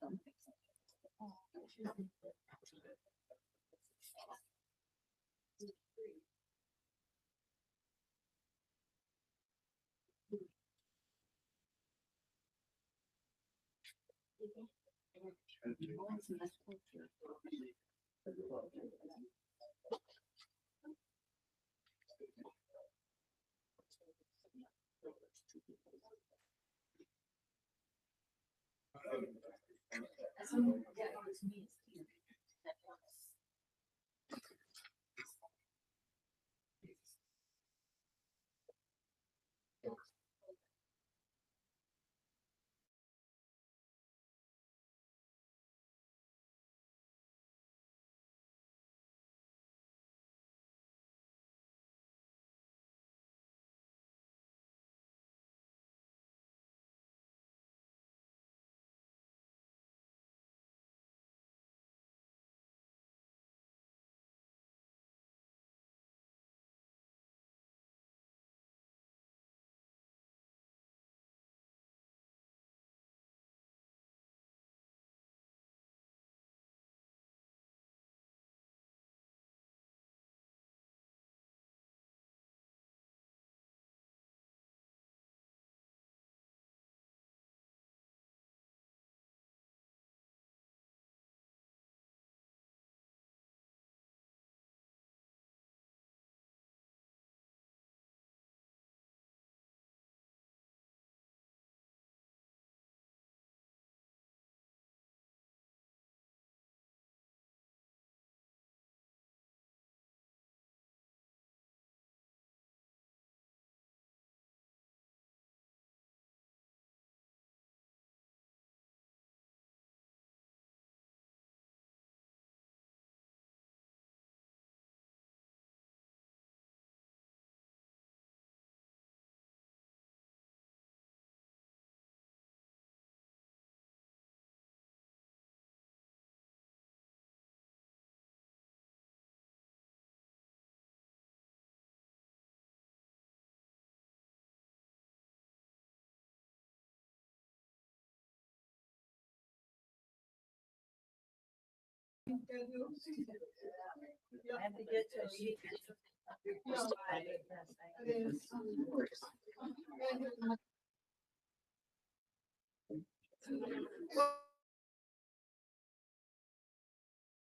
don't fix it. I have to get to a meeting.